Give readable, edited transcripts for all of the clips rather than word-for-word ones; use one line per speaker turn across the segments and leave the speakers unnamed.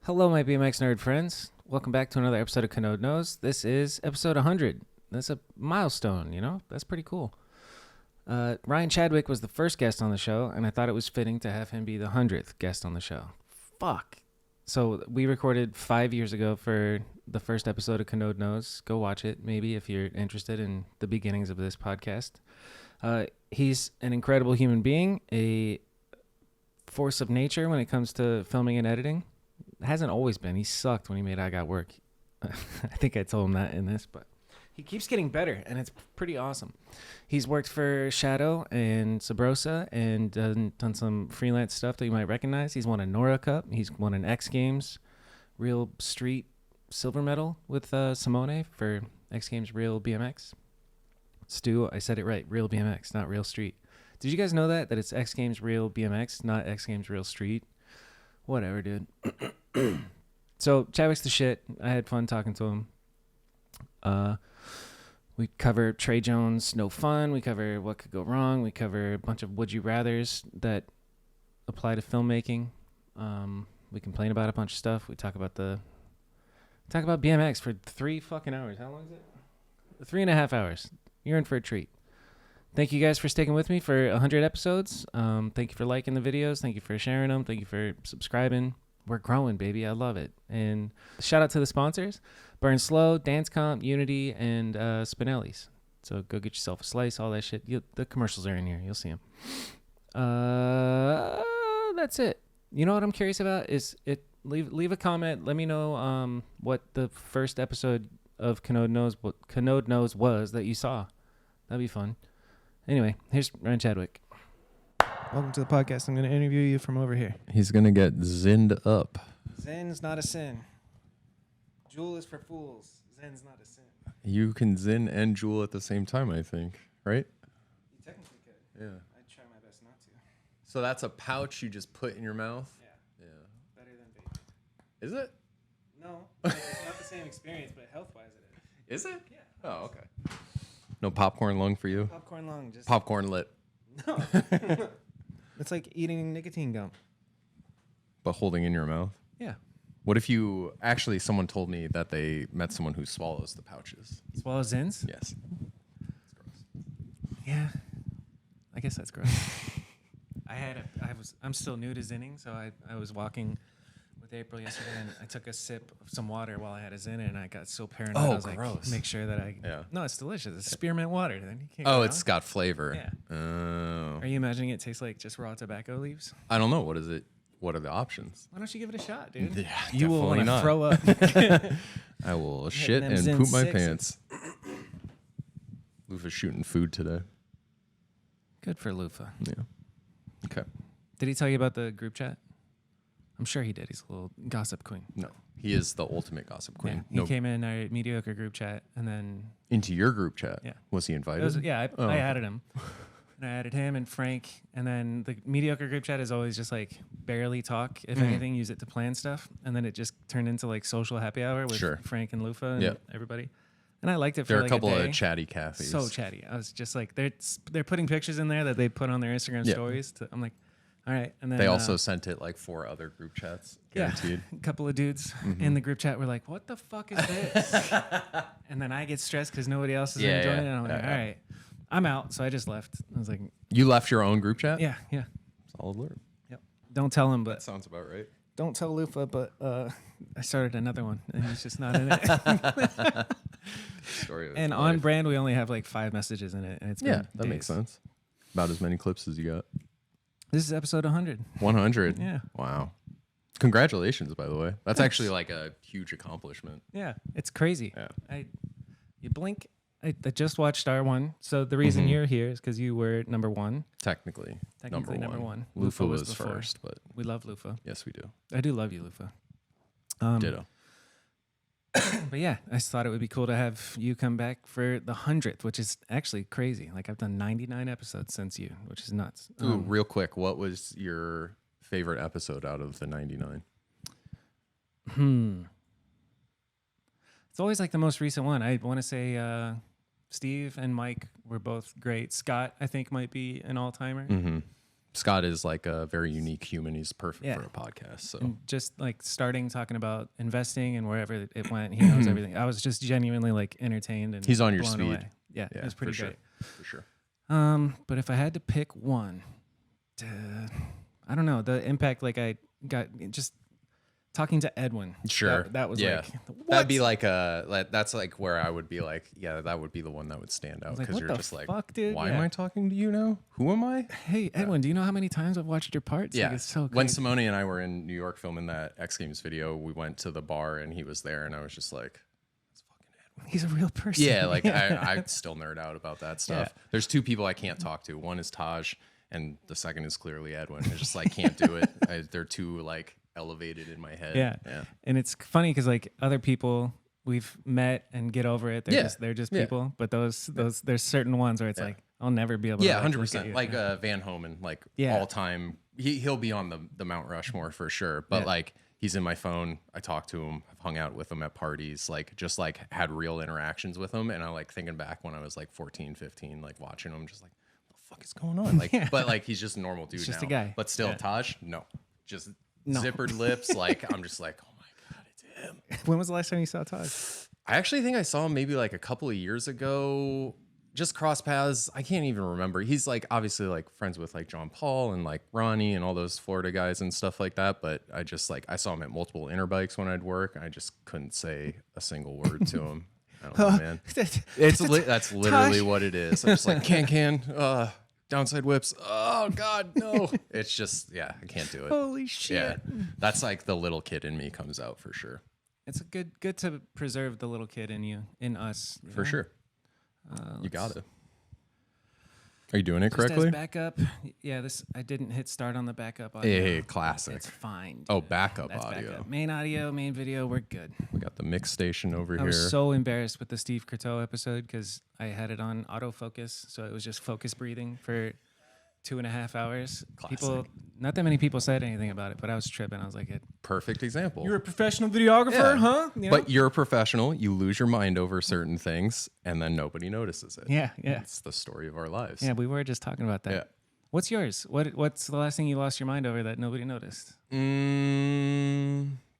Hello, my BMX nerd friends. Welcome back to another episode of Kanode Knows. This is episode 100. That's a milestone, you know? That's pretty cool. Ryan Chadwick was the first guest on the show, and I thought it was fitting to have him be the 100th guest on the show. Fuck. So we recorded 5 years ago for the first episode of Kanode Knows. Go watch it, maybe, if you're interested in the beginnings of this podcast. He's an incredible human being, a force of nature when it comes to filming and editing. Hasn't always been. He sucked when he made I Got Work. I think I told him that in this, but he keeps getting better, and it's pretty awesome. He's worked for Shadow and Sabrosa and done some freelance stuff that you might recognize. He's won a NORA Cup. He's won an X Games Real Street silver medal with Simone for X Games Real BMX. Stu, I said it right. Real BMX, not Real Street. Did you guys know that it's X Games Real BMX, not X Games Real Street? Whatever, dude. So Chadwick's the shit. I had fun talking to him. We cover Trey Jones' No Fun. We cover What Could Go Wrong. We cover a bunch of Would You Rathers that apply to filmmaking. We complain about a bunch of stuff. We talk about BMX for 3 fucking hours. How long is it? 3.5 hours. You're in for a treat. Thank you guys for sticking with me for 100 episodes. Thank you for liking the videos. Thank you for sharing them. Thank you for subscribing. We're growing, baby. I love it. And shout out to the sponsors, Burn Slow, Dance Comp, Unity, and Spinelli's. So go get yourself a slice, all that shit. The commercials are in here. You'll see them. That's it. You know what I'm curious about is leave a comment. Let me know what the first episode of Kanode Knows was that you saw. That'd be fun. Anyway, here's Ryan Chadwick. Welcome to the podcast. I'm going to interview you from over here.
He's going to get zinned up.
Zen's not a sin. Jewel is for fools. Zen's not a sin.
You can zin and jewel at the same time, I think, right?
You technically could.
Yeah.
I'd try my best not to.
So that's a pouch you just put in your mouth?
Yeah.
Yeah.
Better than vaping.
Is it?
No. It's not the same experience, but health-wise it is.
Is it?
Yeah.
Oh, okay. No popcorn lung for you?
Popcorn lung. Just
Popcorn lit.
No. It's like eating nicotine gum.
But holding in your mouth?
Yeah.
What if you... Actually, someone told me that they met someone who swallows the pouches.
Swallow Zins?
Yes. It's gross.
Yeah. I guess that's gross. I'm still new to zinning, so I was walking with April yesterday, and I took a sip of some water while I had a zin, and I got so paranoid.
Oh,
I was
gross.
like, make sure that I...
Yeah.
No, it's delicious. It's spearmint water. Then you can't
Oh,
go
it's
wrong.
got flavor.
Yeah.
Oh.
Are you imagining it tastes like just raw tobacco leaves?
I don't know. What is it? What are the options?
Why don't you give it a shot, dude?
Yeah,
you will want to
not.
throw up.
I will shit
them
and
Zen
poop my
sixes.
pants. Lufa's shooting food today.
Good for Lufa.
Yeah. Okay.
Did he tell you about the group chat? I'm sure he did. He's a little gossip queen.
No, he is the ultimate gossip queen.
Yeah, he came in our mediocre group chat, and then
Into your group chat.
Yeah.
Was he invited?
I added him. And I added him and Frank, and then the mediocre group chat is always just like barely talk. If anything, use it to plan stuff, and then it just turned into like social happy hour with Frank and Lufa and everybody. And I liked it for
There are
like
a couple
day.
of chatty cafes.
So chatty. I was just like, they're putting pictures in there that they put on their Instagram stories. I'm like, all right. And then
They also sent it like 4 other group chats. Guaranteed.
A couple of dudes in the group chat were like, what the fuck is this? And then I get stressed because nobody else is enjoying it. And I'm like, all right, I'm out. So I just left. I was like,
You left your own group chat?
yeah.
Solid alert.
Yep. Don't tell him, but
That sounds about right.
don't tell Lufa, but I started another one and he's just not in it.
Story of
And
his
on
life.
brand, we only have like 5 messages in it. And it's been
that makes
days.
sense. About as many clips as you got.
This is episode 100.
100.
Yeah.
Wow. Congratulations, by the way. That's actually like a huge accomplishment.
Yeah. It's crazy.
Yeah.
You blink. I just watched our one. So the reason you're here is because you were number 1.
Technically
Technically number one.
Lufa was
before.
first, but
We love Lufa.
yes, we do.
I do love you, Lufa.
Ditto.
But yeah, I just thought it would be cool to have you come back for the 100th, which is actually crazy. Like I've done 99 episodes since you, which is nuts.
Ooh, real quick, what was your favorite episode out of the 99?
It's always like the most recent one. I want to say Steve and Mike were both great. Scott, I think, might be an all-timer.
Scott is like a very unique human. He's perfect
Yeah.
for a podcast. So
And just like starting talking about investing and wherever it went, he knows everything. I was just genuinely like entertained and
he's on your
blown
speed.
away. Yeah, it was pretty
for
great.
Sure. For sure.
But if I had to pick one, I don't know, the impact like I got just talking to Edwin.
Sure.
That was like,
that'd be like that's like where I would be like, yeah, that would be the one that would stand out
like,
because
what
you're
the
just like,
fuck, dude?
why
Yeah.
am I talking to you now? Who am I?
Hey, Edwin, do you know how many times I've watched your parts?
Yeah.
Like, it's so
When
crazy.
Simone and I were in New York filming that X Games video, we went to the bar and he was there and I was just like, that's fucking Edwin.
He's a real person.
Yeah, like I still nerd out about that stuff.
Yeah.
There's two people I can't talk to. One is Taj and the second is clearly Edwin. I just like can't do it. They're too like elevated in my head.
Yeah. And it's funny because like other people we've met and get over it. They're just people. But those there's certain ones where it's like I'll never be able to.
Yeah,
like,
100%. Like Van Homan, like
Yeah.
all time. He'll be on the Mount Rushmore for sure. But like he's in my phone. I talk to him. I've hung out with him at parties. Like just like had real interactions with him. And I like thinking back when I was like 14, 15, like watching him, just like what the fuck is going on? Like, but like he's just a normal dude.
just
now.
a guy.
But still, Taj, no, just zippered lips. Like I'm just like, oh my god, it's him.
When was the last time you saw Todd?
I actually think I saw him maybe like a couple of years ago. Just cross paths. I can't even remember. He's like obviously like friends with like John Paul and like Ronnie and all those Florida guys and stuff like that. But I just like I saw him at multiple Interbikes when I'd work. I just couldn't say a single word to him. I don't know, man. That's literally what it is. I'm just like downside whips. Oh God, no. It's just I can't do it.
Holy shit.
Yeah, that's like the little kid in me comes out for sure.
It's a good to preserve the little kid in you, in us.
For
know?
sure. You got it. Are you doing it
Just
correctly?
as backup. Yeah, I didn't hit start on the backup audio.
Hey, classic.
It's fine. Dude.
Oh, backup
That's
audio.
backup. Main audio, main video, we're good.
We got the mix station over
I
here.
was so embarrassed with the Steve Croteau episode because I had it on autofocus, so it was just focus breathing for 2.5 hours.
Classic.
Not that many people said anything about it, but I was tripping. I was like,
Perfect example.
"You're a professional videographer, huh?" You know?
But you're a professional. You lose your mind over certain things, and then nobody notices it.
yeah.
It's the story of our lives.
Yeah, we were just talking about that.
Yeah.
What's yours? What's the last thing you lost your mind over that nobody noticed?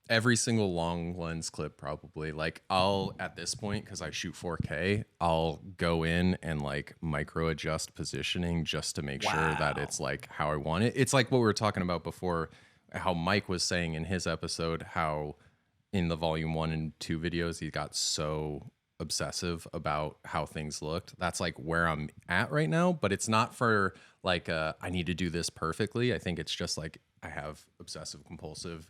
Every single long lens clip, probably. Like I'll at this point, because I shoot 4K, I'll go in and like micro adjust positioning just to make sure that it's like how I want it. It's like what we were talking about before, how Mike was saying in his episode, how in the volume 1 and 2 videos he got so obsessive about how things looked. That's like where I'm at right now, but it's not for like I need to do this perfectly. I think it's just like I have obsessive compulsive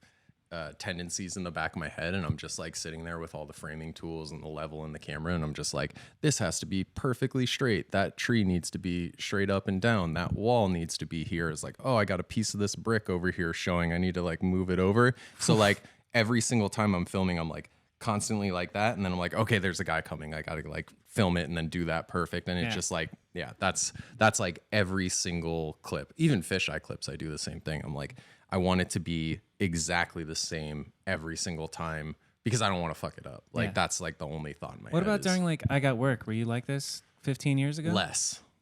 tendencies in the back of my head, and I'm just like sitting there with all the framing tools and the level in the camera, and I'm just like, this has to be perfectly straight. That tree needs to be straight up and down. That wall needs to be here. It's like, oh, I got a piece of this brick over here showing. I need to like move it over. So like every single time I'm filming, I'm like constantly like that, and then I'm like, okay, there's a guy coming. I gotta like film it and then do that perfect. And it's just like, that's like every single clip. Even fisheye clips, I do the same thing. I'm like, I want it to be exactly the same every single time because I don't want to fuck it up. Like that's like the only thought in my head.
What about during like I Got Work? Were you like this 15 years ago?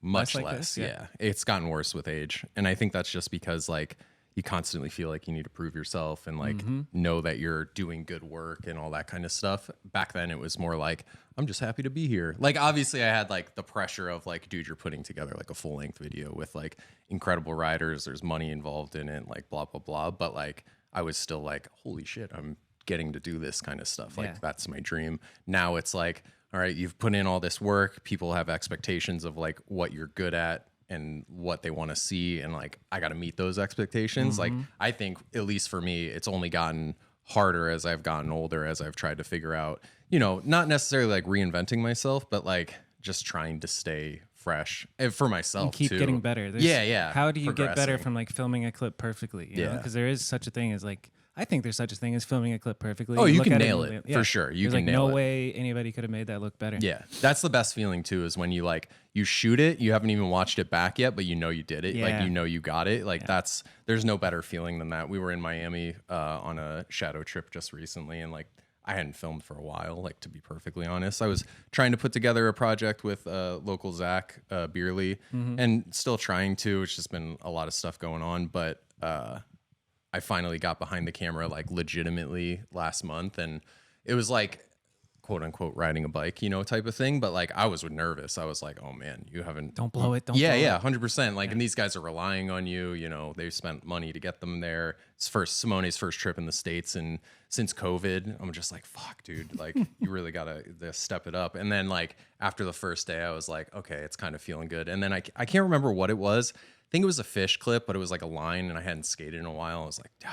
Much
like
less.
this?
Yeah. It's gotten worse with age. And I think that's just because like you constantly feel like you need to prove yourself and like know that you're doing good work and all that kind of stuff. Back then it was more like, I'm just happy to be here. Like obviously I had like the pressure of like, dude, you're putting together like a full length video with like incredible riders. There's money involved in it, like blah, blah, blah. But like, I was still like, holy shit, I'm getting to do this kind of stuff. Like that's my dream. Now it's like, all right, you've put in all this work. People have expectations of like what you're good at and what they want to see. And like, I got to meet those expectations. Like, I think at least for me, it's only gotten harder as I've gotten older, as I've tried to figure out, you know, not necessarily like reinventing myself, but like just trying to stay fresh and for myself
and keep
too.
getting better. How do you get better from like filming a clip perfectly? You know? Because there is such a thing as like, I think there's such a thing as filming a clip perfectly.
Oh, you can nail it for sure. You can
like
nail
no
it.
way anybody could have made that look better.
Yeah, that's the best feeling too. Is when you like you shoot it, you haven't even watched it back yet, but you know you did it. Like you know you got it. Like there's no better feeling than that. We were in Miami on a shadow trip just recently, and like I hadn't filmed for a while, like to be perfectly honest. I was trying to put together a project with local Zach Beerley, and still trying to. It's just been a lot of stuff going on, but I finally got behind the camera like legitimately last month, and it was like quote unquote riding a bike, you know, type of thing. But like I was nervous. I was like, oh man, you haven't
Don't blow it. Don't
yeah,
blow
yeah,
it.
100%. Like, and these guys are relying on you. You know, they've spent money to get them there. It's Simone's first trip in the States, and since COVID, I'm just like, fuck, dude. Like, you really gotta step it up. And then like after the first day, I was like, okay, it's kind of feeling good. And then I can't remember what it was. I think it was a fish clip, but it was like a line, and I hadn't skated in a while. I was like,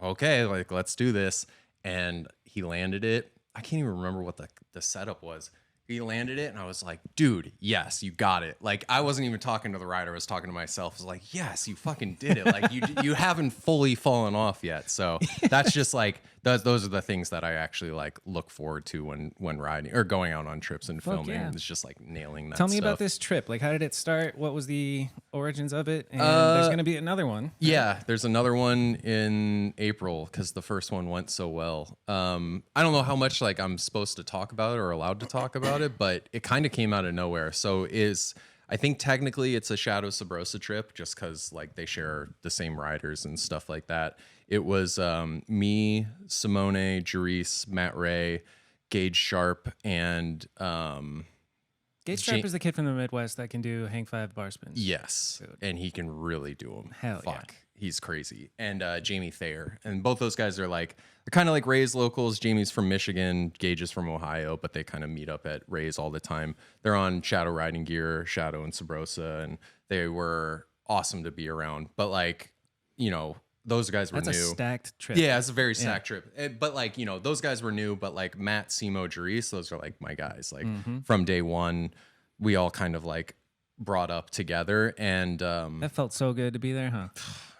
okay, like let's do this. And he landed it. I can't even remember what the setup was. He landed it, and I was like, dude, yes, you got it. Like, I wasn't even talking to the rider. I was talking to myself. I was like, yes, you fucking did it. Like, you haven't fully fallen off yet. So that's just like, those are the things that I actually like look forward to when riding or going out on trips and filming.
yeah.
It's just like nailing that
Tell me
stuff.
about this trip. Like, how did it start? What was the origins of it? And there's going to be another one.
Yeah, there's another one in April because the first one went so well. I don't know how much like I'm supposed to talk about it or allowed to talk about it, but it kind of came out of nowhere. So I think technically it's a Shadow Sabrosa trip just because like they share the same riders and stuff like that. It was me, Simone, Jerice, Matt Ray, Gage Sharp, and
Gage Sharp is the kid from the Midwest that can do hang 5 bar spins.
yes,
Dude.
and he can really do them.
Hell yeah.
Fuck, he's crazy. And Jamie Thayer, and both those guys are like they're kind of like Ray's locals. Jamie's from Michigan, Gage is from Ohio, but they kind of meet up at Ray's all the time. They're on Shadow riding gear, Shadow and Sabrosa, and they were awesome to be around. But like, you know, those guys were
That's
new.
a stacked trip.
Yeah, it's a very stacked trip. But like, you know, those guys were new, but like Matt, Simo, Jerice, those are like my guys. Like from day one, we all kind of like brought up together, and
That felt so good to be there, huh?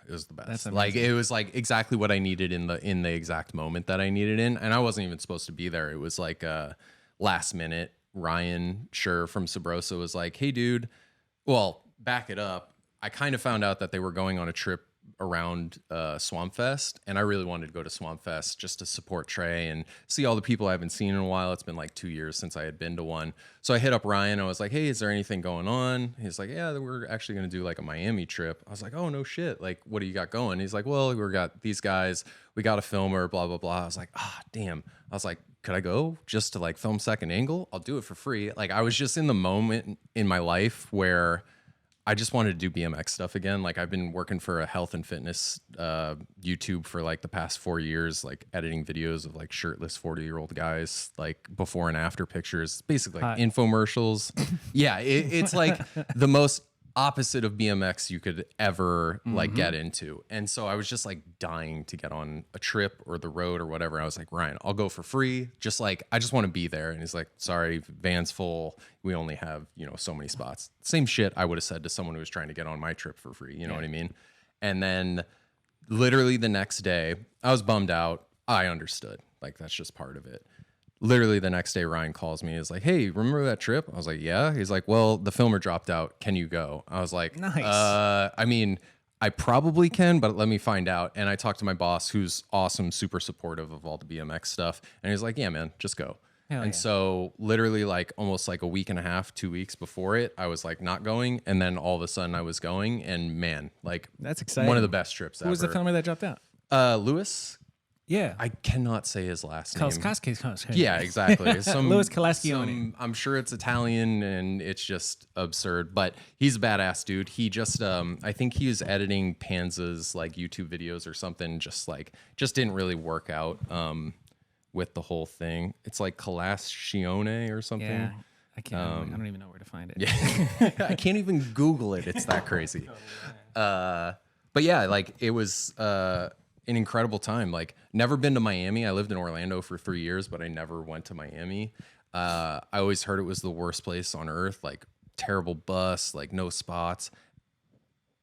it was the best.
That's
Like it was like exactly what I needed in the exact moment that I needed in. And I wasn't even supposed to be there. It was like last minute. Ryan Sure from Subrosa was like, hey dude, well, back it up. I kind of found out that they were going on a trip around Swamp Fest, and I really wanted to go to Swamp Fest just to support Trey and see all the people I haven't seen in a while. It's been like 2 years since I had been to one. So I hit up Ryan. I was like, hey, is there anything going on? He's like, yeah, we're actually going to do like a Miami trip. I was like, oh, no shit. Like, what do you got going? He's like, well, we got these guys. We got a filmer, blah, blah, blah. I was like, damn. I was like, could I go just to like film second angle? I'll do it for free. Like, I was just in the moment in my life where I just wanted to do BMX stuff again. Like I've been working for a health and fitness YouTube for like the past 4 years, like editing videos of like shirtless 40-year-old guys, like before and after pictures, basically like infomercials. Yeah, it's like the most opposite of BMX you could ever like get into. And so I was just like dying to get on a trip or the road or whatever. I was like, Ryan, I'll go for free. Just like, I just want to be there. And he's like, sorry, van's full. We only have, you know, so many spots. Same shit I would have said to someone who was trying to get on my trip for free. You know what I mean? And then literally the next day, I was bummed out. I understood. Like, that's just part of it. Literally the next day, Ryan calls me. He's like, hey, remember that trip? I was like, yeah. He's like, well, the filmer dropped out. Can you go? I was like,
Nice.
I mean, I probably can, but let me find out. And I talked to my boss, who's awesome, super supportive of all the BMX stuff. And he's like, yeah, man, just go.
Hell
And
yeah.
so literally like almost like a week and a half, 2 weeks before it, I was like not going. And then all of a sudden I was going, and man, like
That's exciting.
one of the best trips
Who
ever.
was the filmer that dropped out?
Lewis.
Yeah.
I cannot say his last name. Yeah, exactly.
Louis Calascione.
I'm sure it's Italian, and it's just absurd. But he's a badass dude. He just, I think he was editing Panza's like YouTube videos or something. Just didn't really work out with the whole thing. It's like Calascione or something.
Yeah. I can't. I don't even know where to find it.
Yeah, I can't even Google it. It's that crazy. But yeah, like it was an incredible time. Like, never been to Miami. I lived in Orlando for 3 years, but I never went to Miami. I always heard it was the worst place on earth. Like, terrible bus, like no spots.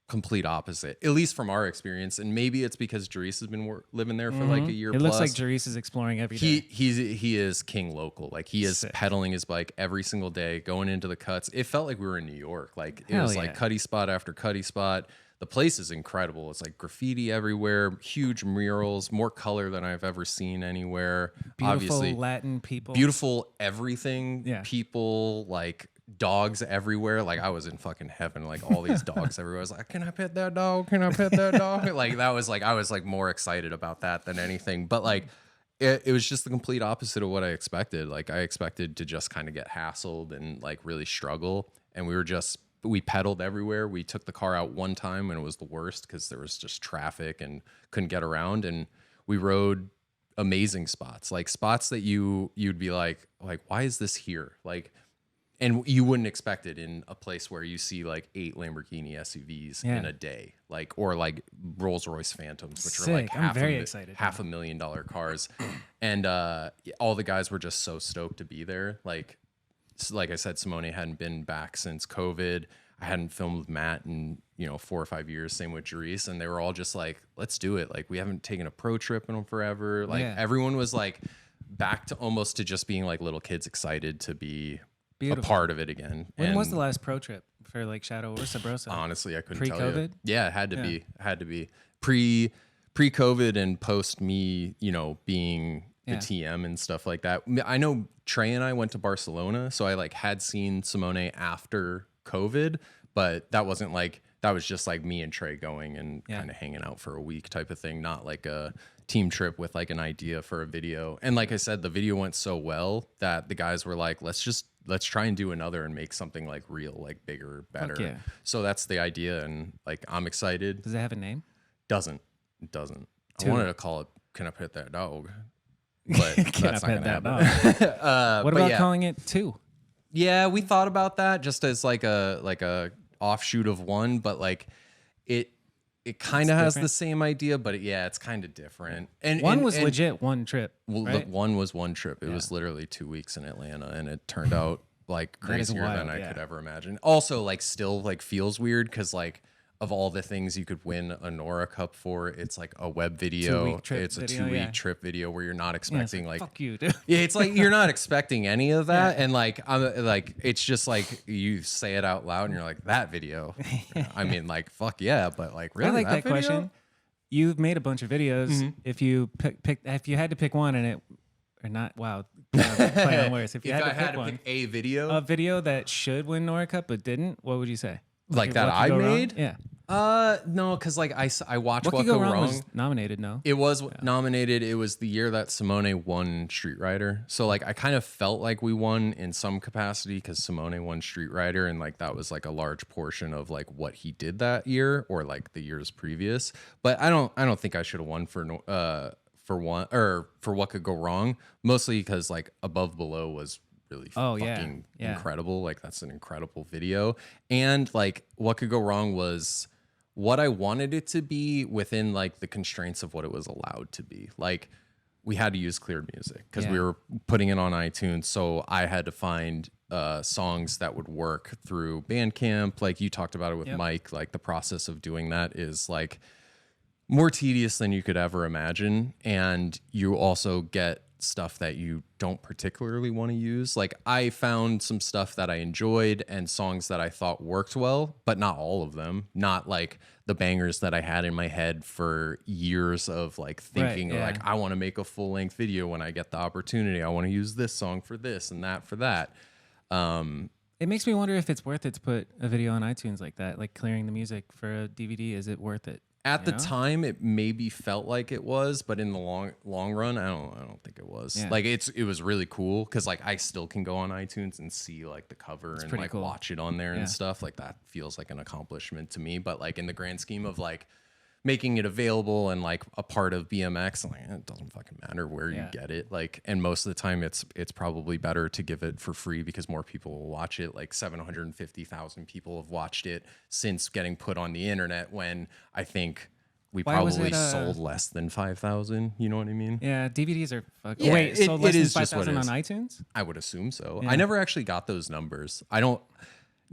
Complete opposite, at least from our experience. And maybe it's because Jerice has been living there for like a year.
It
plus.
looks like Jerice is exploring every day.
He is king local. Like, he is
Sick.
pedaling his bike every single day, going into the cuts. It felt like we were in New York. Like, it
Hell
was
yeah.
like cutty spot after cutty spot. the place is incredible. It's like graffiti everywhere, huge murals, more color than I've ever seen anywhere.
Beautiful
Obviously,
Latin people.
beautiful everything.
Yeah.
People, like dogs everywhere. Like I was in fucking heaven. Like all these dogs everywhere. I was like, can I pet that dog? Can I pet that dog? Like that was like, I was like more excited about that than anything. But like, it was just the complete opposite of what I expected. Like I expected to just kind of get hassled and like really struggle. And we pedaled everywhere. We took the car out one time and it was the worst because there was just traffic and couldn't get around. And we rode amazing spots, like spots that you'd be like, why is this here? Like, and you wouldn't expect it in a place where you see like 8 Lamborghini SUVs in a day, like, or like Rolls Royce Phantoms, which are like
I'm very excited.
$500,000 cars. And all the guys were just so stoked to be there. Like I said, Simone hadn't been back since COVID. I hadn't filmed with Matt in 4 or 5 years. Same with Jerice, and they were all just like, "Let's do it!" Like we haven't taken a pro trip in forever. Like everyone was like back to almost to just being like little kids, excited to be a part of it again.
When was the last pro trip for like Shadow or Sabrosa?
Honestly, I couldn't tell you.
Pre-COVID?
Yeah, it had to be. It had to be pre-COVID and post me, being the TM and stuff like that. I know Trey and I went to Barcelona, so I like had seen Simone after COVID, but that wasn't like, that was just like me and Trey going and kind of hanging out for a week type of thing, not like a team trip with like an idea for a video. And like I said, the video went so well that the guys were like, let's try and do another and make something like real, like bigger, better.
Yeah.
So that's the idea. And like, I'm excited.
Does it have a name?
It doesn't. I wanted to call it, Can I Pet That Dog? But that's not going to happen.
What about calling it 2?
Yeah, we thought about that just as like a offshoot of 1, but like it kind of has the same idea, but it's kind of different. And
1 was legit 1 trip.
Well,
right?
1 was 1 trip. It was literally 2 weeks in Atlanta, and it turned out like crazier than I could ever imagine. Also, like still like feels weird because like of all the things you could win a NORA Cup for, it's like a web video. It's a 2-week trip video where you're not expecting like
fuck you, dude.
Yeah, it's like you're not expecting any of that, and like I'm like, it's just like you say it out loud and you're like, that video. I mean, like fuck yeah, but like really,
I like that
video?
question. You've made a bunch of videos.
Mm-hmm.
If you if you had to pick one, and it or not, wow, play on words. If you
If
had
I
to
had
pick
to
one,
pick a video,
that should win NORA Cup but didn't, what would you say?
like that I made?
Yeah.
No, because like I watched
What Could Go Wrong was nominated, no?
It was nominated. It was the year that Simone won Street Rider. So like I kind of felt like we won in some capacity because Simone won Street Rider, and like that was like a large portion of like what he did that year or like the years previous. But I don't think I should have won for one or for What Could Go Wrong, mostly because like Above Below was really fucking incredible. Like that's an incredible video. And like What Could Go Wrong was what I wanted it to be within like the constraints of what it was allowed to be. Like we had to use cleared music because we were putting it on iTunes. So I had to find songs that would work through Bandcamp. Like you talked about it with Mike, like the process of doing that is like more tedious than you could ever imagine. And you also get stuff that you don't particularly want to use. Like I found some stuff that I enjoyed and songs that I thought worked well, but not all of them. Not like the bangers that I had in my head for years of like thinking like I want to make a full length video when I get the opportunity. I want to use this song for this and that for that.
It makes me wonder if it's worth it to put a video on iTunes like that, like clearing the music for a DVD. Is it worth it?
At the time, it maybe felt like it was, but in the long run, I don't think it was.
Yeah.
Like it was really cool because like I still can go on iTunes and see like the cover and like
cool.
watch it on there and stuff. Like that feels like an accomplishment to me. But like in the grand scheme of like making it available and like a part of BMX, like it doesn't fucking matter where you get it. Like, and most of the time it's probably better to give it for free because more people will watch it. Like 750,000 people have watched it since getting put on the internet, when I think we probably sold less than 5,000. You know what I mean?
Yeah, DVDs are fucking.
Yeah,
wait, sold less
it
than
is just what
5,000
it
on
is.
iTunes?
I would assume so.
Yeah.
I never actually got those numbers. I don't.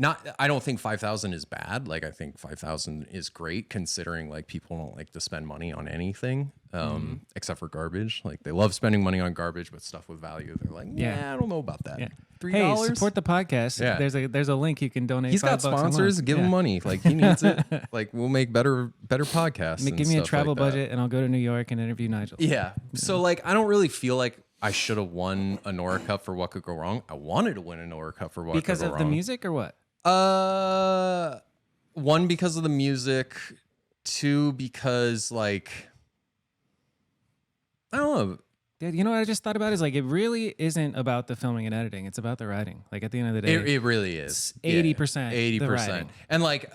I don't think 5,000 is bad. Like I think 5,000 is great considering like people don't like to spend money on anything except for garbage. Like they love spending money on garbage, but stuff with value, they're like, yeah, I don't know about that.
Yeah.
$3.
Hey, support the podcast.
Yeah.
There's a link you can donate.
He's got
$5 a month.
sponsors. Give him money. Like he needs it. Like we'll make better podcasts.
Give me a travel
like
budget, and I'll go to New York and interview Nigel.
Yeah. So like I don't really feel like I should have won a NORA Cup for What Could Go Wrong. I wanted to win a NORA Cup for What Could Go Wrong.
Because of the music or what?
One, because of the music. Two, because like I don't know.
Dude, you know what I just thought about is like it really isn't about the filming and editing. It's about the writing. Like at the end of the day,
It really is
80%.
80%. And like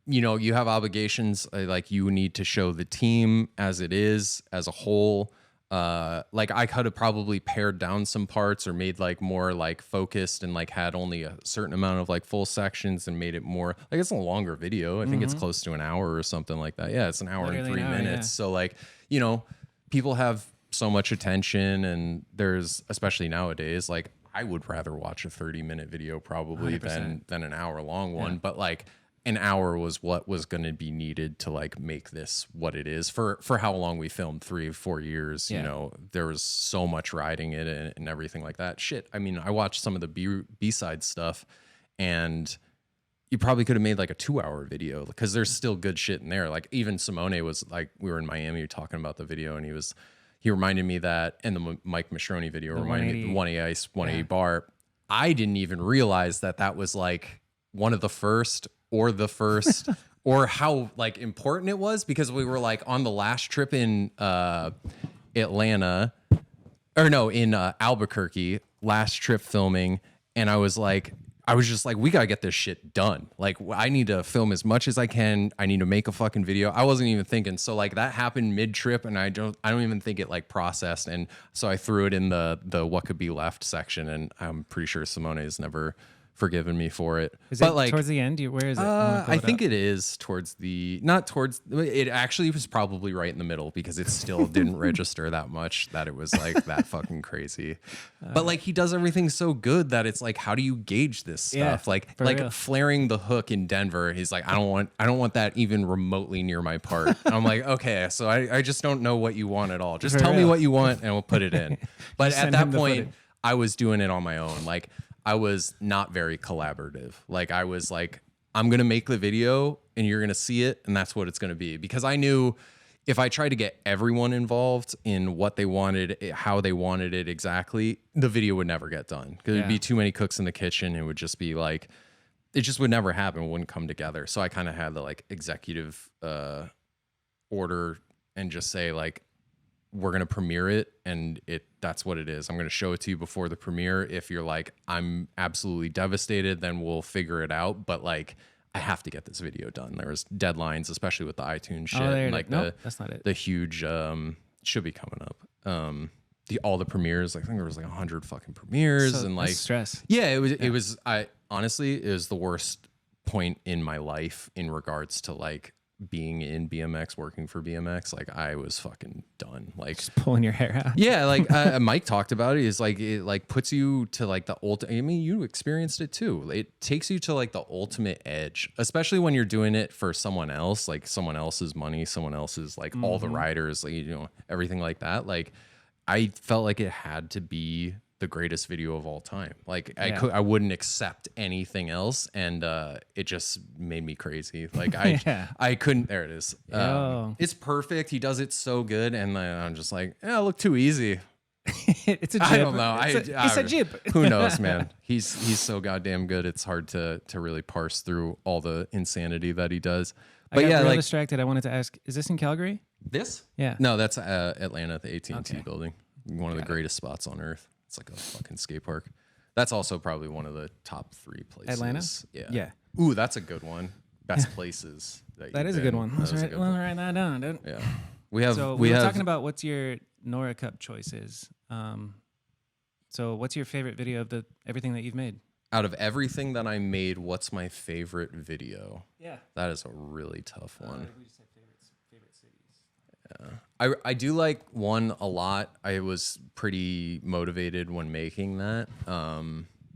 you know, you have obligations. Like you need to show the team as it is as a whole. Like I could have probably pared down some parts or made like more like focused and like had only a certain amount of like full sections and made it more like it's a longer video. I think it's close to an hour or something like that. Yeah, it's an hour
Literally
and 3
an hour,
minutes.
yeah.
So like, you know, people have so much attention and there's especially nowadays, like I would rather watch a 30-minute video probably
100%.
than an hour long one. But like an hour was what was going to be needed to like make this what it is for how long we filmed 3-4 years. You know, there was so much writing it and everything like that. Shit. I mean, I watched some of the B-side stuff and you probably could have made like a 2-hour video because there's still good shit in there. Like even Simone was like, we were in Miami talking about the video and he reminded me that, and the Mike Mastroni video reminded me the 180 ice, 180 bar. I didn't even realize that was like one of the first or the first or how like important it was because we were like on the last trip in Atlanta or no, in Albuquerque, last trip filming. And I was just like, we gotta get this shit done. Like I need to film as much as I can. I need to make a fucking video. I wasn't even thinking. So like that happened mid trip and I don't even think it like processed. And so I threw it in the what could be left section. And I'm pretty sure Simone has never forgiven me for it.
Is
but
it
like
towards the end? Where is it?
I think it is towards it actually was probably right in the middle because it still didn't register that much that it was like that fucking crazy. But like he does everything so good that it's like, how do you gauge this stuff? Like
real.
flaring the hook in Denver. He's like, I don't want that even remotely near my part. And I'm like, okay, so I just don't know what you want at all. Just tell me what you want and we'll put it in. But at that point, I was doing it on my own. Like I was not very collaborative. Like I was like, I'm going to make the video and you're going to see it. And that's what it's going to be. Because I knew if I tried to get everyone involved in what they wanted, how they wanted it exactly, the video would never get done. Because there'd be too many cooks in the kitchen. It would just be like, it just would never happen. It wouldn't come together. So I kind of had the like executive order and just say like, we're going to premiere it and that's what it is. I'm going to show it to you before the premiere. If you're like, I'm absolutely devastated, then we'll figure it out. But like, I have to get this video done. There was deadlines, especially with the iTunes shit. And like
that's not it.
The huge, should be coming up. All the premieres, like, I think there was like 100 fucking premieres and like
stress.
Yeah, it was, honestly, it was the worst point in my life in regards to like being in BMX, working for BMX. Like I was fucking done. Like
Just pulling your hair out.
yeah, like Mike talked about it. Is like it like puts you to like the ultimate. I mean, you experienced it too. It takes you to like the ultimate edge, especially when you're doing it for someone else, like someone else's money, someone else's like all the riders, like, you know, everything like that. Like I felt like it had to be the greatest video of all time. Like I wouldn't accept anything else, and it just made me crazy. Like I couldn't. There it is. It's perfect. He does it so good, and I'm just like, yeah, it looked too easy.
It's a jib.
I don't know.
It's a jib.
Who knows, man? He's so goddamn good. It's hard to really parse through all the insanity that he does. But
I got real
like
distracted. I wanted to ask: is this in Calgary?
this?
Yeah.
No, that's Atlanta at the AT&T building. One of the greatest spots on earth. It's like a fucking skate park. That's also probably one of the top 3 places.
Atlanta?
Yeah.
Yeah.
Ooh, that's a good one. Best places.
That is a good one. Let's write that down, dude.
Yeah. We have.
So we were talking about what's your NORA Cup choices. So what's your favorite video of everything that you've made?
Out of everything that I made, what's my favorite video?
Yeah.
That is a really tough one.
We just said favorite cities.
I do like one a lot. I was pretty motivated when making that.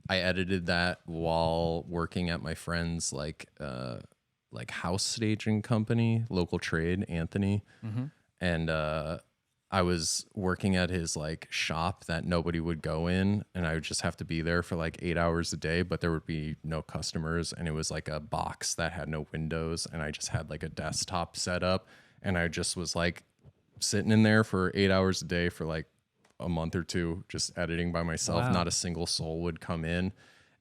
I edited that while working at my friend's like house staging company, local trade, Anthony. And I was working at his like shop that nobody would go in, and I would just have to be there for like 8 hours a day, but there would be no customers, and it was like a box that had no windows, and I just had like a desktop set up, and I just was like sitting in there for 8 hours a day for like a month or two, just editing by myself.
Wow.
Not a single soul would come in.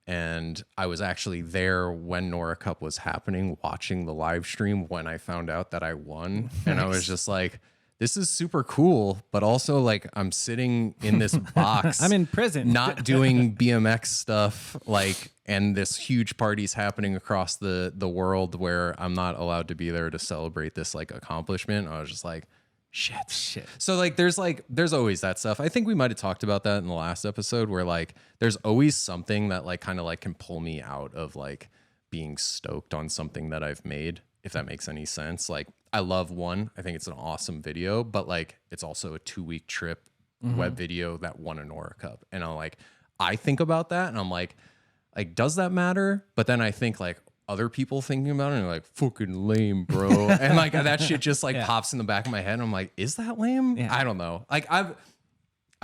And I was actually there when NORA Cup was happening, watching the live stream when I found out that I won. And I was just like, this is super cool, but also like I'm sitting in this box.
I'm in prison.
Not doing BMX stuff, like, and this huge party's happening across the world where I'm not allowed to be there to celebrate this like accomplishment. I was just like, shit. So like there's always that stuff. I think we might have talked about that in the last episode where like there's always something that like kind of like can pull me out of like being stoked on something that I've made, if that makes any sense. Like I love one. I think it's an awesome video, but like it's also a 2-week trip web video that won a NORA Cup. And I think about that and I'm like, does that matter? But then I think like other people thinking about it and like fucking lame, bro. And like that shit just like pops in the back of my head. And I'm like, is that lame?
Yeah.
I don't know. Like I've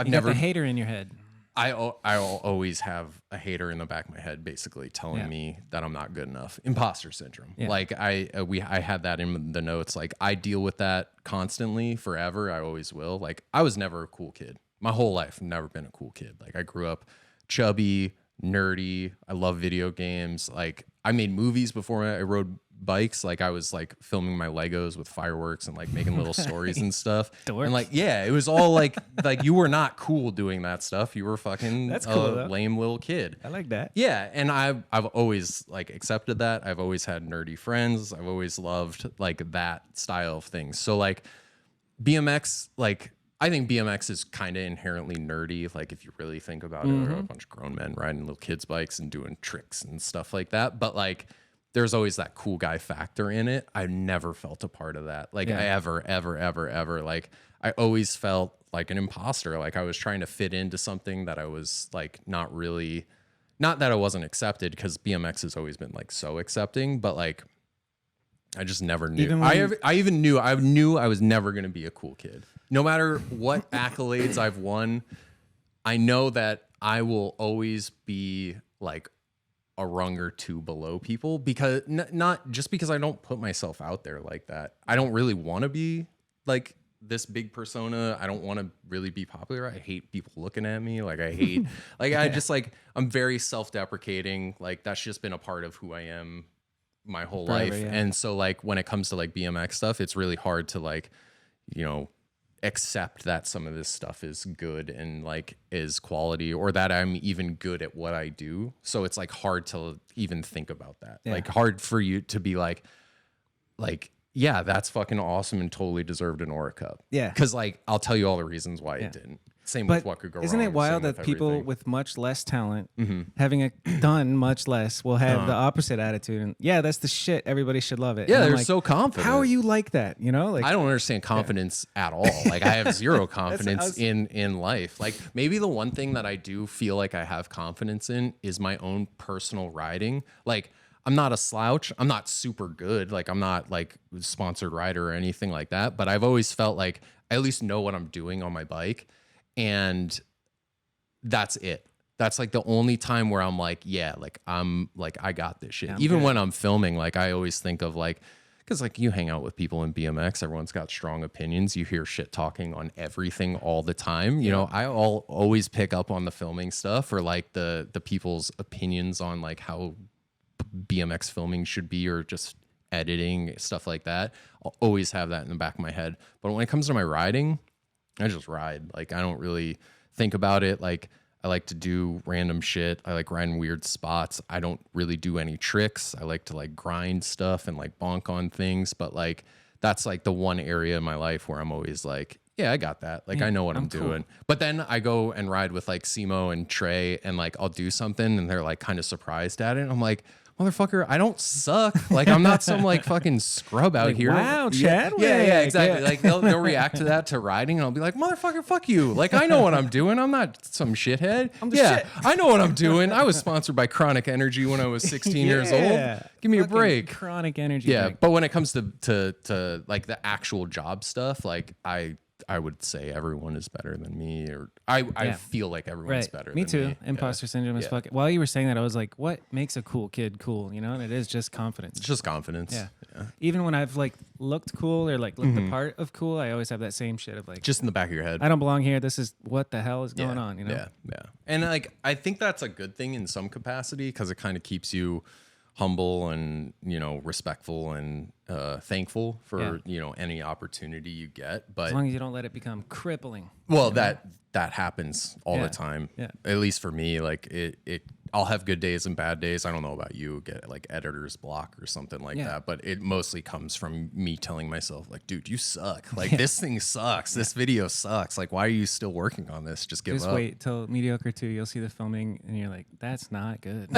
You
never
got the hater in your head.
I'll always have a hater in the back of my head, basically telling me that I'm not good enough. Imposter syndrome.
Yeah.
Like I had that in the notes. Like I deal with that constantly, forever. I always will. Like I was never a cool kid. My whole life, I've never been a cool kid. Like I grew up chubby, nerdy. I love video games. Like I made movies before I rode bikes. Like I was like filming my Legos with fireworks and like making little stories and stuff.
Dork.
And like, yeah, it was all like you were not cool doing that stuff. You were fucking
That's cool, though.
lame little kid.
I like that.
Yeah, and I've always like accepted that. I've always had nerdy friends. I've always loved like that style of things. So like BMX, like I think BMX is kind of inherently nerdy. Like if you really think about it, there are a bunch of grown men riding little kids' bikes and doing tricks and stuff like that. But like there's always that cool guy factor in it. I never felt a part of that. Like I ever. Like I always felt like an imposter. Like I was trying to fit into something that I was like not really, not that I wasn't accepted, because BMX has always been like so accepting, but like I just never knew. I knew I was never going to be a cool kid. No matter what accolades I've won, I know that I will always be like a rung or two below people, because not just because I don't put myself out there like that. I don't really want to be like this big persona. I don't want to really be popular. I hate people looking at me. Like I hate, like I just like, I'm very self-deprecating. Like that's just been a part of who I am my whole life.
Yeah.
And so like when it comes to like BMX stuff, it's really hard to like, you know, accept that some of this stuff is good and like is quality, or that I'm even good at what I do. So it's like hard to even think about that.
Yeah.
Like hard for you to be like, yeah, that's fucking awesome and totally deserved an NORA Cup.
Yeah.
Cause like, I'll tell you all the reasons why it didn't. Same with what could go wrong.
Isn't it wild
same
that
with
people
everything.
with much less talent, having done much less, will have the opposite attitude? And yeah, that's the shit. Everybody should love it.
Yeah,
And I'm
they're
like,
so confident.
how are you like that? You know, like
I don't understand confidence at all. Like I have zero confidence in life. Like maybe the one thing that I do feel like I have confidence in is my own personal riding. Like I'm not a slouch. I'm not super good. Like I'm not like a sponsored rider or anything like that. But I've always felt like I at least know what I'm doing on my bike. And that's it. That's like the only time where I'm like, yeah, like I'm like, I got this shit.
Yeah,
Even
good.
when I'm filming, like I always think of like, because like you hang out with people in BMX, everyone's got strong opinions. You hear shit talking on everything all the time. You know, I'll always pick up on the filming stuff, or like the people's opinions on like how BMX filming should be, or just editing, stuff like that. I'll always have that in the back of my head. But when it comes to my riding, I just ride. Like I don't really think about it. Like I like to do random shit. I like riding weird spots. I don't really do any tricks. I like to like grind stuff and like bonk on things. But like that's like the one area in my life where I'm always like, yeah, I got that. Like I know what I'm doing. But then I go and ride with like Simo and Trey, and like I'll do something and they're like kind of surprised at it. And I'm like, motherfucker, I don't suck. Like, I'm not some like fucking scrub out
Like,
here.
wow,
Yeah,
Chadwick.
exactly.
Yeah.
Like they'll react to that to riding, and I'll be like, motherfucker, fuck you. Like, I know what I'm doing. I'm not some shithead.
shit.
I know what I'm doing. I was sponsored by Chronic Energy when I was 16 years old. Give me a
Fucking
break.
Chronic energy.
Yeah,
drink.
but when it comes to like the actual job stuff, like I would say everyone is better than me, or I feel like everyone's better
Me
than
too.
me.
Imposter syndrome is fucking. While you were saying that, I was like, what makes a cool kid cool? You know, and it is just confidence.
It's just confidence.
Yeah. Even when I've like looked cool or like looked the part of cool, I always have that same shit of like,
Just in the back of your head.
I don't belong here. This is what the hell is going on, you know?
Yeah. And like I think that's a good thing in some capacity because it kind of keeps you humble and, you know, respectful and thankful for, you know, any opportunity you get. But
As long as you don't let it become crippling.
well, that happens all the time.
Yeah.
At least for me, like it I'll have good days and bad days. I don't know about you, get like editor's block or something like that, but it mostly comes from me telling myself like, dude, you suck. Like this thing sucks. This video sucks. Like, why are you still working on this? Just give
Just
up.
wait till Mediocre 2. You'll see the filming and you're like, that's not good.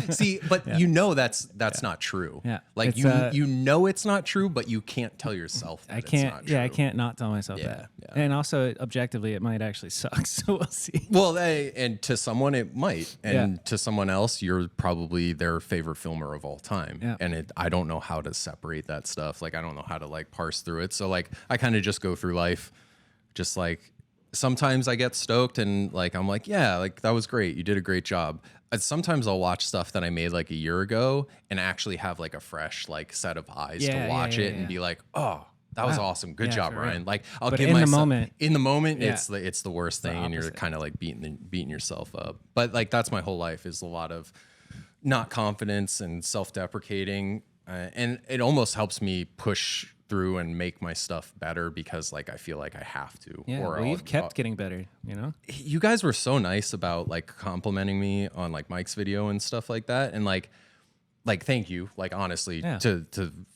See, but you know that's not true.
Yeah.
Like
It's,
you know it's not true, but you can't tell yourself that
I
it's
can't.
not true.
Yeah, I can't not tell myself
Yeah,
that.
yeah.
And also, objectively, it might actually suck. So we'll see.
Well, and to someone it might, and to someone else, you're probably their favorite filmer of all time.
Yeah.
And I don't know how to separate that stuff. Like I don't know how to like parse through it. So like I kind of just go through life, just like sometimes I get stoked and like I'm like, yeah, like that was great. You did a great job. And sometimes I'll watch stuff that I made like a year ago and actually have like a fresh like set of eyes to watch it and be like, oh. That was awesome. Good job,
for real.
Ryan. Like I'll
But
give
in the
myself
moment-
in the moment,
Yeah.
it's the worst thing, and you're
opposite.
kind of like beating yourself up. But like that's my whole life is a lot of not confidence and self-deprecating, and it almost helps me push through and make my stuff better because like I feel like I have to.
Yeah,
or
well, you've kept getting better, you know?
you guys were so nice about like complimenting me on like Mike's video and stuff like that, and like thank you, like honestly, to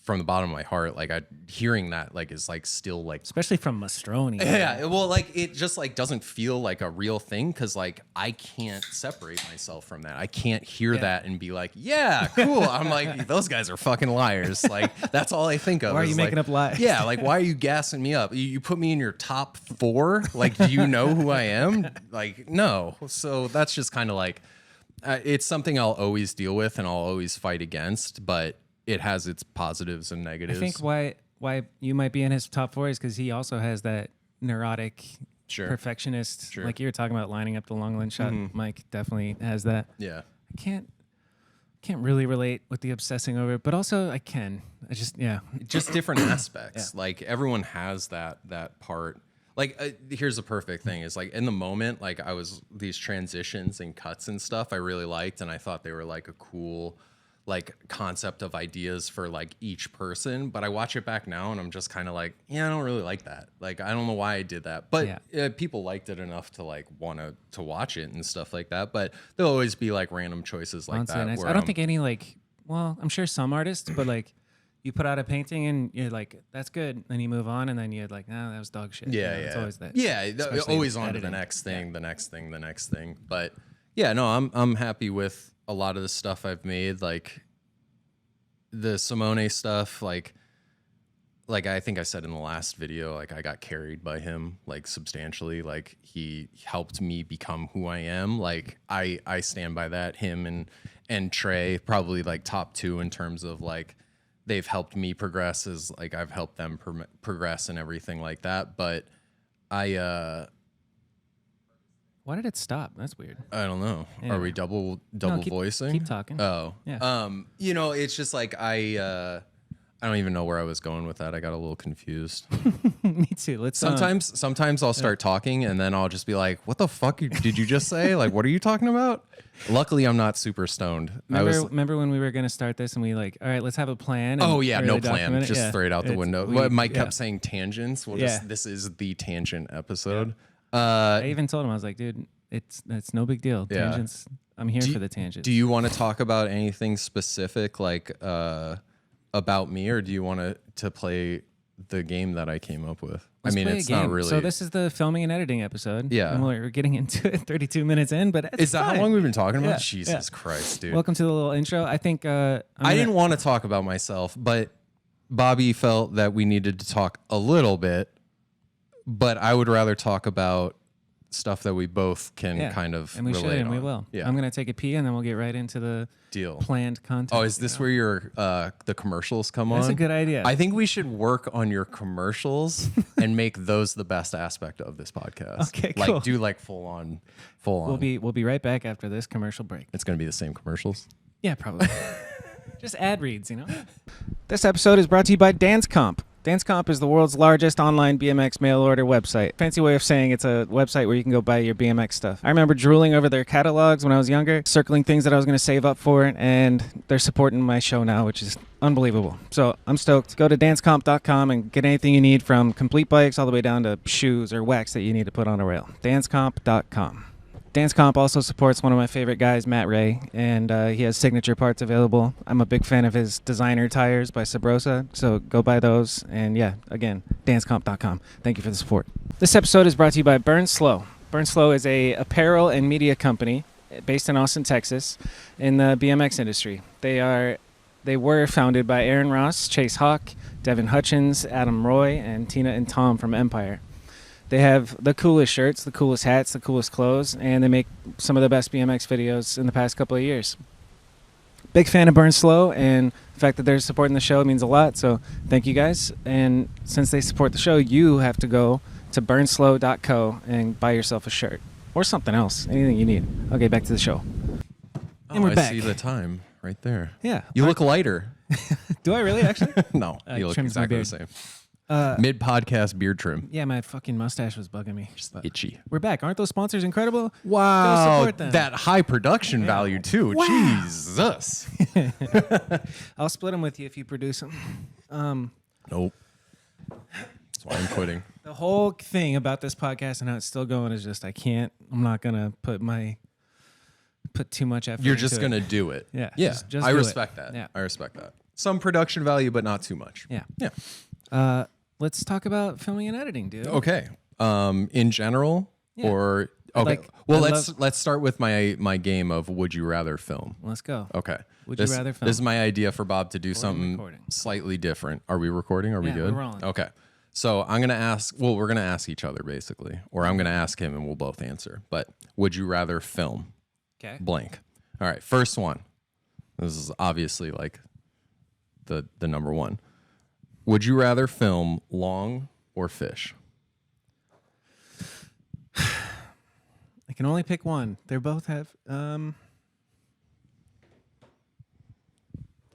from the bottom of my heart, like hearing that like is like still like
Especially from Mastroni.
yeah, well, like it just like doesn't feel like a real thing because like I can't separate myself from that. I can't hear that and be like, yeah, cool. I'm like, those guys are fucking liars. Like that's all I think of.
Why are you
is,
making
like,
up lies?
Yeah, like why are you gassing me up? You put me in your top 4. Like, do you know who I am? Like, no. So that's just kind of like it's something I'll always deal with and I'll always fight against, but it has its positives and negatives.
I think why you might be in his top 4 is because he also has that neurotic perfectionist. Like you were talking about lining up the long lens shot. Mike definitely has that.
Yeah.
I can't really relate with the obsessing over it, but also I can. I just
Just different aspects. Like everyone has that part. Like here's the perfect thing is like in the moment, like I was these transitions and cuts and stuff I really liked, and I thought they were like a cool like concept of ideas for like each person. But I watch it back now and I'm just kind of like, yeah, I don't really like that. Like I don't know why I did that, but people liked it enough to like want to watch it and stuff like that. But there'll always be like random choices like that.
nice.
Where
I don't think any like. Well, I'm sure some artists, but like. You put out a painting and you're like, that's good. Then you move on and then you're like, no, that was dog shit.
Yeah,
you know, It's always that.
Yeah,
Especially
always on to the
editing.
next thing, the next thing, the next thing. But yeah, no, I'm happy with a lot of the stuff I've made. Like the Simone stuff, like I think I said in the last video, like I got carried by him like substantially. Like he helped me become who I am. Like I stand by that. Him and Trey, probably like top 2 in terms of like they've helped me progress as like I've helped them progress and everything like that. But
Why did it stop? That's weird.
I don't know.
Yeah.
Are we double voicing?
Keep talking.
Oh.
Yeah.
You know, it's just like I don't even know where I was going with that. I got a little confused.
Me too. Let's
Sometimes I'll start talking and then I'll just be like, "What the fuck did you just say? Like, what are you talking about?" Luckily, I'm not super stoned.
Remember when we were gonna start this and we like, all right, let's have a plan.
Oh yeah, no
really
plan.
document it?
Just
Yeah.
throw it out the window. Mike kept saying tangents. This is the tangent episode.
I even told him, I was like, dude, it's no big deal.
Yeah.
Tangents. I'm here for the tangents.
Do you want to talk about anything specific, like about me, or do you want to play the game that I came up with.
Let's
I mean,
play a
it's
game.
not really.
So this is the filming and editing episode.
Yeah.
And we're getting into it 32 minutes in, but it's
is that
fine.
how long we've been talking about?
Yeah,
Jesus Christ, dude.
Welcome to the little intro. I think
I didn't want to talk about myself, but Bobby felt that we needed to talk a little bit, but I would rather talk about stuff that we both can kind of
and we
relate
should, and
on.
we will.
Yeah.
I'm gonna take a pee, and then we'll get right into the
Deal.
planned content.
Oh, is this where your the commercials come on?
That's a good idea.
I think we should work on your commercials and make those the best aspect of this podcast.
Okay, cool.
Like do like full on.
We'll be right back after this commercial break.
It's gonna be the same commercials.
Yeah, probably. Just ad reads, you know. This episode is brought to you by Dance Comp. Dance Comp is the world's largest online BMX mail order website. Fancy way of saying it's a website where you can go buy your BMX stuff. I remember drooling over their catalogs when I was younger, circling things that I was going to save up for, and they're supporting my show now, which is unbelievable. So I'm stoked. Go to dancecomp.com and get anything you need, from complete bikes all the way down to shoes or wax that you need to put on a rail. dancecomp.com. Dance Comp also supports one of my favorite guys, Matt Ray, and he has signature parts available. I'm a big fan of his designer tires by Sabrosa, so go buy those. And yeah, again, dancecomp.com. Thank you for the support. This episode is brought to you by Burn Slow. Burn Slow is a apparel and media company based in Austin, Texas, in the BMX industry. They were founded by Aaron Ross, Chase Hawk, Devin Hutchins, Adam Roy, and Tina and Tom from Empire. They have the coolest shirts, the coolest hats, the coolest clothes, and they make some of the best BMX videos in the past couple of years. Big fan of Burn Slow, and the fact that they're supporting the show means a lot, so thank you guys. And since they support the show, you have to go to burnslow.co and buy yourself a shirt or something else, anything you need. Okay, back to the show. And we're back.
I see the time right there.
Yeah.
You look lighter.
Do I really, actually?
No, you look
trims my
exactly the
beard.
same. Mid-podcast beard trim.
Yeah, my fucking mustache was bugging me. But
Itchy.
we're back. Aren't those sponsors incredible?
Wow,
Go support them.
that high production value too.
Wow.
Jesus.
I'll split them with you if you produce them.
Nope. That's why I'm quitting.
The whole thing about this podcast and how it's still going is just I'm not gonna put too much effort.
You're just
into
gonna
it.
do it.
Yeah.
Yeah.
Just
I
do it.
respect that.
Yeah.
I respect that. Some production value, but not too much.
Yeah.
Yeah.
Let's talk about filming and editing, dude.
Okay. In general,
Yeah.
or okay.
Like,
well,
I
let's start with my game of would you rather film.
Let's go.
Okay.
Would you rather film?
This is my idea for Bob to do something
recording?
slightly different. Are we recording? Are we
Yeah,
good?
we're rolling.
Okay. So I'm gonna ask. Well, we're gonna ask each other basically, or I'm gonna ask him and we'll both answer. But would you rather film
Okay.
blank? All right. First one. This is obviously like the number one. Would you rather film long or fish?
I can only pick one. They both have.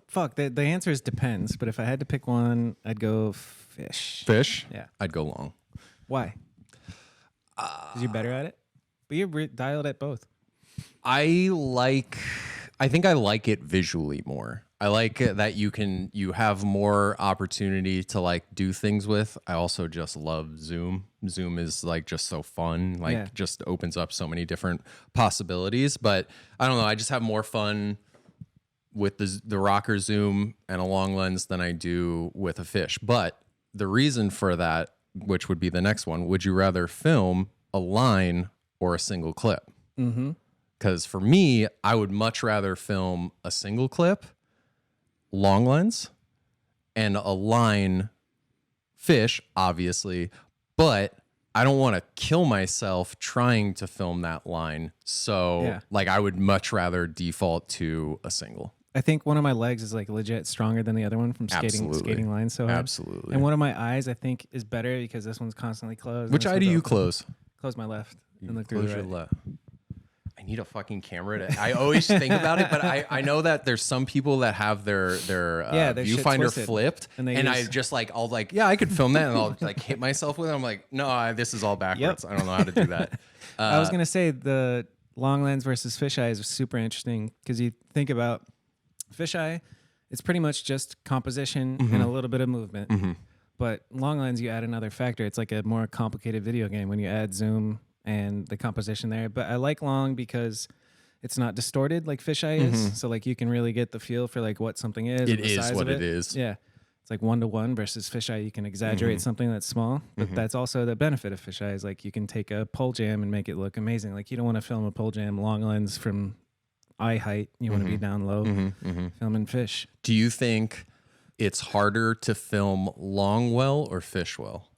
Fuck. The answer is depends. But if I had to pick one, I'd go fish.
Fish?
Yeah.
I'd go long.
Why? Because you're better at it. But you're dialed at both.
I think I like it visually more. I like it that you have more opportunity to like do things with. I also just love Zoom. Zoom is like just so fun, like just opens up so many different possibilities. But I don't know, I just have more fun with the rocker zoom and a long lens than I do with a fish. But the reason for that, which would be the next one, would you rather film a line or a single clip?
Mm-hmm.
Because for me, I would much rather film a single clip, long lens, and a line fish, obviously, but I don't want to kill myself trying to film that line. So like I would much rather default to a single.
I think one of my legs is like legit stronger than the other one from
Absolutely.
skating lines so hard.
Absolutely.
And one of my eyes I think is better because this one's constantly closed.
Which eye do you close?
Close my left and look through
Close
the
your
right.
left. I need a fucking camera to. I always think about it, but I know that there's some people that have their
their shit
viewfinder
twisted.
flipped,
And
and
they
I
use-
just like I'll like I could film that, and I'll like hit myself with it. I'm like, no, this is all backwards. I don't know how to do that.
I was gonna say the long lens versus fisheye is super interesting because you think about fisheye, it's pretty much just composition and a little bit of movement. But long lens, you add another factor. It's like a more complicated video game when you add zoom and the composition there. But I like long because it's not distorted like fisheye is. So like you can really get the feel for like what something is.
It
and the
is
size
what
of
it is.
Yeah. it's like 1-to-1 versus fisheye. You can exaggerate something that's small, but that's also the benefit of fisheye is like you can take a pole jam and make it look amazing. Like you don't want to film a pole jam long lens from eye height. You want to be down low filming fish.
Do you think it's harder to film long well or fish well?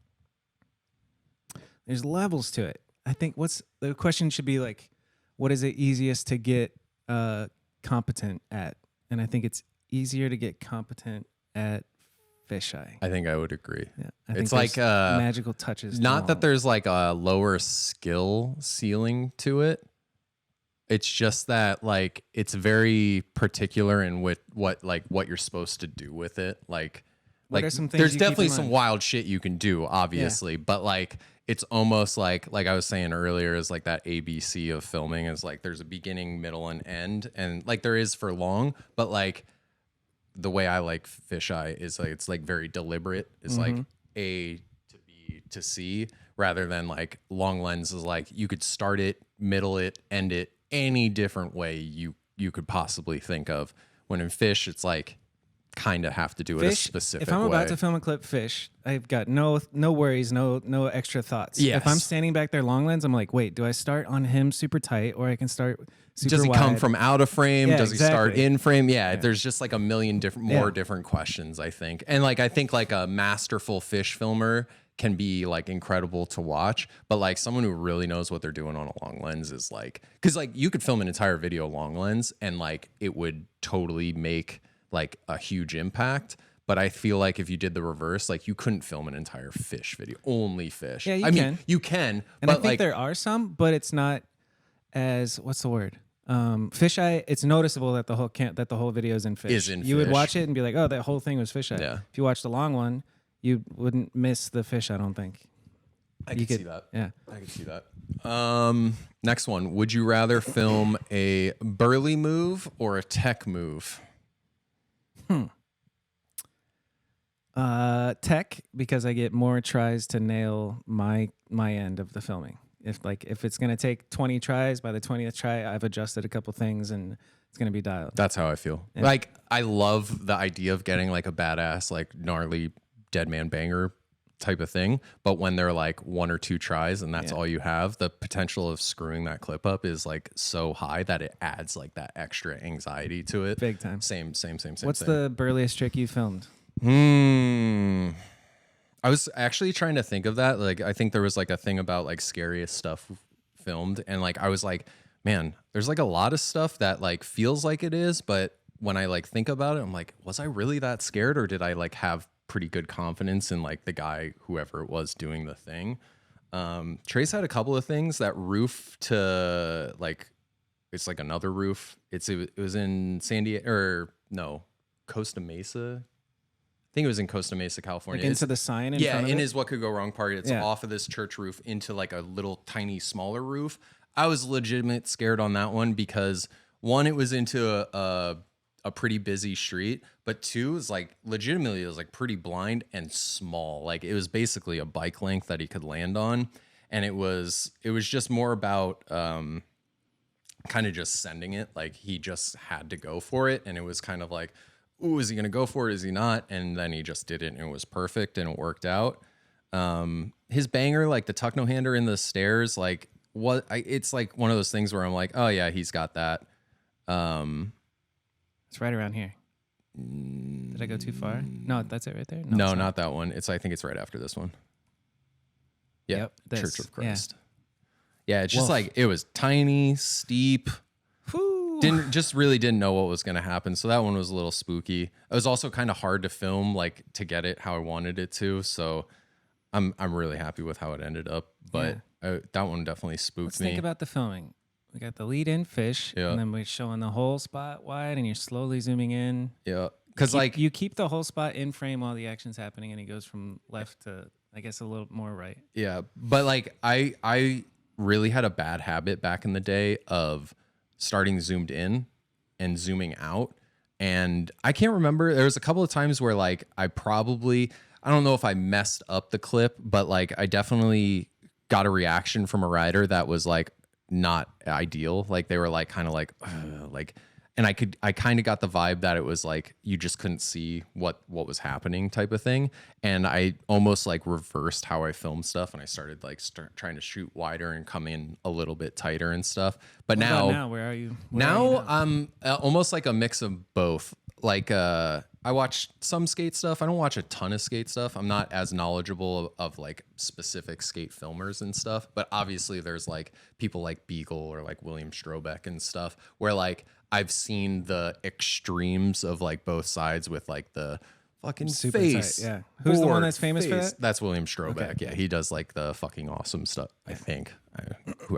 There's levels to it. I think the question should be like, what is it easiest to get competent at? And I think it's easier to get competent at fisheye.
I think I would agree.
Yeah,
it's like
magical touches.
Not that there's like a lower skill ceiling to it. It's just that like it's very particular in what you're supposed to do with it. Like
are some things
there's
you
definitely
keep in
some
mind?
wild shit you can do, obviously, but like it's almost like I was saying earlier, is like that ABC of filming is like there's a beginning, middle, and end, and like there is for long, but like the way I like fisheye is like it's like very deliberate. It's like A to B to C, rather than like long lens is like you could start it, middle it, end it any different way you could possibly think of. When in fish, it's like kind of have to do it a specific way.
If I'm about to film a clip fish, I've got no worries, no extra thoughts.
Yes.
If I'm standing back there long lens, I'm like, wait, do I start on him super tight or I can start super
Does he
wide?
come from out of frame?
Yeah,
Does he start
exactly.
in frame? Yeah, there's just like a million different questions, I think. And like I think like a masterful fish filmer can be like incredible to watch, but like someone who really knows what they're doing on a long lens is like, because like you could film an entire video long lens and like it would totally make like a huge impact. But I feel like if you did the reverse, like you couldn't film an entire fish video, only fish.
Yeah,
I mean, you can,
And
but
I think
like
there are some, but it's not as what's the word? Fisheye. It's noticeable that the whole video is in fish.
Is in
You would
fish.
watch it and be like, oh, that whole thing was fisheye.
Yeah.
If you watched the long one, you wouldn't miss the fish. I don't think.
I can see that.
Yeah.
I can see that. Next one. Would you rather film a burly move or a tech move?
Tech, because I get more tries to nail my end of the filming. If it's gonna take 20 tries, by the 20th try, I've adjusted a couple things and it's gonna be dialed.
That's how I feel. Yeah. Like I love the idea of getting like a badass, like gnarly dead man banger type of thing. But when they're like 1 or 2 tries and that's all you have, the potential of screwing that clip up is like so high that it adds like that extra anxiety to it.
Big time.
Same.
What's the burliest trick you filmed?
I was actually trying to think of that. Like, I think there was like a thing about like scariest stuff filmed. And like, I was like, man, there's like a lot of stuff that like feels like it is. But when I like think about it, I'm like, was I really that scared? Or did I like have pretty good confidence in like the guy, whoever it was doing the thing? Trey's had a couple of things. That roof to like, it's like another roof. It was in San Diego, or no, Costa Mesa. I think it was in Costa Mesa, California.
Like into the sign in front of
in
it?
his What Could Go Wrong part. It's off of this church roof into like a little tiny smaller roof. I was legitimate scared on that one because one, it was into a pretty busy street, but two, is like legitimately it was like pretty blind and small. Like it was basically a bike length that he could land on. And it was just more about kind of just sending it. Like he just had to go for it. And it was kind of like, ooh, is he going to go for it? Is he not? And then he just did it and it was perfect and it worked out. His banger, like the tuck no hander in the stairs, like it's like one of those things where I'm like, oh yeah, he's got that.
It's right around here. Did I go too far? No, that's it right there.
No,
it's
not that one. I think it's right after this one. Yeah.
Yep, this.
Church of
Yeah.
Christ. Yeah, it's just
Wolf.
like, it was tiny, steep.
Whew.
Really didn't know what was going to happen. So that one was a little spooky. It was also kind of hard to film, like to get it how I wanted it to. So I'm really happy with how it ended up. But that one definitely spooked
Let's
me.
think about the filming. We got the lead in fish, and then we're showing the whole spot wide, and you're slowly zooming in.
Yeah, because like
you keep the whole spot in frame while the action's happening, and he goes from left to, I guess, a little more right.
Yeah, but like I really had a bad habit back in the day of starting zoomed in and zooming out, and I can't remember. There was a couple of times where like I don't know if I messed up the clip, but like I definitely got a reaction from a rider that was like not ideal. Like they were like kind of like and I kind of got the vibe that it was like you just couldn't see what was happening type of thing. And I almost like reversed how I filmed stuff, and I started like trying to shoot wider and come in a little bit tighter and stuff. But
What
now,
about now, where are you?
now I'm almost like a mix of both. Like I watch some skate stuff. I don't watch a ton of skate stuff. I'm not as knowledgeable of like specific skate filmers and stuff. But obviously there's like people like Beagle or like William Strobeck and stuff where like I've seen the extremes of like both sides with like the fucking
Super
face.
tight, yeah. Who's the one that's famous for
face.
that?
That's William Strobeck.
Okay.
Yeah, he does like the fucking awesome stuff. I think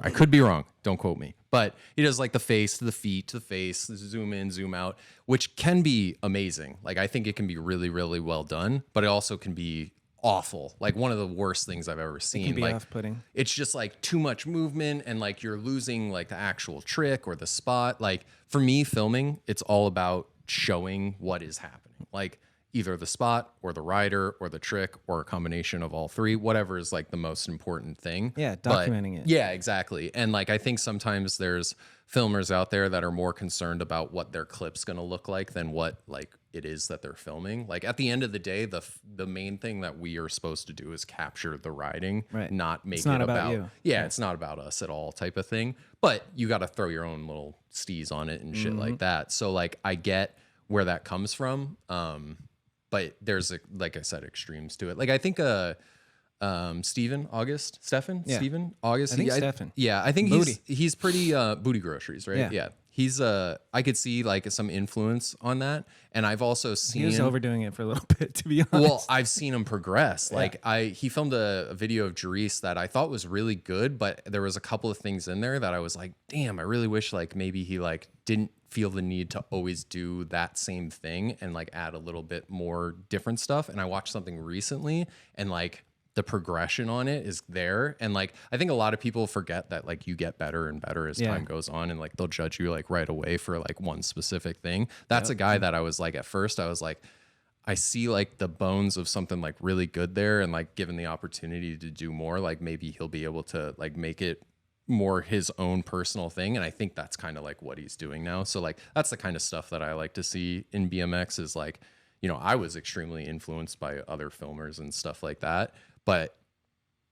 I could be wrong. Don't quote me. But he does like the face to the feet to the face, zoom in, zoom out, which can be amazing. Like I think it can be really, really well done, but it also can be awful. Like one of the worst things I've ever seen.
It can be
like
off-putting.
it's just like too much movement and like you're losing like the actual trick or the spot. Like for me filming, it's all about showing what is happening. Like either the spot or the rider or the trick or a combination of all three, whatever is like the most important thing.
Yeah,
But-
documenting it.
Yeah, exactly. And like I think sometimes there's filmers out there that are more concerned about what their clip's going to look like than what like it is that they're filming. Like at the end of the day, the main thing that we are supposed to do is capture the riding,
Right.
not make
It's not
it
about
about
you.
Yeah, it's not about us at all type of thing. But you got to throw your own little steez on it and shit like that. So like I get where that comes from. But there's like I said, extremes to it. Like I think Stephen August.
I think Stefan.
Yeah, I think
Booty.
he's pretty Booty Groceries, right?
Yeah.
He's I could see like some influence on that. And I've also seen
He was overdoing it for a little bit, to be honest.
well, I've seen him progress. Like he filmed a video of Jerice that I thought was really good, but there was a couple of things in there that I was like, damn, I really wish like maybe he like didn't feel the need to always do that same thing and like add a little bit more different stuff. And I watched something recently and like the progression on it is there. And like I think a lot of people forget that like you get better and better as time goes on, and like they'll judge you like right away for like one specific thing. That's a guy that I was like at first I was like, I see like the bones of something like really good there, and like given the opportunity to do more, like maybe he'll be able to like make it more his own personal thing. And I think that's kind of like what he's doing now. So like that's the kind of stuff that I like to see in BMX is like, you know, I was extremely influenced by other filmers and stuff like that, but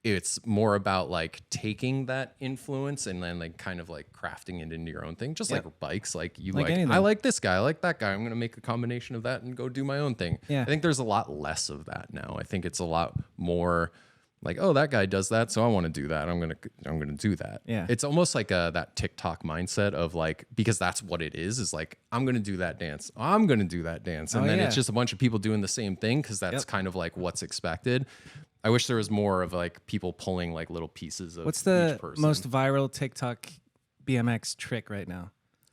it's more about like taking that influence and then like kind of like crafting it into your own thing, just like bikes. Like you
Like
like
anything.
I like this guy, I like that guy, I'm going to make a combination of that and go do my own thing.
Yeah.
I think there's a lot less of that now. I think it's a lot more like, oh, that guy does that, so I want to do that. I'm gonna do that.
Yeah.
It's almost like that TikTok mindset of like, because that's what it is like, I'm gonna do that dance. I'm gonna do that dance. And then it's just a bunch of people doing the same thing because that's kind of like what's expected. I wish there was more of like people pulling like little pieces of
What's the
each person.
most viral TikTok BMX trick right now?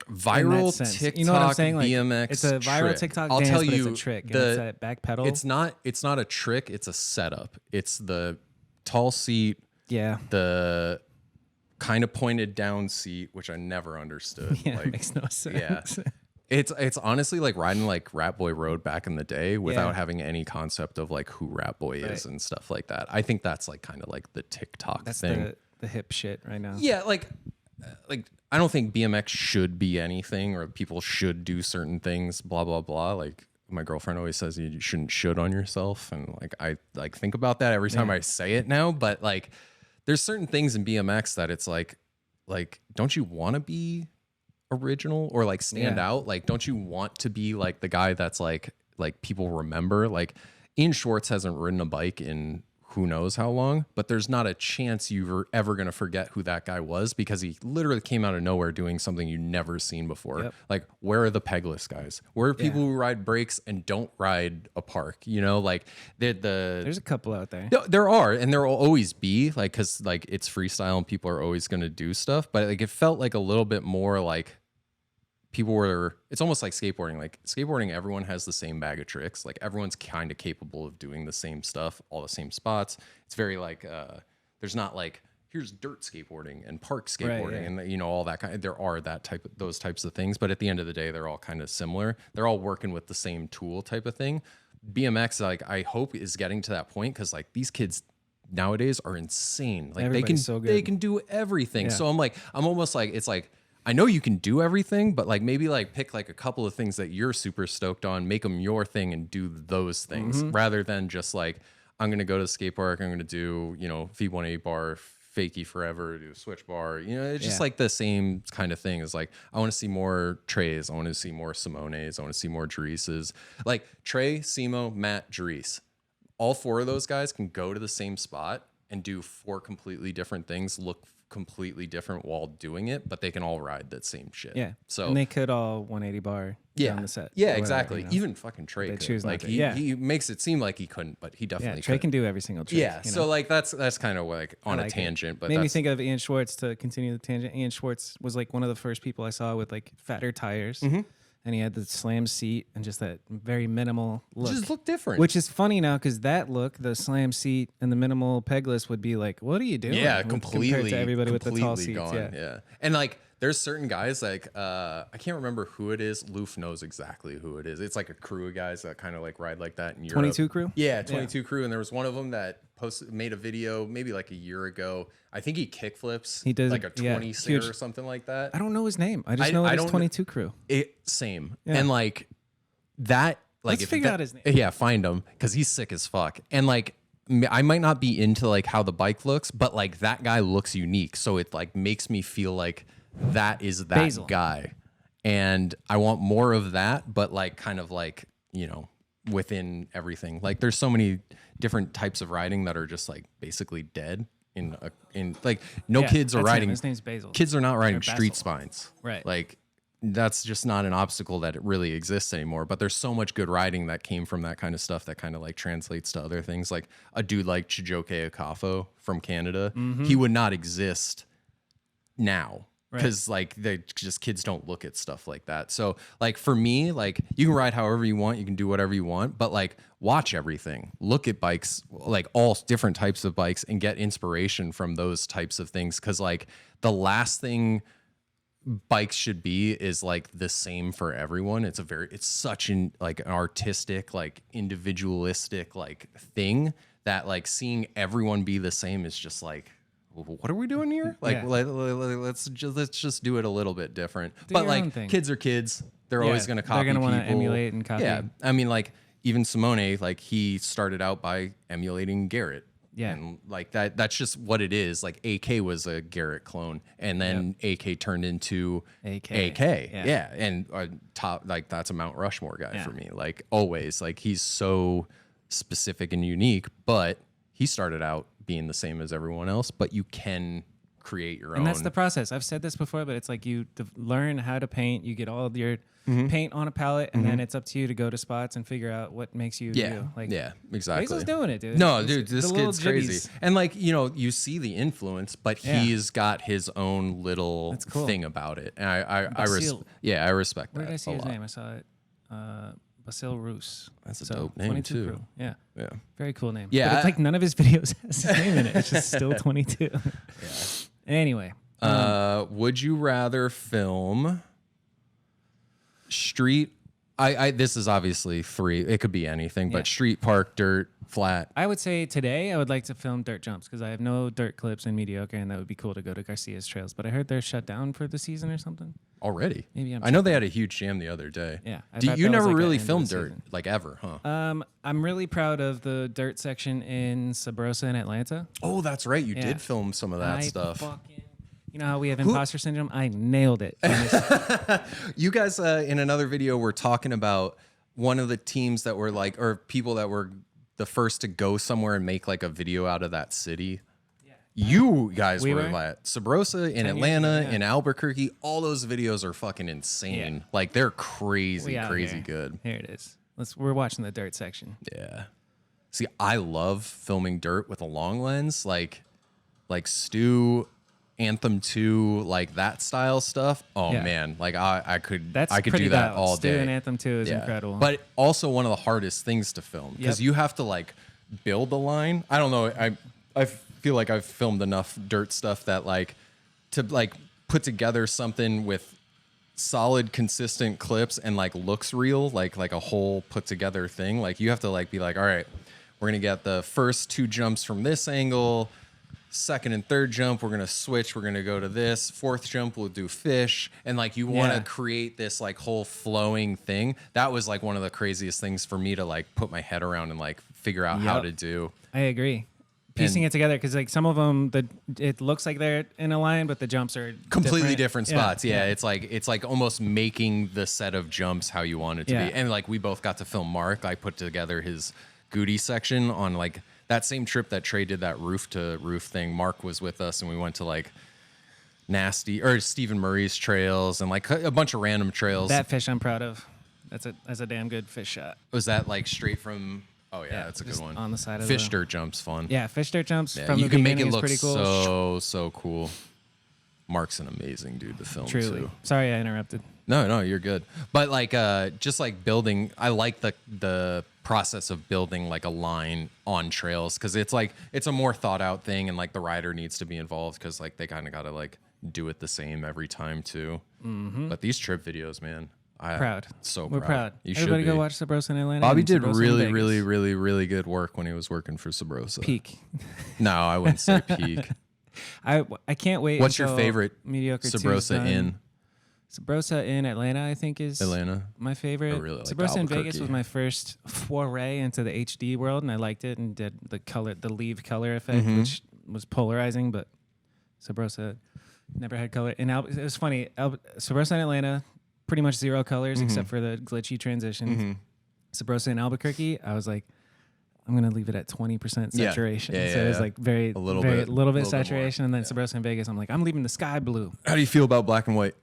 viral
sense.
TikTok
You know what I'm saying? Like,
BMX
it's a viral
trick.
TikTok
I'll
dance,
tell
but
you,
it's a trick. And
the-
it's that back pedal.
It's not a trick, it's a setup. It's the tall seat,
yeah.
the kind of pointed down seat, which I never understood.
Yeah,
like,
it makes no sense.
yeah. It's honestly like riding like Rat Boy Road back in the day without
Yeah.
having any concept of like who Rat Boy is and stuff like that. I think that's like kind of like the TikTok
That's
thing.
the hip shit right now.
Yeah, like I don't think BMX should be anything or people should do certain things, blah blah blah. Like my girlfriend always says you shouldn't should on yourself, and like I like think about that every time I say it now, but like there's certain things in BMX that it's like don't you want to be original or like stand out? Like don't you want to be like the guy that's like people remember? Like Ian Schwartz hasn't ridden a bike in who knows how long, but there's not a chance you're ever going to forget who that guy was because he literally came out of nowhere doing something you never seen before.
Yep.
Like, where are the pegless guys? Where are people who ride brakes and don't ride a park? You know, like
There's a couple out there.
there are, and there will always be, like, because like it's freestyle and people are always going to do stuff, but like it felt like a little bit more like people were, it's almost like skateboarding. Like skateboarding, everyone has the same bag of tricks. Like everyone's kind of capable of doing the same stuff, all the same spots. It's very like, there's not like, here's dirt skateboarding and park skateboarding and you know, all that kind of, there are those types of things, but at the end of the day, they're all kind of similar. They're all working with the same tool type of thing. BMX, like I hope is getting to that point. Cause like these kids nowadays are insane. Like
Everybody's so good.
they can do everything.
Yeah.
So I'm almost like, it's like, I know you can do everything, but like maybe like pick like a couple of things that you're super stoked on, make them your thing and do those things rather than just like, I'm going to go to the skate park. I'm going to do, you know, V180 bar, fakie forever, do a switch bar. You know, it's just like the same kind of thing. It's like, I want to see more Treys. I want to see more Simones. I want to see more Dreeses. Like Trey, Simo, Matt, Drees. All 4 of those guys can go to the same spot and do 4 completely different things, look completely different while doing it, but they can all ride that same shit.
Yeah.
So
and they could all 180 bar down the set.
Yeah,
whatever,
exactly.
you know.
Even fucking Trey could. Like he makes it seem like he couldn't, but he definitely
Trey
could.
can do every single trick.
Yeah.
You know?
So like that's kind of like on a tangent, but
made me think of Ian Schwartz to continue the tangent. Ian Schwartz was like one of the first people I saw with like fatter tires. And he had the slam seat and just that very minimal look.
Just look different.
Which is funny now because that look, the slam seat and the minimal pegless would be like, what are you doing?
Yeah, completely.
Compared to everybody with the tall
completely
seats.
gone.
Yeah.
And like there's certain guys like I can't remember who it is. Loof knows exactly who it is. It's like a crew of guys that kind of like ride like that in Europe.
22 crew?
Yeah, 22 crew. And there was one of them that made a video maybe like a year ago. I think he kickflips.
He does
like a 20 sitter or something like that.
I don't know his name. I just know it's 22 crew.
Same.
Yeah.
And like that, like
Let's figure out his name.
Yeah, find him because he's sick as fuck. And like I might not be into like how the bike looks, but like that guy looks unique. So it like makes me feel like that is that
Basil.
guy. And I want more of that, but like kind of like, you know, within everything. Like there's so many different types of riding that are just like basically dead in like kids are riding.
His name's Basil.
Kids are not riding
Or Basil.
street spines.
Right.
Like that's just not an obstacle that it really exists anymore. But there's so much good riding that came from that kind of stuff that kind of like translates to other things. Like a dude like Chijoke Akafo from Canada, he would not exist now. Because like they just kids don't look at stuff like that. So like for me, like you can ride however you want, you can do whatever you want, but like watch everything, look at bikes, like all different types of bikes, and get inspiration from those types of things. Because like the last thing bikes should be is like the same for everyone. It's such an like an artistic, like individualistic like thing that like seeing everyone be the same is just like, what are we doing here? Like, let's just do it a little bit different. But like, kids are kids. They're always going to copy.
They're going to want to
people.
emulate and copy.
Yeah, I mean, like even Simone, like he started out by emulating Garrett.
Yeah,
and like that's just what it is. Like AK was a Garrett clone, and then AK turned into AK. Yeah, and top like that's a Mount Rushmore guy for me. Like always, like he's so specific and unique, but he started out being the same as everyone else, but you can create your own.
And that's the process. I've said this before, but it's like you learn how to paint, you get all of your paint on a palette, and then it's up to you to go to spots and figure out what makes you you. Like,
exactly.
Basil's doing it, dude.
No, dude, this kid's crazy. And like, you know, you see the influence, but he's got his own little thing about it. And I respect that.
Where did I see his name? I saw it. Basil Roos.
That's a dope name too.
Crew. Yeah. Very cool name.
Yeah.
But it's like none of his videos has his name in it. It's just still 22. Anyway.
Would you rather film street? This is obviously 3. It could be anything, but street, park, dirt, flat.
I would say today I would like to film dirt jumps because I have no dirt clips in mediocre, and that would be cool to go to Garcia's trails. But I heard they're shut down for the season or something.
Already?
Maybe
I know they had a huge jam the other day.
Yeah.
You never really filmed dirt, like ever, huh?
I'm really proud of the dirt section in Sabrosa in Atlanta.
Oh, that's right. You did film some of that stuff.
You know how we have imposter syndrome? I nailed it.
You guys, in another video, were talking about one of the teams that were like, or people that were the first to go somewhere and make like a video out of that city. You guys were at Sabrosa in Atlanta, in Albuquerque. All those videos are fucking insane.
Yeah.
Like they're crazy good.
Here it is. We're watching the dirt section.
Yeah. See, I love filming dirt with a long lens, like Stu, Anthem 2, like that style stuff. Oh man, like I could do that all day.
Stu and Anthem 2 is incredible.
But also one of the hardest things to film because you have to like build the line. I don't know. I feel like I've filmed enough dirt stuff that like to like put together something with solid, consistent clips and like looks real, like a whole put together thing. Like you have to like be like, all right, we're gonna get the first 2 jumps from this angle, second and third jump, we're going to switch. We're going to go to this. Fourth jump, we'll do fish. And like, you want to create this like whole flowing thing. That was like one of the craziest things for me to like put my head around and like figure out how to do.
I agree. Piecing it together, because like some of them, it looks like they're in a line, but the jumps are
completely different spots. Yeah, it's like almost making the set of jumps how you want it to be. And like, we both got to film Mark. I put together his Goody section on like that same trip that Trey did that roof to roof thing. Mark was with us, and we went to like Stephen Murray's trails and like a bunch of random trails.
That fish I'm proud of. That's a damn good fish shot.
Was that like straight from? Oh yeah, that's a good one.
On the side of
fish dirt jumps fun.
Yeah, fish dirt jumps. From
you
the
can make it
beginning
look
is pretty cool.
so cool. Mark's an amazing dude to film
Truly.
too.
Sorry I interrupted.
No, you're good. But like, just like building, I like the process of building like a line on trails, because it's like it's a more thought out thing, and like the rider needs to be involved, because like they kind of got to like do it the same every time too. Mm-hmm. But these trip videos, man.
Proud.
We're
proud.
You
Everybody
should
go watch Sabrosa in Atlanta.
Bobby did really good work when he was working for Subrosa.
Peak.
No, I wouldn't say peak.
I can't wait.
What's your favorite
mediocre
Sabrosa in?
Sabrosa in Atlanta, I think, is my favorite.
I really like
Sabrosa in Vegas was my first foray into the HD world, and I liked it, and did the leave color effect, which was polarizing, but Sabrosa never had color. And it was funny. Sabrosa in Atlanta, pretty much zero colors except for the glitchy transitions. Sabrosa in Albuquerque, I was like, I'm gonna leave it at 20% saturation. So it was like a little bit saturation, and then Sabrosa in Vegas, I'm like, I'm leaving the sky blue.
How do you feel about black and white?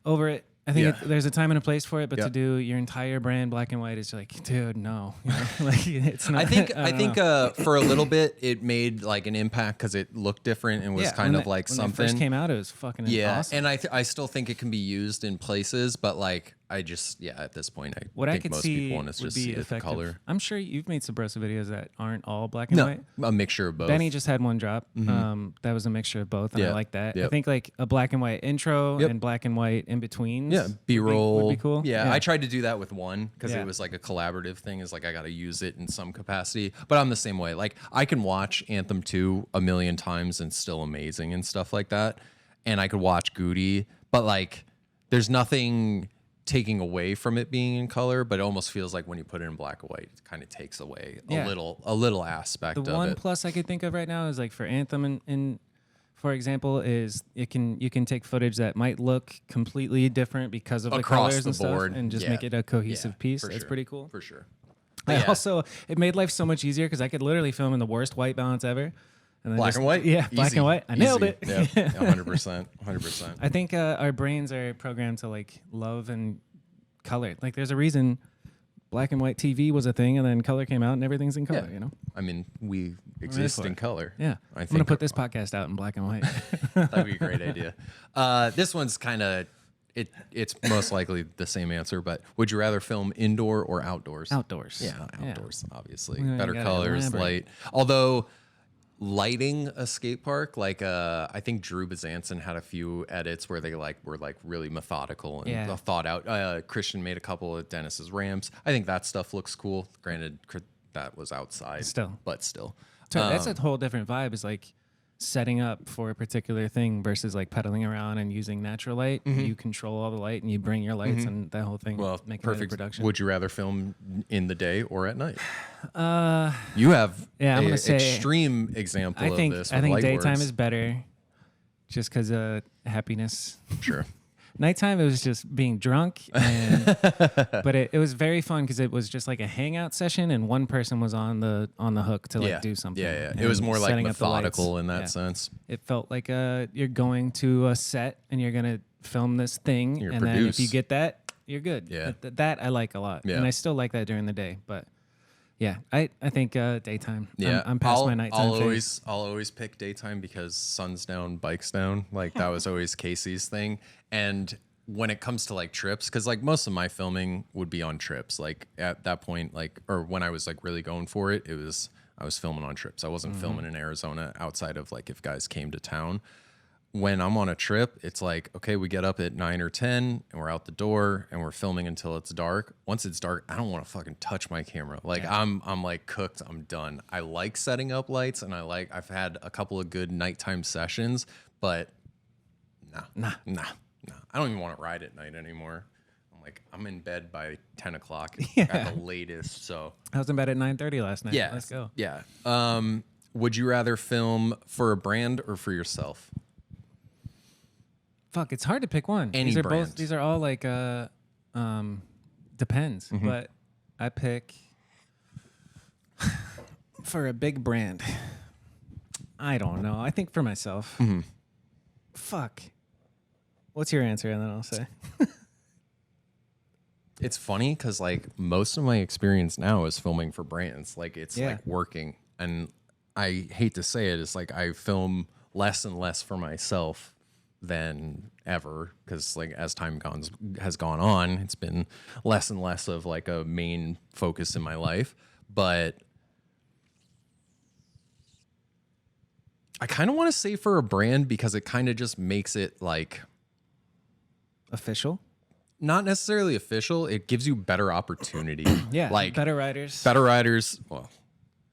Over it. I think there's a time and a place for it, but to do your entire brand black and white is like, dude, no. You know? Like, it's not.
I think for a little bit it made like an impact because it looked different and was kind of like something.
When it first came out, it was fucking awesome.
And I still think it can be used in places, but like I just at this point I think most people want to just see the color.
I'm sure you've made Sabrosa videos that aren't all black and white.
A mixture of both.
Benny just had one drop. That was a mixture of both, and I like that. I think like a black and white intro and black and white in between.
Yeah, B-roll
would be cool.
Yeah, I tried to do that with one because it was like a collaborative thing. Is like I got to use it in some capacity, but I'm the same way. Like I can watch Anthem 2 a million times and still amazing and stuff like that, and I could watch Goody, but like there's nothing taking away from it being in color, but it almost feels like when you put it in black and white, it kind of takes away a little aspect of it.
The one plus I could think of right now is like for Anthem and for example, is you can take footage that might look completely different because of the colors and stuff, and just make it a cohesive piece. That's pretty cool.
For sure.
Also, it made life so much easier because I could literally film in the worst white balance ever. And
black and white?
Yeah, black and white. I nailed it.
Yeah, 100%. 100%.
I think our brains are programmed to like love and color. Like there's a reason black and white TV was a thing, and then color came out, and everything's in color. You know.
I mean, we exist in color.
Yeah. I'm gonna put this podcast out in black and white.
That'd be a great idea. This one's kind of it's most likely the same answer, but would you rather film indoor or outdoors?
Outdoors.
Yeah, outdoors. Obviously, better colors, light. Although lighting a skate park, like I think Drew Bezanson had a few edits where they like were like really methodical and thought out. Christian made a couple of Dennis's ramps. I think that stuff looks cool. Granted, that was outside, but still.
So that's a whole different vibe. Is like setting up for a particular thing versus like pedaling around and using natural light. You control all the light and you bring your lights and that whole thing.
Well,
make
perfect
production.
Would you rather film in the day or at night? You have
I'm gonna say
extreme example of this.
I think daytime is better, just because of happiness.
Sure.
Nighttime, it was just being drunk, but it was very fun because it was just like a hangout session, and one person was on the hook to like do something.
Yeah. It was more like methodical in that sense.
It felt like you're going to a set and you're gonna film this thing, then if you get that, you're good.
Yeah,
that I like a lot, and I still like that during the day, but. Yeah, I think daytime.
Yeah,
I'm past my nighttime.
I'll always pick daytime because sun's down, bikes down. Like that was always Casey's thing. And when it comes to like trips, because like most of my filming would be on trips. Like at that point, like or when I was like really going for it, I was filming on trips. I wasn't filming in Arizona outside of like if guys came to town. when I'm on a trip, it's like, okay, we get up at 9 or 10 and we're out the door and we're filming until it's dark. Once it's dark, I don't want to fucking touch my camera. Like I'm like cooked. I'm done. I like setting up lights and I've had a couple of good nighttime sessions, but nah. I don't even want to ride at night anymore. I'm in bed by 10 o'clock at the latest. So
I was in bed at 9:30 last night.
yeah,
Let's go.
Yeah. Would you rather film for a brand or for yourself?
Fuck, it's hard to pick one.
Any brand.
These are all like depends. But I pick for a big brand. I don't know. I think for myself. Fuck. What's your answer? And then I'll say.
It's funny because like most of my experience now is filming for brands. Like it's like working, and I hate to say it, it's like I film less and less for myself than ever because like as time has gone on, it's been less and less of like a main focus in my life. But I kind of want to say for a brand because it kind of just makes it like
official.
Not necessarily official. It gives you better opportunity.
Yeah,
like
better riders.
Well,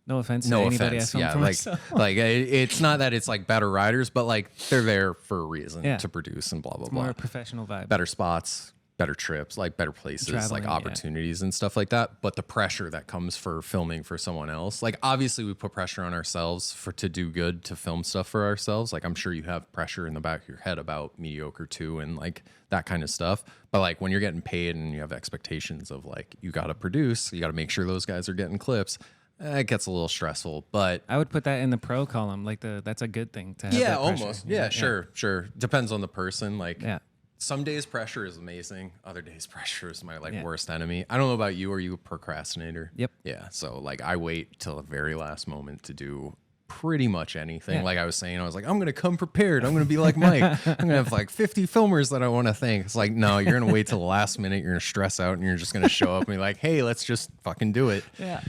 no offense to anybody I film for myself.
Like it's not that it's like better riders, but like they're there for a reason to produce and blah blah blah.
More professional vibe.
Better spots, better trips, like better places,
Traveling,
like opportunities and stuff like that. But the pressure that comes for filming for someone else, like obviously we put pressure on ourselves to do good, to film stuff for ourselves. Like I'm sure you have pressure in the back of your head about mediocre too and like that kind of stuff. But like when you're getting paid and you have expectations of like you got to produce, you got to make sure those guys are getting clips. It gets a little stressful, but
I would put that in the pro column. Like that's a good thing to have.
Yeah,
that pressure.
almost. Yeah, sure. Depends on the person. Like,
yeah.
Some days pressure is amazing. Other days pressure is my worst enemy. I don't know about you. Are you a procrastinator?
Yep.
Yeah. So like I wait till the very last moment to do pretty much anything.
Yeah.
Like I was saying, I was like, I'm going to come prepared. I'm going to be like Mike. I'm going to have like 50 filmers that I want to thank. It's like, no, you're going to wait till the last minute. You're going to stress out and you're just going to show up and be like, hey, let's just fucking do it.
Yeah.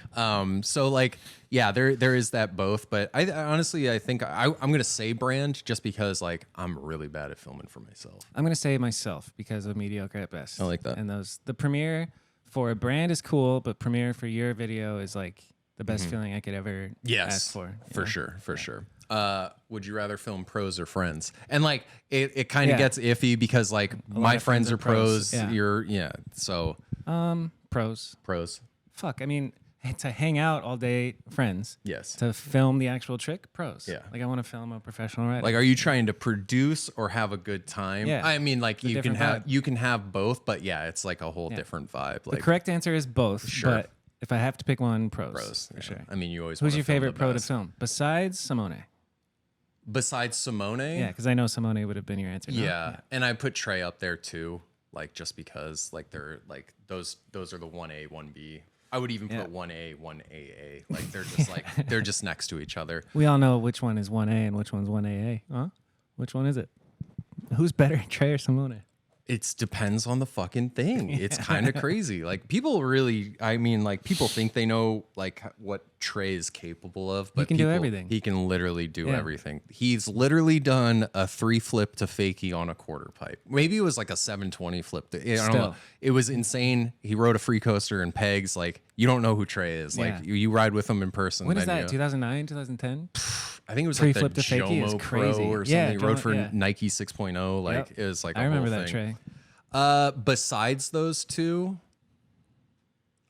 So like, yeah, there is that both, but I honestly, I think I'm going to say brand just because like I'm really bad at filming for myself.
I'm going to say myself because of mediocre at best.
I like that.
And the premiere for a brand is cool, but premiere for your video is like the best feeling I could ever ask for.
For sure. Would you rather film pros or friends? And like it kind of gets iffy because like my friends are pros.
Yeah.
So
Pros. Fuck. I mean, to hang out all day, friends.
Yes.
To film the actual trick, pros.
Yeah.
Like I want to film a professional rider.
Like, are you trying to produce or have a good time?
Yeah.
I mean, like
It's a
you can have both, but yeah, it's like a whole different vibe.
The
Like
correct answer is both.
Sure.
But if I have to pick one, pros.
pros,
For sure.
I mean, you always.
Who's
wanna
your
film
favorite
the
pro to
best.
film besides Simone?
Besides Simone?
Yeah, because I know Simone would have been your answer. No?
Yeah, and I put Trey up there too, like just because like they're like those are the 1A, 1B. I would even put 1A, 1AA. Like they're just like they're just next to each other.
We all know which one is 1A and which one's 1AA. Huh? Which one is it? Who's better, Trey or Simone?
It depends on the fucking thing. It's kind of crazy. Like people really, I mean, like people think they know like what Trey is capable of, but
He can do everything.
He can literally do everything. He's literally done a 3 flip to fakie on a quarter pipe. Maybe it was like a 720 flip. I don't know. It was insane. He rode a free coaster and pegs. Like you don't know who Trey is. Like you ride with him in person.
When is that? 2009, 2010?
I think it was
Tree
like the
flip to fakie is
Jomo
crazy.
Pro or something.
Yeah,
He rode
Jomo-
for
yeah.
Nike 6.0. Like it was like a
I remember
whole
that,
thing.
Trey.
Besides those two,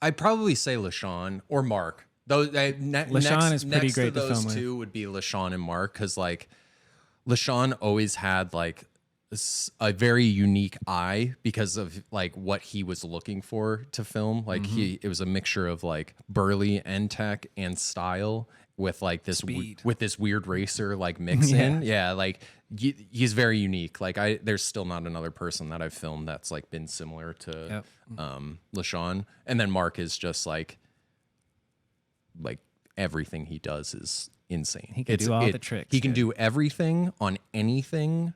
I'd probably say LaShawn or Mark. Those
LaShawn is pretty
next
great
to
to
those
film with.
two would be LaShawn and Mark because like LaShawn always had like a very unique eye because of like what he was looking for to film. Like it was a mixture of like burly and tech and style with like this
Speed.
with this weird racer like mix in. Yeah, like he's very unique. Like there's still not another person that I've filmed that's like been similar to LaShawn. And then Mark is just like everything he does is insane.
He can do all the tricks.
He can do everything on anything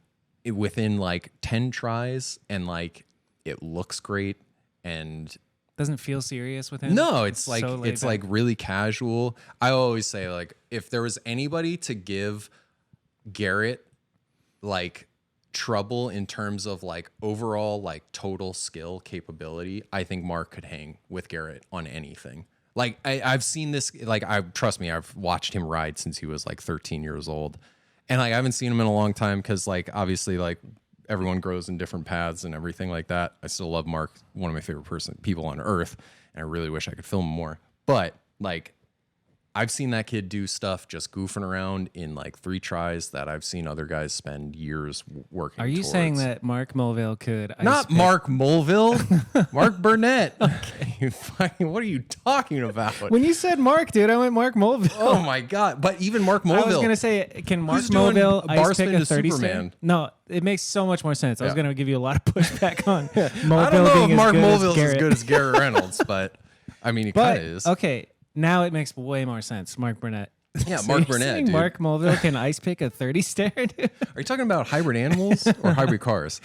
within like 10 tries and like it looks great and
Doesn't feel serious with him.
no, it's like
so laid
it's
back.
like really casual. I always say like if there was anybody to give Garrett like trouble in terms of like overall like total skill capability, I think Mark could hang with Garrett on anything. Like I've seen this, like trust me, I've watched him ride since he was like 13 years old. And like I haven't seen him in a long time because like obviously like everyone grows in different paths and everything like that. I still love Mark, one of my favorite people on earth, and I really wish I could film him more. But like I've seen that kid do stuff just goofing around in like 3 tries that I've seen other guys spend years working.
Are you
towards.
saying that Mark Mulville could?
Not Mark Mulville, Mark Burnett. Okay. What are you talking about?
When you said Mark, dude, I went Mark Mulville.
Oh my God. But even Mark Mulville.
I was going to say, can Mark
Who's doing
Mulville
bar
ice pick
spin
a
to
30
Superman?
No, it makes so much more sense. I was
Yeah.
going to give you a lot of pushback on Mulville
I don't know
being
if Mark
as good
Mulville's
as
as good as Garrett Reynolds, but I mean, he kind of is.
Okay, now it makes way more sense. Mark Burnett.
Yeah,
So
Mark
you're
Burnett,
saying
dude.
Mark Mulville can ice pick a 30 stair, dude?
Are you talking about hybrid animals or hybrid cars?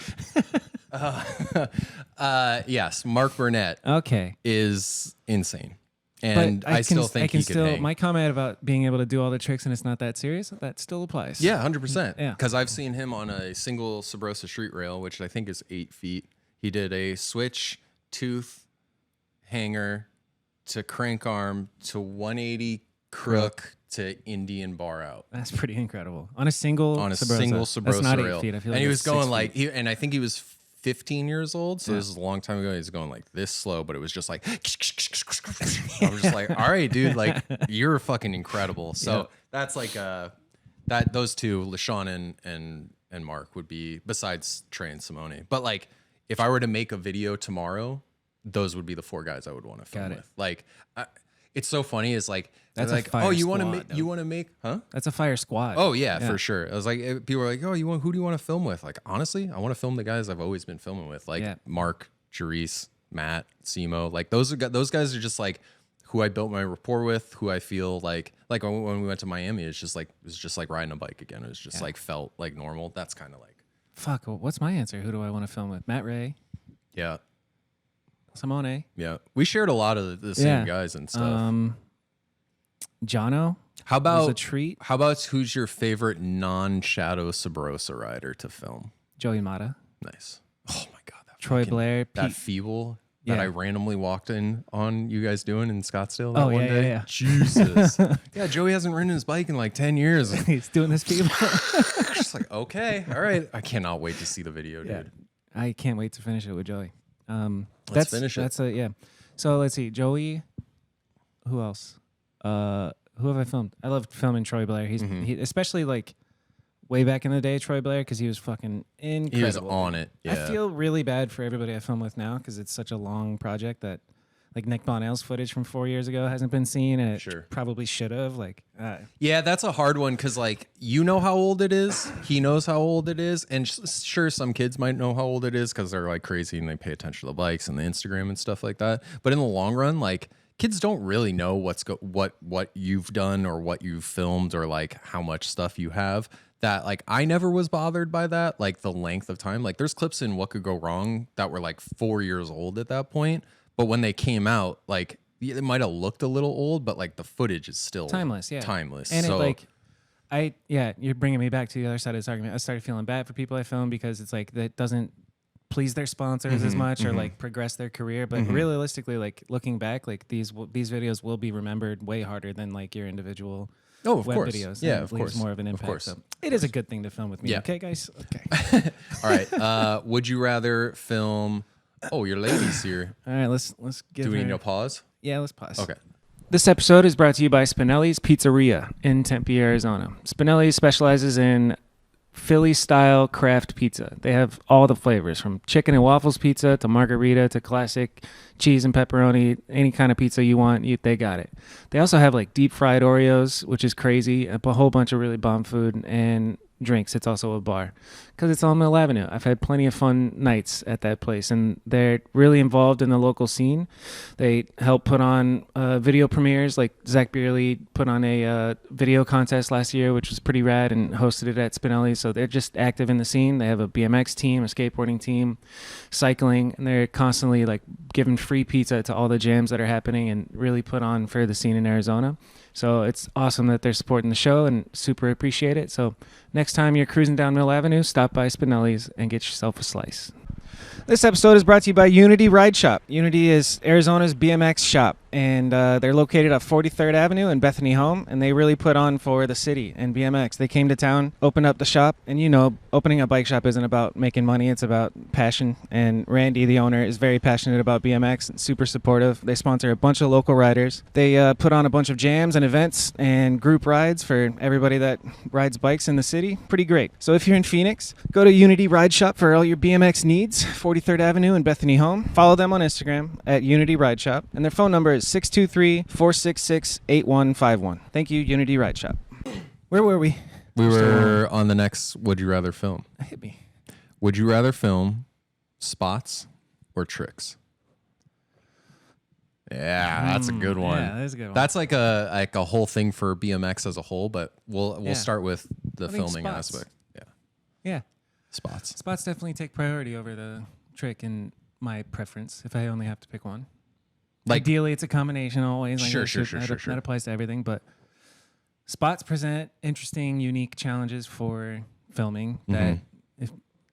Yes, Mark Burnett
Okay.
is insane. And
But
I still think he could hang.
my comment about being able to do all the tricks and it's not that serious, that still applies.
Yeah, 100%.
Yeah.
Because I've seen him on a single Sabrosa street rail, which I think is 8 feet. He did a switch, tooth, hanger to crank arm to 180 crook to Indian bar out.
That's pretty incredible. On a single
Single Sabrosa
That's not 8
rail.
feet. I feel
and
like
he was
it's 6
going
feet.
like, and I think he was 15 years old. So this is a long time ago. He was going like this slow, but it was just like, I was just like, all right, dude, like you're fucking incredible. So that's like, those two, LaShawn and Mark would be, besides Trey and Simone. But like, if I were to make a video tomorrow, those would be the 4 guys I would want to film
Got it.
with. Like, it's so funny. Is like,
That's
like,
a fire
oh, you want to
squad,
make,
though.
you want to make, huh?
That's a fire squad.
Oh yeah, for sure. I was like, people are like, oh, who do you want to film with? Like, honestly, I want to film the guys I've always been filming with, like Mark, Jerice, Matt, Simo. Like those guys are just like who I built my rapport with, who I feel like when we went to Miami, it was just like riding a bike again. It was just like felt like normal. That's kind of like,
Fuck, well, what's my answer? Who do I want to film with? Matt Ray,
yeah,
Simone,
yeah. We shared a lot of the same guys and stuff.
Jono.
How about
was a treat.
How about who's your favorite non-shadow Sabrosa rider to film?
Joey Mata,
Nice. Oh my God,
Troy Blair,
that
Pete.
feeble that
Yeah.
I randomly walked in on you guys doing in Scottsdale that
Oh,
one
yeah,
day.
yeah.
Jesus. Yeah, Joey hasn't ridden his bike in like 10 years.
He's doing this people.
Just like, okay, all right. I cannot wait to see the video, dude.
I can't wait to finish it with Joey.
Let's finish it.
That's So let's see, Joey. Who else? Who have I filmed? I loved filming Troy Blair. He especially like way back in the day, Troy Blair, because he was fucking incredible.
He was on it. Yeah.
I feel really bad for everybody I film with now because it's such a long project that like Nick Bonnell's footage from 4 years ago hasn't been seen, and it probably should have. Like,
yeah, that's a hard one because like you know how old it is, he knows how old it is, and sure, some kids might know how old it is because they're like crazy and they pay attention to the bikes and the Instagram and stuff like that. But in the long run, like kids don't really know what you've done or what you've filmed or like how much stuff you have. That like I never was bothered by that, like the length of time. Like there's clips in What Could Go Wrong that were like 4 years old at that point, but when they came out, like it might have looked a little old, but like the footage is still
timeless,
timeless.
And
so,
it like, you're bringing me back to the other side of this argument. I started feeling bad for people I film because it's like that doesn't please their sponsors as much or like progress their career. But realistically, like looking back, like these videos will be remembered way harder than like your individual web videos.
Yeah,
and
of
it leaves
course.
more of an
Of
impact.
course.
So it is a good thing to film with me.
Yeah.
Okay, guys. Okay.
all right. Would you rather film? Oh, your lady's here.
All right. Let's give.
Do we
her-
need to pause?
Yeah, let's pause.
Okay.
This episode is brought to you by Spinelli's Pizzeria in Tempe, Arizona. Spinelli specializes in Philly-style craft pizza. They have all the flavors, from chicken and waffles pizza to margarita to classic cheese and pepperoni. Any kind of pizza you want, they got it. They also have like deep-fried Oreos, which is crazy, a whole bunch of really bomb food, and drinks. It's also a bar. Because it's on Mill Avenue. I've had plenty of fun nights at that place, and they're really involved in the local scene. They help put on video premieres. Like Zach Beerley put on a video contest last year, which was pretty rad, and hosted it at Spinelli. So they're just active in the scene. They have a BMX team, a skateboarding team, cycling, and they're constantly like giving free pizza to all the jams that are happening and really put on for the scene in Arizona. So it's awesome that they're supporting the show and super appreciate it. So next time you're cruising down Mill Avenue, stop by Spinelli's and get yourself a slice. This episode is brought to you by Unity Ride Shop. Unity is Arizona's BMX shop, and they're located at 43rd Avenue in Bethany Home, and they really put on for the city and BMX. They came to town, opened up the shop, and you know, opening a bike shop isn't about making money, it's about passion, and Randy, the owner, is very passionate about BMX and super supportive. They sponsor a bunch of local riders. They put on a bunch of jams and events and group rides for everybody that rides bikes in the city. Pretty great. So if you're in Phoenix, go to Unity Ride Shop for all your BMX needs, 43rd Avenue in Bethany Home. Follow them on Instagram at Unity Ride Shop, and their phone number is 623-466-8151. Thank you, Unity Ride Shop. Where were we?
We were on the next Would You Rather film.
Hit me.
Would you rather film spots or tricks? Yeah, that's a good one.
Yeah, that's a good one.
That's like a whole thing for BMX as a whole, but we'll start with the filming
spots.
aspect. Yeah.
Yeah.
Spots.
Spots definitely take priority over the trick in my preference, if I only have to pick one.
Like,
ideally, it's a combination always.
Sure.
That applies to everything, but spots present interesting, unique challenges for filming that, if,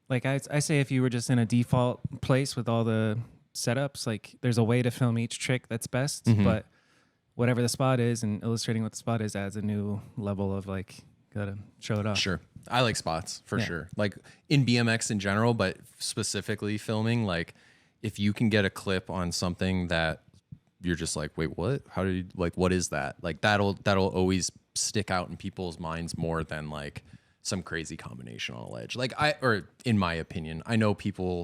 like I say, if you were just in a default place with all the setups, like there's a way to film each trick that's best, but whatever the spot is and illustrating what the spot is adds a new level of like, gotta show it off.
Sure. I like spots for sure. Like in BMX in general, but specifically filming, like if you can get a clip on something that you're just like, wait, what? How did you, like, what is that? Like that'll always stick out in people's minds more than like some crazy combination on a ledge. Like or in my opinion, I know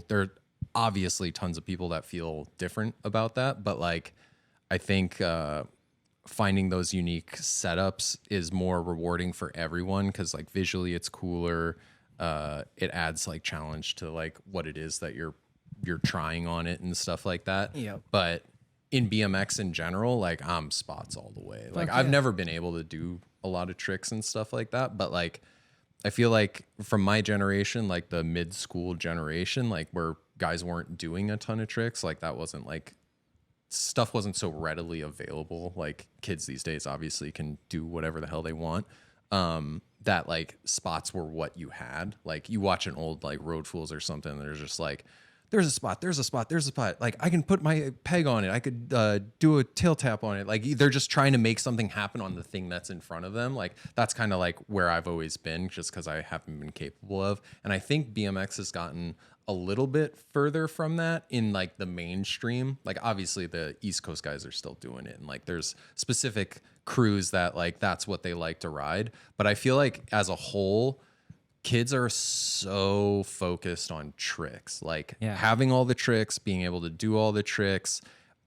there are obviously tons of people that feel different about that, but like, I think, finding those unique setups is more rewarding for everyone. Cause like visually it's cooler. It adds like challenge to like what it is that you're trying on it and stuff like that.
Yep.
But in BMX in general, like I'm spots all the way. Like I've never been able to do a lot of tricks and stuff like that. But like, I feel like from my generation, like the mid-school generation, like where guys weren't doing a ton of tricks, like that wasn't like, stuff wasn't so readily available. Like kids these days obviously can do whatever the hell they want. That like spots were what you had. Like you watch an old like Road Fools or something, and there's just like, there's a spot. Like I can put my peg on it. I could do a tail tap on it. Like they're just trying to make something happen on the thing that's in front of them. Like that's kind of like where I've always been, just because I haven't been capable of. And I think BMX has gotten a little bit further from that in like the mainstream. Like obviously the East Coast guys are still doing it, and like there's specific crews that like that's what they like to ride. But I feel like as a whole, kids are so focused on tricks, like having all the tricks, being able to do all the tricks.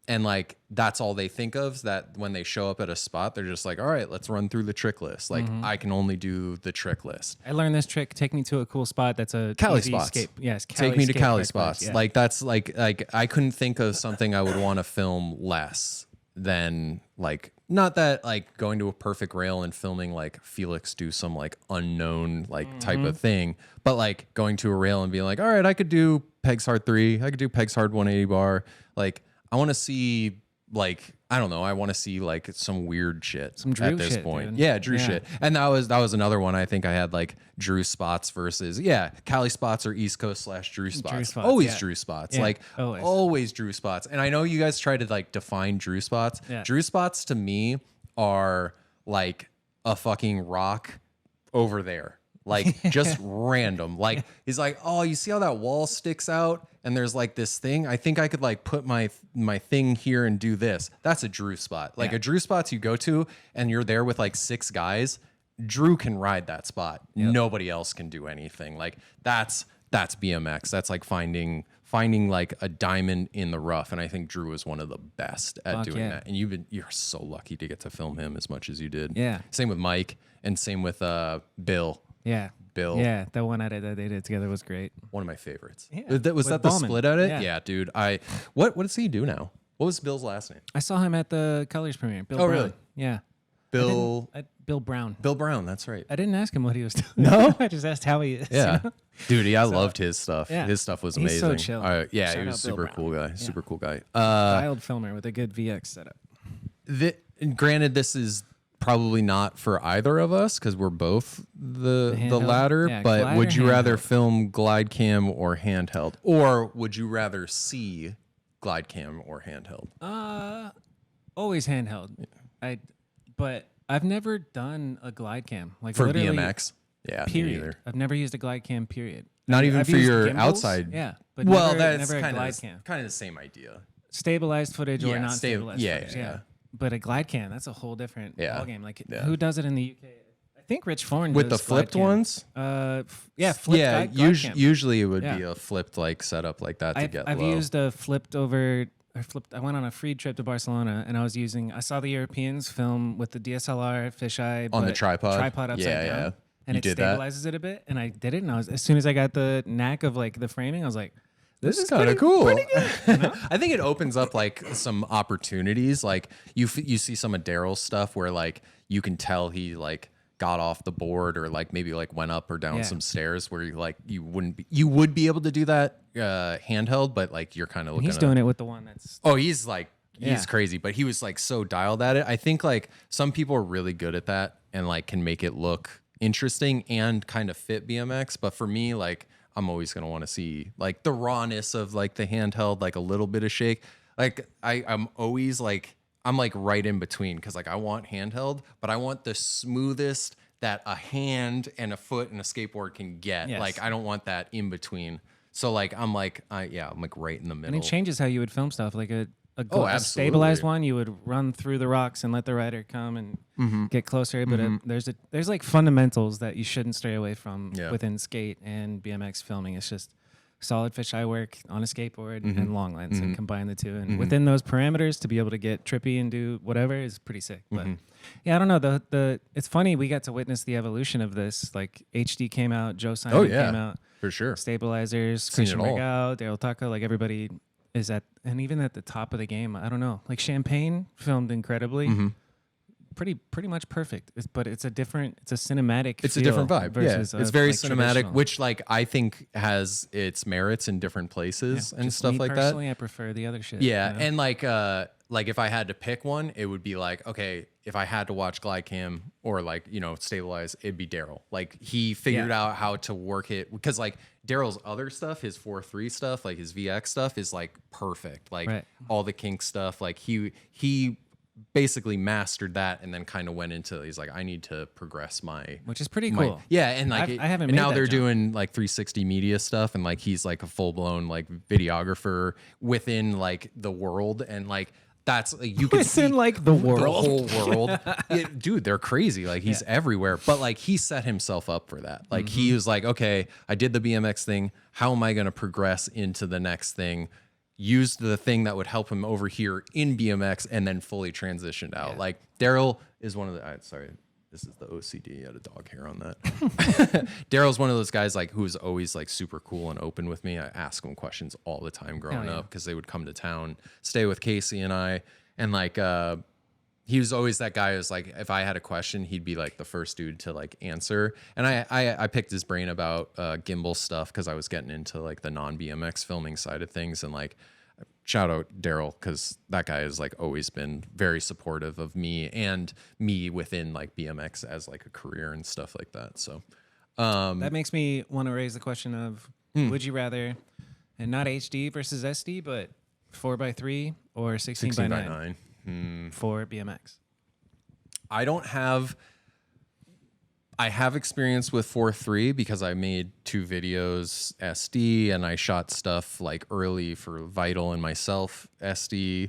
And like, that's all they think of, is that when they show up at a spot, they're just like, all right, let's run through the trick list. Like I can only do the trick list.
I learned this trick. Take me to a cool spot. That's a
Cali
easy
spots.
Escape. Yes. Cali
Take me to
escape
Cali
park
spots.
place, yeah.
Like that's like I couldn't think of something I would want to film less than like, not that like going to a perfect rail and filming like Felix do some like unknown like type of thing, but like going to a rail and being like, all right, I could do Pegs Hard 3, I could do Pegs Hard 180 bar. Like I want to see like, I don't know, I want to see like some weird shit
Some Drew
at this
shit,
point.
dude.
Yeah, Drew shit. And that was another one. I think I had like Drew spots versus Cali spots or East Coast / Drew spots. Always Drew spots.
Yeah,
like always Drew spots. And I know you guys try to like define Drew spots.
Yeah.
Drew spots to me are like a fucking rock over there. Like just random. Like he's like, oh, you see how that wall sticks out? And there's like this thing. I think I could like put my thing here and do this. That's a Drew spot. Like a Drew spot you go to and you're there with like 6 guys. Drew can ride that spot. Yep. Nobody else can do anything. Like that's BMX. That's like finding like a diamond in the rough. And I think Drew is one of the best at doing that. And you're so lucky to get to film him as much as you did.
Yeah.
Same with Mike and same with Bill.
Yeah.
Bill.
Yeah, that one edit that they did together was great.
One of my favorites.
Yeah,
Was
with
that the
Ballman.
split edit?
Yeah.
Yeah, dude. What does he do now? What was Bill's last name?
I saw him at the Colors premiere. Bill
Oh,
Brown.
really?
Yeah.
Bill
Bill Brown.
Bill Brown, that's right.
I didn't ask him what he was doing.
No?
I just asked how he is.
Yeah.
You know?
Dude, I loved his stuff.
Yeah.
His stuff was
He's
amazing.
so chill.
Yeah,
Shout
he was
out Bill
super
Brown.
cool guy.
Yeah.
Super cool guy.
Wild filmer with a good VX setup.
Granted, this is probably not for either of us because we're both the
handheld?
latter.
Yeah,
but
glide
would
or
you rather
handheld?
film glide cam or handheld, or would you rather see glide cam or handheld?
Always handheld. But I've never done a glide cam. Like
For
literally,
BMX? Yeah, me
Period.
neither.
I've never used a glide cam. Period.
Not even
I've
for
used
your
gimbals,
outside.
Yeah, but
Well,
never,
that's
never a glide cam.
kind of the same idea.
Stabilized footage or
Yeah,
not stabilized
yeah,
footage.
yeah.
But a glide cam, that's a whole different ballgame. Like
Yeah.
who does it in the UK? I think Rich Forn
With the
does glide
flipped
cam.
ones?
Yeah, flipped glide cam.
Usually it would be
Yeah.
a flipped like setup like that to get
I've
low.
used a flipped over. I went on a free trip to Barcelona, and I saw the Europeans film with the DSLR fisheye
On the
but
tripod?
upside
Yeah,
down,
yeah.
and
You
it
did that?
stabilizes it a bit. And I did it, and as soon as I got the knack of like the framing, I was like,
This is kind of cool. I think it opens up like some opportunities. Like you see some of Daryl's stuff where like you can tell he like got off the board or like maybe like went up or down
Yeah.
some stairs where you would be able to do that handheld, but like you're kind of looking.
he's doing it with the one that's
Oh, he's like he's
Yeah.
crazy, but he was like so dialed at it. I think like some people are really good at that and like can make it look interesting and kind of fit BMX. But for me, like I'm always gonna want to see like the rawness of like the handheld, like a little bit of shake. Like I'm always like I'm like right in between because like I want handheld, but I want the smoothest that a hand and a foot and a skateboard can get.
Yes.
Like I don't want that in between. So like I'm like I'm like right in the middle.
and it changes how you would film stuff. Like a
absolutely.
stabilized one, you would run through the rocks and let the rider come and get closer. But there's like fundamentals that you shouldn't stray away from within skate and BMX filming. It's just solid fisheye work on a skateboard and long lens and combine the two. And within those parameters, to be able to get trippy and do whatever is pretty sick. But yeah, I don't know. The it's funny we got to witness the evolution of this. Like HD came out, Joe Simon came out.
For sure.
Stabilizers,
Seen
Christian
it all.
Regal, Daryl Tucker, like everybody is at, and even at the top of the game. I don't know, like Champagne filmed incredibly, pretty much perfect. But it's a cinematic.
It's a
feel
different vibe.
Versus
It's very
like
cinematic,
traditional.
which like I think has its merits in different places and
Just
stuff
me
like that.
personally, I prefer the other shit.
Yeah,
you know?
and like if I had to pick one, it would be like, okay, if I had to watch glide cam or like, stabilize, it'd be Daryl. Like he figured out how to work it because like Daryl's other stuff, his 4.3 stuff, like his VX stuff is like perfect. Like all the kink stuff, like he basically mastered that and then kind of went into, he's like, I need to progress
which is pretty cool.
Yeah, and like
I haven't
and
made
now
that
they're
jump.
doing like 360 media stuff and like he's like a full-blown like videographer within like the world and like that's like, you can see
Within like the world.
whole world. Dude, they're crazy. Like he's everywhere. But like he set himself up for that. Like he was like, okay, I did the BMX thing. How am I going to progress into the next thing? Used the thing that would help him over here in BMX and then fully transitioned out. Like Daryl is one of the, sorry, this is the OCD. I had a dog hair on that. Daryl's one of those guys like who's always like super cool and open with me. I ask him questions all the time growing up because they would come to town, stay with Casey and I, and like he was always that guy who's like if I had a question, he'd be like the first dude to like answer. And I picked his brain about gimbal stuff because I was getting into like the non-BMX filming side of things and like. Shout out Daryl because that guy has like always been very supportive of me and me within like BMX as like a career and stuff like that. So
That makes me want to raise the question of would you rather, and not HD versus SD, but 4x3 or 16x9 for BMX?
I have experience with 4.3 because I made 2 videos SD and I shot stuff like early for Vital and myself SD,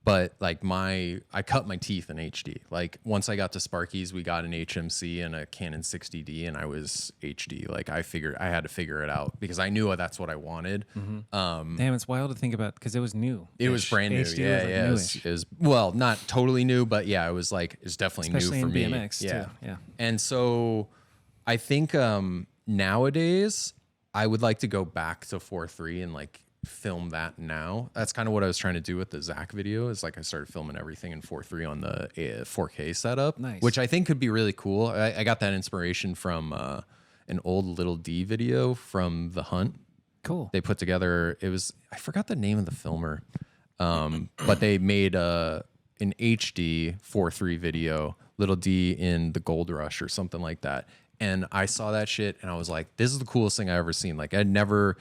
but like I cut my teeth in HD. Like once I got to Sparky's, we got an HMC and a Canon 60D and I was HD. Like I had to figure it out because I knew that's what I wanted.
Damn, it's wild to think about because it was new.
It was brand new.
HD
Yeah,
was like
It was well, not totally new, but yeah, it was like it's definitely
especially
new for
in
me.
BMX too. Yeah.
And so I think nowadays, I would like to go back to 4:3 and like film that now. That's kind of what I was trying to do with the Zach video. Is like I started filming everything in 4:3 on the 4K setup,
Nice.
which I think could be really cool. I got that inspiration from an old Little D video from The Hunt.
Cool.
They put together, I forgot the name of the filmer, but they made an HD 4:3 video, Little D in the Gold Rush or something like that. And I saw that shit and I was like, this is the coolest thing I ever seen. Like I'd never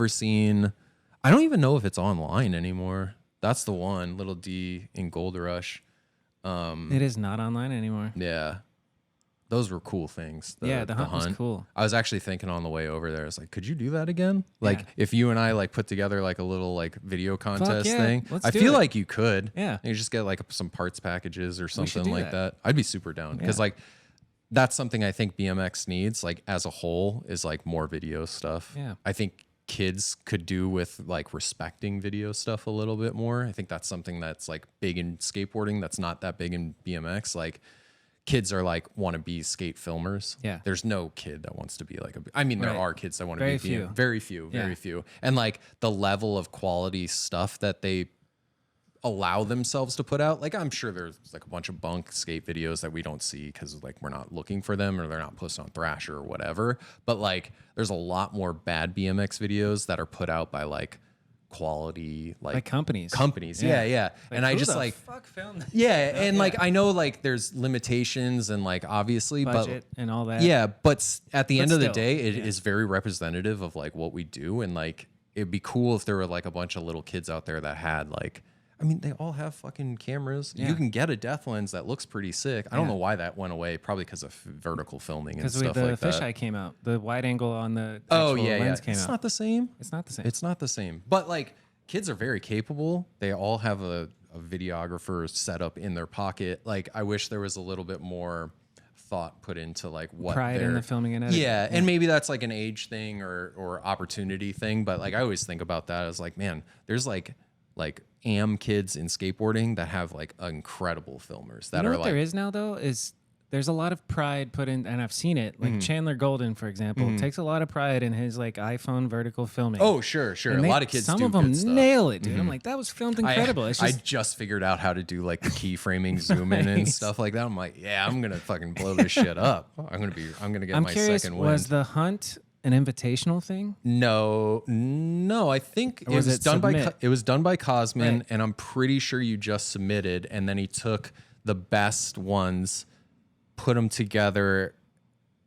seen, I don't even know if it's online anymore. That's the one, Little D in Gold Rush.
It is not online anymore.
Yeah. Those were cool things.
The hunt was cool.
I was actually thinking on the way over there, I was like, could you do that again? Like if you and I like put together like a little like video contest thing, I feel like you could.
Yeah.
You just get like some parts packages or something
do
like
that.
that. I'd be super down because like that's something I think BMX needs like as a whole is like more video stuff.
Yeah.
I think kids could do with like respecting video stuff a little bit more. I think that's something that's like big in skateboarding. That's not that big in BMX. Like kids are like want to be skate filmers.
Yeah.
There's no kid that wants to be like I mean, there are kids that want to be very few. And like the level of quality stuff that they allow themselves to put out. Like I'm sure there's like a bunch of bunk skate videos that we don't see because like we're not looking for them or they're not posted on Thrasher or whatever. But like there's a lot more bad BMX videos that are put out by like quality like
companies.
Yeah.
Like,
and I just like
fuck film that?
and like I know like there's limitations and like obviously
budget and all that.
Yeah, but at the end of the
still,
day, it is very representative of like what we do, and like it'd be cool if there were like a bunch of little kids out there that had like, I mean, they all have fucking cameras. You can get a depth lens that looks pretty sick. I don't know why that went away. Probably because of vertical filming and stuff like that.
Because the fisheye came out, the wide angle on the lens came out.
It's not the same.
It's not the same.
It's not the same. But like kids are very capable. They all have a videographer set up in their pocket. Like I wish there was a little bit more thought put into like what
pride in the filming and editing.
Yeah, and maybe that's like an age thing or opportunity thing. But like I always think about that as like, man, there's like kids in skateboarding that have like incredible filmers that
you know
are
what
like
there is now though is there's a lot of pride put in, and I've seen it. Like Chandler Golden, for example, takes a lot of pride in his like iPhone vertical filming.
Oh, sure.
And
a lot of kids
some
do
of them
good stuff.
nail it, dude. I'm like, that was filmed incredible. It's
I
just
just figured out how to do like the keyframing zoom in and stuff like that. I'm like, yeah, I'm gonna fucking blow this shit up. I'm gonna get my
curious,
second wind.
was the hunt an invitational thing?
No, I think it was done by Cosmin, and I'm pretty sure you just submitted, and then he took the best ones, put them together,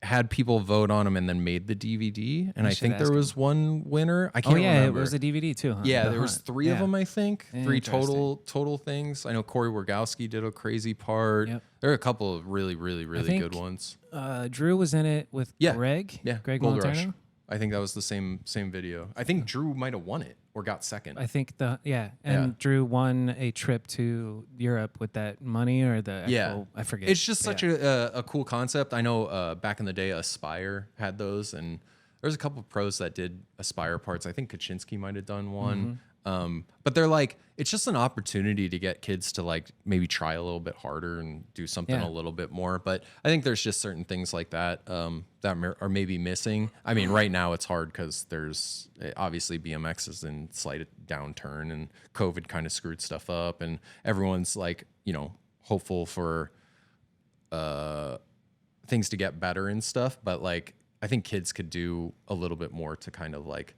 had people vote on them, and then made the DVD. And I think there was one winner. I can't remember.
It was a DVD too, huh?
Yeah, there was three of them, I think. Three
Interesting.
total things. I know Corey Wargowski did a crazy part.
Yep.
There are a couple of really good ones.
Drew was in it with Greg.
Yeah,
Greg
Gold Rush.
Moliterno.
I think that was the same video. I think Drew might have won it or got second.
I think Drew won a trip to Europe with that money or the actual, I forget.
It's just such a cool concept. I know back in the day, Aspire had those, and there's a couple of pros that did Aspire parts. I think Kaczynski might have done one. But they're like, it's just an opportunity to get kids to like maybe try a little bit harder and do something a little bit more. But I think there's just certain things like that that are maybe missing. I mean, right now it's hard because there's obviously BMX is in slight downturn and COVID kind of screwed stuff up, and everyone's like, hopeful for things to get better and stuff. But like, I think kids could do a little bit more to kind of like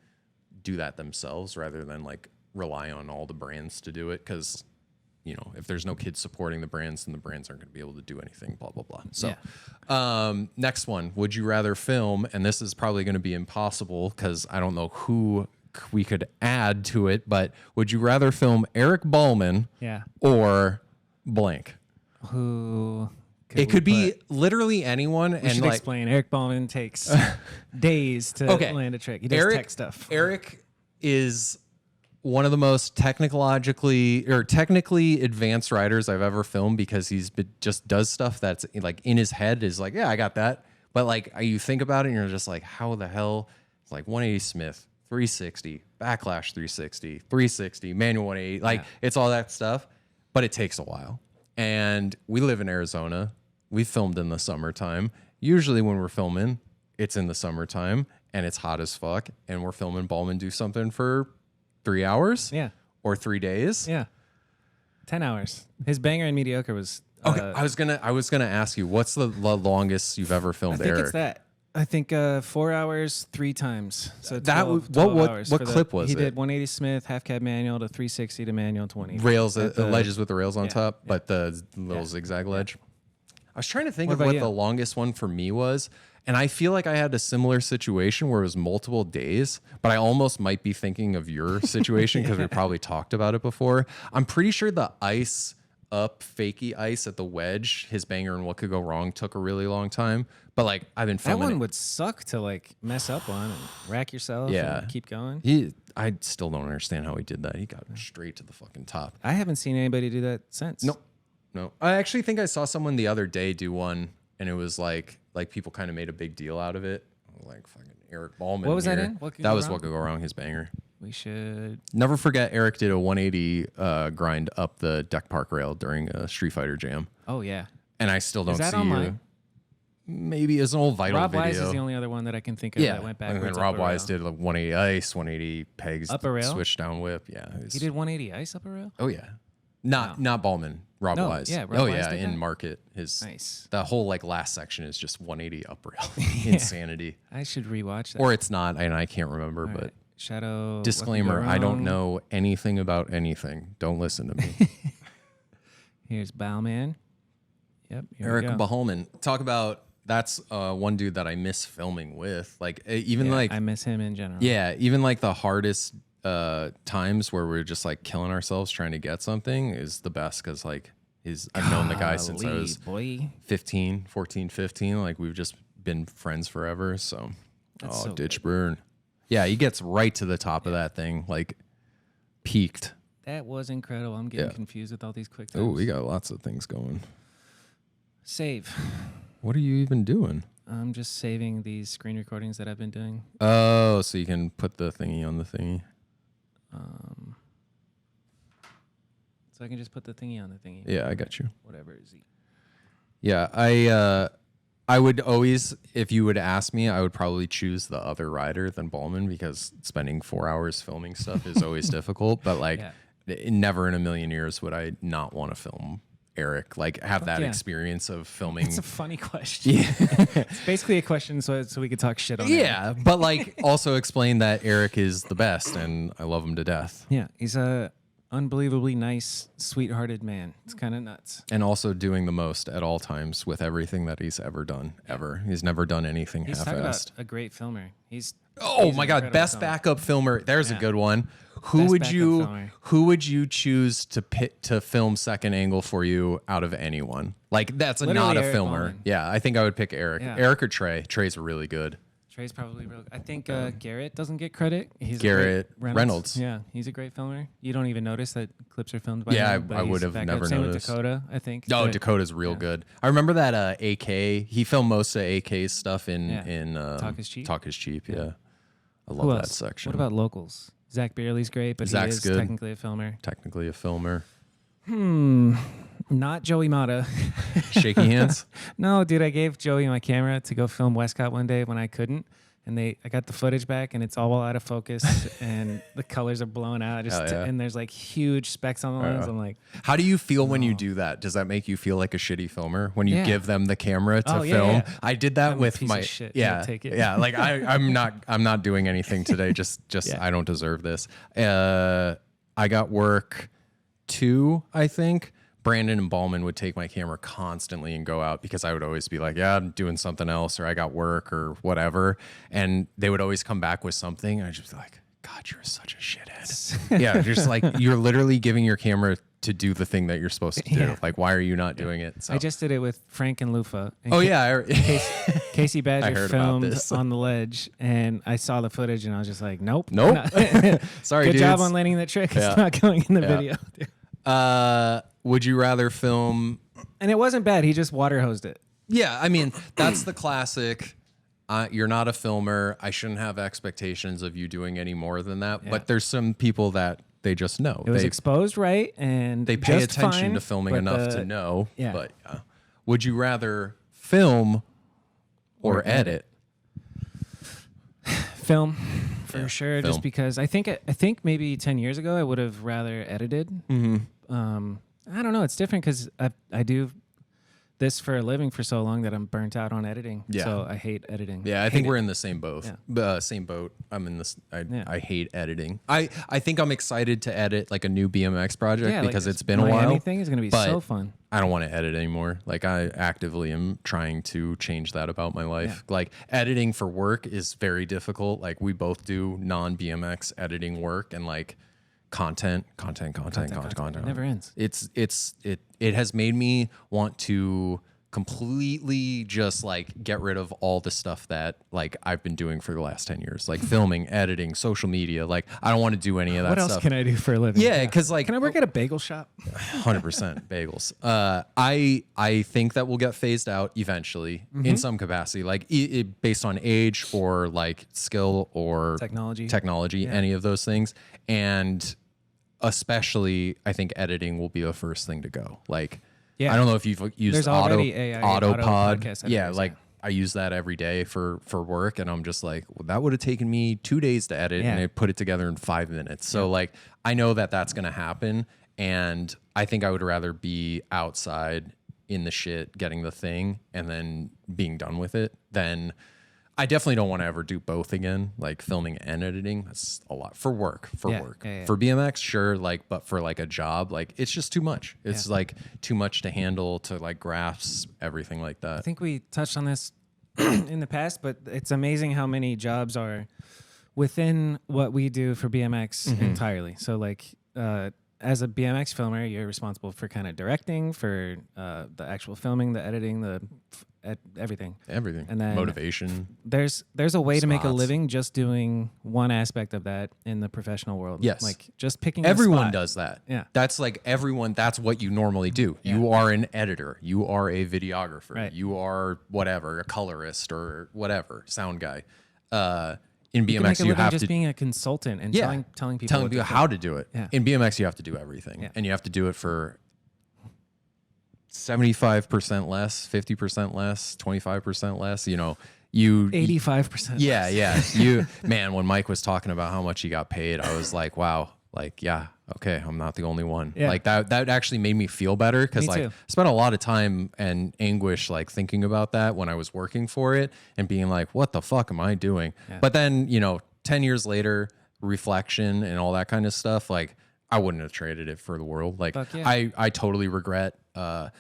do that themselves rather than like rely on all the brands to do it, because if there's no kids supporting the brands, then the brands aren't going to be able to do anything, blah blah blah. So next one, would you rather film, and this is probably going to be impossible because I don't know who we could add to it, but would you rather film Eric Ballman or blank?
Who
it could be literally anyone.
We
and
should
like
explain. Eric Ballman takes days to land a trick. He does tech stuff.
Eric is one of the most technically advanced riders I've ever filmed, because just does stuff that's like in his head is like, yeah, I got that. But like you think about it and you're just like, how the hell? It's like 180 Smith, 360, backlash 360, 360, manual 180. Like it's all that stuff, but it takes a while. And we live in Arizona. We filmed in the summertime. Usually when we're filming, it's in the summertime and it's hot as fuck and we're filming Ballman do something for 3 hours.
Yeah.
Or 3 days.
Yeah. 10 hours. His banger and mediocre was.
Okay. I was gonna ask you, what's the longest you've ever filmed
I think
Eric?
it's that. I think 4 hours 3 times. So
that
12, 12 hours
what clip was
he
it?
He did 180 Smith, half cab manual to 360 to manual 20.
Rails, the ledges with the rails on top,
yeah.
but the little zigzag ledge. I was trying to think of
about
what
you?
the longest one for me was, and I feel like I had a similar situation where it was multiple days, but I almost might be thinking of your situation because we probably talked about it before. I'm pretty sure the ice up fakey ice at the wedge, his banger and what could go wrong took a really long time. But like I've been
That
filming
one would suck to like mess up on and rack yourself and keep going.
I still don't understand how he did that. He got straight to the fucking top.
I haven't seen anybody do that since.
No. I actually think I saw someone the other day do one, and it was like people kind of made a big deal out of it. Like fucking Eric Ballman.
What was that
here.
in? What could
that
go
was
wrong?
what could go wrong. His banger.
We should.
Never forget, Eric did a 180 grind up the deck park rail during a Street Fighter jam,
Oh, yeah.
and I still don't
Is that
see
online?
you. Maybe it's an old vital
Rob
video.
Wise is the only other one that I can think of
Yeah,
that went
and
backwards.
then Rob
up a
Wise
rail.
did like 180 ice, 180 pegs,
Up a rail?
switch down whip. Yeah, it was-
He did 180 ice up a rail?
Oh yeah, not Ballman. Rob
No,
Wise.
yeah, Rob
oh
Wise
yeah,
did
in
that?
market his
Nice.
the whole like last section is just 180 up rail. Insanity.
I should rewatch that.
Or it's not, and I can't remember.
All
But
right. Shadow. what
disclaimer:
could go
I don't
wrong?
know anything about anything. Don't listen to me.
Here's Bowman. Yep. Here
Eric
we go.
Baholman. Talk about that's one dude that I miss filming with. Like even
Yeah,
like
I miss him in general.
yeah, even like the hardest times where we're just like killing ourselves trying to get something is the best because like I've known the guy since I
Golly,
was
boy.
15, 14, 15. Like we've just been friends forever. So,
That's so
ditch burn. Yeah, he gets right to the top of that thing, like peaked.
That was incredible. I'm getting
Yeah.
confused with all these quick
Oh,
times.
we got lots of things going.
Save.
What are you even doing?
I'm just saving these screen recordings that I've been doing.
Oh, so you can put the thingy on the thingy.
So I can just put the thingy on the thingy.
Yeah, I got you.
Whatever is it.
Yeah, I would always, if you would ask me, I would probably choose the other rider than Ballman because spending 4 hours filming stuff is always difficult. But like, never in a million years would I not want to film Eric. Like, have that
yeah.
experience of filming.
It's a funny question.
Yeah,
It's basically a question so we could talk shit on it.
yeah, but like also explain that Eric is the best and I love him to death.
Yeah. He's a unbelievably nice, sweethearted man. It's kind of nuts.
And also doing the most at all times with everything that he's ever done. Ever, he's never done anything
He's talking about
half-assed.
a great filmer. He's
Oh
he's
my
an
God!
incredible
Best
filmer.
backup filmer. There's a
Yeah.
good one. Who
Best
would
backup
you
filmer.
Who would you choose to film second angle for you out of anyone? Like that's not
Literally
a
Eric
filmer.
Ballman.
Yeah, I think I would pick Eric.
Yeah.
Eric or Trey. Trey's really good.
Trey's probably real. I think Garrett doesn't get credit. He's
Garrett
a great
Reynolds.
Yeah, he's a great filmer. You don't even notice that clips are filmed by
Yeah,
him. but
I
he's
would have
back
never
up. Same
noticed.
with Dakota, I think.
Oh,
But-
Dakota's real good. I remember that AK. He filmed most of AK's stuff in
Talk is Cheap.
Talk is cheap. Yeah, I
Who
love that
else?
section.
What about locals? Zach Bailey's great, but
Zach's
he is
good.
technically a filmer.
technically a filmer?
Not Joey Mata.
Shaky hands.
No, dude, I gave Joey my camera to go film Westcott one day when I couldn't. And I got the footage back, and it's all out of focus, and the colors are blown out.
Hell yeah.
And there's like huge specks on the lens. I'm like,
How do you feel when you do that? Does that make you feel like a shitty filmer when you
Yeah.
give them the camera to
Oh, yeah,
film?
yeah.
I did that
I'm a
with
piece
my
of shit.
yeah,
Yeah, take it.
yeah. Like I'm not doing anything today. Just
Yeah.
I don't deserve this. I got work 2, I think. Brandon and Ballman would take my camera constantly and go out because I would always be like, yeah, I'm doing something else or I got work or whatever. And they would always come back with something. And I'd just be like, God, you're such a shithead. Yeah, just like you're literally giving your camera to do the thing that you're supposed to do.
Yeah.
Like, why are you not doing it? So.
I just did it with Frank and Lufa. And
oh, yeah.
Casey Badger
heard about
filmed
this.
on the ledge, and I saw the footage, and I was just like, nope.
Nope.
not-
Sorry,
Good
dudes.
job on landing that trick.
Yeah.
It's not going in the
Yeah.
video.
Would you rather film?
And it wasn't bad. He just water hosed it.
Yeah, I mean, that's the classic. You're not a filmer. I shouldn't have expectations of you doing any more than that.
Yeah.
But there's some people that they just know.
It was
They
exposed right, and
they pay
just
attention
fine,
to filming
but
enough
the-
to know.
yeah.
But would you rather film or edit?
Film, for
Yeah,
sure.
film.
Just because I think maybe 10 years ago I would have rather edited. I don't know. It's different because I do this for a living for so long that I'm burnt out on editing.
Yeah.
So I hate editing.
Yeah, I think we're in the same boat.
Yeah.
Same boat. I'm in this. I hate editing. I think I'm excited to edit like a new BMX project because it's been a while.
Anything is going to be so fun.
I don't want to edit anymore. Like I actively am trying to change that about my life. Like editing for work is very difficult. Like we both do non-BMX editing work and like content.
It never ends.
It has made me want to completely just like get rid of all the stuff that like I've been doing for the last 10 years, like filming, editing, social media. Like I don't want to do any of that
What
stuff.
else can I do for a living?
Yeah, because like
Can I work at a bagel shop?
100% bagels. I think that will get phased out eventually in some capacity, like based on age or like skill or technology, any of those things. And especially, I think editing will be the first thing to go. Like, I don't know if you've used
There's already AI
Autopod.
podcast
Yeah,
editors,
like I use that every day for work, and I'm just like, well, that would have taken me 2 days to edit, and I put it together in 5 minutes. So like, I know that that's gonna happen, and I think I would rather be outside in the shit, getting the thing, and then being done with it than. I definitely don't want to ever do both again, like filming and editing. That's a lot for work. For BMX, sure, like, but for like a job, like it's just too much. It's like too much to handle, to like grasp everything like that.
I think we touched on this in the past, but it's amazing how many jobs are within what we do for BMX entirely. So like as a BMX filmer, you're responsible for kind of directing, for the actual filming, the editing, everything,
and then motivation.
There's a way to make a living just doing one aspect of that in the professional world.
Yes,
like just picking.
Everyone does that.
Yeah,
that's like everyone. That's what you normally do. Yeah. You are an editor. You are a videographer. Right. You are whatever, a colorist or whatever, sound guy. In BMX, you have
just
to
being a consultant and telling people
how to do it. Yeah. In BMX, you have to do everything, and you have to do it for 75% less, 50% less, 25% less. You know,
85%.
Yeah, yeah. Man, when Mike was talking about how much he got paid, I was like, wow, like, yeah, okay, I'm not the only one. Yeah. Like that actually made me feel better because like I spent a lot of time and anguish like thinking about that when I was working for it and being like, what the fuck am I doing? Yeah. But then, 10 years later, reflection and all that kind of stuff, like I wouldn't have traded it for the world. Like I totally regret. I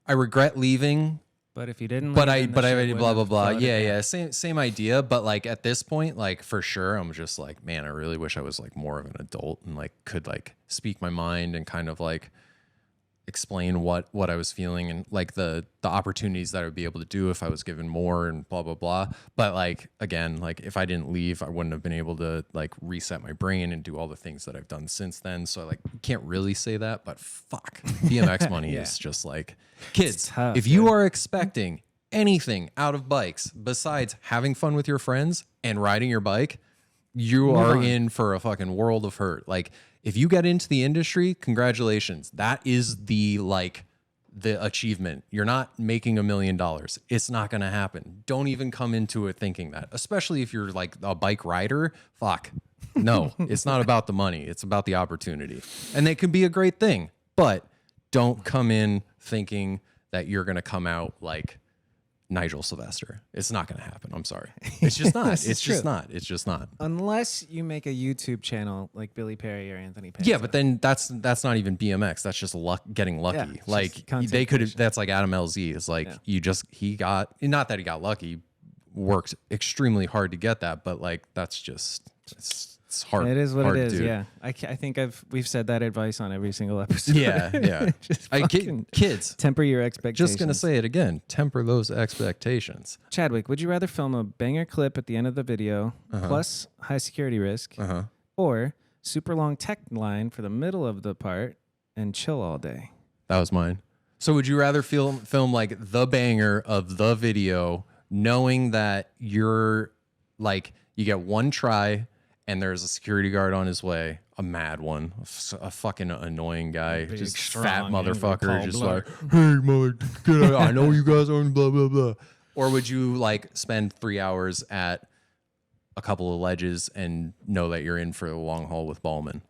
regret leaving.
But if you didn't,
but I blah blah blah. Yeah. Same idea. But like at this point, like for sure, I'm just like, man, I really wish I was like more of an adult and like could like speak my mind and kind of like explain what I was feeling and like the opportunities that I would be able to do if I was given more and blah blah blah. But like again, like if I didn't leave, I wouldn't have been able to like reset my brain and do all the things that I've done since then. So like can't really say that, but fuck, BMX money is just like kids. Tough, if you are expecting anything out of bikes besides having fun with your friends and riding your bike, you are in for a fucking world of hurt. Like if you get into the industry, congratulations. That is the achievement. You're not making $1 million. It's not going to happen. Don't even come into it thinking that, especially if you're like a bike rider. Fuck. No, it's not about the money. It's about the opportunity. And it can be a great thing, but don't come in thinking that you're going to come out like Nigel Sylvester. It's not going to happen. I'm sorry. It's just not. It's just not. It's just not.
Unless you make a YouTube channel like Billy Perry or Anthony Pazzo.
Yeah, but then that's not even BMX. That's just getting lucky. Yeah, like they could have. That's like Adam LZ. It's like he got, not that he got lucky, worked extremely hard to get that, but like that's just it's hard.
It is what it is.
Dude.
Yeah, I think we've said that advice on every single episode.
Yeah. Just kids,
temper your expectations.
Just gonna say it again. Temper those expectations.
Chadwick, would you rather film a banger clip at the end of the video plus high security risk, or super long tech line for the middle of the part and chill all day?
That was mine. So would you rather film like the banger of the video, knowing that you're like you get one try? And there's a security guard on his way, a mad one, a fucking annoying guy, just fat motherfucker, just like, hey, Mike, get out. I know you guys are blah, blah, blah. Or would you like spend 3 hours at a couple of ledges and know that you're in for the long haul with Ballman?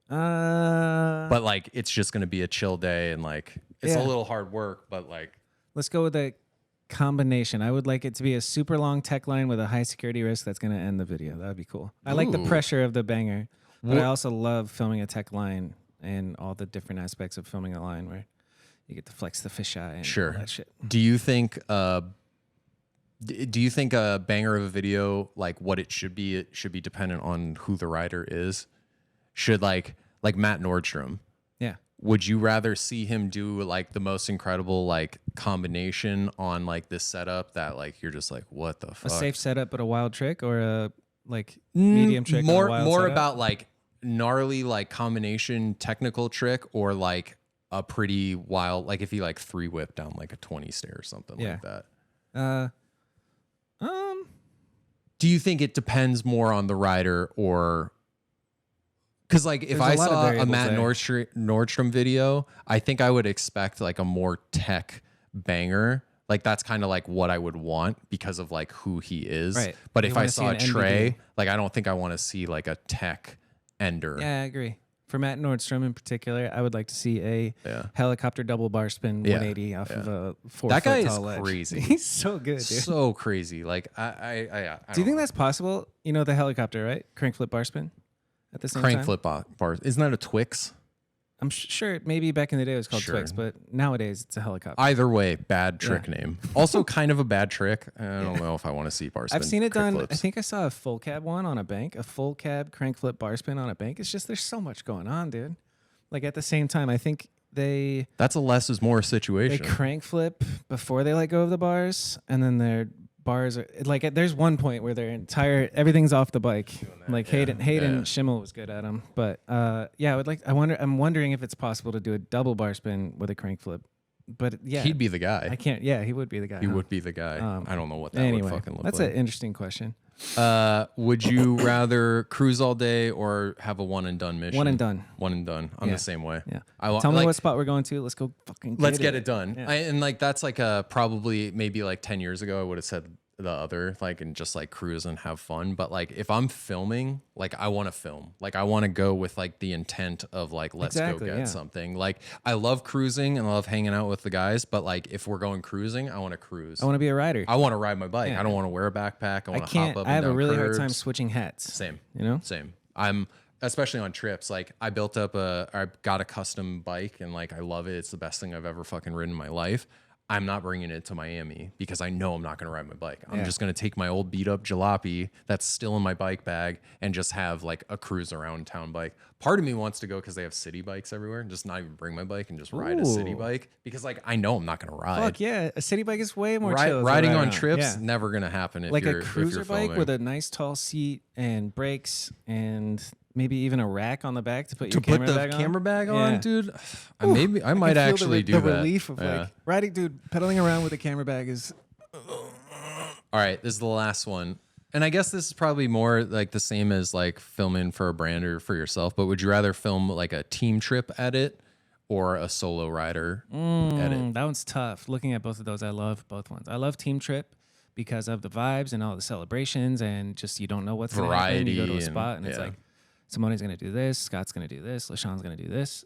But like it's just gonna be a chill day and like it's a little hard work, but like
let's go with a combination. I would like it to be a super long tech line with a high security risk that's gonna end the video. That would be cool. I like the pressure of the banger, but I also love filming a tech line and all the different aspects of filming a line where you get to flex the fisheye and all that shit.
Do you think a banger of a video, like what it should be dependent on who the rider is? Should like Matt Nordstrom.
Yeah.
Would you rather see him do like the most incredible like combination on like this setup that like you're just like, what the fuck?
A safe setup but a wild trick, or a like medium trick?
More
setup?
about like gnarly like combination technical trick, or like a pretty wild, like if he like 3-whip down like a 20 stair or something like that. Do you think it depends more on the rider, or because like if I saw a Matt Nordstrom video, I think I would expect like a more tech banger. Like that's kind of like what I would want because of like who he is.
Right.
But if I saw Trey, like I don't think I want to see like a tech ender.
Yeah, I agree. For Matt Nordstrom in particular, I would like to see a helicopter double bar spin 180 off of a 4
that guy
foot
is
tall ledge.
crazy.
He's so good, dude.
So crazy. Like I
Do you think that's possible? You know the helicopter, right? Crank flip bar spin at the same time.
Crank flip bars. Isn't that a Twix?
I'm sure maybe back in the day it was called Twix, but nowadays it's a helicopter.
Either way, bad trick name. Also kind of a bad trick. I don't know if I want to see bar spin.
I've seen it done.
Flips.
I think I saw a full cab one on a bank, a full cab crank flip bar spin on a bank. It's just there's so much going on, dude. Like at the same time, I think that's
a less is more
they
situation.
crank flip before they let go of the bars, and then their bars are like there's one point where their entire everything's off the bike. Like Hayden Schimmel was good at them, but I'm wondering if it's possible to do a double bar spin with a crank flip. But yeah,
he'd be the guy.
I can't. Yeah, he would be the guy.
He would be the guy. I don't know what that would fucking look like.
That's an interesting question.
Would you rather cruise all day or have a one and done mission?
One and done.
One and done. I'm the same way.
Yeah. Tell me what spot we're going to. Let's go fucking
get it done. Yeah. And like that's like probably maybe like 10 years ago I would have said the other, like, and just like cruise and have fun. But like if I'm filming, like I want to film. Like I want to go with like the intent of like let's go get something. Like I love cruising and I love hanging out with the guys, but like if we're going cruising, I want to cruise.
I want to be a rider.
I want to ride my bike. I don't want to wear a backpack. I want to hop up and down
I have a really
curves.
hard time switching hats.
Same.
You know?
Same. I'm especially on trips. Like I got a custom bike and like I love it. It's the best thing I've ever fucking ridden in my life. I'm not bringing it to Miami because I know I'm not going to ride my bike. I'm just going to take my old beat up jalopy that's still in my bike bag and just have like a cruise around town bike. Part of me wants to go because they have city bikes everywhere and just not even bring my bike and just ride a city bike because like I know I'm not going to ride.
Fuck yeah. A city bike is way more chill.
Riding on trips, never going to happen if
like
you're
a cruiser
if you're
bike with a nice tall seat and brakes and maybe even a rack on the back to put your camera bag on.
Dude. I might actually do
the
that.
Relief of like riding, dude. Pedaling around with a camera bag is.
All right, this is the last one, and I guess this is probably more like the same as like filming for a brand or for yourself. But would you rather film like a team trip edit or a solo rider edit?
That one's tough. Looking at both of those, I love both ones. I love team trip because of the vibes and all the celebrations and just you don't know what's going to happen. You go to a spot and it's like. Simone's going to do this. Scott's going to do this. LaShawn's going to do this.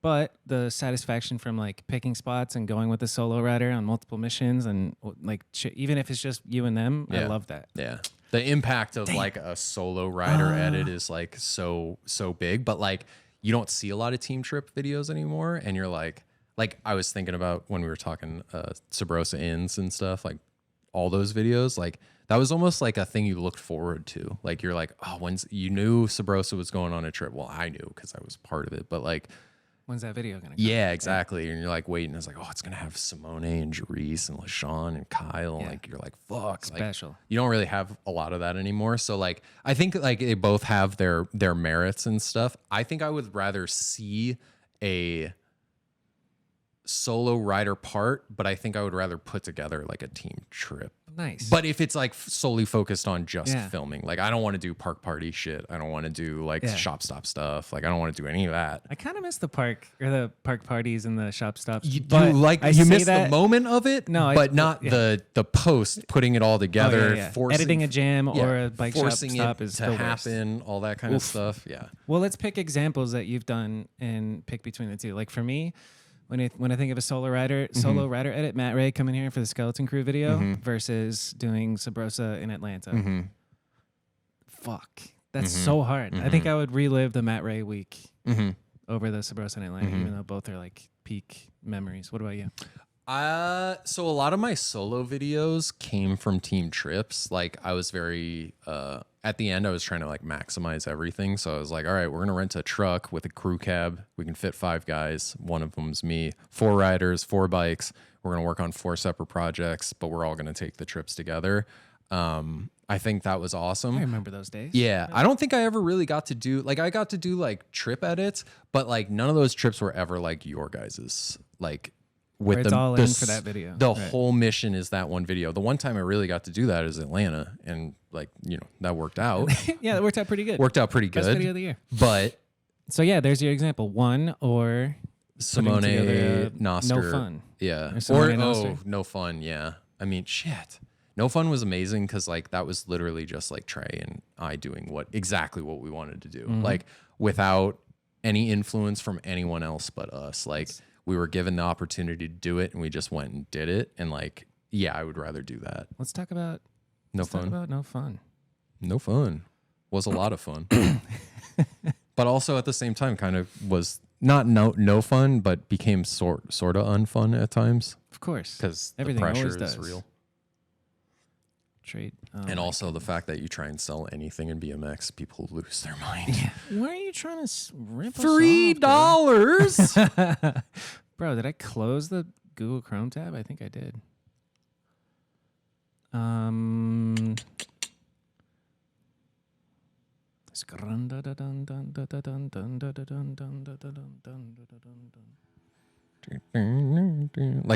But the satisfaction from like picking spots and going with a solo rider on multiple missions and like even if it's just you and them, I love that.
Yeah. The impact of like a solo rider edit is like so big, but like you don't see a lot of team trip videos anymore. And you're like I was thinking about when we were talking Sabrosa ins and stuff, like all those videos, like that was almost like a thing you looked forward to. Like you're like, oh, when's you knew Sabrosa was going on a trip. Well, I knew because I was part of it. But like,
when's that video gonna come?
Yeah, exactly. Yeah. And you're like waiting. It's like, oh, it's gonna have Simone and Jerice and LaShawn and Kyle. Yeah. Like you're like, fuck,
special.
Like, you don't really have a lot of that anymore. So like, I think like they both have their merits and stuff. I think I would rather see a solo rider part, but I think I would rather put together like a team trip.
Nice.
But if it's like solely focused on just
Yeah.
filming, like I don't want to do park party shit. I don't want to do like shop stop stuff. Like I don't want to do any of that.
I kind of miss the park parties and the shop stops.
You
but
you miss the moment of it,
No,
but not the post putting it all together,
editing a jam or a bike shop
forcing
stop
it
is
to
the worst.
happen, all that kind of stuff. Yeah.
Well, let's pick examples that you've done and pick between the two. Like for me, when I think of a solo rider edit, Matt Ray coming here for the Skeleton Crew video versus doing Sabrosa in Atlanta. Fuck, that's so hard. I think I would relive the Matt Ray week over the Sabrosa in Atlanta, even though both are like peak memories. What about you?
So a lot of my solo videos came from team trips. Like I was very at the end I was trying to like maximize everything. So I was like, all right, we're gonna rent a truck with a crew cab. We can fit 5 guys. One of them's me. 4 riders, 4 bikes. We're gonna work on 4 separate projects, but we're all gonna take the trips together. I think that was awesome.
I remember those days.
Yeah, I don't think I ever really got to do like I got to do like trip edits, but like none of those trips were ever like your guys's. Like with
it's all in for that video.
The whole mission is that one video. The one time I really got to do that is Atlanta, and like that worked out.
Yeah, that worked out pretty good.
Worked out pretty good.
Best video of the year.
But
so yeah, there's your example. One or
Simone Noster.
No Fun.
Yeah.
Or Noster.
No Fun. Yeah. I mean, shit. No Fun was amazing because like that was literally just like Trey and I doing exactly what we wanted to do, like without any influence from anyone else but us. Like we were given the opportunity to do it and we just went and did it. And like, yeah, I would rather do that.
Let's talk about
No Fun.
No Fun.
No Fun was a lot of fun, but also at the same time kind of was not no fun, but became sort of unfun at times.
Of course,
because the
everything
pressure
always
is
does.
real.
Trade.
And also the fact that you try and sell anything in BMX, people lose their mind.
Yeah. Why are you trying to rip us
$3?
Bro, did I close the Google Chrome tab? I think I did.
Like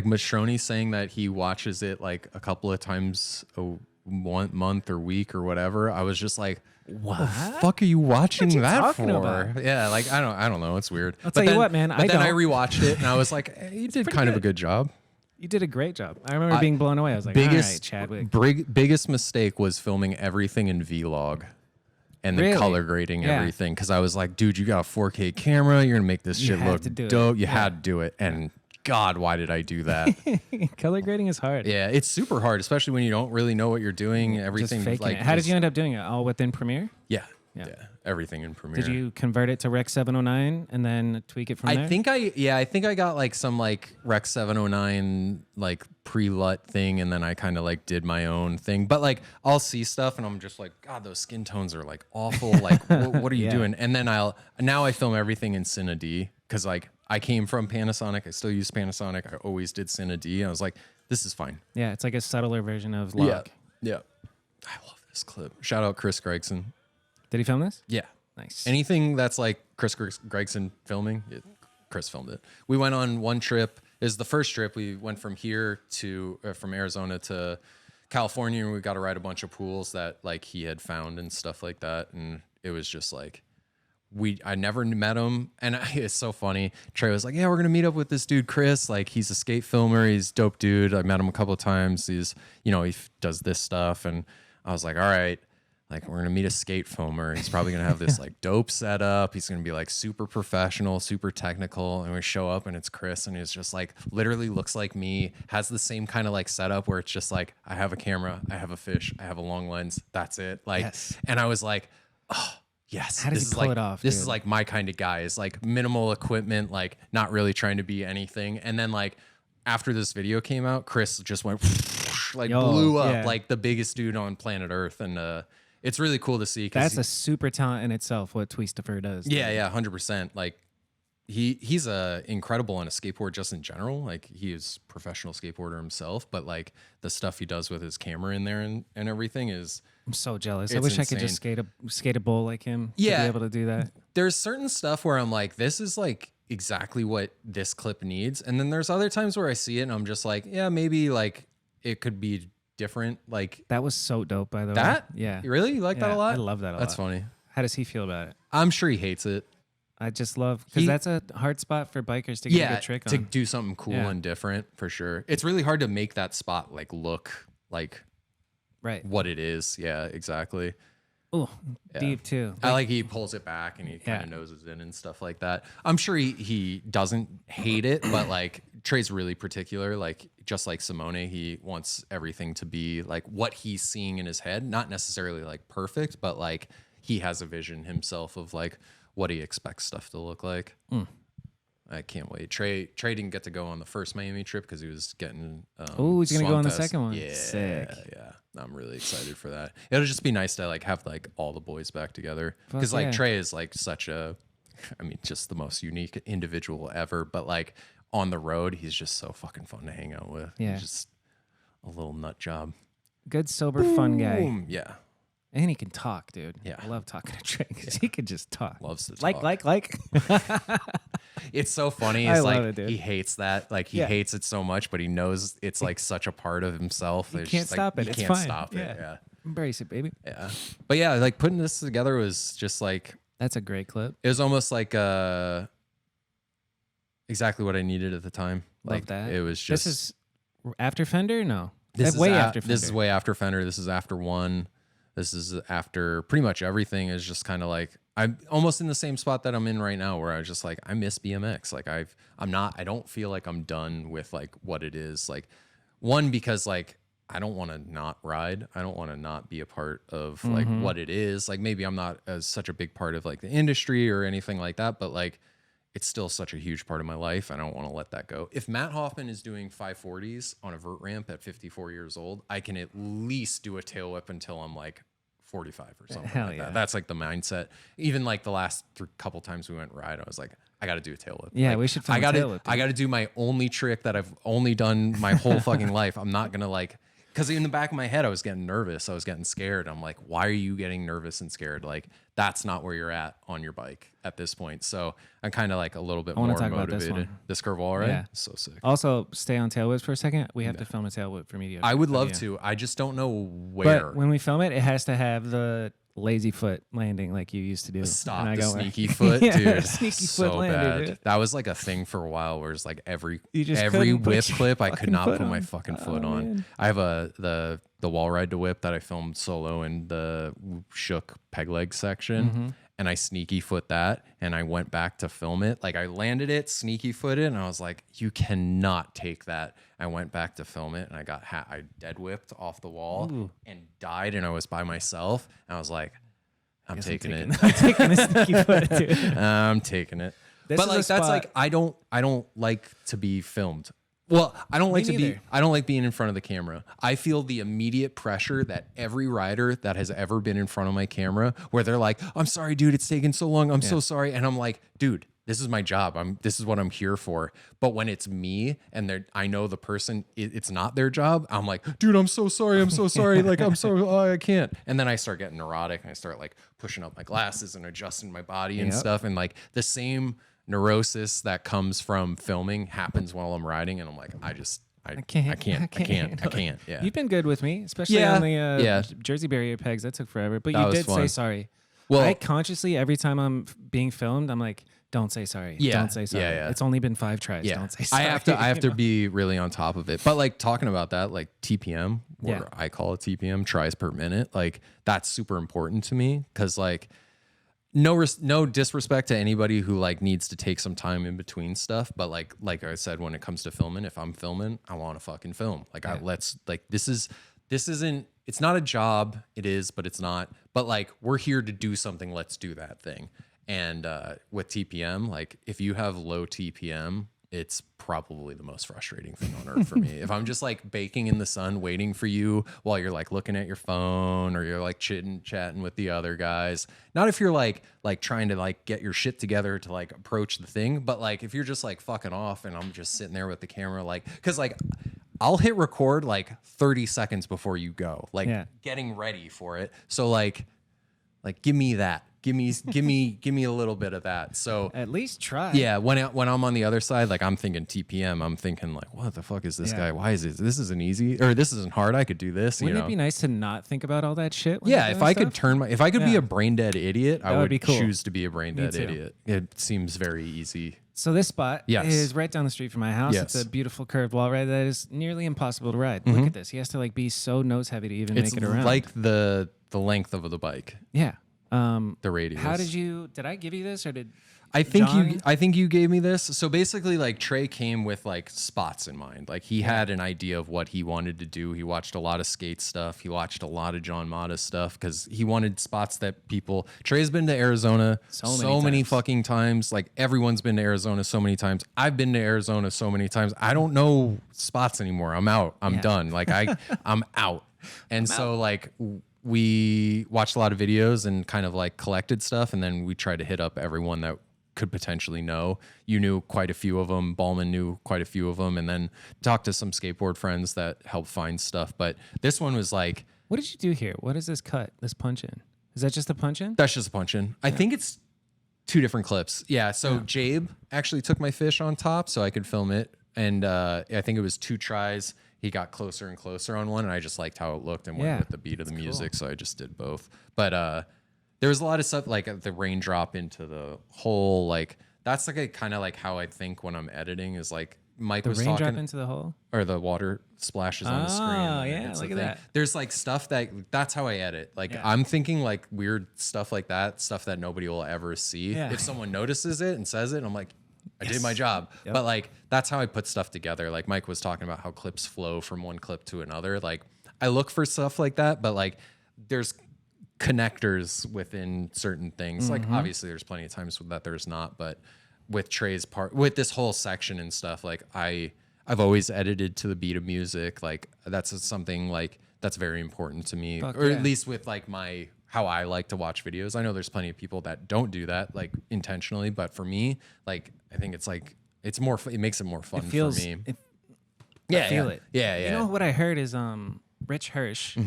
Mastroni saying that he watches it like a couple of times a month or week or whatever. I was just like, what the fuck are you watching that for?
About?
Yeah, like I don't know. It's weird.
I'll tell you what, man.
But then I rewatched it and I was like, hey, you did kind of a good job.
You did a great job. I remember being blown away. I was like, all right, Chadwick.
Biggest mistake was filming everything in vlog. And then color grading everything. Because I was like, dude, you got a 4K camera. You're going to make this shit look dope. You had to do it. And God, why did I do that?
Color grading is hard.
Yeah, it's super hard, especially when you don't really know what you're doing. Everything
Just faking
like
it. How did you end up doing it? All within Premiere?
Yeah. Everything in Premiere.
Did you convert it to Rec 709 and then tweak it from there?
I think I got like some like Rec 709 like pre-LUT thing, and then I kind of like did my own thing. But like I'll see stuff and I'm just like, God, those skin tones are like awful. Like what are you doing? And then I film everything in Cine D because like I came from Panasonic. I still use Panasonic. I always did Cine D. I was like, this is fine.
Yeah, it's like a subtler version of log.
Yeah. I love this clip. Shout out Chris Gregson.
Did he film this?
Yeah.
Nice.
Anything that's like Chris Gregson filming, Chris filmed it. We went on one trip. It was the first trip. We went from here to from Arizona to California, and we got to ride a bunch of pools that like he had found and stuff like that. And it was just like I never met him, and it's so funny. Trey was like, "Yeah, we're gonna meet up with this dude, Chris. Like, he's a skate filmer. He's a dope dude. I met him a couple of times. He's, he does this stuff." And I was like, "All right." Like, we're going to meet a skate filmer. He's probably going to have this like dope setup. He's going to be like super professional, super technical. And we show up and it's Chris, and he's just like literally looks like me, has the same kind of like setup where it's just like, I have a camera, I have a fish, I have a long lens. That's it. Like, and I was like, oh, yes.
How does he pull it off?
This is like my kind of guy. Is like minimal equipment, like not really trying to be anything. And then like after this video came out, Chris just went like blew up like the biggest dude on planet Earth. And, it's really cool to see.
That's a super talent in itself, what Tweestifer does.
Yeah, 100%. Like, he's incredible on a skateboard just in general. Like, he is a professional skateboarder himself, but like the stuff he does with his camera in there and everything is...
I'm so jealous. I wish I could just skate a bowl like him to be able to do that.
There's certain stuff where I'm like, this is like exactly what this clip needs. And then there's other times where I see it and I'm just like, yeah, maybe like it could be different. Like
That was so dope, by the way.
that.
Yeah.
Really? You like that a lot?
I love that a lot.
That's funny.
How does he feel about it?
I'm sure he hates it.
I just love, because that's a hard spot for bikers to get a good trick
to
on.
do something cool and different for sure. It's really hard to make that spot like look like what it is. Yeah, exactly.
Oh, deep too.
I like he pulls it back and he kind of noses in and stuff like that. I'm sure he doesn't hate it, but like Trey's really particular. Like just like Simone, he wants everything to be like what he's seeing in his head, not necessarily like perfect, but like he has a vision himself of like what he expects stuff to look like. I can't wait. Trey didn't get to go on the first Miami trip because he was getting.
He's gonna go on the
Fest.
second one.
Yeah,
Sick.
yeah. I'm really excited for that. It'll just be nice to like have like all the boys back together because like Trey is like such a, I mean, just the most unique individual ever. But like on the road, he's just so fucking fun to hang out with.
Yeah,
he's just a little nut job.
Good, sober, fun guy.
Yeah.
And he can talk, dude.
Yeah.
I love talking to Trey because he can just talk.
Loves to talk.
Like.
It's so funny.
I
It's
love
like
it, dude.
he hates that. Like he hates it so much, but he knows it's like such a part of himself.
He can't stop it.
He
It's
can't
fine.
stop it. Yeah.
Embrace it, baby.
Yeah. But yeah, like putting this together was just like,
That's a great clip.
it was almost like exactly what I needed at the time.
Love
Like
that.
it was just.
This is after Fender? No.
This is
way
a-
after Fender.
This is way after Fender. This is after One. This is after pretty much everything is just kind of like I'm almost in the same spot that I'm in right now, where I was just like I miss BMX. Like I don't feel like I'm done with like what it is. Like one, because like I don't want to not ride. I don't want to not be a part of like what it is. Like maybe I'm not as such a big part of like the industry or anything like that, but like it's still such a huge part of my life. I don't want to let that go. If Matt Hoffman is doing 540s on a vert ramp at 54 years old, I can at least do a tail whip until I'm like 45 or something
Hell
like
yeah.
that. That's like the mindset. Even like the last couple times we went ride, I was like, I got to do a tail whip.
Yeah,
like,
we should film a tail whip, dude.
I got to do my only trick that I've only done my whole fucking life. I'm not going to like, because in the back of my head, I was getting nervous. I was getting scared. I'm like, why are you getting nervous and scared? Like, that's not where you're at on your bike at this point. So I'm kind of like a little bit more
talk about this
motivated.
one.
This curve wall, right?
Yeah.
So sick.
Also, stay on tail whips for a second. We have to film a tail whip for media.
I would love to. I just don't know where.
But when we film it, it has to have the lazy foot landing like you used to do.
Stop
And
the
I go,
sneaky foot,
Yeah,
dude.
sneaky
so
foot landing,
bad.
dude.
That was like a thing for a while, where it's like every
You just
every
couldn't put
whip
your
clip, I could
fucking
not
foot
put my
on.
fucking
Oh,
foot on.
man.
I have the wall ride to whip that I filmed solo in the shook peg leg section.
Mm-hmm.
And I sneaky foot that, and I went back to film it. Like I landed it, sneaky footed, and I was like, "You cannot take that." I went back to film it, and I got I dead whipped off the wall and died, and I was by myself. And I was like, I'm taking it.
I'm taking the sneaky foot, dude.
I'm taking it.
This
But
is a
like that's
spot-
like I don't like to be filmed. Well, I don't like to be
neither.
I don't like being in front of the camera. I feel the immediate pressure that every rider that has ever been in front of my camera, where they're like, "I'm sorry, dude, it's taking so long. I'm so sorry." And I'm like, "Dude, this is my job. This is what I'm here for." But when it's me and I know the person, it's not their job. I'm like, "Dude, I'm so sorry. I'm so sorry. Like I can't." And then I start getting neurotic and I start like pushing up my glasses and adjusting my body and stuff. And like the same neurosis that comes from filming happens while I'm riding, and I'm like, I can't. Yeah.
You've been good with me, especially on the Jersey barrier pegs. That took forever, but
That
you
was
did say
fun.
sorry.
Well-
I consciously, every time I'm being filmed, I'm like, don't say sorry.
Yeah.
Don't say sorry.
Yeah.
It's only been 5 tries.
Yeah.
Don't say sorry.
I have
you
to
know?
be really on top of it. But like talking about that, like TPM, or
Yeah.
I call it TPM, tries per minute, like that's super important to me, because like no disrespect to anybody who like needs to take some time in between stuff, but like I said, when it comes to filming, if I'm filming, I want to fucking film. Like this isn't, it's not a job. It is, but it's not. But like we're here to do something. Let's do that thing. And with TPM, like if you have low TPM, it's probably the most frustrating thing on earth for me. If I'm just like baking in the sun, waiting for you while you're like looking at your phone, or you're like chatting with the other guys. Not if you're like trying to like get your shit together to like approach the thing, but like if you're just like fucking off and I'm just sitting there with the camera, like, cause like I'll hit record like 30 seconds before you go, like getting ready for it. So like give me that. give me a little bit of that. So
At least try.
yeah, when I'm on the other side, like I'm thinking TPM, I'm thinking like, what the fuck is this guy? Why is it? This isn't easy, or this isn't hard. I could do this.
Wouldn't it be nice to not think about all that shit?
Yeah, if I could be a brain dead idiot, I would
be cool.
choose to be a brain dead idiot. It seems very easy.
So this spot
Yes.
is right down the street from my house.
Yes.
It's a beautiful curved wall ride that is nearly impossible to ride. Look at this. He has to like be so nose heavy to even
It's
make it around.
like the length of the bike,
yeah.
the radius.
How did I give you this or did
I think
John?
you gave me this. So basically, like Trey came with like spots in mind. Like he had an idea of what he wanted to do. He watched a lot of skate stuff. He watched a lot of John Mata stuff because he wanted spots that people. Trey's been to Arizona so many fucking times. Like everyone's been to Arizona so many times. I've been to Arizona so many times. I don't know spots anymore. I'm out. I'm done. Like I'm out. And so like we watched a lot of videos and kind of like collected stuff, and then we tried to hit up everyone that could potentially know. You knew quite a few of them. Ballman knew quite a few of them, and then talked to some skateboard friends that helped find stuff. But this one was like,
what did you do here? What is this cut? This punch in? Is that just a punch in?
that's just a punch in. I think it's 2 different clips. Yeah. So Jabe actually took my fish on top so I could film it, and I think it was 2 tries. He got closer and closer on one, and I just liked how it looked and went with the beat of the music, so I just did both. But there was a lot of stuff like the raindrop into the hole. Like that's like a kind of like how I think when I'm editing is like Mike was
raindrop
talking
into the hole,
or the water splashes on the screen.
Oh yeah, look at that.
There's like stuff that's how I edit. Like I'm thinking like weird stuff like that, stuff that nobody will ever see.
Yeah.
If someone notices it and says it, I'm like, I did my job. But like that's how I put stuff together. Like Mike was talking about how clips flow from one clip to another. Like I look for stuff like that, but like there's connectors within certain things. Like obviously there's plenty of times that there's not, but with Trey's part, with this whole section and stuff, like I've always edited to the beat of music. Like that's something like that's very important to me, or at least with like how I like to watch videos. I know there's plenty of people that don't do that like intentionally, but for me, like I think it's like it makes it more fun for me.
I feel it.
Yeah.
You know what I heard is Rich Hirsch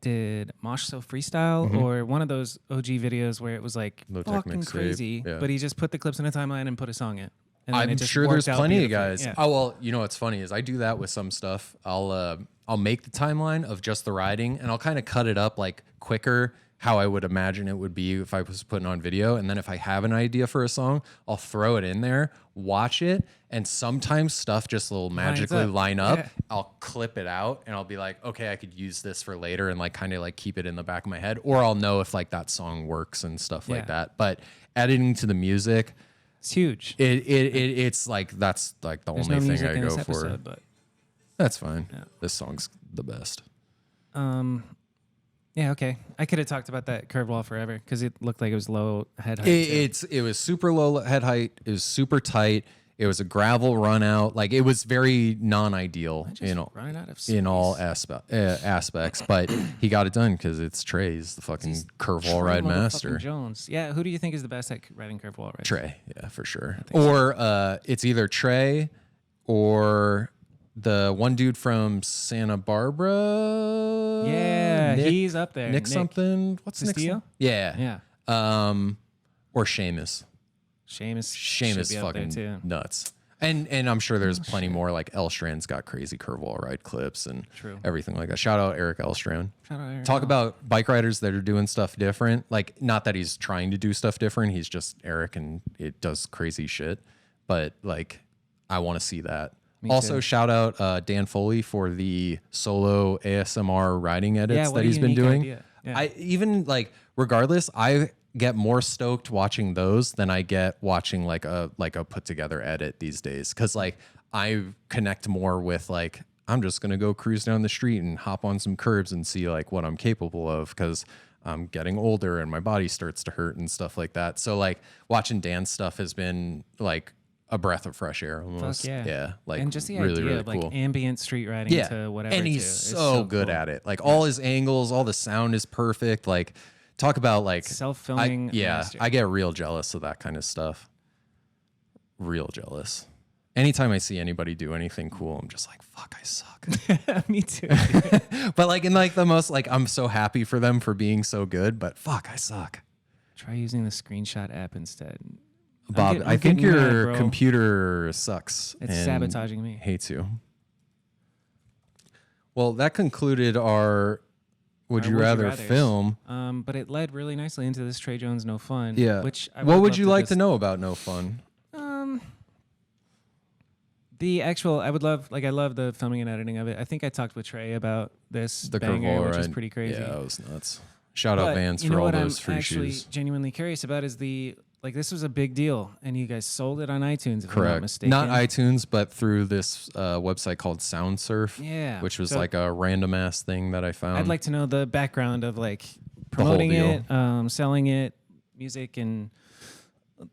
did Mosh So Freestyle or one of those OG videos where it was like fucking crazy, but he just put the clips in a timeline and put a song in. And
I'm sure there's plenty of guys.
Yeah.
Oh well, you know what's funny is I do that with some stuff. I'll make the timeline of just the riding, and I'll kind of cut it up like quicker, how I would imagine it would be if I was putting on video. And then if I have an idea for a song, I'll throw it in there, watch it, and sometimes stuff just will magically line up. Yeah. I'll clip it out, and I'll be like, okay, I could use this for later, and like kind of like keep it in the back of my head, or I'll know if like that song works and stuff like that. But editing to the music,
it's huge.
It's like that's like the only thing I go for.
But
that's fine. Yeah. This song's the best.
Yeah, okay. I could have talked about that curved wall forever because it looked like it was low head height.
It was super low head height. It was super tight. It was a gravel run out. Like it was very non-ideal in all aspects. But he got it done because it's Trey's the fucking curve wall ride master.
Jones. Yeah, who do you think is the best at riding curve wall rides?
Trey, yeah, for sure. Or it's either Trey or the one dude from Santa Barbara.
Yeah, he's up there.
Nick something. What's Nick? Yeah. Or Seamus. Seamus fucking nuts. And I'm sure there's plenty more. Like Elstrand's got crazy curve wall ride clips and everything like that. Shout out Eric Elstrand. Talk about bike riders that are doing stuff different. Like not that he's trying to do stuff different. He's just Eric and it does crazy shit. But like I want to see that. Also, shout out Dan Foley for the solo ASMR riding edits that he's been doing. Yeah. I even like, regardless, I get more stoked watching those than I get watching like a put together edit these days. Cause like I connect more with like, I'm just going to go cruise down the street and hop on some curbs and see like what I'm capable of. Cause I'm getting older and my body starts to hurt and stuff like that. So like watching Dan's stuff has been like a breath of fresh air almost. Yeah. Like, and just the really, idea of
like ambient street riding to whatever.
And he's so good at it. Like all his angles, all the sound is perfect. Like talk about like
self-filming.
I get real jealous of that kind of stuff. Real jealous. Anytime I see anybody do anything cool, I'm just like, fuck, I suck.
Me too.
But like in like the most, like I'm so happy for them for being so good, but fuck, I suck.
Try using the screenshot app instead.
Bob, I think your computer sucks.
It's sabotaging me.
Hates you. Well, that concluded our Would You Rather film.
But it led really nicely into this Trey Jones No Fun.
Yeah.
Which
what would you like to know about No Fun?
The actual, I love the filming and editing of it. I think I talked with Trey about this banger, which is pretty crazy.
Yeah, it was nuts. Shout out Vans for all those free shoes.
What I'm actually genuinely curious about is this was a big deal, and you guys sold it on iTunes, if I'm not mistaken.
Not iTunes, but through this website called SoundSurf, which was like a random ass thing that I found.
I'd like to know the background of like promoting it, selling it, music, and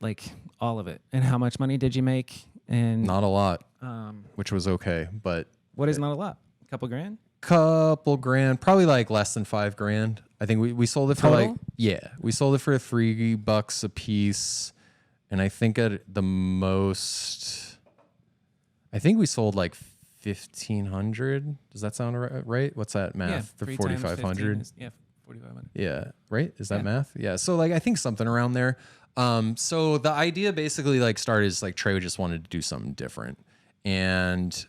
like all of it. And how much money did you make? And
not a lot, which was okay. But
what is not a lot? A couple grand?
Couple grand, probably like less than $5,000. I think we sold it for
Total?
we sold it for $3 a piece, and I think at the most, I think we sold like 1,500. Does that sound right? What's that math?
Yeah,
4,500.
Yeah, 4,500.
Yeah, right. Is that math? Yeah. So like I think something around there. So the idea basically like started as like Trey just wanted to do something different, and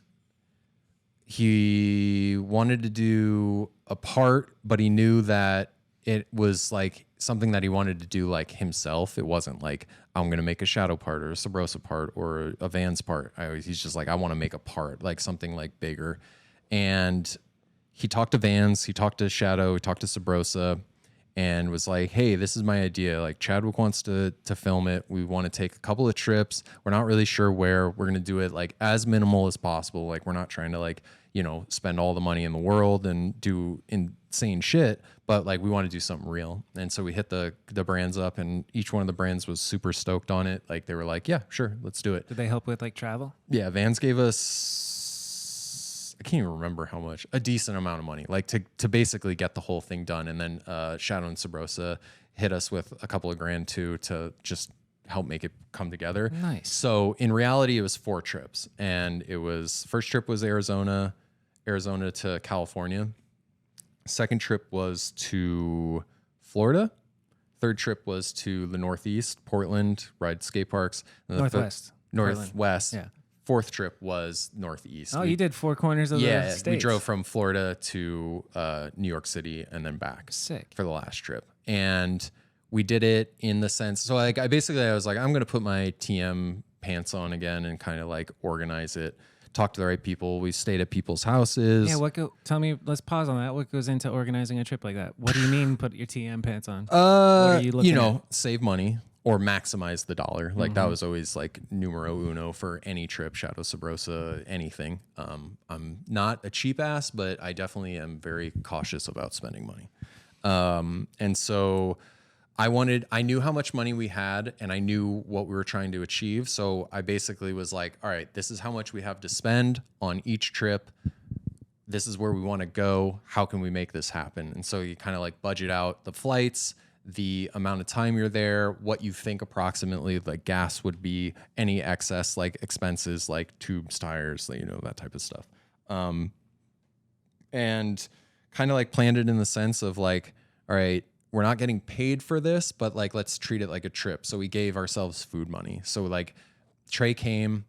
he wanted to do a part, but he knew that it was like something that he wanted to do like himself. It wasn't like, I'm going to make a Shadow part or a Sabrosa part or a Vans part. He's just like, I want to make a part, like something like bigger. And he talked to Vans, he talked to Shadow, he talked to Sabrosa, and was like, hey, this is my idea. Like Chadwick wants to film it. We want to take a couple of trips. We're not really sure where. We're going to do it like as minimal as possible. Like we're not trying to like, spend all the money in the world and do insane shit, but like we want to do something real. And so we hit the brands up, and each one of the brands was super stoked on it. Like they were like, yeah, sure, let's do it.
Did they help with like travel?
Yeah, Vans gave us, I can't even remember how much, a decent amount of money, like to basically get the whole thing done. And then Shadow and Sabrosa hit us with a couple of grand too to just help make it come together.
Nice.
So in reality, it was 4 trips, and it was, first trip was Arizona to California. Second trip was to Florida. Third trip was to the Northeast, Portland, ride skate parks. And
Northwest.
Northwest.
Yeah.
Fourth trip was Northeast.
Oh, you did 4 corners of the states.
We drove from Florida to New York City and then back.
Sick.
For the last trip. And we did it in the sense, so like I was like, I'm going to put my TM pants on again and kind of like organize it, talk to the right people. We stayed at people's houses.
Yeah, tell me, let's pause on that. What goes into organizing a trip like that? What do you mean put your TM pants on? What are you looking at?
Save money or maximize the dollar. Like that was always like numero uno for any trip, Shadow, Sabrosa, anything. I'm not a cheap ass, but I definitely am very cautious about spending money. And so I knew how much money we had, and I knew what we were trying to achieve. So I basically was like, all right, this is how much we have to spend on each trip. This is where we want to go. How can we make this happen? And so you kind of like budget out the flights, the amount of time you're there, what you think approximately like gas would be, any excess like expenses like tubes, tires, that type of stuff. And kind of like planned it in the sense of like, all right, we're not getting paid for this, but like, let's treat it like a trip. So we gave ourselves food money. So like Trey came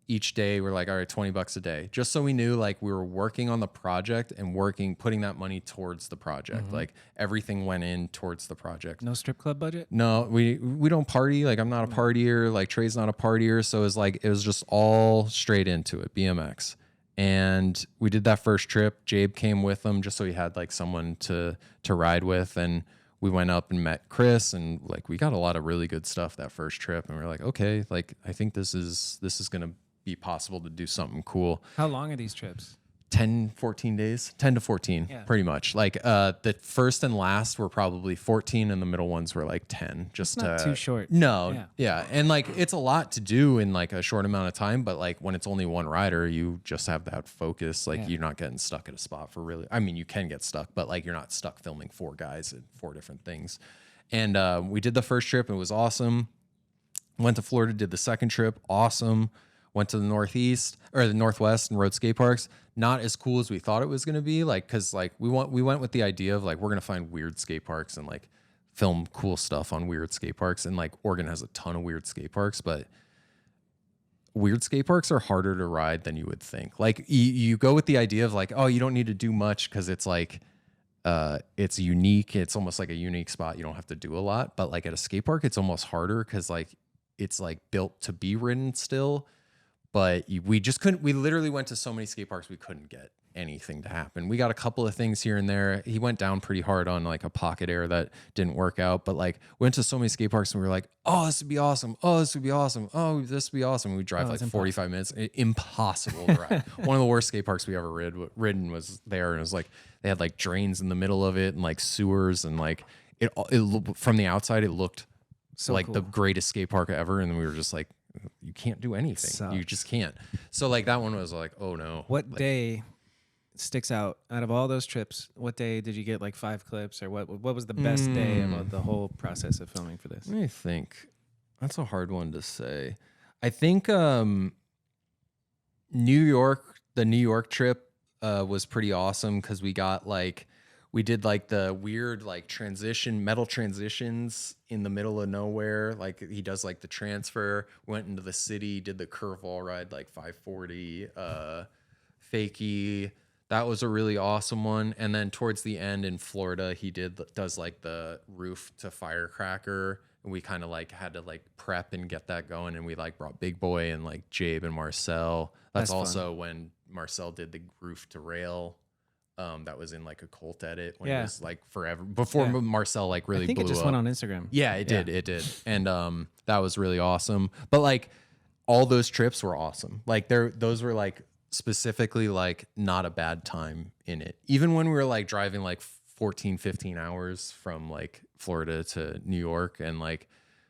each day. We're like, all right, $20 a day, just so we knew like we were working on the project and putting that money towards the project. Like everything went in towards the project.
No strip club budget?
No, we don't party. Like I'm not a partier. Like Trey's not a partier. So it was just all straight into it, BMX. And we did that first trip. Jabe came with them just so he had like someone to ride with. And we went up and met Chris, and like we got a lot of really good stuff that first trip. And we were like, okay, like I think this is gonna be possible to do something cool.
How long are these trips?
10 to 14, pretty much. Like the first and last were probably 14, and the middle ones were like 10. Just
not too short.
No, yeah, and like it's a lot to do in like a short amount of time. But like when it's only one rider, you just have that focus. Like you're not getting stuck at a spot for really. I mean, you can get stuck, but like you're not stuck filming 4 guys at 4 different things. And we did the first trip. It was awesome. Went to Florida, did the second trip. Awesome. Went to the Northwest and rode skate parks. Not as cool as we thought it was going to be. Like, cause like we went with the idea of like, we're going to find weird skate parks and like film cool stuff on weird skate parks, and like Oregon has a ton of weird skate parks, but weird skate parks are harder to ride than you would think. Like you go with the idea of like, oh, you don't need to do much because it's like it's unique. It's almost like a unique spot. You don't have to do a lot. But like at a skate park, it's almost harder because like it's like built to be ridden still. But we just couldn't. We literally went to so many skate parks we couldn't get anything to happen. We got a couple of things here and there. He went down pretty hard on like a pocket air that didn't work out, but like went to so many skate parks and we were like, oh, this would be awesome. Oh, this would be awesome. Oh, this would be awesome. We drive like 45 minutes. Impossible to ride. One of the worst skate parks we ever ridden was there. And it was like, they had like drains in the middle of it and like sewers, and like it from the outside, it looked so like cool. The greatest skate park ever. And then we were just like, you can't do anything. Sucks. You just can't. So like that one was like, oh no.
What
like,
day sticks out of all those trips? What day did you get like 5 clips, or what was the best day about the whole process of filming for this?
Let me think. That's a hard one to say. I think New York, the New York trip was pretty awesome because we did like the weird like metal transitions in the middle of nowhere. Like he does like the transfer, went into the city, did the curve wall ride like 540, fakie. That was a really awesome one. And then towards the end in Florida, he does like the roof to firecracker. And we kind of like had to like prep and get that going. And we like brought Big Boy and like Jabe and Marcel. That's also fun. When Marcel did the roof to rail. That was in like a cult edit when it was like forever before Marcel like really blew up. I think it just
went on Instagram.
Yeah, it did. It did. And that was really awesome. But like all those trips were awesome. Like those were like specifically like not a bad time in it. Even when we were like driving like 14, 15 hours from like Florida to New York, and like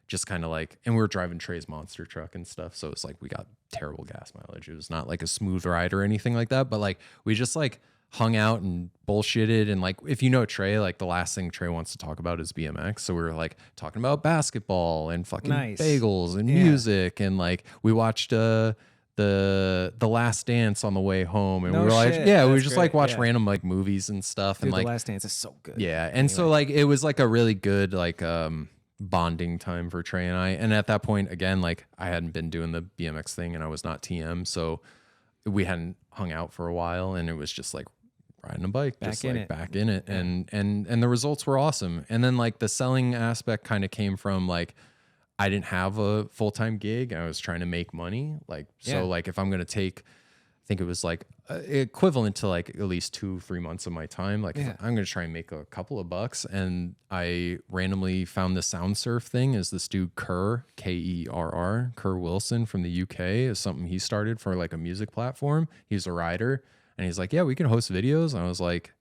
just kind of like, and we were driving Trey's monster truck and stuff. So it's like we got terrible gas mileage. It was not like a smooth ride or anything like that. But like we just like hung out and bullshitted. And like, if you know Trey, like the last thing Trey wants to talk about is BMX. So we were like talking about basketball and fucking bagels and music. And like we watched the Last Dance on the way home, and we were like, we just like watch random like movies and stuff.
Dude,
and like
The Last Dance is so good.
Yeah. And so like it was like a really good like bonding time for Trey and I. And at that point, again, like I hadn't been doing the BMX thing and I was not TM, so we hadn't hung out for a while, and it was just like riding a bike, back in it. And the results were awesome. And then like the selling aspect kind of came from like, I didn't have a full-time gig. I was trying to make money. Like, so like if I'm going to take, I think it was like equivalent to like at least 2-3 months of my time. Like I'm going to try and make a couple of bucks. And I randomly found the sound surf thing is this dude, Kerr, Kerr Wilson from the UK, is something he started for like a music platform. He's a writer. And he's like, yeah, we can host videos. And I was like,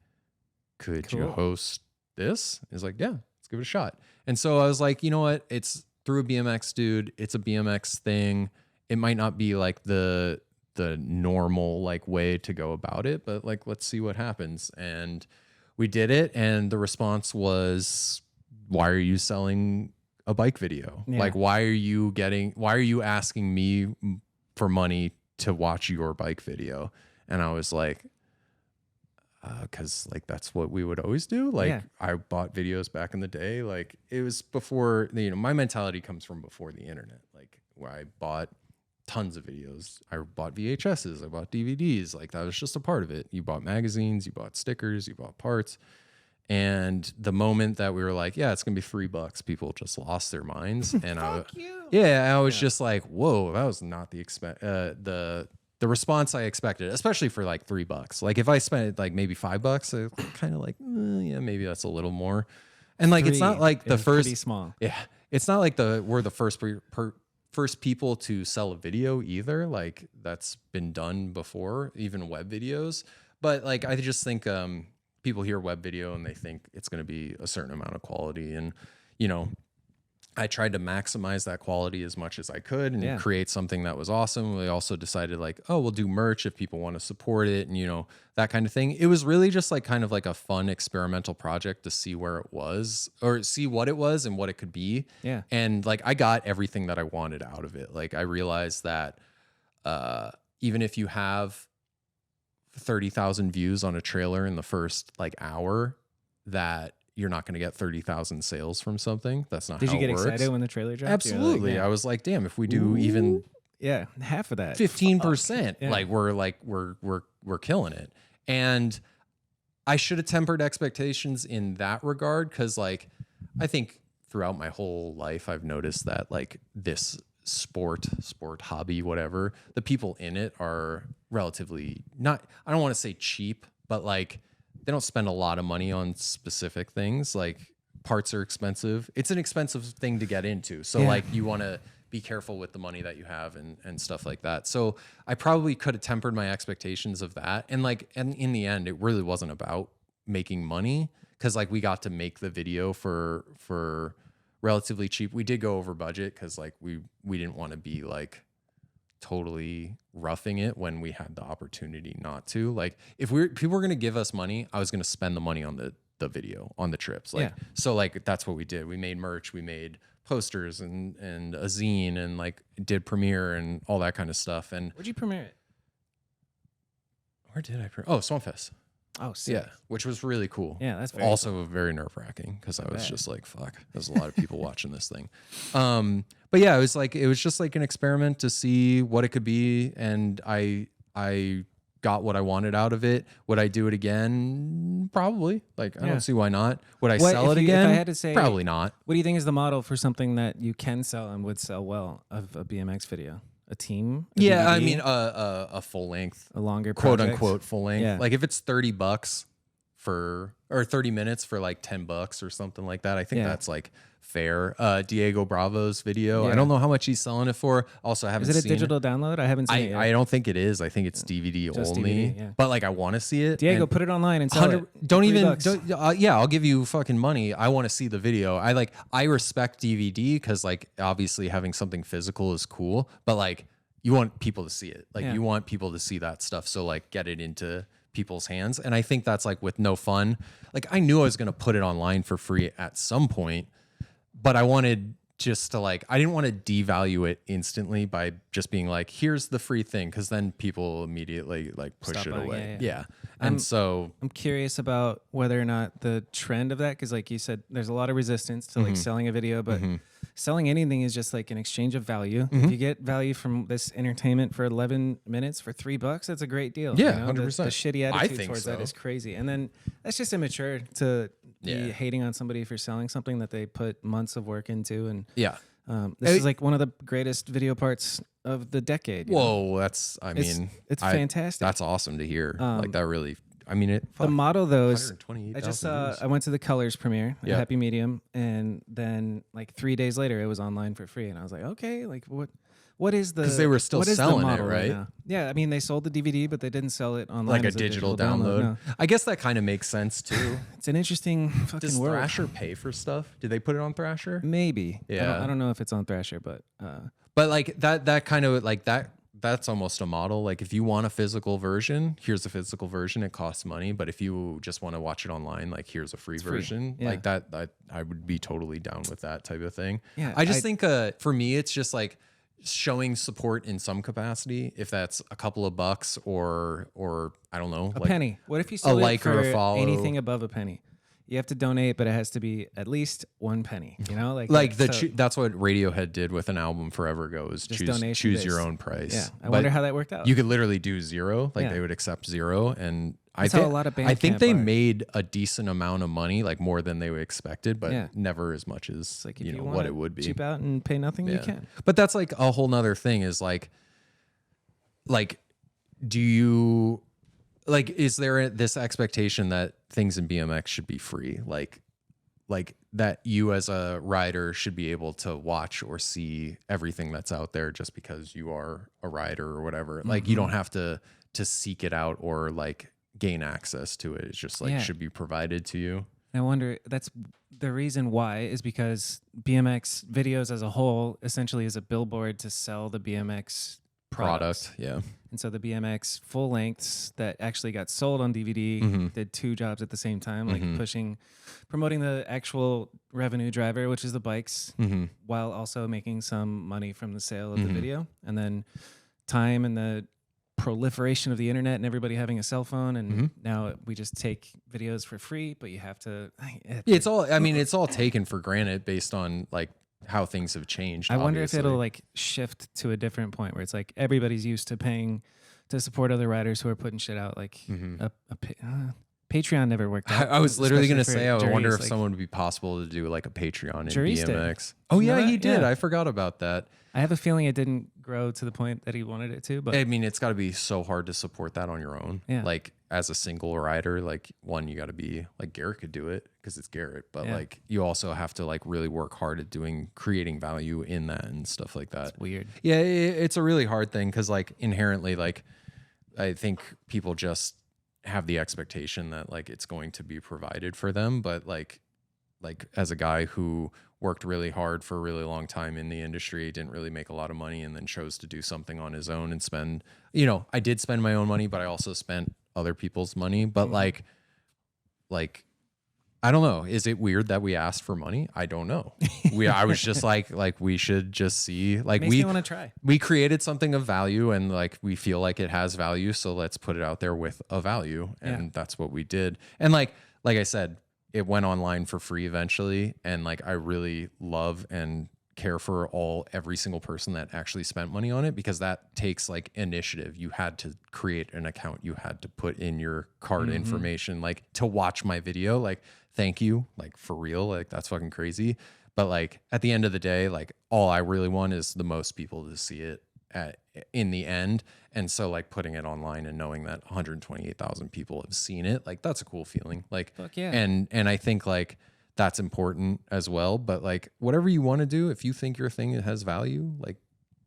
could you host this? He's like, yeah, let's give it a shot. And so I was like, you know what? It's through a BMX dude. It's a BMX thing. It might not be like the normal like way to go about it, but like, let's see what happens. And we did it. And the response was, why are you selling a bike video? Yeah. Like, why are you asking me for money to watch your bike video? And I was like, because like that's what we would always do. Like I bought videos back in the day. Like it was before, my mentality comes from before the internet. Like where I bought tons of videos. I bought VHSs. I bought DVDs. Like that was just a part of it. You bought magazines. You bought stickers. You bought parts. And the moment that we were like, yeah, it's gonna be $3, people just lost their minds. And I was just like, whoa, that was not the response I expected, especially for like $3. Like if I spent like maybe $5, I kind of like, yeah, maybe that's a little more. And like, it's not like the first,
pretty small.
Yeah. It's not like we're the first people to sell a video either. Like that's been done before, even web videos. But like, I just think, people hear web video and they think it's going to be a certain amount of quality. And, I tried to maximize that quality as much as I could and create something that was awesome. We also decided like, oh, we'll do merch if people want to support it and, that kind of thing. It was really just like kind of like a fun experimental project to see where it was or see what it was and what it could be.
Yeah.
And like, I got everything that I wanted out of it. Like I realized that even if you have 30,000 views on a trailer in the first like hour, that you're not going to get 30,000 sales from something. That's not
Did
how
you get
it works.
excited when the trailer dropped?
Absolutely. I was like, damn, if we do even
half of that,
15%, we're killing it. And I should have tempered expectations in that regard, because like I think throughout my whole life I've noticed that like this sport hobby, whatever, the people in it are relatively not, I don't want to say cheap, but like they don't spend a lot of money on specific things. Like parts are expensive. It's an expensive thing to get into. So like you want to be careful with the money that you have and stuff like that. So I probably could have tempered my expectations of that. And in the end, it really wasn't about making money, because like we got to make the video for relatively cheap. We did go over budget because like we didn't want to be like totally roughing it when we had the opportunity not to. Like if people were going to give us money, I was going to spend the money on the video, on the trips. Like, so like that's what we did. We made merch, we made posters and a zine, and like did premiere and all that kind of stuff. And
where'd you premiere it?
Where did I premiere? Oh, Swampfest.
Oh, sick.
Yeah, which was really cool.
Yeah, that's very
also
cool.
Very nerve-wracking, because I was just like, fuck, there's a lot of people watching this thing. But yeah, it was just like an experiment to see what it could be, and I got what I wanted out of it. Would I do it again? Probably. Like I don't see why not. Would I sell it again?
If I had to say,
probably not.
What do you think is the model for something that you can sell and would sell well of a BMX video? A team?
Yeah,
DVD?
I mean a full length,
a longer
quote
project?
unquote full length.
Yeah.
Like if it's $30 or 30 minutes for like $10 or something like that, I think that's like fair. Diego Bravo's video. I don't know how much he's selling it for. Also, I haven't seen it.
Is it a digital download? I haven't seen it yet.
I don't think it is. I think it's DVD
Just
only.
DVD, yeah.
But like I want to see it.
Diego, put it online and sell it.
Don't even.
$3.
Yeah, I'll give you fucking money. I want to see the video. I respect DVD because like obviously having something physical is cool, but like you want people to see it. Like you want people to see that stuff. So like get it into people's hands. And I think that's like with no fun. Like I knew I was gonna put it online for free at some point, but I wanted just to like, I didn't want to devalue it instantly by just being like, here's the free thing, because then people immediately like push
Stop
it
buying,
away.
yeah.
And so
I'm curious about whether or not the trend of that, because like you said, there's a lot of resistance to like selling a video, but selling anything is just like an exchange of value. If you get value from this entertainment for 11 minutes for $3, that's a great deal.
Yeah,
you know?
100%.
The shitty attitude
think
towards
so.
that is crazy. And then that's just immature to be hating on somebody for selling something that they put months of work into. And this is like one of the greatest video parts of the decade.
Whoa, that's, I mean,
it's fantastic.
That's awesome to hear. Like that really, I mean,
the model though is,
128,000
I went to the Colors premiere, Happy Medium, and then like 3 days later it was online for free, and I was like, okay, like what is the,
because they were still selling it, right?
Now? Yeah, I mean they sold the DVD, but they didn't sell it online
Like a
as
digital download.
No.
I guess that kind of makes sense too.
It's an interesting fucking
Does
world.
Thrasher pay for stuff? Did they put it on Thrasher?
Maybe.
Yeah.
I don't know if it's on Thrasher, but
like that kind of like that's almost a model. Like if you want a physical version, here's a physical version. It costs money, but if you just want to watch it online, like here's a free version.
Yeah.
Like that I would be totally down with that type of thing.
Yeah,
I just think for me it's just like showing support in some capacity, if that's a couple of bucks or I don't know,
a
like
penny. What if you sold it
like or a
for
follow?
anything above a penny? You have to donate, but it has to be at least 1 penny. You know,
that's what Radiohead did with an album forever ago. Is choose your own price.
Yeah, I wonder how that worked out.
You could literally do zero, like they would accept zero, and
That's how a lot of
I think
Bandcamp
they
are.
made a decent amount of money, like more than they expected, but never as much as
like if
you know
wanna
what it would be.
cheap out and pay nothing, you can.
But that's like a whole nother thing. Is like do you like? Is there this expectation that things in BMX should be free? Like that you as a rider should be able to watch or see everything that's out there just because you are a rider or whatever. Like you don't have to seek it out or like gain access to it. It's just like should be provided to you.
I wonder, that's the reason why is because BMX videos as a whole essentially is a billboard to sell the BMX products.
Yeah.
And so the BMX full lengths that actually got sold on DVD did 2 jobs at the same time, like promoting the actual revenue driver, which is the bikes, while also making some money from the sale of the video. And then time and the proliferation of the internet and everybody having a cell phone, and now we just take videos for free, but you have to.
It's all. I mean, it's all taken for granted based on like how things have changed.
I wonder if
obviously.
it'll like shift to a different point where it's like everybody's used to paying to support other writers who are putting shit out. Like Patreon never worked out.
I was literally going to
especially
say, I
for
wonder if
juries, like,
someone would be possible to do like a Patreon in
Juries did.
BMX. Oh
You know
yeah,
that?
he did.
Yeah.
I forgot about that.
I have a feeling it didn't grow to the point that he wanted it to, but
I mean, it's got to be so hard to support that on your own.
Yeah.
Like as a single rider, like one, you got to be like Garrett could do it because it's Garrett, but like you also have to like really work hard at creating value in that and stuff like that.
it's weird.
Yeah, it's a really hard thing because like inherently, like I think people just have the expectation that like it's going to be provided for them, but like as a guy who worked really hard for a really long time in the industry, didn't really make a lot of money, and then chose to do something on his own and spend, you know, I did spend my own money, but I also spent other people's money. But like I don't know. Is it weird that we asked for money? I don't know. I was just like we should just see, like
Makes me want to try.
we created something of value and like we feel like it has value, so let's put it out there with a value, and that's what we did. And like I said, it went online for free eventually, and like I really love and care for every single person that actually spent money on it, because that takes like initiative. You had to create an account, you had to put in your card information, like to watch my video. Like, thank you, like for real, like that's fucking crazy. But like at the end of the day, like all I really want is the most people to see it in the end. And so like putting it online and knowing that 128,000 people have seen it, like that's a cool feeling. Like,
Fuck yeah.
And I think like that's important as well. But like whatever you want to do, if you think your thing has value, like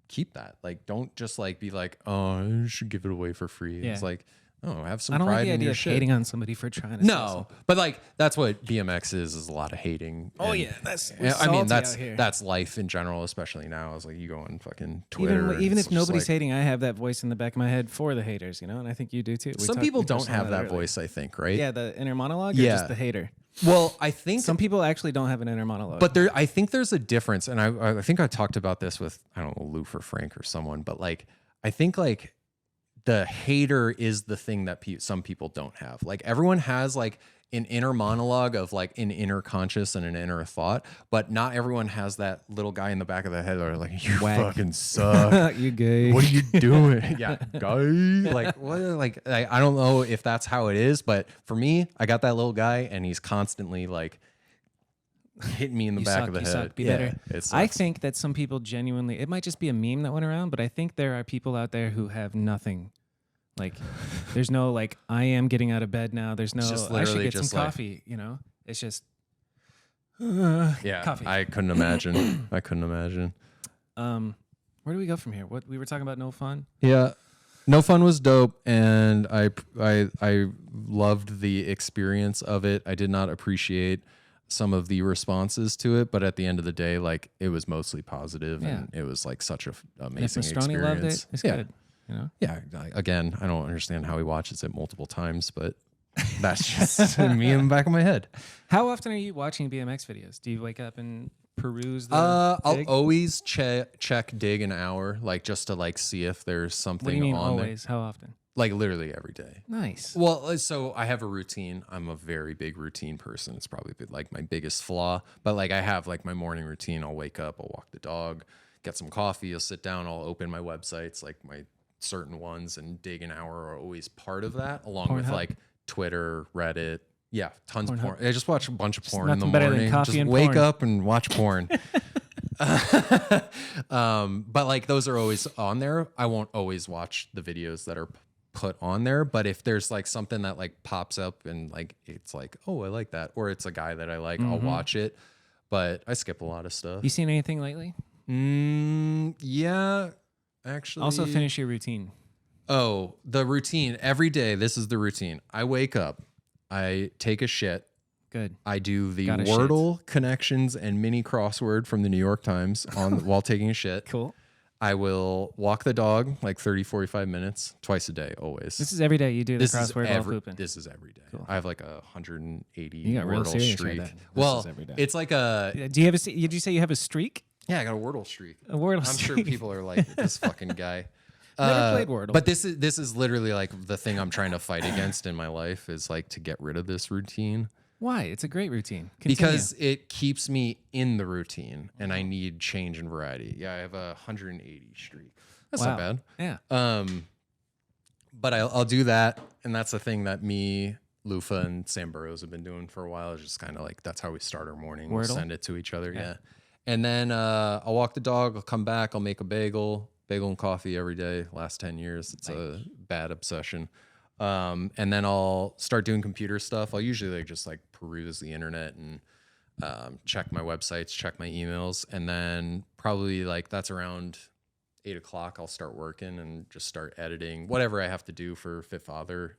keep that. Like don't just like be like, oh, I should give it away for free.
Yeah.
It's like, oh, have some
I don't
pride
like the
in
idea
your
of
shit.
hating on somebody for trying to say something.
No, but like that's what BMX is a lot of hating.
Oh
And-
yeah, that's
I mean
salty out here.
that's life in general, especially now. It's like you go on fucking Twitter.
Even
and
if
it's just
nobody's
like,
hating, I have that voice in the back of my head for the haters, you know, and I think you do too.
some people don't have that voice, I think, right?
Yeah, the inner monologue. Or
Yeah.
just the hater.
Well, I think
Some people actually don't have an inner monologue.
but I think there's a difference, and I think I talked about this with, I don't know, Lou or Frank or someone, but like I think like the hater is the thing that some people don't have. Like everyone has like an inner monologue of like an inner conscious and an inner thought, but not everyone has that little guy in the back of the head that are like, you
Whack.
fucking suck.
you gay.
What are you doing? Yeah, guy. Like what? Like I don't know if that's how it is, but for me, I got that little guy, and he's constantly like hitting me in the
You
back
suck,
of the
you
head.
suck, be better.
It's
I think that some people genuinely, it might just be a meme that went around, but I think there are people out there who have nothing. Like, there's no like, I am getting out of bed now. There's no,
just
I should
literally
get some
just like-
coffee. You know, it's just
yeah.
coffee.
I couldn't imagine. I couldn't imagine.
Where do we go from here? What we were talking about? No fun.
Yeah. No Fun was dope, and I loved the experience of it. I did not appreciate some of the responses to it, but at the end of the day, like it was mostly positive, and it was like such a
And if
amazing
Mastroni
experience.
loved it, it's
yeah.
good. You know,
Yeah. Again, I don't understand how he watches it multiple times, but that's just me in the back of my head.
how often are you watching BMX videos? Do you wake up and peruse the?
I'll
dig?
always check dig an hour, like just to like see if there's something
What do you mean
on there.
always? How often?
Like literally every day.
Nice.
Well, so I have a routine. I'm a very big routine person. It's probably like my biggest flaw. But like I have like my morning routine. I'll wake up, I'll walk the dog, get some coffee, I'll sit down, I'll open my websites, like my certain ones, and dig an hour are always part of that, along with
Pornhub?
like Twitter, Reddit. Yeah, tons of
Pornhub?
porn. I just watch a bunch of porn in the
nothing better than
morning.
coffee
Just
and
wake
porn.
up and watch porn. But like those are always on there. I won't always watch the videos that are put on there, but if there's like something that like pops up and like it's like, oh, I like that, or it's a guy that I like, I'll watch it. But I skip a lot of stuff.
You seen anything lately?
Yeah, actually.
Also, finish your routine.
Oh, the routine every day. This is the routine. I wake up, I take a shit.
Good.
I do the
Gotta
Wordle connections and mini crossword from the New York Times while taking a shit.
Cool.
I will walk the dog like 30, 45 minutes twice a day, always.
This is every day you do the
This is
crossword while pooping.
This is every day.
Cool.
I have like a 180
You got real
Wordle
serious right
streak.
there. This
Well,
is every day.
it's like a,
Do you have did you say you have a streak?
yeah, I got a Wordle streak.
A Wordle
I'm sure
streak.
people are like, this fucking guy.
Never played Wordle.
But this is literally like the thing I'm trying to fight against in my life is like to get rid of this routine.
Why? It's a great routine. Continue.
Because it keeps me in the routine and I need change and variety. Yeah, I have a 180 streak. That's not bad.
Yeah.
But I'll do that. And that's the thing that me, Lufa, and Sabrosa have been doing for a while. It's just kind of like, that's how we start our morning. We'll send it to each other. Yeah. And then I'll walk the dog. I'll come back. I'll make a bagel and coffee every day. Last 10 years. It's a bad obsession. And then I'll start doing computer stuff. I'll usually just like peruse the internet and check my websites, check my emails. And then probably like that's around 8 o'clock, I'll start working and just start editing whatever I have to do for Fit Father,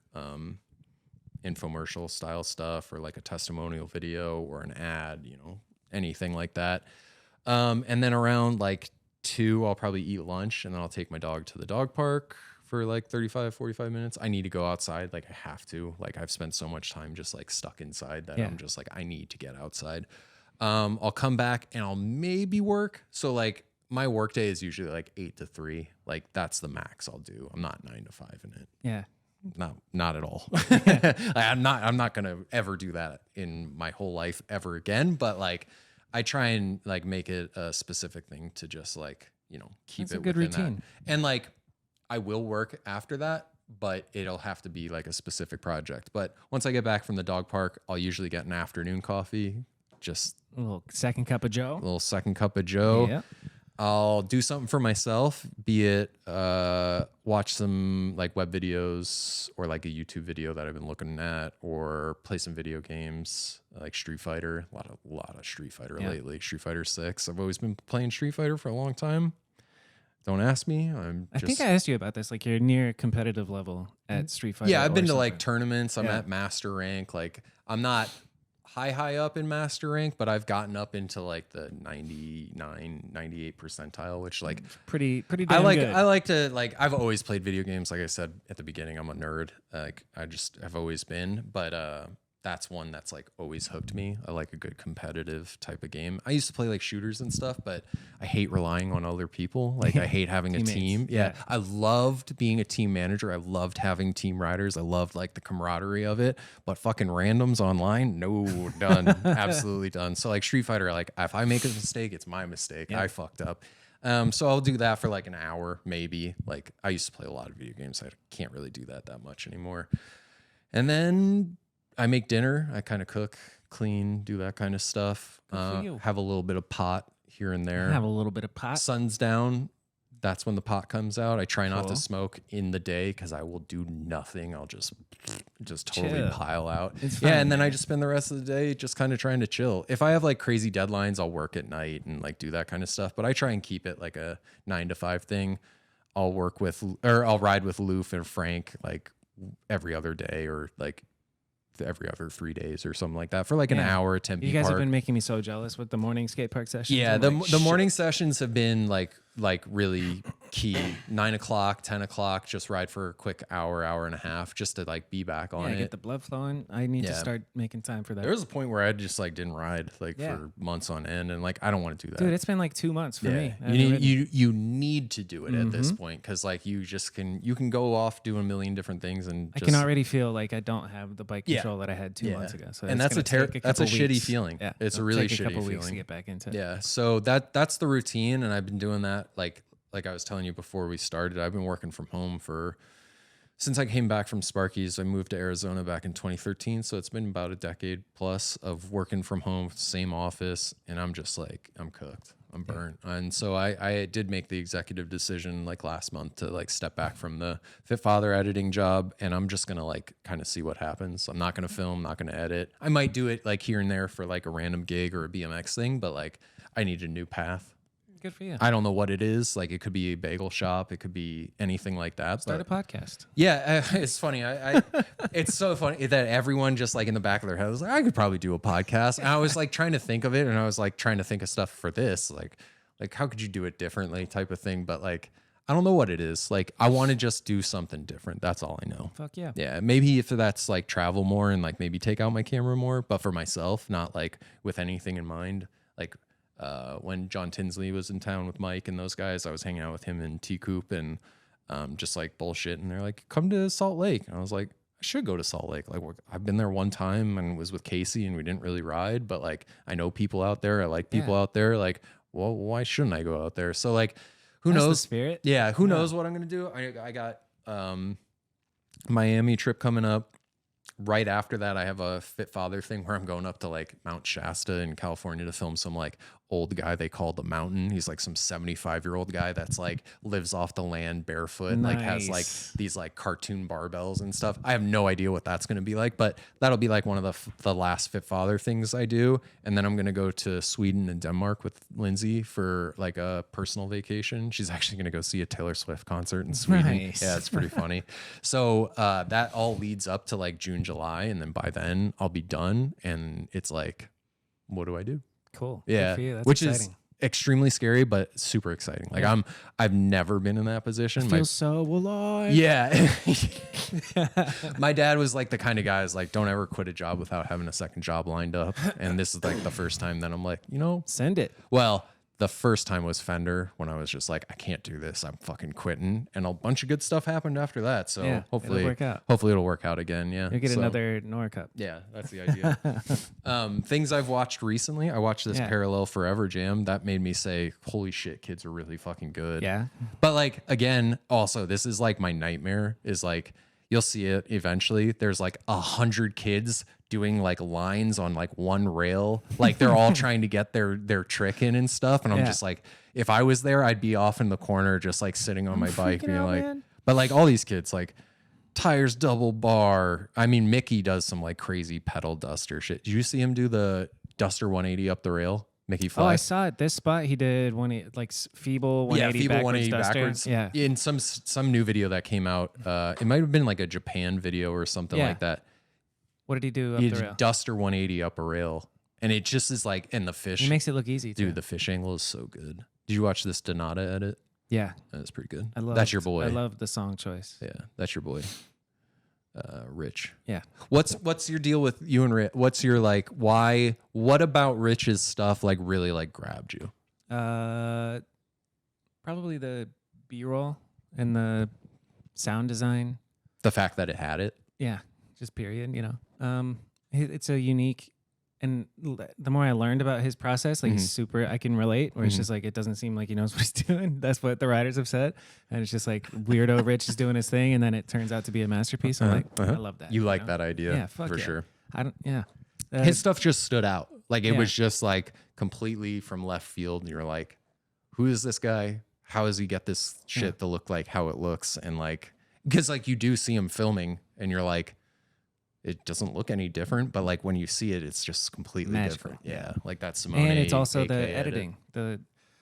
infomercial style stuff or like a testimonial video or an ad, anything like that. And then around like 2, I'll probably eat lunch and then I'll take my dog to the dog park for like 35, 45 minutes. I need to go outside. Like I have to, like I've spent so much time just like stuck inside that I'm just like, I need to get outside. I'll come back and I'll maybe work. So like my work day is usually like 8 to 3. Like that's the max I'll do. I'm not 9 to 5 in it.
Yeah.
Not at all. Like, I'm not going to ever do that in my whole life ever again. But like, I try and like make it a specific thing to just like, keep
That's
it
a good
within
routine.
that. And like, I will work after that, but it'll have to be like a specific project. But once I get back from the dog park, I'll usually get an afternoon coffee, just
A little second cup of Joe.
a little second cup of Joe.
Yeah.
I'll do something for myself, be it watch some like web videos or like a YouTube video that I've been looking at, or play some video games like Street Fighter. A lot of Street Fighter lately. Street Fighter 6. I've always been playing Street Fighter for a long time. Don't ask me.
I think I asked you about this. Like you're near competitive level at Street Fighter.
Yeah, I've been to
something.
like tournaments. I'm at master rank. Like I'm not high up in master rank, but I've gotten up into like the 99, 98 percentile, which like
pretty damn good.
I like to like, I've always played video games. Like I said at the beginning, I'm a nerd. Like I just have always been, but that's one that's like always hooked me. I like a good competitive type of game. I used to play like shooters and stuff, but I hate relying on other people. Like I hate having a team. Yeah. I loved being a team manager. I loved having team riders. I loved like the camaraderie of it, but fucking randoms online, no, done. Absolutely done. So like Street Fighter, like if I make a mistake, it's my mistake. I fucked up. So I'll do that for like an hour, maybe. Like I used to play a lot of video games. I can't really do that much anymore. And then I make dinner. I kind of cook, clean, do that kind of stuff. Have a little bit of pot here and there.
Have a little bit of pot.
Sun's down. That's when the pot comes out. I try not to smoke in the day because I will do nothing. I'll just totally pile out.
It's fine,
and then I just spend the rest of the day just kind of trying to chill. If I have like crazy deadlines, I'll work at night and like do that kind of stuff. But I try and keep it like a 9 to 5 thing. I'll ride with Loof and Frank like every other day or like every other 3 days or something like that for like an hour at Tempe
You guys
Park.
have been making me so jealous with the morning skate park sessions.
Yeah,
I'm
the
like,
morning sessions have been like really key. 9 o'clock, 10 o'clock, just ride for a quick hour and a half just to like be back on it.
Get the blood flowing. I need to start making time for that.
There was a point where I just like didn't ride like for months on end, and like I don't want to do that.
Dude, it's been like 2 months for me.
You need to do it at this point because like you can go off doing a million different things, and
I can already feel like I don't have the bike control that I had 2 months ago. So
and that's a shitty feeling.
Yeah,
it's a really
take a
shitty
couple weeks
feeling
to get back into it.
Yeah, so that's the routine, and I've been doing that like I was telling you before we started. I've been working from home since I came back from Sparky's. I moved to Arizona back in 2013, so it's been about a decade plus of working from home, same office, and I'm just like, I'm cooked. I'm burnt. And so I did make the executive decision like last month to like step back from the Fit Father editing job, and I'm just going to like kind of see what happens. I'm not going to film, not going to edit. I might do it like here and there for like a random gig or a BMX thing, but like I need a new path.
Good for you.
I don't know what it is. Like it could be a bagel shop. It could be anything like that.
Start a podcast.
Yeah, it's funny. It's so funny that everyone just like in the back of their head was like, I could probably do a podcast. And I was like trying to think of it, and I was like trying to think of stuff for this, like how could you do it differently, type of thing. But like I don't know what it is. Like I want to just do something different. That's all I know.
Fuck yeah.
Yeah, maybe if that's like travel more and like maybe take out my camera more, but for myself, not like with anything in mind. Like when John Tinsley was in town with Mike and those guys, I was hanging out with him in T Coop, and just like bullshit. And they're like, come to Salt Lake. And I was like, I should go to Salt Lake. Like I've been there one time and was with Casey and we didn't really ride, but like I know people out there. I like people out there. Like, well, why shouldn't I go out there? So like, who
That's
knows?
the spirit.
Yeah, who knows what I'm gonna do? I got Miami trip coming up. Right after that, I have a Fit Father thing where I'm going up to like Mount Shasta in California to film some like old guy they call the Mountain. He's like some 75-year-old guy that's like lives off the land barefoot, like has like these like cartoon barbells and stuff. I have no idea what that's going to be like, but that'll be like one of the last Fit Father things I do. And then I'm going to go to Sweden and Denmark with Lindsay for like a personal vacation. She's actually going to go see a Taylor Swift concert in Sweden.
Nice.
Yeah, it's pretty funny. So that all leads up to like June, July, and then by then I'll be done. And it's like, what do I do?
Cool.
Yeah,
Good for you. That's
which
exciting.
is extremely scary, but super exciting. Like I've never been in that position.
I feel so alive.
Yeah. My dad was like the kind of guy is like, don't ever quit a job without having a second job lined up. And this is like the first time that I'm like,
Send it.
well, the first time was Fender when I was just like, I can't do this. I'm fucking quitting. And a bunch of good stuff happened after that. So
Yeah,
hopefully it'll work out again. Yeah.
You'll get
So,
another NORA Cup.
yeah, that's the idea. Things I've watched recently. I watched this Parallel Forever jam. That made me say, holy shit, kids are really fucking good.
Yeah.
But like, again, also, this is like my nightmare is like, you'll see it eventually. There's like 100 kids doing like lines on like one rail. Like they're all trying to get their trick in and stuff. And I'm just like, if I was there, I'd be off in the corner, just like sitting on my bike being like, man. But like all these kids, like tires double bar. I mean, Mickey does some like crazy pedal duster shit. Did you see him do the Duster 180 up the rail? Mickey Fly.
Oh, I saw it. This spot he did like feeble 180
feeble
backwards
180
duster.
backwards.
Yeah.
In some new video that came out, it might have been like a Japan video or something like that.
What did he do up
He
the
did
rail?
Duster 180 up a rail, and it just is like, and the fish.
He makes it look easy, too.
Dude, the fish angle is so good. Did you watch this Donata edit?
Yeah.
That's pretty good.
That's
your boy.
I love the song choice.
Yeah, that's your boy. Rich.
Yeah.
What's your deal with you and Rich? What's your like, why, what about Rich's stuff like really like grabbed you?
Probably the B-roll and the sound design.
The fact that it had it?
Yeah. Just period, it's a unique, and the more I learned about his process, like he's super, I can relate, where it's just like, it doesn't seem like he knows what he's doing. That's what the writers have said. And it's just like weirdo Rich is doing his thing. And then it turns out to be a masterpiece. I'm like, I love that.
You like that idea?
Yeah, fuck
for
yeah.
sure.
His
His stuff just stood out. Like it was just like completely from left field. And you're like, who is this guy? How does he get this shit to look like how it looks? And like, because like you do see him filming and you're like, it doesn't look any different, but like when you see it, it's just completely
magical.
Different. Yeah, like that's Simone.
And it's also the
AKA
editing. The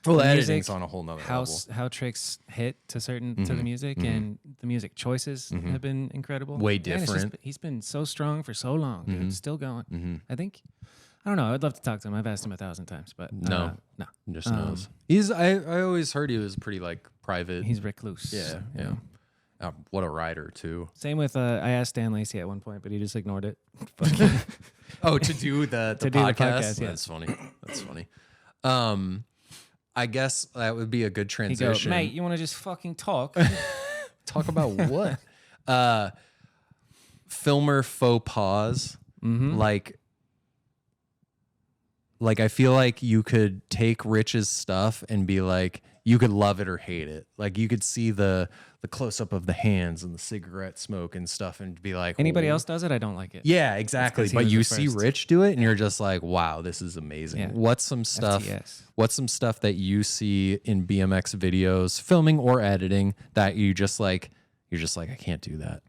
editing's
music,
on a whole nother level.
How tricks hit to the music, and the music choices have been incredible.
Way
Man,
different.
He's been so strong for so long, dude. Still going. I don't know. I'd love to talk to him. I've asked him 1,000 times, but no.
Just knows. I always heard he was pretty like private.
He's recluse.
Yeah. What a rider too.
Same with I asked Stan Lacey at one point, but he just ignored it.
Oh, to do the
To do the
podcast?
podcast, yeah.
That's funny. That's funny. I guess that would be a good
He
transition.
go, mate, you want to just fucking talk?
Talk about what? Filmer faux pas. Like I feel like you could take Rich's stuff and be like, you could love it or hate it. Like you could see the close up of the hands and the cigarette smoke and stuff and be like,
Anybody
"Whoa."
else does it? I don't like it.
Yeah, exactly.
'cause he
But
was
you
the
see
first.
Rich do it and you're just like, wow, this is amazing.
Yeah.
What's some stuff
FTS.
What's some stuff that you see in BMX videos, filming or editing, that you're just like, I can't do that.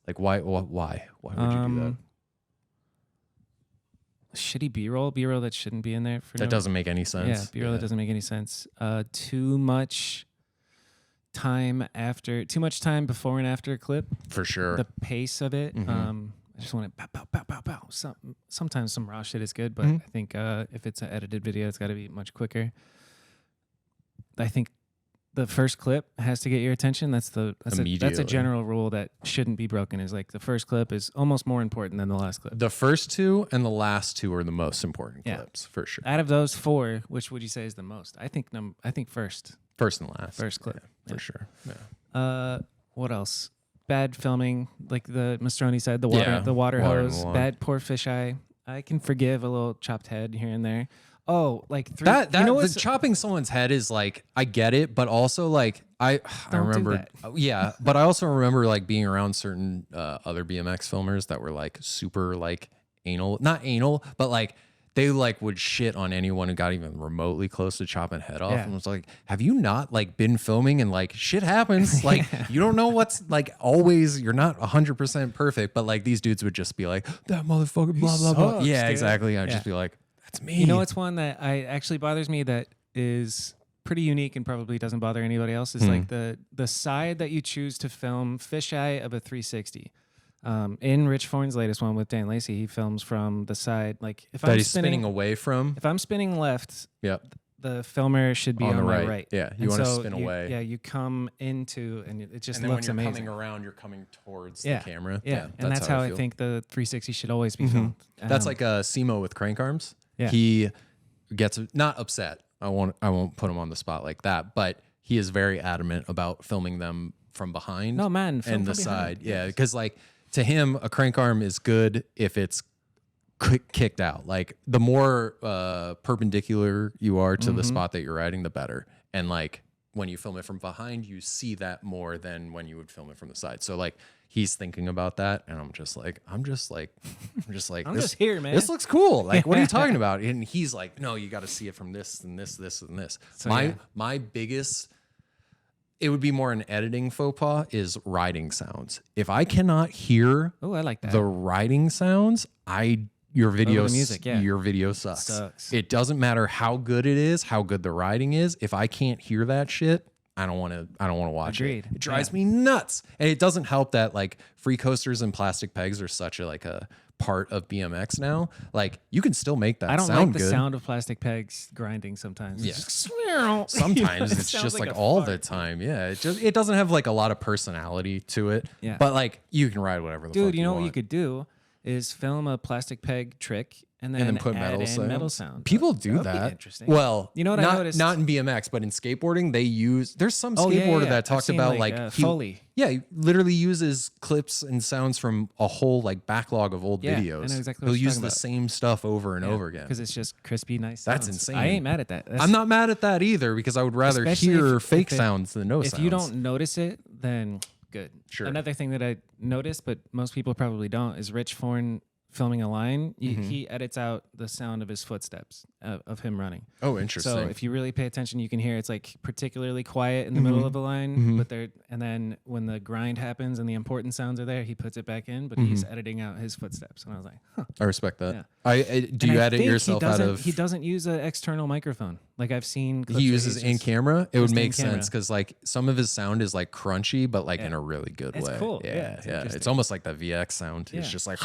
Like why would you do that?
Shitty B-roll that shouldn't be in there.
That doesn't make any sense.
Yeah, B-roll that doesn't make any sense. Too much time before and after a clip.
For sure.
The pace of it. I just want it pow, pow, pow, pow, pow. Sometimes some raw shit is good, but I think if it's an edited video, it's got to be much quicker. I think the first clip has to get your attention. That's a general rule that shouldn't be broken. Is like the first clip is almost more important than the last clip.
The first two and the last two are the most important clips, for sure.
Out of those four, which would you say is the most? I think first.
First and last.
First clip.
Yeah, for sure.
What else? Bad filming, like the Mastroni said, the
Yeah,
water
water in the
hose,
lawn.
bad poor fisheye. I can forgive a little chopped head here and there. Oh, like
That
you know
the
what's
chopping someone's head is like, I get it, but also like I
do
remember
that.
yeah, but I also remember like being around certain other BMX filmers that were like super like anal, not anal, but like they like would shit on anyone who got even remotely close to chopping head off.
Yeah.
And was like, have you not like been filming and like shit happens? Like you don't know what's like always, you're not 100% perfect, but like these dudes would just be like, that motherfucker, blah, blah, blah.
sucks,
Yeah,
dude.
exactly. I'd
Yeah.
just be like, that's me.
You know what's one that I actually bothers me that is pretty unique and probably doesn't bother anybody else is like the side that you choose to film fisheye of a 360. In Rich Forn's latest one with Dan Lacey, he films from the side. Like if
that
I'm
he's spinning away from.
if I'm spinning left,
Yep.
the filmer should be
On
on,
the
my
right.
right.
Yeah, you
And
wanna
so
spin away.
Yeah, you come into and it just
And then when
looks
you're
amazing.
coming around, you're coming towards
Yeah.
the camera.
Yeah, and that's how I
feel.
think the 360 should always be filmed.
That's like Simo with crank arms.
Yeah.
He gets not upset. I won't put him on the spot like that, but he is very adamant about filming them from behind.
No, man, film
and the
from behind.
side. Yeah, because like to him, a crank arm is good if it's kicked out. Like the more perpendicular you are to the spot that you're riding, the better. And like when you film it from behind, you see that more than when you would film it from the side. So like he's thinking about that, and I'm just like,
I'm
this-
just here, man.
This looks cool. Like, what are you talking about? And he's like, no, you got to see it from this and this, and this.
So,
My biggest, it would be more an editing faux pas is riding sounds. If I cannot hear
Oh, I like that.
the riding sounds, your video
music, yeah.
your video sucks.
Sucks.
It doesn't matter how good it is, how good the riding is. If I can't hear that shit, I don't want to watch
Agreed.
it. It drives me nuts. And it doesn't help that like free coasters and plastic pegs are such a part of BMX now. Like you can still make that
I don't
sound
like the
good.
sound of plastic pegs grinding sometimes.
Yeah.
It's just, you know,
Sometimes
it
it's
sounds
just like
a
all
fart.
the time. Yeah. It doesn't have like a lot of personality to it.
Yeah.
But like you can ride whatever the fuck
Dude, you know what
want.
you could do is film a plastic peg trick and then
put
add in
sounds.
metal sound.
People do
That'd be
that.
interesting.
Well,
You know what I
not,
noticed?
Not in BMX, but in skateboarding, they use. There's some
Oh, yeah,
skateboarder
yeah.
that
I've
talked
seen,
about
like,
like
Foley.
Yeah, he literally uses clips and sounds from a whole like backlog of old
Yeah, I
videos.
know exactly what
He'll
you're
use
talking
the
about.
same stuff over and over again.
Because it's just crispy, nice.
That's
sounds.
insane.
I ain't mad at that. That's-
I'm not mad at that either because I would rather
Especially
hear
if
fake
it-
sounds than no
If
sounds.
you don't notice it, then good.
Sure.
Another thing that I noticed, but most people probably don't, is Rich Forn filming a line. He edits out the sound of his footsteps of him running.
Oh, interesting.
So if you really pay attention, you can hear it's like particularly quiet in the middle of a line, but and then when the grind happens and the important sounds are there, he puts it back in, but he's editing out his footsteps. And I was like, huh.
I respect that.
Yeah.
Do
And
you
I
edit
think
yourself out of?
He doesn't use an external microphone. Like I've seen. clips
He
where
uses
he's
in
just-
camera. It would
just in
make
camera.
sense because like some of his sound is like crunchy, but like in a really good
It's
way.
cool. Yeah,
Yeah,
it's
yeah. It's
interesting.
almost like the VX sound.
Yeah.
It's just like,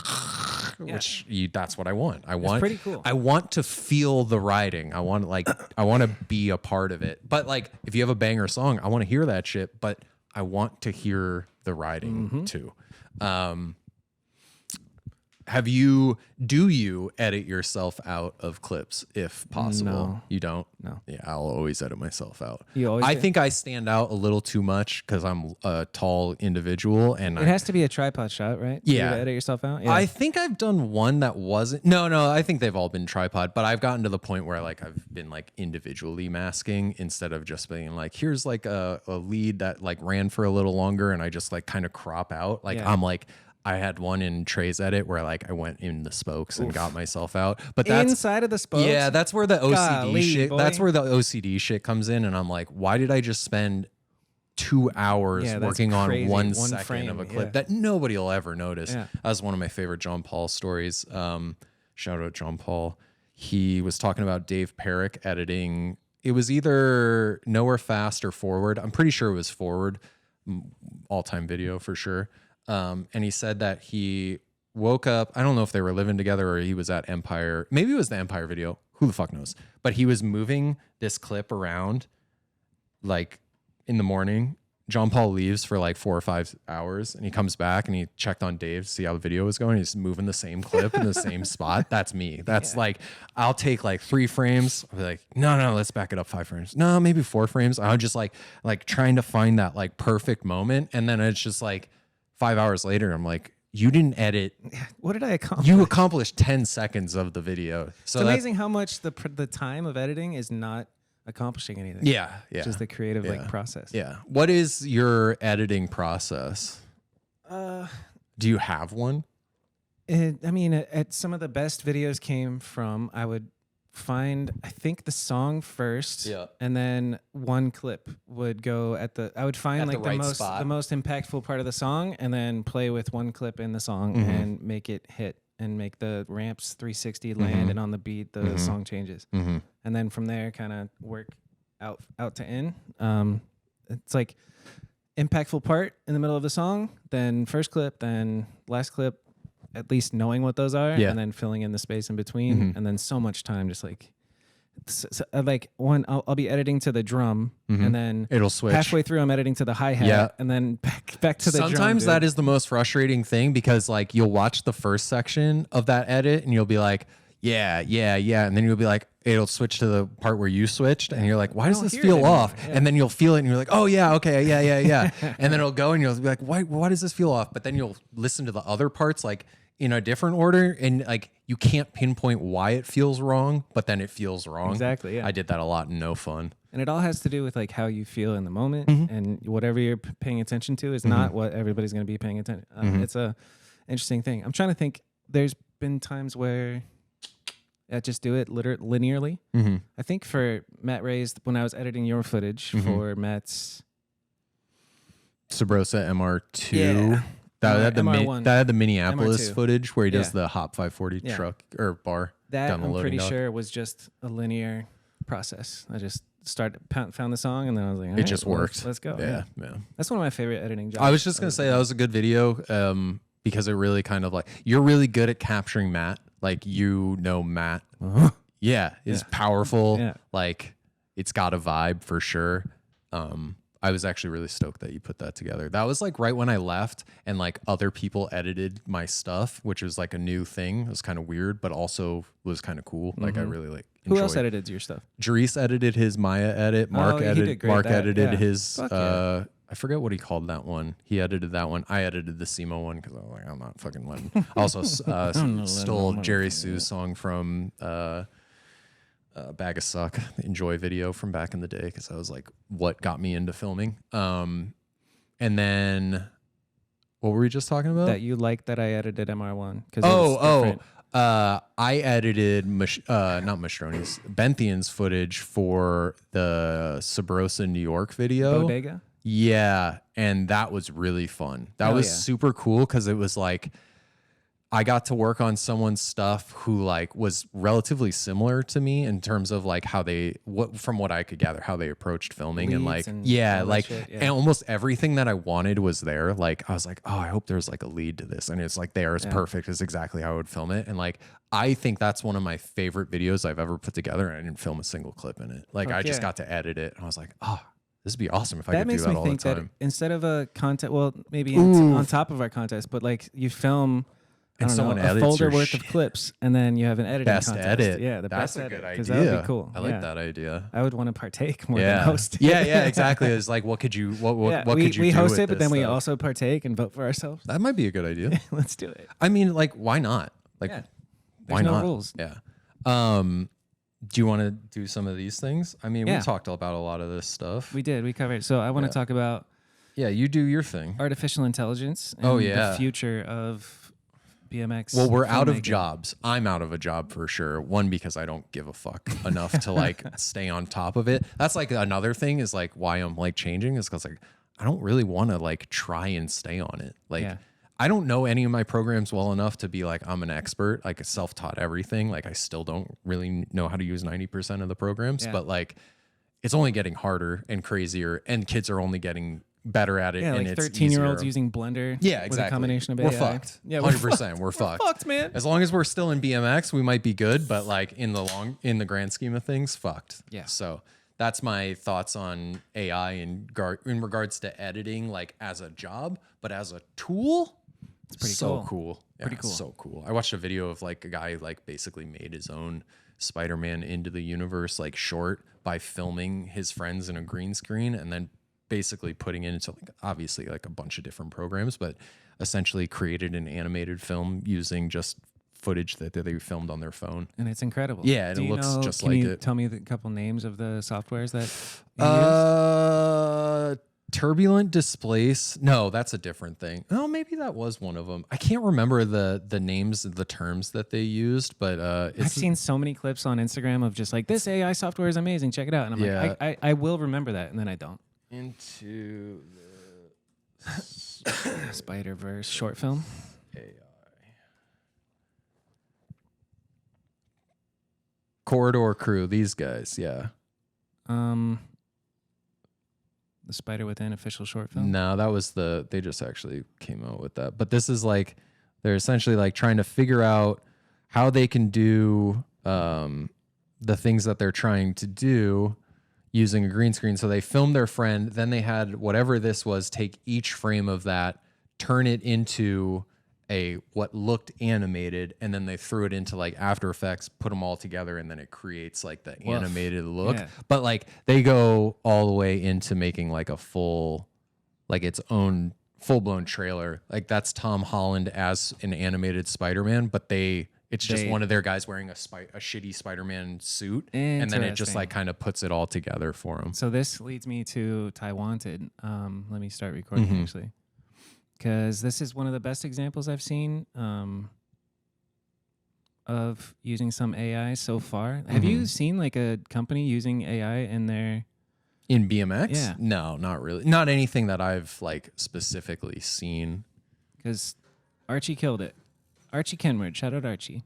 that's what I want. I want.
pretty cool.
I want to feel the riding. I want to be a part of it. But like, if you have a banger song, I want to hear that shit. But I want to hear the riding too. Do you edit yourself out of clips if possible?
No.
You don't?
No.
Yeah, I'll always edit myself out.
You always
I
do?
think I stand out a little too much because I'm a tall individual and
It has to be a tripod shot, right? For you
Yeah.
to edit yourself out. Yeah.
I think I've done one that wasn't. No, I think they've all been tripod, but I've gotten to the point where like I've been like individually masking instead of just being like, here's like a lead that like ran for a little longer and I just like kind of crop out. Like
Yeah.
I'm like, I had one in Trey's edit where like I went in the spokes and got myself out. But that's
inside of the spokes.
yeah, that's where the OCD
Golly,
shit.
boy.
That's where the OCD shit comes in, and I'm like, why did I just spend 2 hours
Yeah, that's
working on
crazy.
1
One
second
frame,
of a clip
yeah.
that nobody will ever notice?
Yeah.
That was one of my favorite John Paul stories. Shout out John Paul. He was talking about Dave Perrick editing. It was either Nowhere Fast or Forward. I'm pretty sure it was Forward. All-time video for sure. And he said that he woke up. I don't know if they were living together or he was at Empire. Maybe it was the Empire video. Who the fuck knows? But he was moving this clip around like in the morning John Paul leaves for like 4 or 5 hours and he comes back and he checked on Dave to see how the video was going. He's moving the same clip in the same spot. That's me. That's like, I'll take like 3 frames. I'll be like, no, let's back it up 5 frames. No, maybe 4 frames. I'm just like trying to find that like perfect moment. And then it's just like 5 hours later, I'm like, you didn't edit.
What did I accomplish?
You accomplished 10 seconds of the video. So
it's amazing how much the time of editing is not accomplishing anything.
Yeah.
Just the creative like process.
Yeah. What is your editing process? Do you have one?
Some of the best videos came from, I would find, I think, the song first, and then one clip would go I would find
at
like the most impactful part of the song, and then play with one clip in the song and make it hit and make the ramps 360 land, and on the beat the song changes, and then from there kind of work out to in. It's like impactful part in the middle of the song, then first clip, then last clip, at least knowing what those are, and then filling in the space in between, and then so much time just like like one I'll be editing to the drum, and then
it'll switch
halfway through. I'm editing to the hi-hat, and then back to the drum.
Sometimes that is the most frustrating thing, because like you'll watch the first section of that edit and you'll be like, yeah, and then you'll be like, it'll switch to the part where you switched, and you're like, why does this feel off? And then you'll feel it and you're like, oh yeah, okay, yeah. And then it'll go and you'll be like, why does this feel off? But then you'll listen to the other parts like in a different order, and like you can't pinpoint why it feels wrong, but then it feels wrong.
Exactly. Yeah.
I did that a lot in No Fun.
And it all has to do with like how you feel in the moment, and whatever you're paying attention to is not what everybody's going to be paying attention. It's a interesting thing. I'm trying to think. There's been times where I just do it linearly. I think for Matt Ray's, when I was editing your footage for Matt's
Subrosa MR2. That had the Minneapolis
MR2
footage where he does the Hop 540 truck or bar.
That
down the
I'm pretty
dock.
sure was just a linear process. I just found the song, and then I was like,
it just worked.
Let's go.
Yeah.
That's one of my favorite editing jobs.
I was just gonna say that was a good video, because it really kind of like, you're really good at capturing Matt. Like, Matt. Is powerful.
Yeah.
Like, it's got a vibe for sure. I was actually really stoked that you put that together. That was like right when I left, and like other people edited my stuff, which was like a new thing. It was kind of weird, but also was kind of cool. Like, I really like enjoyed.
Who else edited your stuff?
Jerice edited his Maya edit. Mark edited his I forget what he called that one. He edited that one. I edited the Simo one because I was like, I'm not fucking letting. Also stole Jerry Sue's song from Bag of Suck, the Enjoy video from back in the day, because that was like what got me into filming. And then what were we just talking about?
That you liked that I edited MR1.
I edited not Mastroni's, Benthian's footage for the Sabrosa New York video.
Bodega?
Yeah, and that was really fun. That was super cool, because it was like I got to work on someone's stuff who like was relatively similar to me in terms of like how from what I could gather, how they approached filming.
Leads
and
and
almost everything that I wanted was there. Like, I was like, oh, I hope there's like a lead to this, and it's like there. It's perfect. It's exactly how I would film it. And like, I think that's one of my favorite videos I've ever put together, and I didn't film a single clip in it. Like, I just got to edit it, and I was like, oh, this would be awesome if I could do that all the time. That makes me think
that instead of a contest, well, maybe on top of our contest, but like you film a folder worth of clips, and then you have an editing contest.
Edit.
Yeah,
that's a good idea.
Because that would be cool.
I like that idea.
I would want to partake more than host.
Yeah, exactly. It's like, what could you could you do?
We host it, but then we also partake and vote for ourselves.
That might be a good idea.
Let's do it.
I mean, like, why not? Like, why not?
Rules.
Yeah. Do you want to do some of these things? I mean, we talked about a lot of this stuff.
We did. We covered. So I want to talk about.
Yeah, you do your thing.
Artificial intelligence. And the future of BMX.
Well, we're out of jobs. I'm out of a job for sure. One, because I don't give a fuck enough to like stay on top of it. That's like another thing is like why I'm like changing is because like I don't really want to like try and stay on it. Like I don't know any of my programs well enough to be like I'm an expert. Like, self-taught everything. Like, I still don't really know how to use 90% of the programs, but like it's only getting harder and crazier, and kids are only getting better at it.
Yeah,
and
like
it's
13-year-olds using Blender.
Yeah, exactly.
With a combination of
we're
AI.
Fucked.
Yeah,
100%. We're fucked.
We're fucked, man.
As long as we're still in BMX, we might be good, but like in the grand scheme of things, fucked.
Yeah.
So that's my thoughts on AI in regards to editing, like as a job, but as a tool,
It's pretty
so
cool.
cool.
Pretty
Yeah,
cool.
So cool. I watched a video of like a guy like basically made his own Spider-Man into the universe like short by filming his friends in a green screen and then basically putting it into like obviously like a bunch of different programs, but essentially created an animated film using just footage that they filmed on their phone.
And it's incredible.
Yeah, and
Do
it
you
looks
know,
just
can
like
you
it.
Tell me a couple names of the softwares that you use?
Turbulent Displace. No, that's a different thing. Oh, maybe that was one of them. I can't remember the names of the terms that they used, but
I've seen so many clips on Instagram of just like, this AI software is amazing, check it out. And I'm
Yeah.
like, I will remember that, and then I don't.
into
Spider-Verse short film.
the AI. Corridor Crew, these guys, yeah.
The Spider Within official short film.
No, that was they just actually came out with that. But this is like, they're essentially like trying to figure out how they can do the things that they're trying to do using a green screen. So they filmed their friend, then they had whatever this was, take each frame of that, turn it into what looked animated, and then they threw it into like After Effects, put them all together, and then it creates like the animated look.
Yeah.
But like they go all the way into making like a full, like its own full-blown trailer. Like that's Tom Holland as an animated Spider-Man, but it's just one of their guys wearing a shitty Spider-Man suit, and then it just like kind of puts it all together for him.
So this leads me to Taiwanted. Let me start recording actually, because this is one of the best examples I've seen of using some AI so far. Have you seen like a company using AI in their
BMX?
Yeah.
No, not really. Not anything that I've like specifically seen.
Because Archie killed it. Archie Kenward, shout out Archie.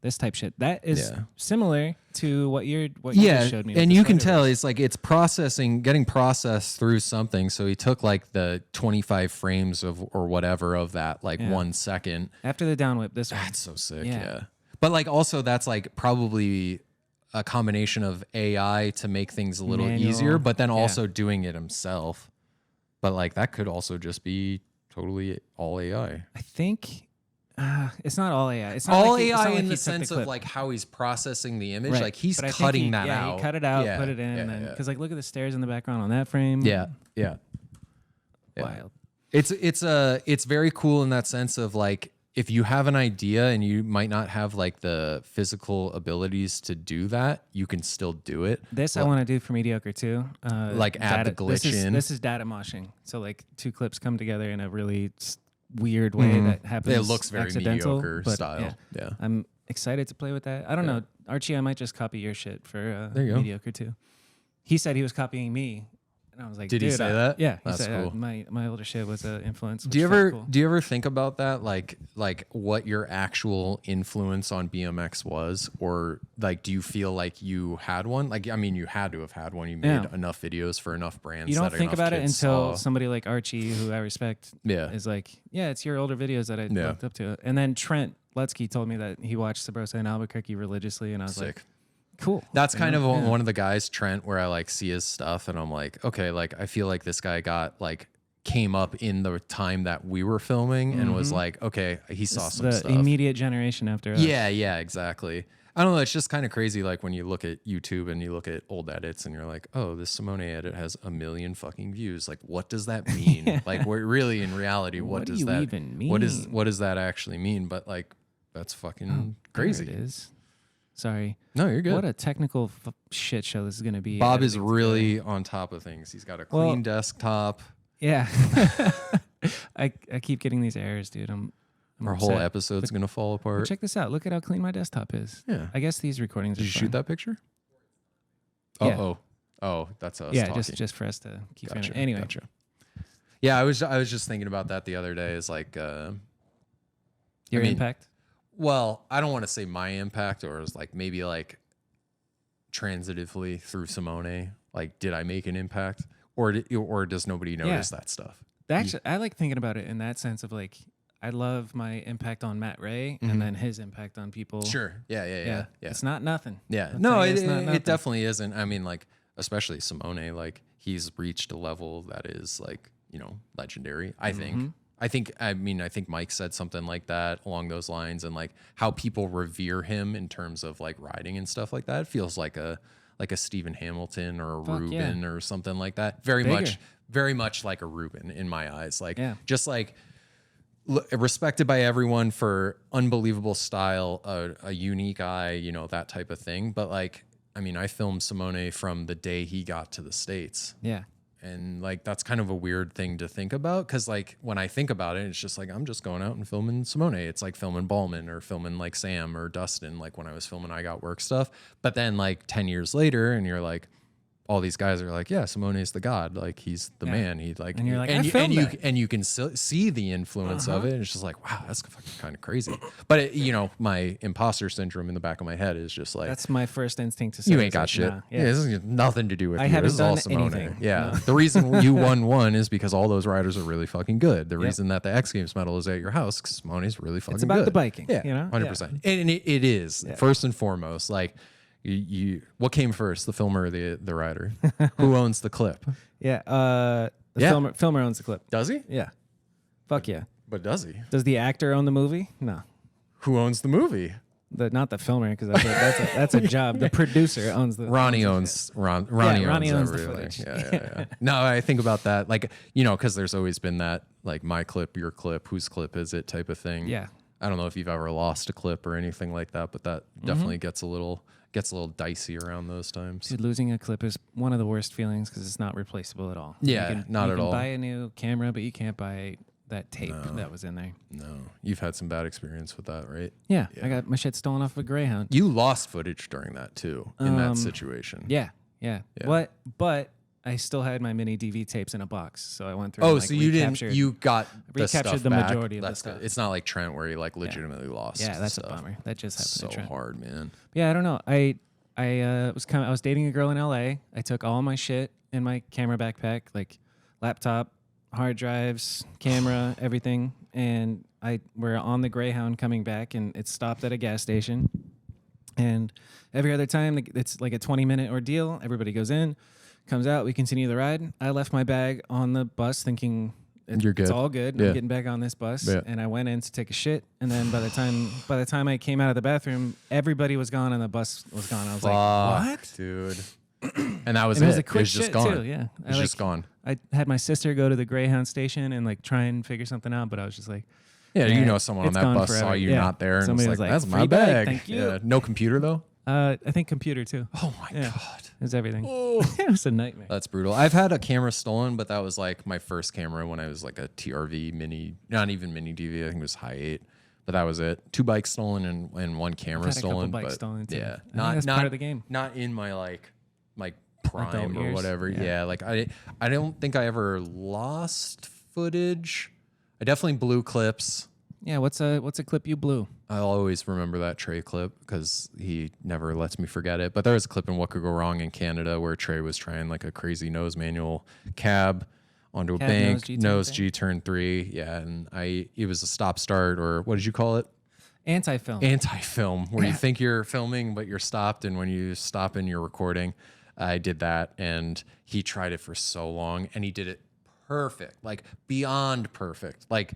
This type shit. That is similar to what you just showed me.
And you can tell it's like it's getting processed through something. So he took like the 25 frames or whatever of that, like 1 second.
After the downwhip, this one.
That's so sick. Yeah. But like also that's like probably a combination of AI to make things a little easier, but then also doing it himself. But like that could also just be totally all AI.
I think it's not all AI. It's not
all
like
AI
in
in
the
the sense of like how he's processing the image.
Right.
Like he's
But I think
cutting that out.
He cut it out, put it in, and then because like look at the stairs in the background on that frame.
Yeah.
Wild.
It's very cool in that sense of like if you have an idea and you might not have like the physical abilities to do that, you can still do it.
This I want to do for mediocre too.
Like add the glitch in.
This is data moshing. So like two clips come together in a really weird way that happens.
It looks very
accidental,
mediocre
but
style. Yeah.
I'm excited to play with that. I don't know, Archie. I might just copy your shit for
there you go.
mediocre too. He said he was copying me. And I was like,
Did he
dude,
say that?
Yeah, he
That's
said,
cool.
My older shit was an influence.
Do you
which felt
ever
cool.
do you ever think about that, like what your actual influence on BMX was, or like do you feel like you had one? Like I mean, you had to have had one. You made enough videos for enough brands.
You don't
that
think
enough
about it
kids
until
saw.
somebody like Archie, who I respect, is like, yeah, it's your older videos that I looked up to. And then Trent Lutsky told me that he watched Sabrosa in Albuquerque religiously, and I was like, cool.
That's kind of one of the guys, Trent, where I like see his stuff and I'm like, okay, like I feel like this guy came up in the time that we were filming and was like, okay, he saw some
the
stuff.
immediate generation after us.
Yeah, exactly. I don't know. It's just kind of crazy. Like when you look at YouTube and you look at old edits and you're like, oh, this Simone edit has 1 million fucking views. Like, what does that mean? Like, we're really in reality, what does that
even mean?
What does that actually mean? But like, that's fucking crazy.
There it is. Sorry.
No, you're good.
What a technical shit show this is going to be.
Bob is really on top of things. He's got a clean desktop.
Yeah. I keep getting these errors, dude. I'm
Our
upset.
whole episode's going to fall
But
apart.
check this out. Look at how clean my desktop is.
Yeah.
I guess these recordings
Did
are
you
fine.
shoot that picture?
Yeah.
Oh, that's us
Yeah,
talking.
just for us to keep
Gotcha.
Anyway.
Gotcha. Yeah, I was just thinking about that the other day. Is like
Your
I mean,
impact?
Well, I don't want to say my impact, or is like maybe like transitively through Simone. Like, did I make an impact, or does nobody notice that stuff?
Actually, I like thinking about it in that sense of like, I love my impact on Matt Ray and then his impact on people.
Sure. Yeah.
It's not nothing.
Yeah.
I'll
No,
tell you,
it,
it's not
it
nothing.
definitely isn't. I mean, like, especially Simone, like, he's reached a level that is, like, you know, legendary, I think. I think Mike said something like that along those lines, and like how people revere him in terms of like riding and stuff like that. It feels like a Stephen Hamilton or a Rubin or something like that. Very much like a Rubin in my eyes. Like just like respected by everyone for unbelievable style, a unique eye, you know, that type of thing. But like, I mean, I filmed Simone from the day he got to the States.
Yeah.
And like, that's kind of a weird thing to think about. Cause like when I think about it, it's just like, I'm just going out and filming Simone. It's like filming Ballman or filming like Sam or Dustin. Like when I was filming I Got Work stuff. But then like 10 years later and you're like, all these guys are like, yeah, Simone is the god. Like he's the man. He like,
and you're like,
and you can see the influence of it. And it's just like, wow, that's fucking kind of crazy. But it, you know, my imposter syndrome in the back of my head is just like,
that's my first instinct to say,
you ain't got
like,
shit.
Nah,
yeah, this has nothing to do with
I
you.
haven't
This is all
done
Simone.
anything.
Yeah,
No.
the reason you won one is because all those riders are really fucking good. The reason that the X Games medal is at your house, because Simone's really fucking good.
It's about the biking.
Yeah,
you know,
100%. And it is first and foremost like. You what came first, the filmer or the rider? Who owns the clip?
Yeah. The filmer owns the clip.
Does he?
Yeah. Fuck yeah.
But does he?
Does the actor own the movie? No.
Who owns the movie?
Not the filmer, because that's a job. The producer owns the.
Ronnie owns Ronnie owns
the
everything.
footage.
Yeah. No, I think about that, like, you know, because there's always been that like my clip, your clip, whose clip is it type of thing.
Yeah.
I don't know if you've ever lost a clip or anything like that, but that definitely gets a little dicey around those times.
Dude, losing a clip is one of the worst feelings because it's not replaceable at all.
Yeah, not at all.
You can buy a new camera, but you can't buy that tape that was in there.
No, you've had some bad experience with that, right?
Yeah, I got my shit stolen off of a Greyhound.
You lost footage during that too, in that situation.
Yeah. But I still had my mini DV tapes in a box, so I went through.
Oh,
and, like,
so you didn't? You got the
recaptured
stuff
the
back.
majority of the
That's
stuff.
good. It's not like Trent where you like legitimately lost.
Yeah, that's
stuff.
a bummer. That just happened.
So
to Trent.
hard, man.
Yeah, I don't know. I was dating a girl in LA. I took all my shit in my camera backpack, like laptop, hard drives, camera, everything, and we're on the Greyhound coming back, and it stopped at a gas station. And every other time, it's like a 20-minute ordeal. Everybody goes in, comes out, we continue the ride. I left my bag on the bus thinking
You're good.
It's all good.
Yeah.
I'm getting back on this bus.
Yeah.
And I went in to take a shit. And then by the time I came out of the bathroom, everybody was gone and the bus was gone. I was like, what?
Dude. And that was
And
it.
it was a quick
just
shit
gone.
too. Yeah.
It's just gone.
I had my sister go to the Greyhound station and like try and figure something out, but I was just like,
Yeah,
"Nah,
you know someone on
it's
that
gone
bus
forever."
saw you
Yeah.
not there and
Somebody
was
was
like,
like,
that's my
"Free bag,
bag.
thank you."
Yeah. No computer though?
I think computer too.
Oh my
Yeah.
God.
It was everything.
Oh.
It was a nightmare.
That's brutal. I've had a camera stolen, but that was like my first camera when I was like a TRV mini, not even mini DV. I think it was high 8, but that was it. 2 bikes stolen and 1 camera
I've had a couple
stolen.
bikes
But
stolen too.
yeah,
I think that's part of the game.
Not in my like prime
Adult
or
years.
whatever.
Yeah.
Yeah, like I don't think I ever lost footage. I definitely blew clips.
Yeah, what's a clip you blew?
I'll always remember that Trey clip because he never lets me forget it. But there was a clip in What Could Go Wrong in Canada where Trey was trying like a crazy nose manual cab onto a bank, nose G-turn 3. Yeah, and it was a stop start, or what did you call it?
Anti-film.
Anti-film, where you think you're filming but you're stopped, and when you stop and you're recording. I did that, and he tried it for so long, and he did it perfect, like beyond perfect, like.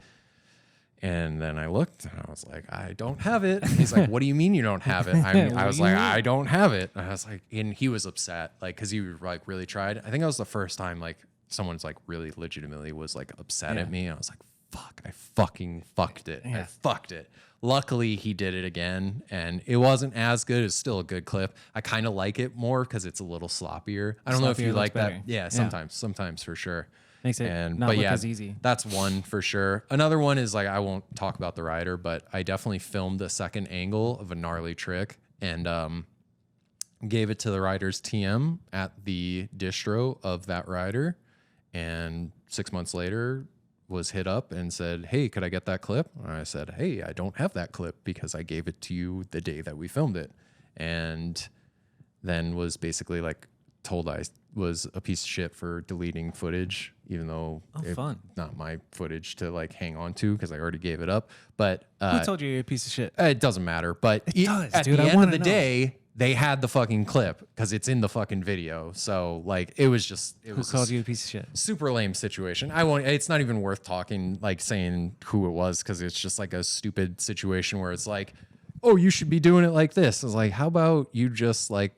And then I looked, and I was like, I don't have it. And he's like, what do you mean you don't have it? I was like, I don't have it. And I was like, and he was upset, like, because he like really tried. I think that was the first time like someone's like really legitimately was like upset at me. And I was like, fuck, I fucking fucked it.
Yeah.
I fucked it. Luckily, he did it again, and it wasn't as good. It's still a good clip. I kind of like it more because it's a little sloppier. I don't know if you like that. Yeah, sometimes for sure.
Makes it not look as easy.
That's one for sure. Another one is like, I won't talk about the rider, but I definitely filmed a second angle of a gnarly trick and gave it to the rider's TM at the distro of that rider. And 6 months later, was hit up and said, hey, could I get that clip? And I said, hey, I don't have that clip because I gave it to you the day that we filmed it. And then was basically like told I was a piece of shit for deleting footage, even though it's not my footage to like hang on to because I already gave it up. But
who told you you're a piece of shit?
It doesn't matter. But
it does,
at
dude.
the end of the day, they had the fucking clip because it's in the fucking video. So like it was just
who called you a piece of shit?
Super lame situation. I won't. It's not even worth talking, like saying who it was, because it's just like a stupid situation where it's like, oh, you should be doing it like this. It's like, how about you just like,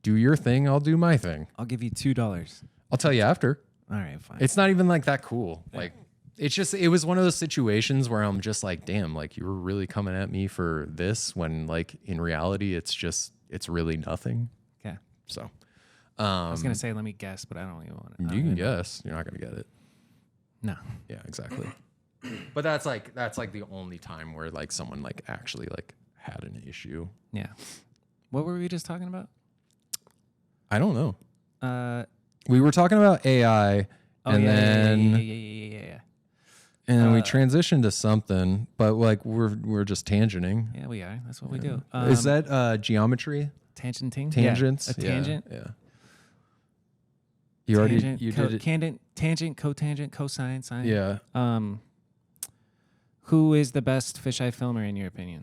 do your thing, I'll do my thing.
I'll give you $2.
I'll tell you after.
All right, fine.
It's not even like that cool. Yeah. Like, it was one of those situations where I'm just like, damn, like you were really coming at me for this when like in reality, it's really nothing.
Okay.
So,
I was going to say, let me guess, but I don't even want to.
You can guess. You're not going to get it.
No.
Yeah, exactly. But that's like the only time where like someone like actually like had an issue.
Yeah. What were we just talking about?
I don't know. We were talking about AI, and then and then we transitioned to something, but like we're just tangenting.
Yeah, we are. That's what we do.
Is that geometry?
Tangenting?
Tangents?
Yeah, a tangent.
Yeah. You already did it.
Tangent, cotangent, cosine, sine.
Yeah.
Who is the best fisheye filmer in your opinion?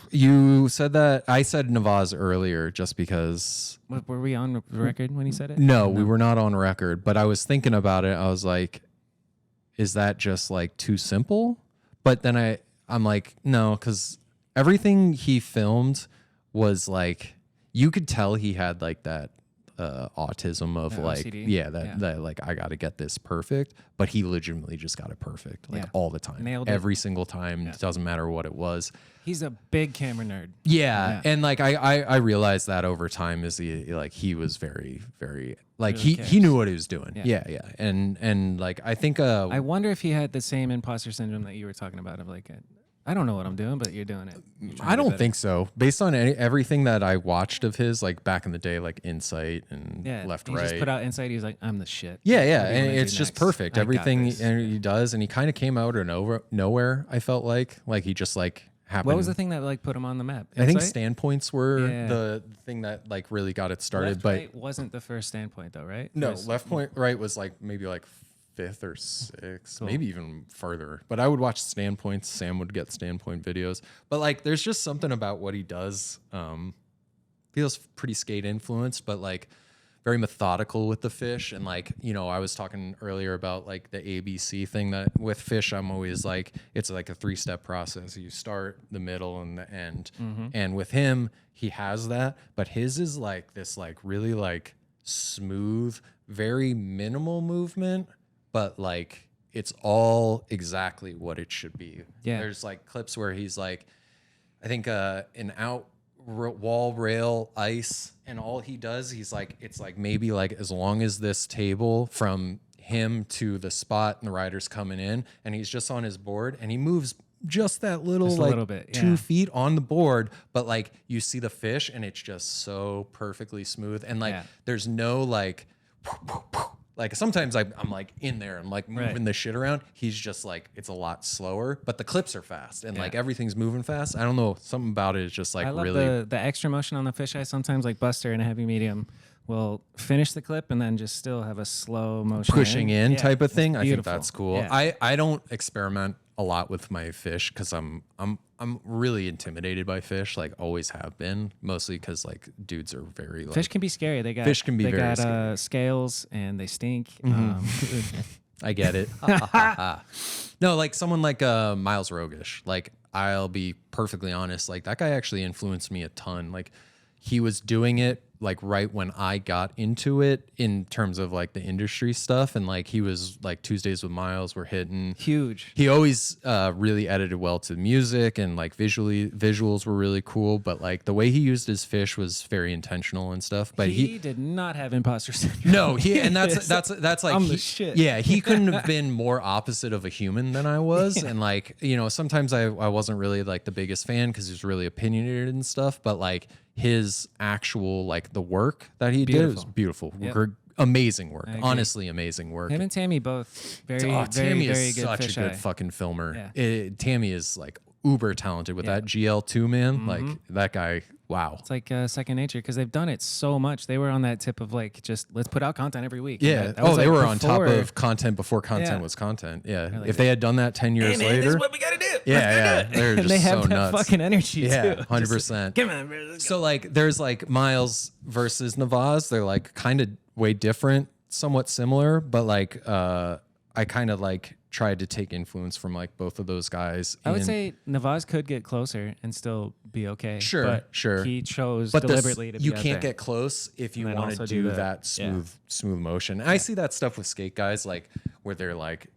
You said that. I said Navaz earlier just because.
Were we on record when he said it?
No, we were not on record, but I was thinking about it. I was like, is that just like too simple? But then I'm like, no, because everything he filmed was like, you could tell he had like that autism of like, OCD. That like, I got to get this perfect, but he legitimately just got it perfect, like all the time.
Nailed it.
Every single time. It doesn't matter what it was.
He's a big camera nerd.
Yeah. And like, I realized that over time is he was very, very, like really he knew what he was doing. Yeah. And like, I think,
I wonder if he had the same imposter syndrome that you were talking about of like, I don't know what I'm doing, but you're doing it.
I don't think so. Based on everything that I watched of his, like back in the day, like Insight and Left, Right.
He just put out Insight. He was like, I'm the shit.
Yeah. And it's just perfect. Everything he does. And he kind of came out of nowhere, I felt like he just like happened.
What was the thing that like put him on the map?
Insight? I think standpoints were the thing that like really got it started.
Right wasn't the first standpoint though, right?
No, Left Point Right was like maybe like 5th or 6th, maybe even further. But I would watch standpoints. Sam would get standpoint videos. But like, there's just something about what he does. Feels pretty skate influenced, but like very methodical with the fish. And like, I was talking earlier about like the ABC thing that with fish, I'm always like, it's like a 3-step process. You start, the middle, and the end. Mm-hmm. And with him, he has that, but his is like this like really like smooth, very minimal movement. But like it's all exactly what it should be. Yeah. There's like clips where he's like, I think an out wall rail ice, and all he does, he's like, it's like maybe like as long as this table from him to the spot and the rider's coming in, and he's just on his board and he moves just that little just like little bit, 2 feet on the board, but like you see the fish and it's just so perfectly smooth, and like there's no like. Like sometimes I'm like in there, I'm like moving the shit around. He's just like, it's a lot slower, but the clips are fast and like everything's moving fast. I don't know, something about it is just like, I love really
the extra motion on the fisheye. Sometimes like Buster in a heavy medium will finish the clip and then just still have a slow motion
pushing in type of thing. I think that's cool. Yeah. I don't experiment a lot with my fish because I'm really intimidated by fish, like always have been, mostly because like dudes are very like,
fish can be scary.
Fish can be very scary.
Scales and they stink.
Mm-hmm. I get it. No, like someone like Miles Rogish, like I'll be perfectly honest, like that guy actually influenced me a ton. Like he was doing it like right when I got into it in terms of like the industry stuff, and like he was like Tuesdays with Miles were hitting
huge.
He always really edited well to music, and like visuals were really cool, but like the way he used his fish was very intentional and stuff. But
he did not have imposter syndrome.
No, and that's like
I'm the shit.
Yeah, he couldn't have been more opposite of a human than I was. And like, sometimes I wasn't really like the biggest fan because he was really opinionated and stuff, but like his actual like the work that he did was beautiful. Yep. Amazing work. Honestly, amazing work.
Him and Tammy both very
Tammy
very
is
good
such a good fucking filmer. Yeah. Tammy is like uber talented with that GL2, man. Mm-hmm. Like that guy Wow.
It's like second nature because they've done it so much. They were on that tip of like, just let's put out content every week.
Yeah.
That was
they
like
were on top
before-
of content before content
Yeah.
was content. Yeah.
like,
If they had done that 10 years later.
This is what we got to do.
Yeah. They're
And
just
they have
so
that
nuts.
fucking energy
Yeah,
too.
100%.
Come on, bro. Let's go.
So like there's like Miles versus Navaz. They're like kind of way different, somewhat similar, but like I kind of like tried to take influence from like both of those guys.
I would say Navaz could get closer and still be okay.
Sure,
but
sure.
He chose
but
deliberately to be
you
out
can't
there.
get close if you
And then
want to
also do
do
the-
that smooth motion. And I see that stuff with skate guys, like where they're like,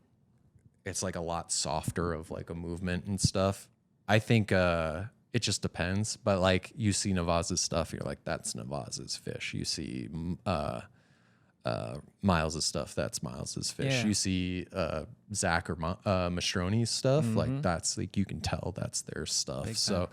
it's like a lot softer of like a movement and stuff. I think it just depends, but like you see Navaz's stuff, you're like, that's Navaz's fish. You see Miles's stuff, that's Miles's fish.
Yeah.
You see Zach or Mastroni's stuff, like that's like you can tell that's their stuff.
Big
So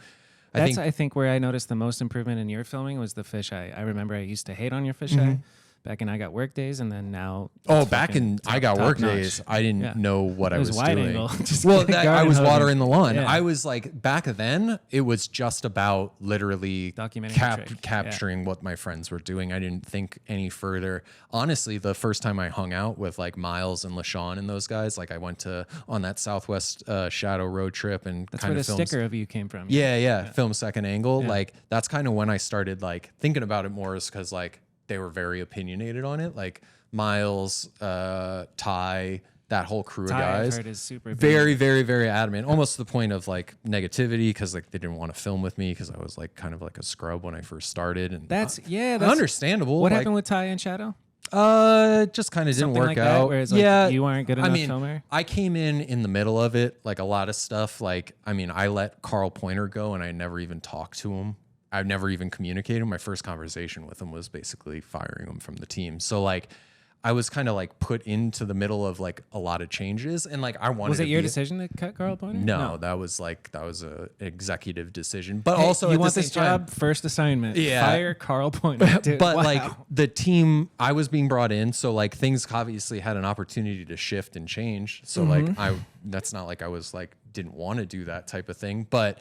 That's I think where I noticed the most improvement in your filming was the fisheye. I remember I used to hate on your fisheye back in I Got Work days, and then now.
Oh,
it's
back
fucking
in I Got
top
Work
notch.
days, I didn't
Yeah.
know what I was
wide
doing.
angle. Just
Well,
like
I
garden
was
hosing.
watering the lawn.
Yeah.
I was like, back then, it was just about literally
Documenting the trick.
capturing what my friends were doing. I didn't think any further. Honestly, the first time I hung out with like Miles and LaShawn and those guys, like I went on that Southwest Shadow road trip and
That's
kind
where
of
the
filmed.
sticker of you came from.
Yeah, film second angle.
Yeah.
Like that's kind of when I started like thinking about it more, is because like they were very opinionated on it. Like Miles, Ty, that whole crew of
Ty, I've
guys,
heard, is super big.
very, very, very adamant, almost to the point of like negativity, because like they didn't want to film with me because I was like kind of like a scrub when I first started, and
That's
understandable.
What
like,
happened with Ty and Shadow?
just kind of didn't
Something
work
like
out.
that, where it's like
yeah,
you weren't good enough
I mean,
filmer?
I came in the middle of it, like a lot of stuff. Like, I mean, I let Carl Pointer go, and I never even talked to him. I've never even communicated. My first conversation with him was basically firing him from the team. So like, I was kind of like put into the middle of like a lot of changes, and like I wanted.
Was it
to
your
be-
decision to cut Carl Pointer?
No, that was a executive decision. But
Hey,
also,
you
at
want
the
this
same time,
job? First assignment.
Yeah.
Fire Carl Pointer. Dude,
but
wow.
like the team, I was being brought in, so like things obviously had an opportunity to shift and change. So like that's not like I was like didn't want to do that type of thing, but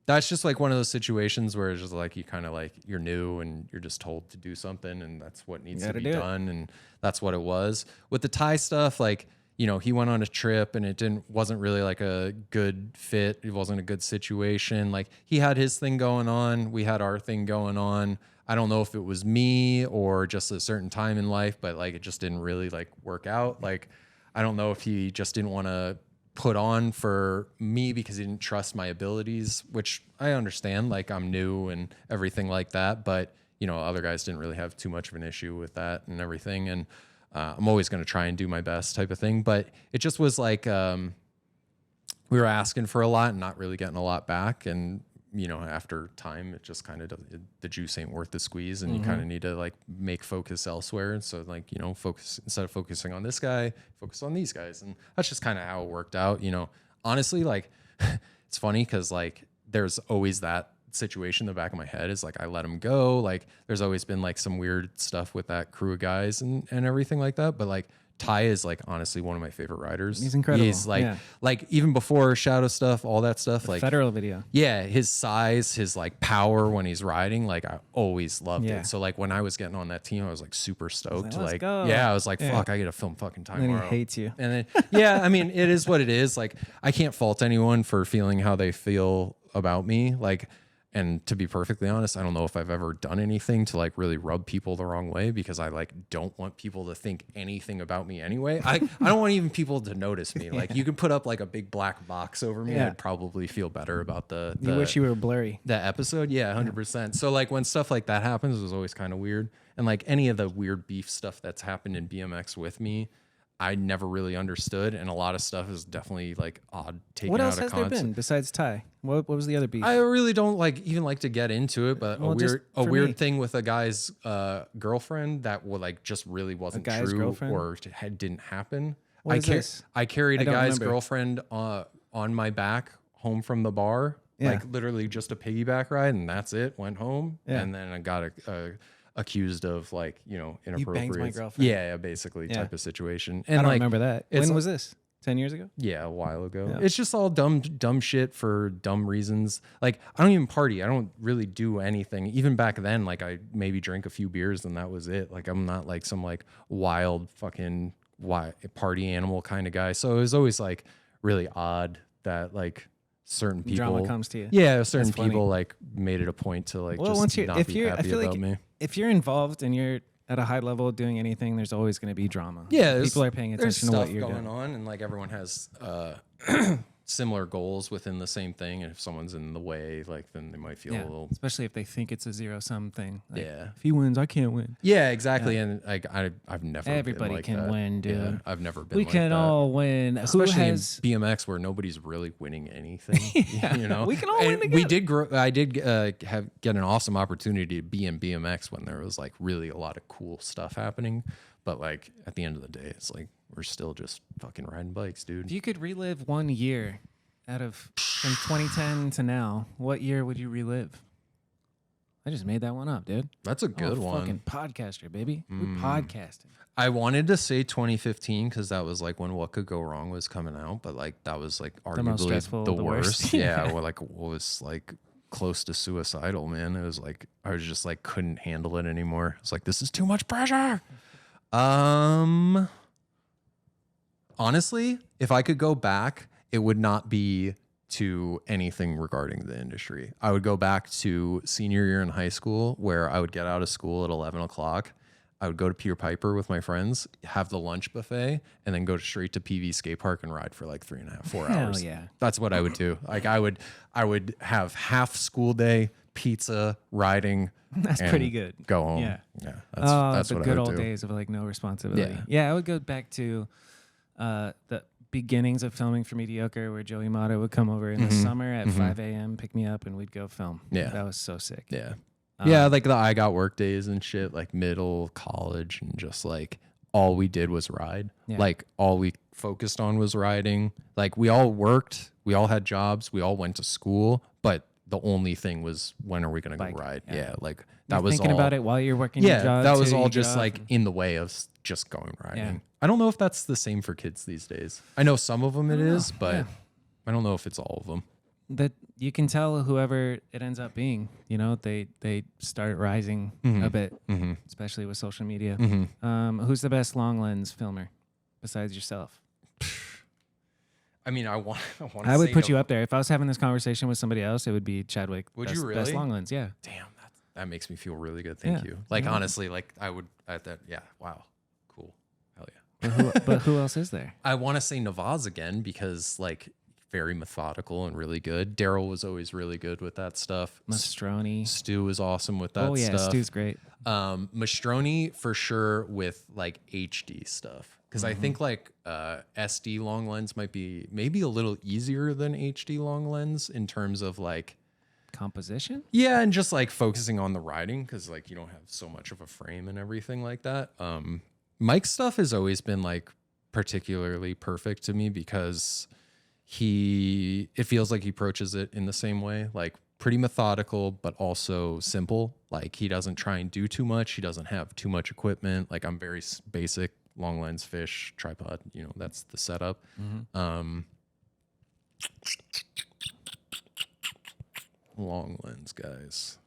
that's just like one of those situations where it's just like you kind of like you're new and you're just told to do something, and that's what needs to
gotta
be
do it.
done, and that's what it was. With the Thai stuff, like, you know, he went on a trip and it wasn't really like a good fit. It wasn't a good situation. Like he had his thing going on, we had our thing going on. I don't know if it was me or just a certain time in life, but like it just didn't really like work out. Like I don't know if he just didn't want to put on for me because he didn't trust my abilities, which I understand. Like I'm new and everything like that, but you know, other guys didn't really have too much of an issue with that and everything. And I'm always going to try and do my best type of thing, but it just was like we were asking for a lot and not really getting a lot back. And you know, after time, it just kind of the juice ain't worth the squeeze, and you kind of need to like make focus elsewhere. And so like, you know, focus, instead of focusing on this guy, focus on these guys. And that's just kind of how it worked out. You know, honestly, like it's funny because like there's always that situation in the back of my head is like I let him go. Like there's always been like some weird stuff with that crew of guys and everything like that. But like Ty is like honestly one of my favorite riders.
He's incredible.
He's like
Yeah.
like even before Shadow stuff, all that stuff, like
Federal video.
yeah, his size, his like power when he's riding, like I always loved
Yeah.
it. So like when I was getting on that team, I was like super stoked.
"Let's
Like
go."
yeah, I was like,
Yeah.
fuck, I get to film fucking time
And then he
tomorrow.
hates you.
And then yeah, I mean, it is what it is. Like I can't fault anyone for feeling how they feel about me. Like, and to be perfectly honest, I don't know if I've ever done anything to like really rub people the wrong way, because I like don't want people to think anything about me anyway. I don't want even people to notice me. Like you could put up like a big black box over me.
Yeah.
I'd probably feel better about the
You wish you were blurry.
that episode. Yeah, 100%. So like when stuff like that happens, it was always kind of weird. And like any of the weird beef stuff that's happened in BMX with me, I never really understood. And a lot of stuff is definitely like odd taken
What
out
else
of
has there
context.
been besides Ty? What was the other beef?
I really don't like to get into it, but
Well,
a
just
weird
for
weird
me.
thing with a guy's girlfriend that would like just really wasn't
guy's
true
girlfriend?
or didn't happen.
What is this?
I carried
I
a
don't
guy's
remember.
girlfriend on my back home from the bar,
Yeah.
like literally just a piggyback ride, and that's it. Went home,
Yeah.
and then I got accused of like, you know,
banged
inappropriate.
my girlfriend.
Yeah, basically
Yeah.
type of situation.
I
And
don't
like,
remember that.
it's
When
like-
was this? 10 years ago?
Yeah, a while ago.
Yeah.
It's just all dumb shit for dumb reasons. Like, I don't even party. I don't really do anything. Even back then, like, I maybe drank a few beers and that was it. Like, I'm not like some like wild fucking party animal kind of guy. So it was always like really odd that like certain people
Drama comes to you.
Yeah, certain
That's funny.
people like made it a point to like
Well,
just
once you're,
not
if
be
you're, I
happy
feel
about
like
me.
if you're involved and you're at a high level doing anything, there's always going to be drama.
Yeah,
people are paying attention to what you're
going
doing.
on, and like everyone has similar goals within the same thing. And if someone's in the way, like then they might feel a little.
Especially if they think it's a zero-sum thing. Like,
Yeah.
if he wins, I can't win.
Yeah, exactly. And like I've never.
Everybody
been like
can
that.
win, dude.
Yeah, I've never been.
We
like
can
that.
all win.
Especially
Who has?
in BMX where nobody's really winning anything. You know,
We can all
And
win together.
We did grow. I did get an awesome opportunity to be in BMX when there was like really a lot of cool stuff happening. But like at the end of the day, it's like we're still just fucking riding bikes, dude.
If you could relive 1 year out of from 2010 to now, what year would you relive? I just made that one up, dude.
That's a good one.
Fucking podcaster, baby. We podcasting.
I wanted to say 2015 because that was like when What Could Go Wrong was coming out, but like that was like
The most
arguably
stressful,
the
the
worst.
worst.
Yeah, well, like was like close to suicidal, man. It was like I was just like couldn't handle it anymore. It's like this is too much pressure. Honestly, if I could go back, it would not be to anything regarding the industry. I would go back to senior year in high school where I would get out of school at 11 o'clock. I would go to Peter Piper with my friends, have the lunch buffet, and then go straight to PV skate park and ride for like 3.5, 4
Hell
hours.
yeah.
That's what I would do. Like I would have half school day, pizza, riding.
That's
and
pretty good.
Go home.
Yeah.
Yeah.
That's the
what
good
I would
old
do.
days of like no responsibility.
Yeah.
Yeah, I would go back to the beginnings of filming for Mediocre where Joey Mata would come over in the summer at 5 a.m., pick me up, and we'd go film.
Yeah.
That was so sick.
Yeah. Yeah, like the I got work days and shit, like middle college, and just like all we did was ride.
Yeah.
Like all we focused on was riding. Like we all worked, we all had jobs, we all went to school, but the only thing was when are we gonna go
Bike,
ride?
yeah.
Yeah, like
You're
that was
thinking
all
about it while you're working your
Yeah,
job.
that was
too,
all
you
just
get
like
off.
in the way of just going riding.
Yeah.
I don't know if that's the same for kids these days. I know some of them it is, but
Yeah.
I don't know if it's all of them.
That you can tell whoever it ends up being, you know, they start rising a bit, especially with social media. Who's the best long lens filmer besides yourself?
I mean, I
I would put you up there. If I was having this conversation with somebody else, it would be Chadwick.
Would
best,
you
Best
really?
long lens, yeah.
Damn, that makes me feel really good. Thank
Yeah.
you. Like
Yeah.
honestly, like I would at that. Yeah. Wow. Cool. Hell yeah.
But who else is there?
I want to say Navaz again because like very methodical and really good. Daryl was always really good with that stuff.
Mastroni.
Stu was awesome with that
Oh yeah,
stuff.
Stu's great.
Mastroni for sure with like HD stuff. Because I think like SD long lens might be maybe a little easier than HD long lens in terms of like
Composition?
yeah, and just like focusing on the riding because like you don't have so much of a frame and everything like that. Mike's stuff has always been like particularly perfect to me because it feels like he approaches it in the same way, like pretty methodical but also simple. Like he doesn't try and do too much. He doesn't have too much equipment. Like I'm very basic long lens fish tripod. You know that's the setup. Long lens guys.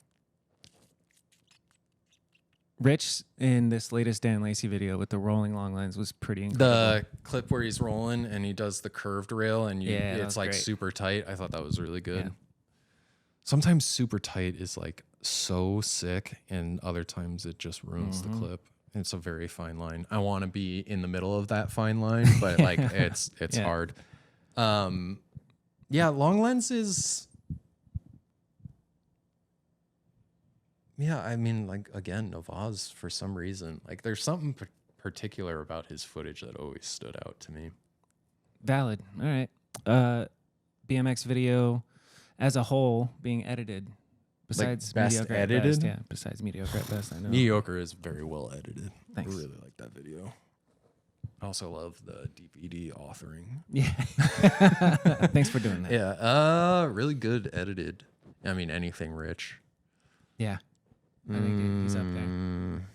Rich in this latest Dan Lacey video with the rolling long lens was pretty incredible.
The clip where he's rolling and he does the curved rail and
Yeah, that
it's
was
like
great.
super tight. I thought that was really good.
Yeah.
Sometimes super tight is like so sick and other times it just ruins the clip. It's a very fine line. I want to be in the middle of that fine line, but like it's
Yeah.
hard. Yeah, long lens is yeah, I mean, like again, Navaz for some reason, like there's something particular about his footage that always stood out to me.
Valid. All right. BMX video as a whole being edited. Besides
best
mediocre
edited?
at best. Yeah, besides mediocre at best. I know.
Mediocre is very well edited.
Thanks.
I really like that video. I also love the DVD authoring.
Yeah. Thanks for doing that.
Yeah, really good edited. I mean, anything Rich.
Yeah. I think he's up there.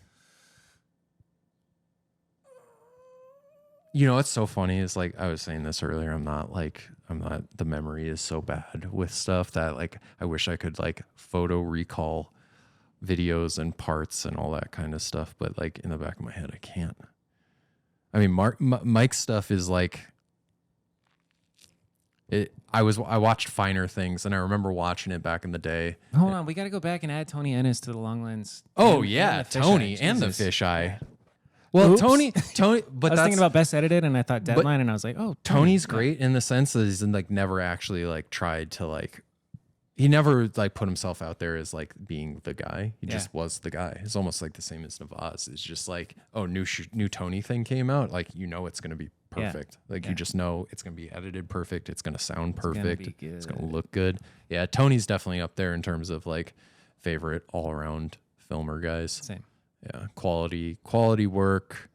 You know what's so funny is like I was saying this earlier. I'm not the memory is so bad with stuff that like I wish I could like photo recall videos and parts and all that kind of stuff, but like in the back of my head I can't. I mean, Mike's stuff is like it. I watched Finer Things and I remember watching it back in the day.
Hold on, we got to go back and add Tony Ennis to the long lens.
Oh
and
yeah,
the fisheye.
Tony and the
Jesus.
fisheye. Well,
Oops.
Tony, but
I was
that's
thinking about best edited, and I thought Deadline, and I was like, oh,
Tony's
Tony.
great in the sense that he's like never actually like tried to like. He never like put himself out there as like being the guy. He just was the guy. It's almost like the same as Navaz. It's just like, oh, new Tony thing came out. Like, you know, it's going to be perfect. Like you just know it's going to be edited perfect. It's going to sound perfect. It's going to look good. Yeah. Tony's definitely up there in terms of like favorite all around filmer guys.
Same.
Yeah. Quality work.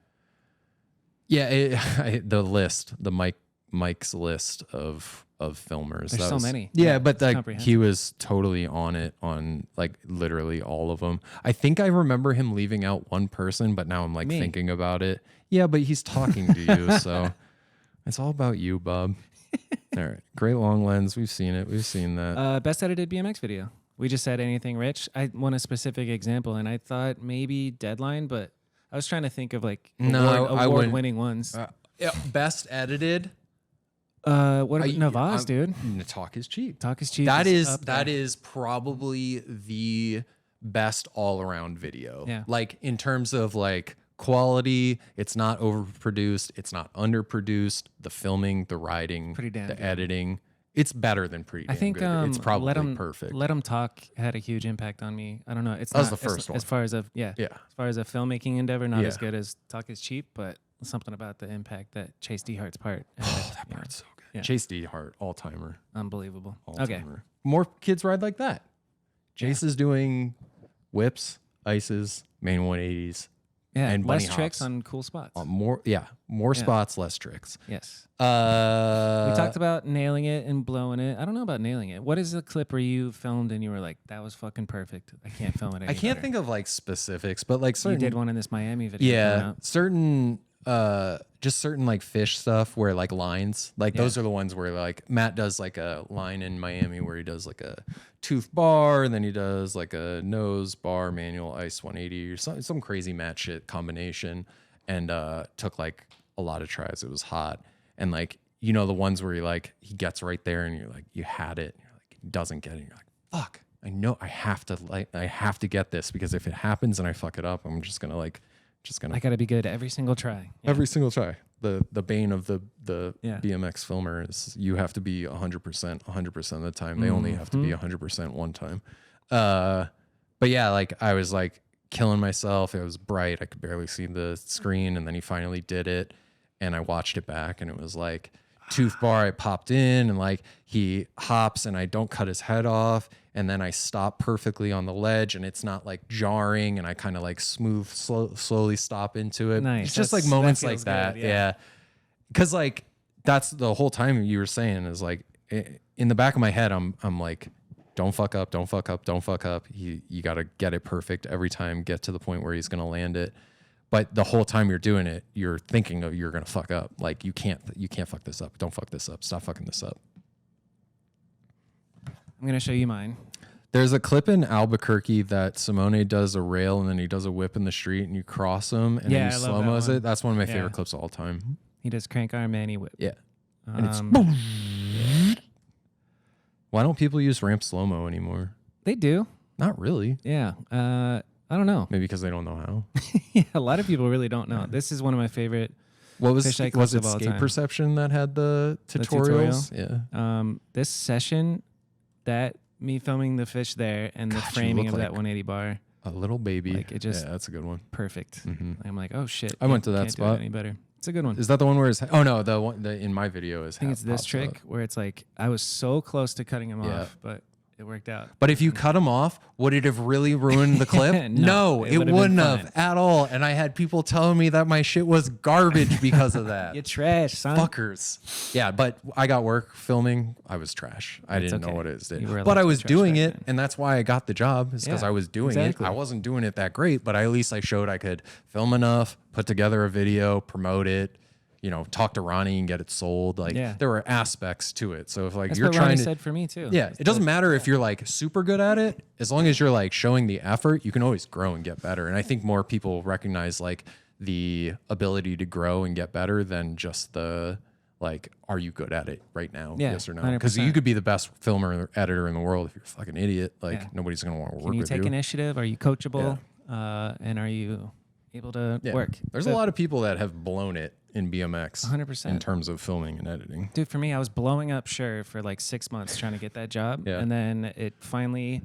Yeah. Mike's list of filmers.
There's so many.
Yeah, but like he was totally on it on like literally all of them. I think I remember him leaving out one person, but now I'm like thinking about it. Yeah, but he's talking to you, so it's all about you, Bob. All right, great long lens. We've seen it. We've seen that.
Best edited BMX video. We just said anything rich. I want a specific example, and I thought maybe Deadline, but I was trying to think of like award-winning ones.
Best edited.
What about Navaz, dude?
Talk is cheap.
Talk is cheap.
That is probably the best all around video.
Yeah.
Like in terms of like quality, it's not overproduced, it's not underproduced. The filming, the writing, the
good.
editing, it's better than pretty.
I think
good. It's probably perfect.
Let 'Em Talk had a huge impact on me. I don't know. That
was the first one.
As far as as far as a filmmaking endeavor, not as good as Talk is Cheap, but something about the impact that Chase D-Hart's part.
Oh, that part's so good. Yeah. Chase D-Hart, all-timer.
Unbelievable.
All-timer.
Okay.
More kids ride like that. Chase is doing whips, ices, main 180s.
Yeah,
and
less
bunny
tricks
hops.
on cool spots.
More spots, less tricks.
Yes.
We
We talked about nailing it and blowing it. I don't know about nailing it. What is the clip where you filmed and you were like, that was fucking perfect. I can't film it any
I can't
better.
think of like specifics, but like certain.
You did one in this Miami video.
Yeah, certain just certain like fish stuff where like lines, like those are the ones where like Matt does like a line in Miami where he does like a tooth bar and then he does like a nose bar manual ice 180 or some crazy Matt shit combination, and took like a lot of tries. It was hot, and like, you know, the ones where he gets right there and you're like, you had it, and you're like, he doesn't get it, and you're like, fuck, I know I have to get this, because if it happens and I fuck it up, I'm just gonna I
gotta be good every single try. Yeah.
Every single try. The bane of the BMX filmer is you have to be 100% 100% of the time. They only have to be 100% one time. But yeah, like I was like killing myself. It was bright. I could barely see the screen, and then he finally did it, and I watched it back, and it was like tooth bar. I popped in, and like he hops, and I don't cut his head off, and then I stop perfectly on the ledge, and it's not like jarring, and I kind of like slowly stop into it.
Nice.
It's just like moments like that. Yeah. Cause like that's the whole time you were saying is like in the back of my head, I'm like, don't fuck up. You got to get it perfect every time, get to the point where he's going to land it. But the whole time you're doing it, you're thinking of you're going to fuck up. Like you can't fuck this up. Don't fuck this up. Stop fucking this up.
I'm gonna show you mine.
There's a clip in Albuquerque that Simone does a rail and then he does a whip in the street and you cross him and then he slow-mos it. That's one of my favorite clips of all time.
He does crank arm and he whip.
Yeah. And it's boom. Why don't people use ramp slow-mo anymore?
They do.
Not really.
Yeah. I don't know.
Maybe because they don't know how.
Yeah, a lot of people really don't know. Yeah. This is one of my favorite.
What was it? Skate Perception that had the tutorials?
Yeah. This session, that me filming the fish there and the framing of that 180 bar.
A little baby.
Like it just
that's a good one.
Perfect. Mm-hmm. I'm like, oh shit.
I went to that spot.
Do it any better. It's a good one.
Is that the one where it's? Oh no, the one in my video is.
I think it's this trick where it's like I was so close to cutting him off, but it worked out.
But if you cut him off, would it have really ruined the clip? No, it wouldn't have at all. And I had people telling me that my shit was garbage because of that.
You're trash, son.
Fuckers. Yeah, but I got work filming. I was trash. I didn't know what it is. But I was doing it, and that's why I got the job, is because I was doing it. I wasn't doing it that great, but at least I showed I could film enough, put together a video, promote it, talk to Ronnie and get it sold. Like there were aspects to it. So if like
That's
you're
what
trying
Ronnie
to
said for me too.
yeah, it doesn't matter if you're like super good at it, as long as you're like showing the effort, you can always grow and get better. And I think more people recognize like the ability to grow and get better than just the like, are you good at it right now?
Yeah,
yes or no?
100%.
Because you could be the best filmer or editor in the world if you're a fucking idiot. Like nobody's gonna want to work with you.
Can you take initiative? Are you coachable? And are you able to work?
There's a lot of people that have blown it in BMX
100%
in terms of filming and editing.
Dude, for me, I was blowing up for like 6 months trying to get that job. And then it finally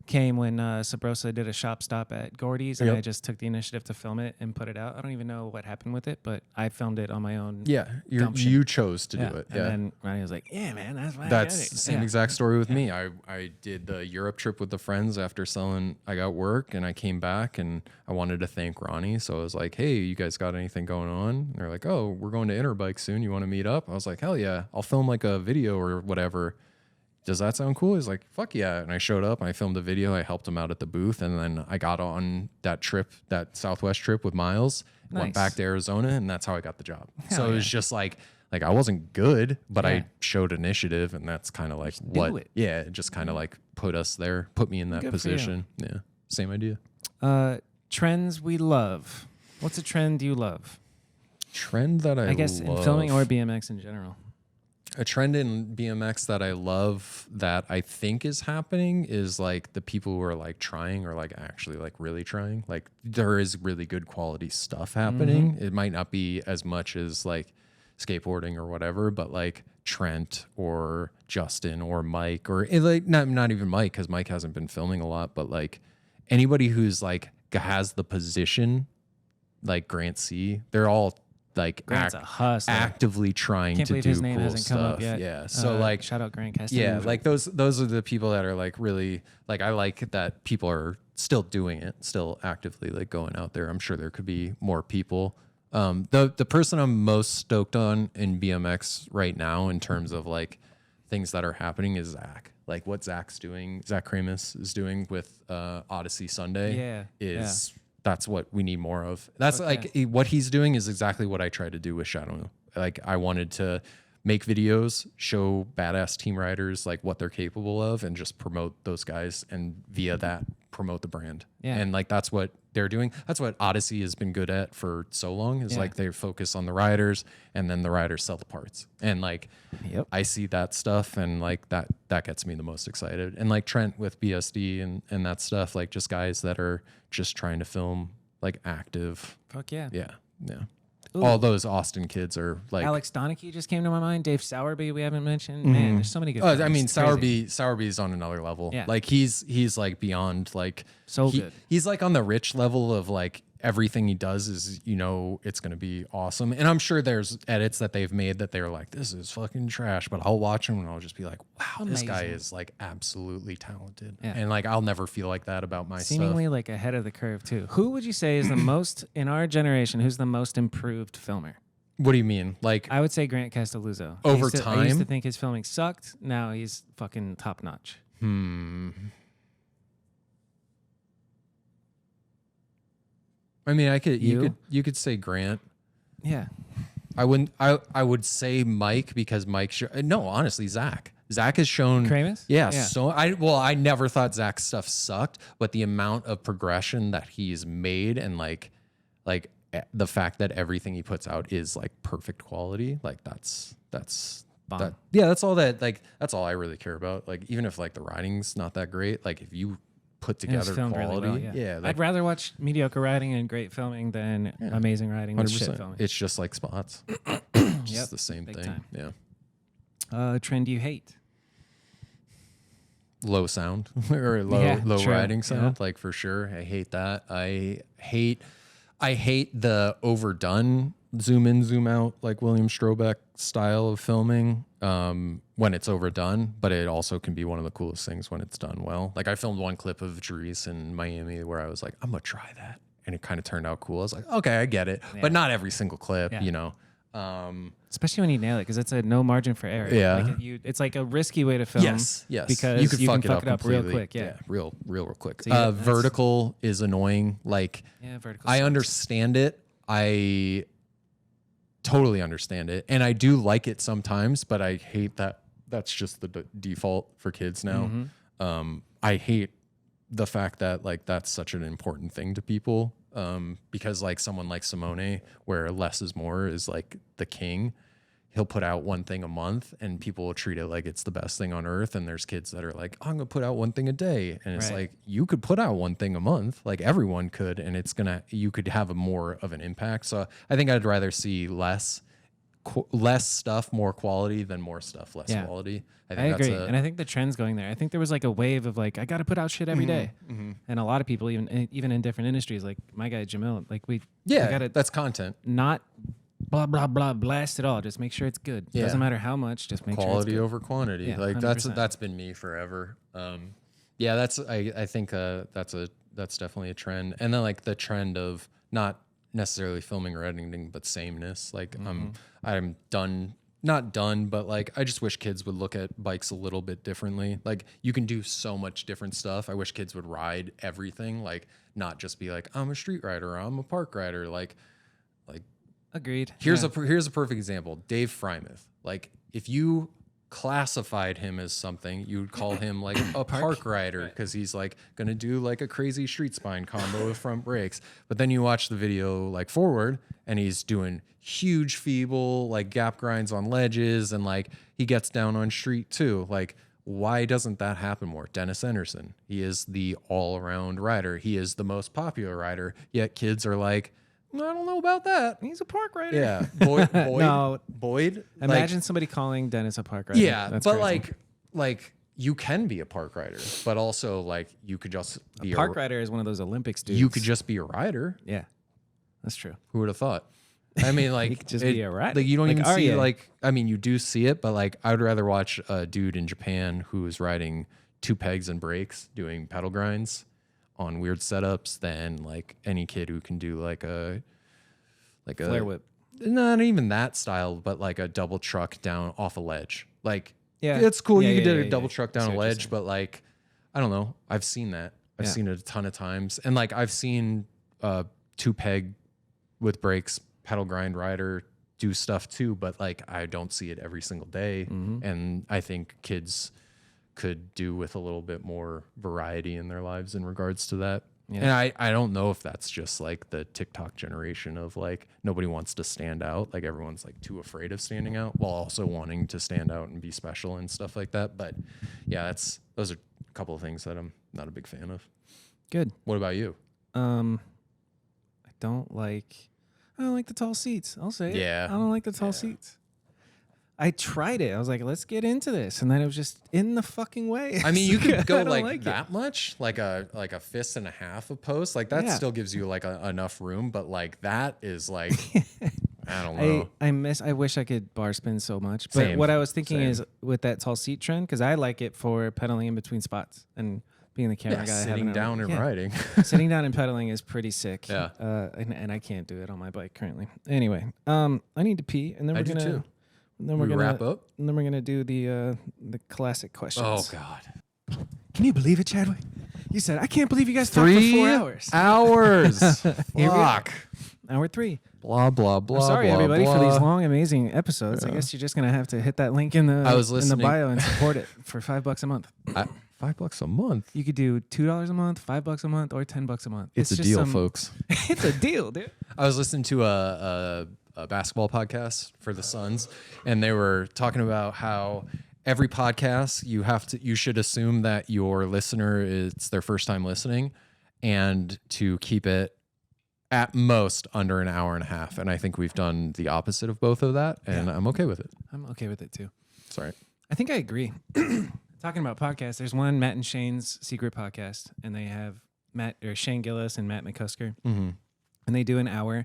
came when Sabrosa did a shop stop at Gordy's, and I just took the initiative to film it and put it out. I don't even know what happened with it, but I filmed it on my own.
Yeah, you chose to do it.
And then Ronnie was like, yeah, man, that's why
that's the same exact story with me. I did the Europe trip with the friends after selling. I got work and I came back and I wanted to thank Ronnie. So I was like, hey, you guys got anything going on? And they're like, oh, we're going to Interbike soon. You want to meet up? I was like, hell yeah, I'll film like a video or whatever. Does that sound cool? He's like, fuck yeah. And I showed up and I filmed a video. I helped him out at the booth. And then I got on that trip, that Southwest trip with Miles, went back to Arizona, and that's how I got the job. So it was just like I wasn't good, but I showed initiative, and that's kind of like it just kind of like put me in that position. Yeah. Same idea.
Trends we love. What's a trend you love?
Trend that I
guess
love.
in filming or BMX in general.
A trend in BMX that I love that I think is happening is like the people who are like trying or like actually like really trying. Like there is really good quality stuff happening. It might not be as much as like skateboarding or whatever, but like Trent or Justin or Mike or like not even Mike, because Mike hasn't been filming a lot, but like anybody who's like has the position, like Grant C, they're all like
Grant's a hustler.
actively trying
Can't
to
believe
do
his name
cool
hasn't
stuff.
come up yet.
Yeah. So like
shout out Grant Castillo.
yeah, like those are the people that are like really like, I like that people are still doing it, still actively like going out there. I'm sure there could be more people. The person I'm most stoked on in BMX right now in terms of like things that are happening is Zach. Like what Zach's doing, Zach Kramus is doing with Odyssey Sunday that's what we need more of. That's like what he's doing is exactly what I tried to do with Shadow. Like I wanted to make videos, show badass team riders like what they're capable of, and just promote those guys, and via that promote the brand. Yeah. And like that's what they're doing. That's what Odyssey has been good at for so long, is like they focus on the riders, and then the riders sell the parts. And like I see that stuff, and like that gets me the most excited. And like Trent with BSD and that stuff, like just guys that are just trying to film like active.
Fuck yeah.
Yeah. All those Austin kids are like
Alex Donachie just came to my mind. Dave Sowerby we haven't mentioned. Man, there's so many good.
I mean, Sowerby's on another level. Yeah. Like he's like beyond like
good.
He's like on the rich level of like everything he does is, it's going to be awesome. And I'm sure there's edits that they've made that they're like, this is fucking trash, but I'll watch them and I'll just be like, wow, this guy is like absolutely talented. Yeah. And like, I'll never feel like that about my
Seemingly
stuff.
like ahead of the curve too. Who would you say is the most, in our generation, who's the most improved filmer?
What do you mean? Like,
I would say Grant Castelluzzo.
Over time?
I used to think his filming sucked. Now he's fucking top notch.
I mean, you could say Grant.
Yeah.
I would say Mike, because Mike no, honestly, Zach has shown
Kramus?
Yeah. So I never thought Zach's stuff sucked, but the amount of progression that he's made, and like the fact that everything he puts out is like perfect quality, like that's that, yeah, that's all I really care about. Like even if like the riding's not that great, like if you put together quality, really well, like,
I'd rather watch mediocre riding and great filming than amazing riding with shit filming.
It's just like spots. Just the same thing.
Time.
Yeah.
Trend you hate?
Low sound or low riding sound, like for sure. I hate that. I hate the overdone zoom in, zoom out, like William Strobeck style of filming when it's overdone, but it also can be one of the coolest things when it's done well. Like I filmed one clip of Dries in Miami where I was like, I'm gonna try that, and it kind of turned out cool. I was like, okay, I get it, but not every single clip,
Especially when you nail it, because it's a no margin for error.
Yeah,
like it's like a risky way to film.
Yes,
because you can fuck it up real quick. Yeah,
real quick. So vertical is annoying. Like,
vertical.
I understand it. totally understand it. And I do like it sometimes, but I hate that that's just the default for kids now. I hate the fact that like that's such an important thing to people, because like someone like Simone, where less is more is like the king, he'll put out one thing a month and people will treat it like it's the best thing on earth. And there's kids that are like, oh, I'm gonna put out one thing a day. And it's like, you could put out one thing a month, like everyone could, and you could have a more of an impact. So I think I'd rather see less stuff, more quality than more stuff, less quality.
I agree. And I think the trend's going there. I think there was like a wave of like, I got to put out shit every day. And a lot of people, even in different industries, like my guy Jamil, like we gotta
that's content.
Not blah, blah, blah, blast it all. Just make sure it's good. Yeah. Doesn't matter how much, just make
quality
sure it's good.
over quantity. Yeah, like 100%. That's been me forever. I think that's definitely a trend. And then like the trend of not necessarily filming or editing, but sameness. Like I'm not done, but like I just wish kids would look at bikes a little bit differently. Like you can do so much different stuff. I wish kids would ride everything, like not just be like, I'm a street rider or I'm a park rider. Like
agreed.
Here's a perfect example. Dave Frymouth. Like if you classified him as something, you would call him like a park rider because he's like gonna do like a crazy street spine combo with front brakes. But then you watch the video like forward and he's doing huge feeble like gap grinds on ledges and like he gets down on street too. Like why doesn't that happen more? Dennis Anderson, he is the all-around rider. He is the most popular rider, yet kids are like, I don't know about that.
He's a park rider.
Yeah. Boyd.
Imagine
like,
somebody calling Dennis a park rider.
Yeah.
That's
but
crazy.
like you can be a park rider, but also like you could just be
a park rider is one of those Olympics dudes.
You could just be a rider.
Yeah. That's true.
Who would have thought? I mean, like,
you could just be a rider.
Like, you don't
like
even see, like, I mean, you do see it, but like, I would rather watch a dude in Japan who is riding 2 pegs and brakes doing pedal grinds on weird setups than like any kid who can do like a
flare whip.
Not even that style, but like a double truck down off a ledge. Like,
yeah,
it's cool.
Yeah,
you can do a double truck down a ledge, but like, I don't know. I've seen that. I've seen it a ton of times. And like, I've seen 2 peg with brakes, pedal grind rider do stuff too, but like, I don't see it every single day. And I think kids could do with a little bit more variety in their lives in regards to that. Yeah. And I don't know if that's just like the TikTok generation of like nobody wants to stand out. Like everyone's like too afraid of standing out while also wanting to stand out and be special and stuff like that. But yeah, those are a couple of things that I'm not a big fan of.
Good.
What about you?
I don't like the tall seats. I'll say it.
Yeah.
I don't like the tall seats. I tried it. I was like, let's get into this. And then it was just in the fucking way.
I mean, you could go like that much, like a fist and a half of post. Like that still gives you like enough room. But like that is like, I don't know.
I wish I could bar spin so much. But what I was thinking is with that tall seat trend, because I like it for pedaling in between spots and being the camera guy.
Sitting down and riding.
Sitting down and pedaling is pretty sick.
Yeah.
And I can't do it on my bike currently. Anyway, I need to pee. And then we're going to... And then we're gonna
wrap up.
And then we're gonna do the classic questions.
Oh God!
Can you believe it, Chadwick? You said I can't believe you guys talked for 4 hours.
3 hours. Fuck.
Hour 3.
Blah blah blah.
I'm sorry,
blah,
everybody,
blah.
for these long, amazing episodes. I guess you're just gonna have to hit that link in the bio and support it for $5 a month.
$5 a month.
You could do $2 a month, $5 a month, or $10 a month.
It's a deal, folks.
It's a deal, dude.
I was listening to a basketball podcast for the Suns, and they were talking about how every podcast you should assume that your listener it's their first time listening, and to keep it at most under an hour and a half. And I think we've done the opposite of both of that, and I'm okay with it.
I'm okay with it too.
Sorry.
I think I agree. Talking about podcasts, there's one Matt and Shane's secret podcast, and they have Shane Gillis and Matt McCusker, and they do an hour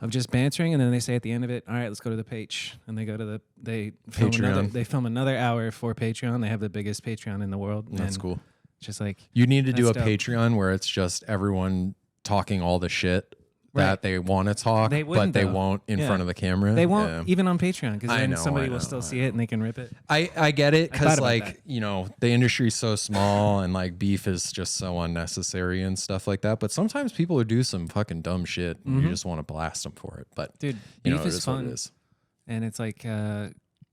of just bantering, and then they say at the end of it, all right, let's go to the page. And they go to they film another hour for Patreon. They have the biggest Patreon in the world.
That's cool.
Just like
you need to do a Patreon where it's just everyone talking all the shit that they want to talk, but they won't in front of the camera.
They won't even on Patreon because then somebody will still see it and they can rip it.
I get it because like, you know, the industry's so small and like beef is just so unnecessary and stuff like that. But sometimes people will do some fucking dumb shit and you just want to blast them for it. But
dude, beef is fun. And it's like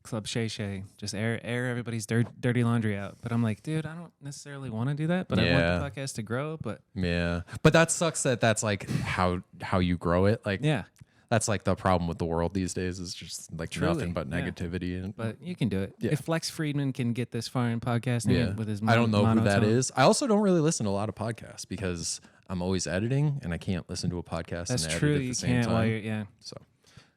Club Shay Shay, just air everybody's dirty laundry out. But I'm like, dude, I don't necessarily want to do that, but I want the podcast to grow. But
but that sucks that that's like how you grow it. Like, that's like the problem with the world these days is just like nothing but negativity. And
but you can do it. If Flex Friedman can get this far in podcasting with his
I don't know who that is. I also don't really listen to a lot of podcasts because I'm always editing and I can't listen to a podcast.
That's
and
true.
Edit at the same time.
While you're
so.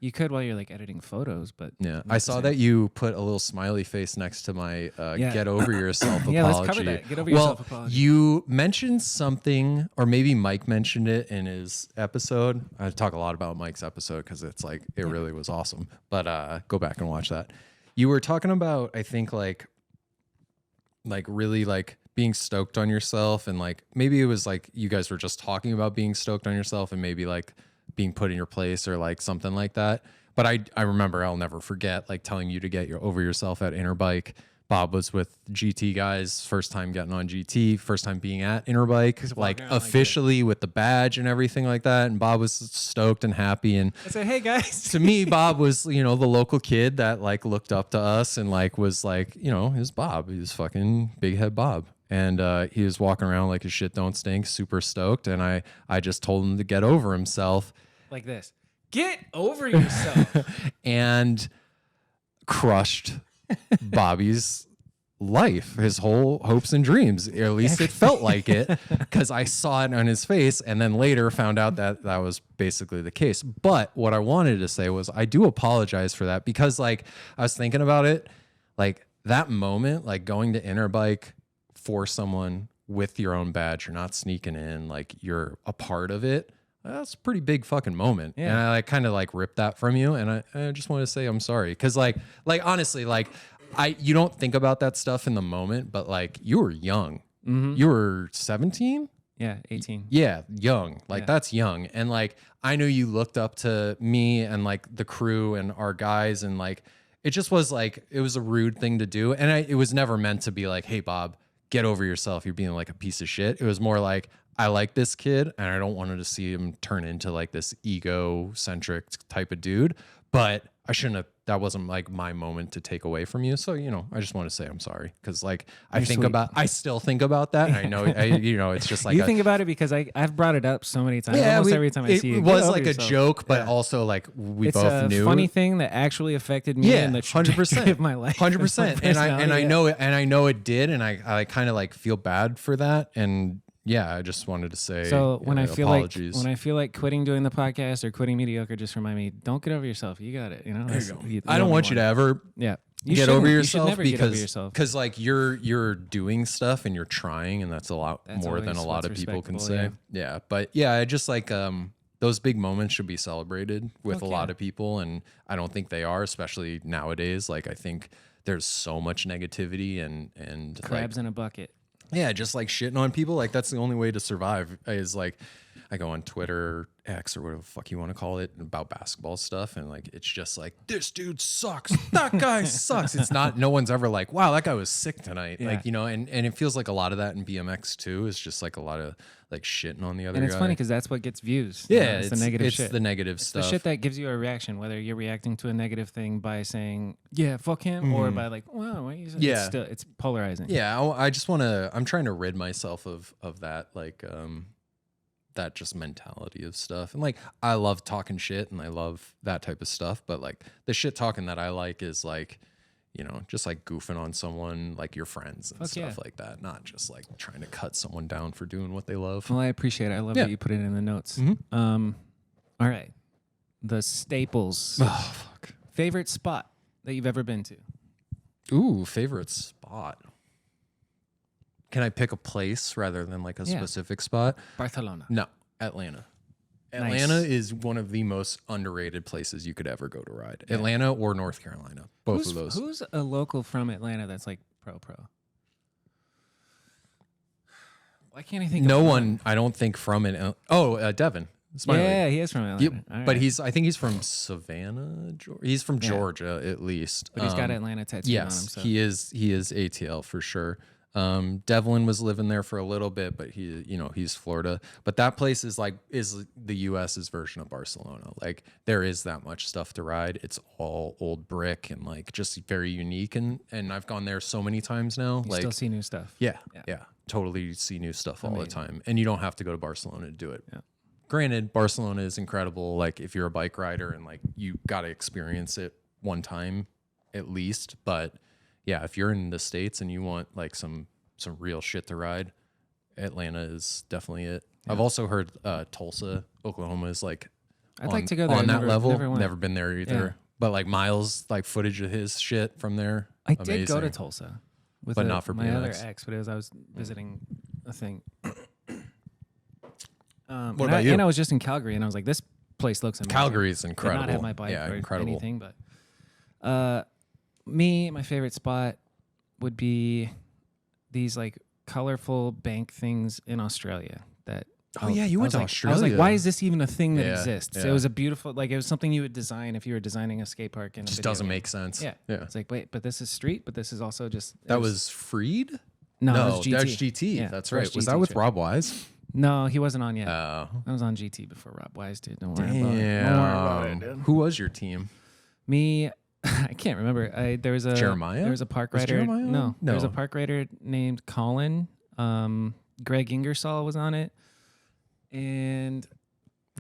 You could while you're like editing photos, but
I saw that you put a little smiley face next to my get over yourself apology.
Let's cover that. Get over yourself apology.
You mentioned something, or maybe Mike mentioned it in his episode. I talk a lot about Mike's episode because it's like it really was awesome. But go back and watch that. You were talking about, I think, like really like being stoked on yourself, and like maybe it was like you guys were just talking about being stoked on yourself, and maybe like being put in your place or like something like that. But I remember, I'll never forget like telling you to get over yourself at Interbike. Bob was with GT guys, first time getting on GT, first time being at Interbike, like officially with the badge and everything like that. And Bob was stoked and happy. And
I said, hey guys,
to me, Bob was, you know, the local kid that like looked up to us and like was like, you know, he was Bob. He was fucking big head Bob. And he was walking around like his shit don't stink, super stoked. And I just told him to get over himself.
Like this. Get over yourself.
And crushed Bobby's life, his whole hopes and dreams. Or at least it felt like it, because I saw it on his face and then later found out that that was basically the case. But what I wanted to say was I do apologize for that, because like I was thinking about it, like that moment, like going to Interbike for someone with your own badge, you're not sneaking in, like you're a part of it. That's a pretty big fucking moment. Yeah. And I like kind of like ripped that from you. And I just want to say I'm sorry. Cause like honestly, like you don't think about that stuff in the moment, but like you were young. You were 17?
Yeah, 18.
Yeah, young. Like that's young. And like I knew you looked up to me and like the crew and our guys, and like it just was like it was a rude thing to do. And it was never meant to be like, hey Bob, get over yourself, you're being like a piece of shit. It was more like, I like this kid and I don't want to see him turn into like this egocentric type of dude, but I shouldn't have, that wasn't like my moment to take away from you. So, you know, I just want to say I'm sorry. Cause like I still think about that. And I know, you know, it's just like,
you think about it because I've brought it up so many times. Yeah, almost every time I see you.
It was like a joke, but also like we both knew.
It's a funny thing that actually affected me in the trajectory of my life.
100%. And I know it, and I know it did. And I kind of like feel bad for that. And yeah, I just wanted to say.
So when I feel like quitting doing the podcast or quitting mediocre, just remind me, don't get over yourself. You got it. You know,
I don't want you to ever get over yourself, because like you're doing stuff and you're trying, and that's a lot more than a lot of people can say. Yeah, but yeah, I just like those big moments should be celebrated with a lot of people, and I don't think they are, especially nowadays. Like I think there's so much negativity and
crabs in a bucket.
Yeah, just like shitting on people. Like that's the only way to survive, is like I go on Twitter, X, or whatever the fuck you want to call it, about basketball stuff. And like, it's just like, this dude sucks. That guy sucks. It's not, no one's ever like, wow, that guy was sick tonight. Yeah. Like, you know, and it feels like a lot of that in BMX too. Is just like a lot of like shitting on the other guy.
And it's funny because that's what gets views.
Yeah,
you know, it's the negative shit.
It's the negative stuff.
The shit that gives you a reaction, whether you're reacting to a negative thing by saying, yeah, fuck him, or by like, wow, why are you saying? Yeah. It's polarizing.
Yeah, I just want to, I'm trying to rid myself of that, like, that just mentality of stuff. And like, I love talking shit and I love that type of stuff, but like the shit talking that I like is like, you know, just like goofing on someone, like your friends and stuff like that. Not just like trying to cut someone down for doing what they love.
Well, I appreciate it. I love that you put it in the notes. All right. The staples.
Oh, fuck.
Favorite spot that you've ever been to?
Ooh, favorite spot. Can I pick a place rather than like a specific spot?
Barcelona.
No, Atlanta. Atlanta is one of the most underrated places you could ever go to ride. Yeah. Atlanta or North Carolina. Both of those.
Who's a local from Atlanta that's like pro? Why can't I think
of one? I don't think from it. Oh, Devin. Smiley.
Yeah, he is from Atlanta. All
But
right.
I think he's from Savannah, Georgia. He's from Georgia at least.
But he's got Atlanta tattooed on him.
Yes,
So.
he is ATL for sure. Devlin was living there for a little bit, but he's Florida. But that place is the US's version of Barcelona. Like there is that much stuff to ride. It's all old brick and like just very unique. And I've gone there so many times now.
You still see new stuff.
Yeah. Totally see new stuff all the time. And you don't have to go to Barcelona to do it.
Yeah.
Granted, Barcelona is incredible. Like if you're a bike rider and like you got to experience it one time at least. But yeah, if you're in the States and you want like some real shit to ride, Atlanta is definitely it. Yeah. I've also heard Tulsa, Oklahoma is like
I'd like to go there.
On that level. Never been there either.
Yeah.
But like Miles, like footage of his shit from there.
I did go to Tulsa.
But not for
my
BMX.
other ex, but I was visiting a thing.
What about you?
And I was just in Calgary, and I was like, this place looks amazing.
Calgary is incredible.
Did not have my bike or
incredible.
anything, but my favorite spot would be these like colorful bank things in Australia that
you went to Australia.
I was like, why is this even a thing that exists?
Yeah.
It was a beautiful, like it was something you would design if you were designing a skate park.
It just doesn't make sense.
Yeah. It's like, wait, but this is street, but this is also just.
That was Freed?
No, it was GT.
That's GT.
Yeah,
That's right.
GT
Was that with
trip.
Rob Wise?
No, he wasn't on yet.
Oh.
I was on GT before Rob Wise did. Don't worry about it. Don't worry about it, dude.
Who was your team?
Me, I can't remember. There was a
Jeremiah?
There was a park
Was
rider.
Jeremiah on?
No, there was a
No.
park rider named Colin. Greg Ingersoll was on it, and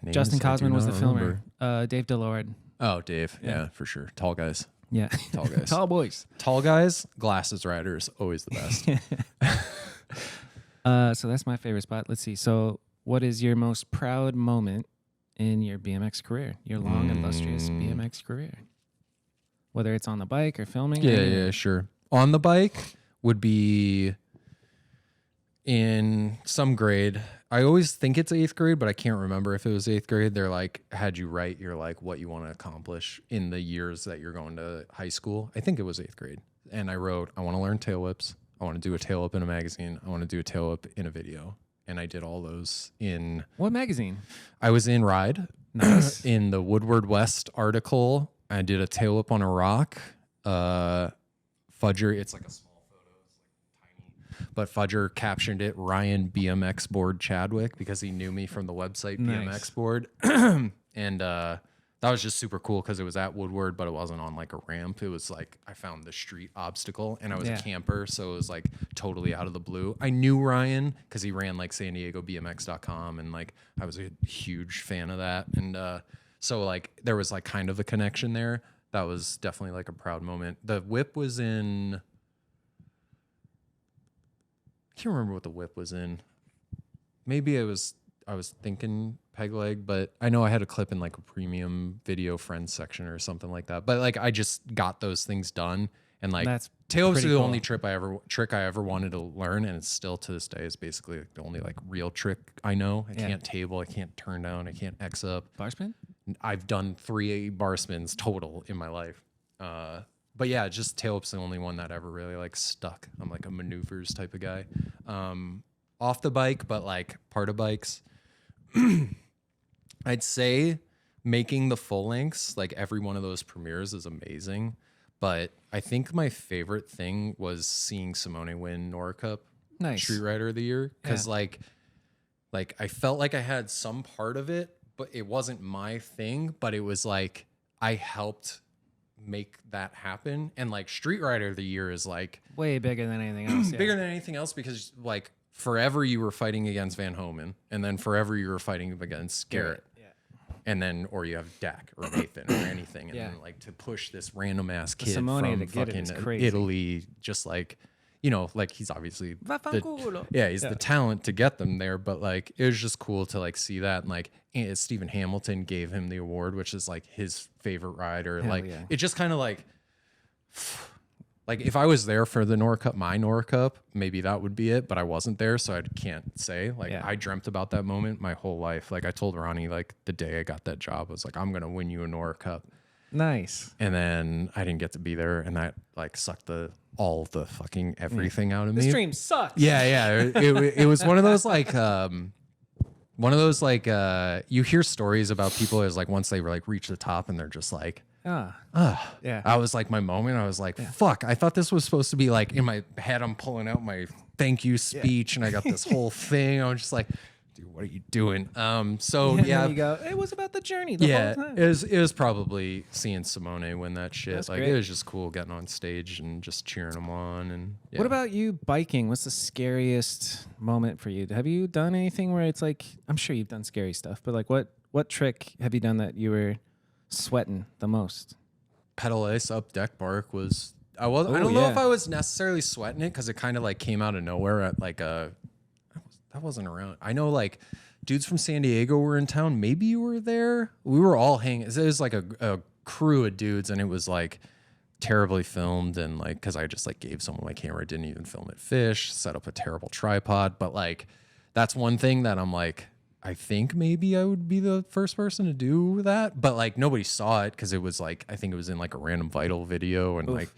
Names
Justin
I do
Cosman was the
not
filmer.
remember.
Dave Delord.
Oh, Dave. Yeah, for sure. Tall guys.
Yeah,
Tall guys.
tall boys.
Tall guys, glasses riders, always the best.
So that's my favorite spot. Let's see. So, what is your most proud moment in your BMX career? Your long, illustrious BMX career, whether it's on the bike or filming.
Yeah, sure. On the bike would be in some grade. I always think it's 8th grade, but I can't remember if it was 8th grade. They're like, had you write your like what you want to accomplish in the years that you're going to high school. I think it was 8th grade. And I wrote, I want to learn tail whips. I want to do a tail whip in a magazine. I want to do a tail whip in a video. And I did all those in...
What magazine?
I was in Ride.
Nice.
In the Woodward West article, I did a tail whip on a rock. Fudger, it's like a small photo. It's like tiny. But Fudger captioned it, Ryan BMX board Chadwick, because he knew me from the website
Nice.
BMX board. And that was just super cool because it was at Woodward, but it wasn't on like a ramp. It was like I found the street obstacle, and I was a camper, so it was like totally out of the blue. I knew Ryan because he ran like San Diego BMX.com, and like I was a huge fan of that. And so like there was like kind of a connection there. That was definitely like a proud moment. The whip was in... I can't remember what the whip was in. Maybe I was thinking peg leg, but I know I had a clip in like a premium video friends section or something like that. But like I just got those things done, and like tail whips are the only trick I ever wanted to learn, and it's still to this day is basically the only like real trick I know. I can't table, I can't turn down, I can't X up.
Bar spin?
I've done 3 bar spins total in my life. But yeah, just tail whip's the only one that ever really like stuck. I'm like a maneuvers type of guy. Off the bike, but like part of bikes. I'd say making the full lengths, like every one of those premieres is amazing. But I think my favorite thing was seeing Simone win NORA Cup Street Rider of the Year. Because like I felt like I had some part of it, but it wasn't my thing. But it was like I helped make that happen. And like Street Rider of the Year is like
way bigger than anything else.
Bigger than anything else, because like forever you were fighting against Van Homan, and then forever you were fighting against Garrett. And then, or you have Dak or Nathan or anything. And then like to push this random ass kid
Simone
from fucking Italy, just like, you know, like he's obviously he's the talent to get them there. But like, it was just cool to like see that. And like Stephen Hamilton gave him the award, which is like his favorite rider. It just kind of like if I was there for the NORA Cup, my NORA Cup, maybe that would be it, but I wasn't there, so I can't say. I dreamt about that moment my whole life. Like I told Ronnie, like the day I got that job, I was like, I'm gonna win you a NORA Cup.
Nice.
And then I didn't get to be there, and that like sucked all the fucking everything out of me.
This dream sucks.
Yeah. It was one of those like One of those like you hear stories about people as like once they like reach the top and they're just like,
Yeah.
I was like my moment. I was like, fuck, I thought this was supposed to be like in my head. I'm pulling out my thank you speech and I got this whole thing. I was just like, dude, what are you doing? So
And
yeah,
then you go, it was about the journey the whole time.
it was probably seeing Simone win that shit.
That's
like
great.
it was just cool getting on stage and just cheering them on. And yeah.
What about you biking? What's the scariest moment for you? Have you done anything where it's like, I'm sure you've done scary stuff, but like what trick have you done that you were sweating the most?
pedal ice up deck bark was I don't know if I was necessarily sweating it because it kind of like came out of nowhere at like that wasn't around. I know like dudes from San Diego were in town. Maybe you were there. We were all hanging. It was like a crew of dudes, and it was like terribly filmed. And like, cause I just like gave someone my camera, didn't even film it fish, set up a terrible tripod. But like, that's one thing that I'm like, I think maybe I would be the first person to do that. But like nobody saw it because it was like, I think it was in like a random Vital video and like,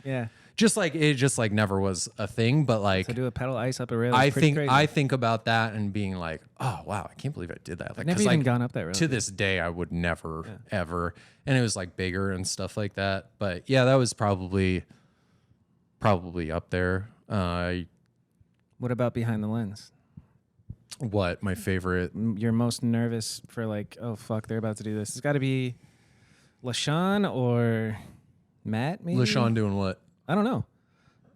just like it just like never was a thing. But like
to do a pedal ice up a rail,
I
crazy.
think about that and being like, oh wow, I can't believe I did that. Like,
I've never even gone up that rail.
To this day, I would never ever. And it was like bigger and stuff like that. But yeah, that was probably up there.
What about behind the lens?
What my favorite?
You're most nervous for like, oh fuck, they're about to do this. It's got to be LaShawn or Matt. Maybe
LaShawn doing what?
I don't know.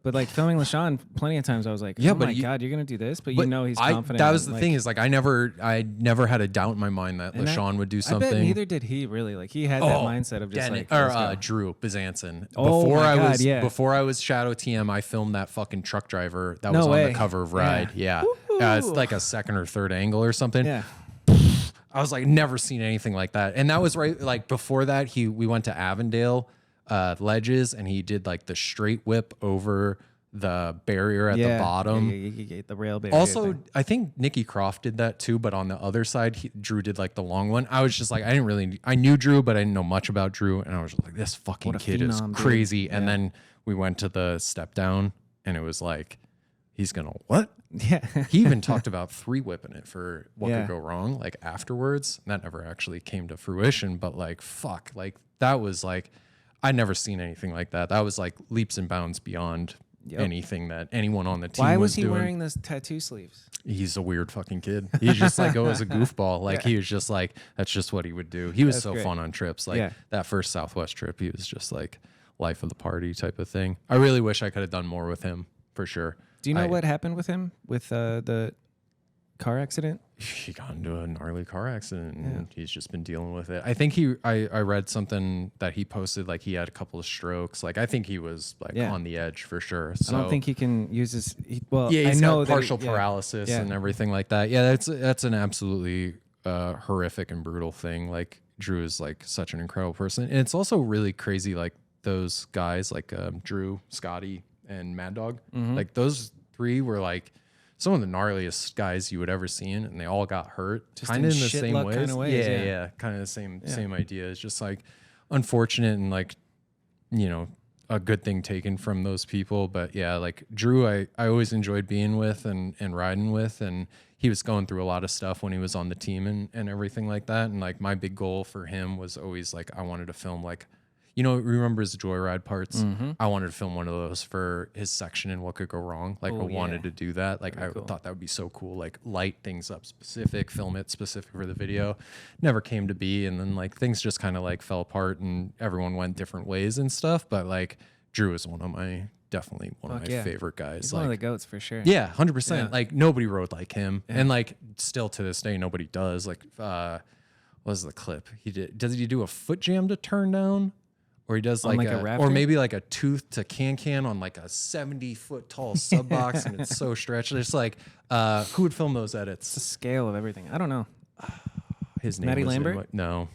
But like filming LaShawn, plenty of times I was like,
yeah,
oh
but
my God, you're going to do this. But you know he's confident.
That was the thing is like I never had a doubt in my mind that LaShawn would do something.
I bet neither did he really. Like he had that mindset of just
Drew Bizanson.
Oh
Before I was Shadow TM, I filmed that fucking truck driver that was on the cover of Ride. Yeah. It's like a second or third angle or something.
Yeah.
I was like, never seen anything like that. And that was right like before that, we went to Avondale ledges and he did like the straight whip over the barrier at the bottom.
The rail barrier.
Also, I think Nikki Croft did that too, but on the other side, Drew did like the long one. I was just like, I knew Drew, but I didn't know much about Drew. And I was just like, this fucking kid is crazy. Dude. And then we went to the step down and it was like, he's going to what?
Yeah.
He even talked about 3-whipping it for what could go wrong, like afterwards. And that never actually came to fruition, but like, fuck, like that was like, I'd never seen anything like that. That was like leaps and bounds beyond anything that anyone on the team
Why
was
he
doing.
Wearing those tattoo sleeves?
He's a weird fucking kid. He's just like, as a goofball. Like he was just like, that's just what he would do. He was fun on trips. Like that first Southwest trip, he was just like life of the party type of thing. I really wish I could have done more with him for sure.
Do you know what happened with him with the car accident?
He got into a gnarly car accident and he's just been dealing with it. I think I read something that he posted, like he had a couple of strokes. Like I think he was like on the edge for sure. So
I don't think he can use his,
he's got partial paralysis and everything like that. Yeah, that's an absolutely horrific and brutal thing. Like Drew is like such an incredible person. And it's also really crazy, like those guys like Drew, Scotty, and Mad Dog. Like those three were like some of the gnarliest guys you would ever seen, and they all got hurt kind of in the same ways.
Kind of ways.
Yeah, kind of the same idea. It's just like unfortunate and like, you know, a good thing taken from those people. But yeah, like Drew, I always enjoyed being with and riding with, and he was going through a lot of stuff when he was on the team and everything like that. And like my big goal for him was always like I wanted to film like, you know, remember his Joyride parts? I wanted to film one of those for his section and What Could Go Wrong. Like I wanted to do that. Like I thought that would be so cool. Like light things up specific, film it specific for the video. Never came to be. And then like things just kind of like fell apart and everyone went different ways and stuff. But like Drew is defindefinitely one of my favorite guys.
He's
like,
one of the GOATs for sure.
Yeah, 100%. Yeah. Like nobody rode like him. Yeah. And like still to this day, nobody does. Like what was the clip? Does he do a foot jam to turn down? Or he does like a or maybe like a tooth to can on like a 70-foot tall sub box and it's so stretched. It's like who would film those edits?
It's the scale of everything. I don't know.
His name
Matty
was
Lambert?
No.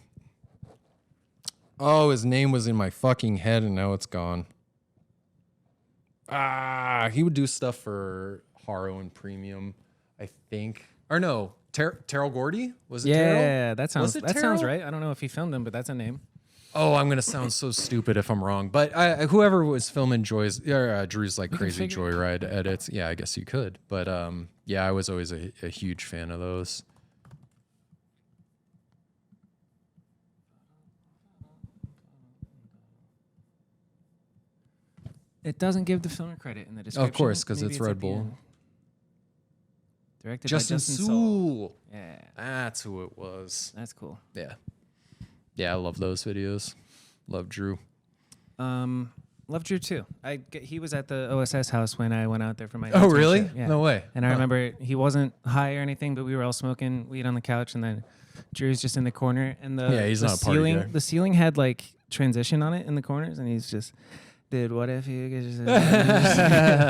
Oh, his name was in my fucking head and now it's gone. He would do stuff for Haro and Premium, I think. Or no, Terrell Gordy? Was it Terrell?
Yeah, that sounds right. I don't know if he filmed him, but that's a name.
Oh, I'm gonna sound so stupid if I'm wrong, but whoever was filming Drew's like crazy Joyride edits, yeah, I guess you could. But yeah, I was always a huge fan of those.
It doesn't give the filmer credit in the description.
Of course, because
Maybe
it's Red
at the
Bull.
end. Directed
Justin
by Justin
Sewell.
Yeah,
That's who it was.
that's cool.
Yeah. Yeah, I love those videos. Love Drew.
Love Drew too. He was at the OSS house when I went out there for my.
Oh, really?
internship. Yeah.
No way.
And I remember he wasn't high or anything, but we were all smoking weed on the couch, and then Drew's just in the corner, and
he's
the
not a party
ceiling.
guy.
The ceiling had like transition on it in the corners, and he's just, dude, what if you could just?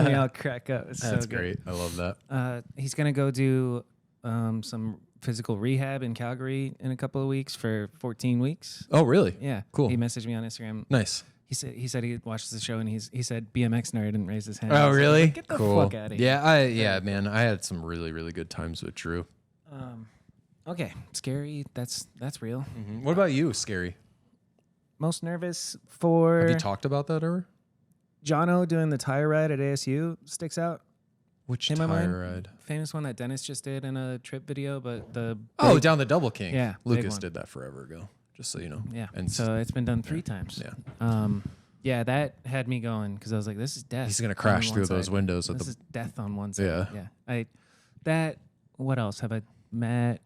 We all crack up. It's
That's
so good.
great. I love that.
He's gonna go do some physical rehab in Calgary in a couple of weeks for 14 weeks.
Oh, really?
Yeah,
Cool.
He messaged me on Instagram.
Nice.
He said he watches the show, and he said BMX nerd and raised his hand.
Oh, really?
Get the
Cool.
fuck out of here.
Yeah, man. I had some really, really good times with Drew.
Okay, scary. That's real.
What about you, Scary?
Most nervous for
Have you talked about that ever?
Jono doing the tire ride at ASU sticks out.
Which
In my mind,
tire ride?
Famous one that Dennis just did in a trip video, but the
Oh,
big-
down the Double King.
Yeah, big
Lucas
one.
did that forever ago, just so you know.
yeah.
And
So it's been done 3 times.
Yeah.
Yeah, that had me going because I was like, "This is death."
He's going to
on
crash
one
through those
side.
windows at
This
the
is death on one side.
Yeah.
Yeah. What else have I met?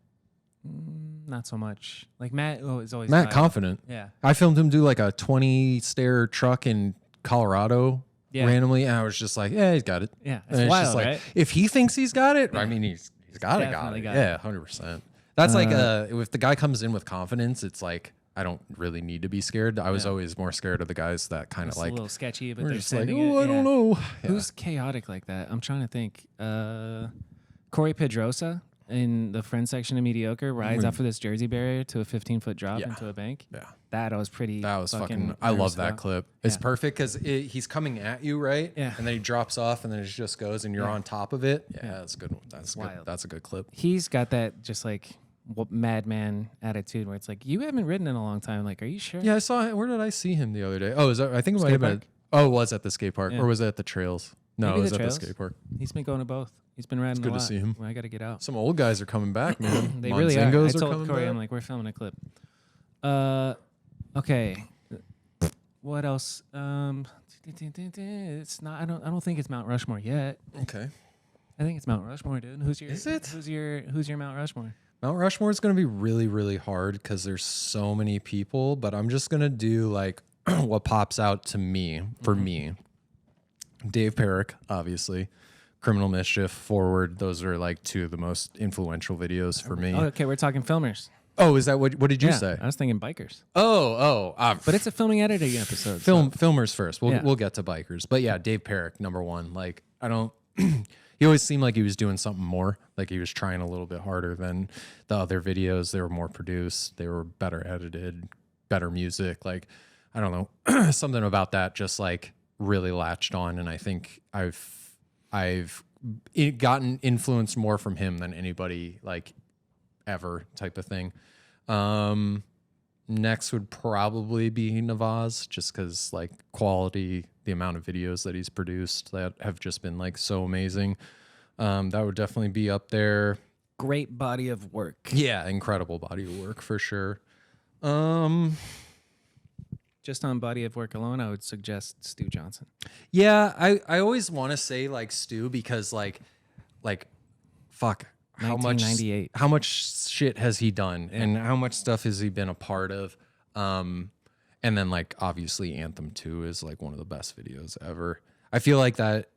Not so much. Like Matt is always
Matt
fire.
Confident.
Yeah.
I filmed him do like a 20 stair truck in Colorado
Yeah.
randomly, and I was just like, yeah, he's got it.
Yeah.
And
It's
it's
wild,
just like,
right?
if he thinks he's got it, I mean, he's got
Definitely
it.
got
Yeah, 100%. That's like if the guy comes in with confidence, it's like I don't really need to be scared. I was always more scared of the guys that kind of
It's
like
a little sketchy, but
we're
they're
just like,
sending it.
oh, I don't know. Yeah.
Who's chaotic like that? I'm trying to think. Corey Pedrosa in the friend section of Mediocre rides off of this Jersey barrier to a 15-foot drop
Yeah.
into a bank.
Yeah.
That I was pretty.
That was fucking. I
nervous
love that
about.
clip. It's
Yeah.
perfect because he's coming at you, right?
Yeah.
And then he drops off, and then it just goes, and you're on top of it. Yeah,
Yeah.
that's good. That's good.
Wild.
That's a good clip.
He's got that just like madman attitude where it's like, you haven't ridden in a long time. Like, are you sure?
Yeah, I saw him. Where did I see him the other day? Oh, is that? I think it might
Skate
have been.
park?
Oh, it was at the skate park,
Yeah.
or was it at the trails? No,
Maybe
it was
the
at
trails.
the skate park.
He's been going to both. He's been riding
good
a
to
lot.
see him.
I got to get out.
Some old guys are coming back, man.
They really are. I
Monzingos
told
coming
Corey,
back.
I'm like, we're filming a clip. Okay. What else? It's not. I don't think it's Mount Rushmore yet.
Okay.
I think it's Mount Rushmore, dude. Who's your?
Is it?
Who's your Mount Rushmore?
Mount Rushmore is going to be really, really hard because there's so many people, but I'm just going to do like what pops out to me for me. Dave Perrick, obviously. Criminal Mischief, Forward. Those are like 2 of the most influential videos for me.
Oh, okay, we're talking filmers.
Oh, is that what did you
Yeah,
say?
I was thinking bikers,
But
but it's a filming editing episode.
filmers first.
Yeah.
We'll get to bikers. But yeah, Dave Perrick, number 1. Like I don't he always seemed like he was doing something more, like he was trying a little bit harder than the other videos. They were more produced, they were better edited, better music. Like I don't know, something about that just like really latched on, and I think I've gotten influenced more from him than anybody like ever type of thing. Next would probably be Navaz, just because like quality, the amount of videos that he's produced that have just been like so amazing. That would definitely be up there.
Great body of work.
Yeah, incredible body of work for sure.
Just on body of work alone, I would suggest Stu Johnson.
Yeah, I always want to say like Stu because like fuck how much
1998.
how much shit has he done and how much stuff has he been a part of, and then like obviously Anthem 2 is like one of the best videos ever. I feel like that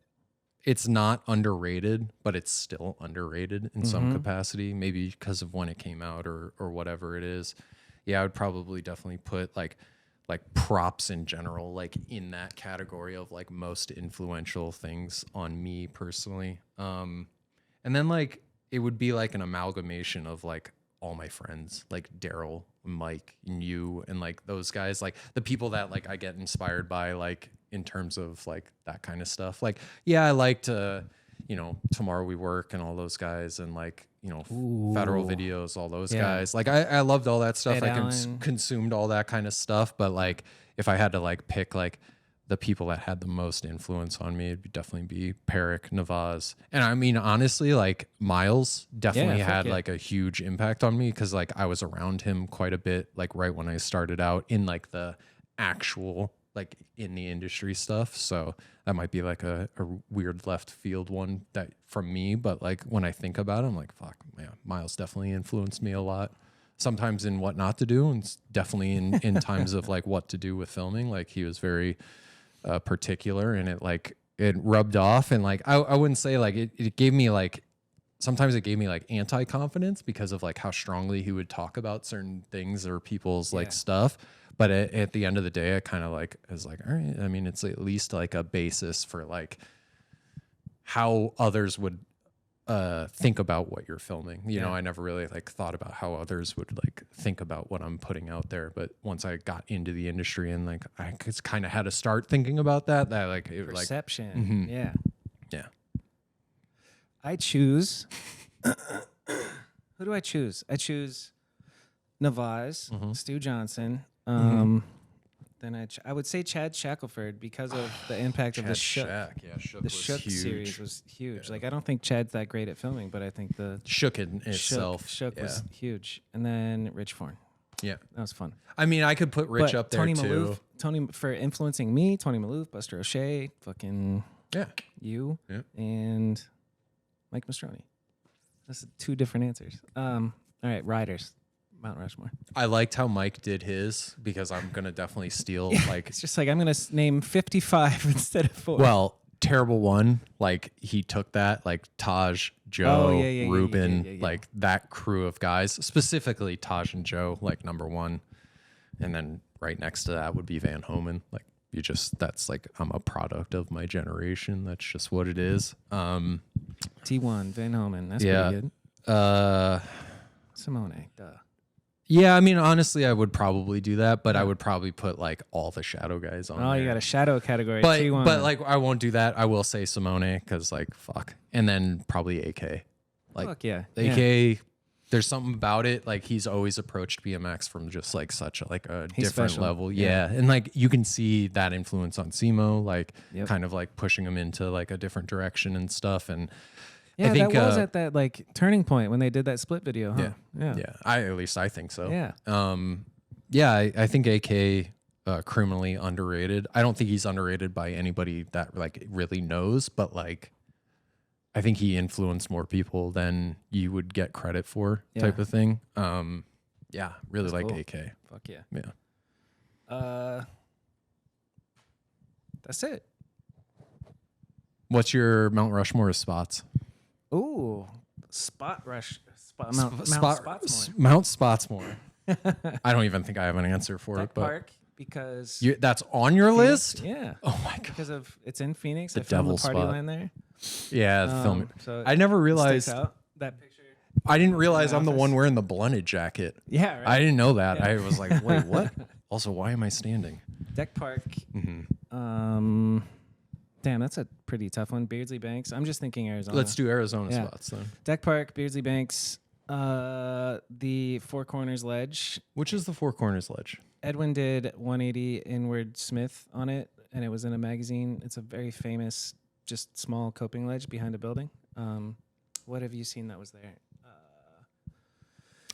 it's not underrated, but it's still underrated in some capacity, maybe because of when it came out or whatever it is. Yeah, I would probably definitely put like props in general like in that category of like most influential things on me personally. And then like it would be like an amalgamation of like all my friends, like Daryl, Mike, and you, and like those guys, like the people that like I get inspired by, like in terms of like that kind of stuff. Like, yeah, I liked, Tomorrow We Work and all those guys, and like, Federal Videos, all those guys. Like I loved all that stuff.
Ed
I
Allen.
consumed all that kind of stuff. But like, if I had to like pick like the people that had the most influence on me, it'd definitely be Perrick, Navaz. And I mean, honestly, like Miles definitely had like a huge impact on me because like I was around him quite a bit, like right when I started out in like the actual like in the industry stuff. So that might be like a weird left field one that from me. But like when I think about it, I'm like, fuck, yeah, Miles definitely influenced me a lot. Sometimes in what not to do, and definitely in times of like what to do with filming. Like he was very particular, and it rubbed off. And like I wouldn't say like it gave me like, sometimes it gave me like anti-confidence because of like how strongly he would talk about certain things or people's like stuff. But at the end of the day, I kind of like was like, all right, I mean, it's at least like a basis for like how others would think about what you're filming. You know, I never really like thought about how others would like think about what I'm putting out there. But once I got into the industry and like I kind of had to start thinking about that like it
Perception. Yeah.
Yeah.
I choose. Who do I choose? I choose Navaz, Stu Johnson. Then I would say Chad Shackelford because of the impact of the Shook.
Shook
The Shook
huge.
series was huge. Like I don't think Chad's that great at filming, but I think the
Shook in itself.
Shook was huge. And then Rich Forn.
Yeah,
that was fun.
I mean, I could put Rich
but
up there
Tony
too.
Maloof, Tony for influencing me. Tony Maloof, Buster O'Shea, fucking you, and Mike Mastroni. That's 2 different answers. All right, riders. Mount Rushmore.
I liked how Mike did his because I'm gonna definitely steal like
it's just like I'm gonna name 55 instead of 4.
Well, terrible one. Like he took that like Taj, Joe, Ruben, like that crew of guys, specifically Taj and Joe, like number 1, and then right next to that would be Van Homan. Like that's like I'm a product of my generation. That's just what it is.
T1 Van Homan. That's pretty good. Simone. Duh.
Yeah, I mean, honestly, I would probably do that, but I would probably put like all the shadow guys on.
Oh,
there.
you got a shadow category.
But
T1.
but like I won't do that. I will say Simone because like fuck, and then probably AK. Like
fuck yeah,
AK. There's something about it. Like he's always approached BMX from just like such a different
special.
level. Yeah, and like you can see that influence on Simo, like kind of like pushing him into like a different direction and stuff. And
yeah,
I think,
that was at that like turning point when they did that split video. Huh?
Yeah. At least I think so.
Yeah.
I think AK criminally underrated. I don't think he's underrated by anybody that like really knows, but like I think he influenced more people than you would get credit for, type of thing. Really that's like cool. AK.
Fuck yeah.
Yeah.
That's it.
What's your Mount Rushmore spots?
Ooh, Mount
Spotsmore. I don't even think I have an answer for
Deck
it, but
Park because
that's on your
Phoenix,
list.
Yeah.
Oh my god.
Because of it's in Phoenix.
The
I filmed
devil
the party
spot.
line there.
Yeah, the film.
So
I never realized
that picture.
I didn't realize I'm the one wearing the blunted jacket.
Yeah, right.
I didn't know that. I was like, wait, what? Also, why am I standing?
Deck Park. Damn, that's a pretty tough one. Beardsley Banks. I'm just thinking Arizona.
Let's do Arizona spots then.
Deck Park, Beardsley Banks, the Four Corners Ledge.
Which is the Four Corners Ledge?
Edwin did 180 Inward Smith on it, and it was in a magazine. It's a very famous, just small coping ledge behind a building. What have you seen that was there?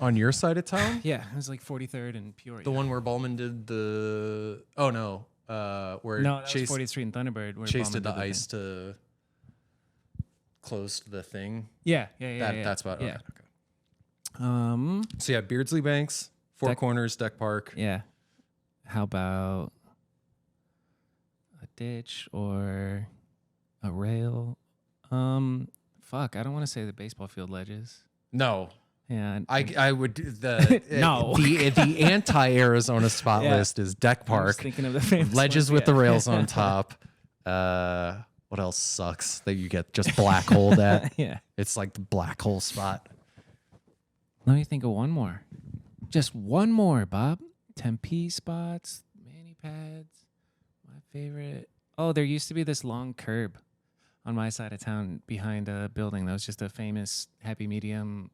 On your side of town?
Yeah, it was like 43rd and Peoria.
The one where Ballman did the... Oh, no. Where
no, that was 40th Street and Thunderbird. Where
Chase
Ballman
did the ice to close the thing.
Yeah.
That's about okay. So yeah, Beardsley Banks, Four Corners, Deck Park.
Yeah. How about a ditch or a rail? Fuck, I don't want to say the baseball field ledges.
No.
Yeah,
I would do the
no.
The anti-Arizona spot list is Deck Park.
I was thinking of the famous
ledges
ones,
with the rails on top. What else sucks that you get just black holed at?
Yeah,
it's like the black hole spot.
Let me think of one more. Just one more, Bob. Tempe spots, mani pads. My favorite. Oh, there used to be this long curb on my side of town behind a building that was just a famous happy medium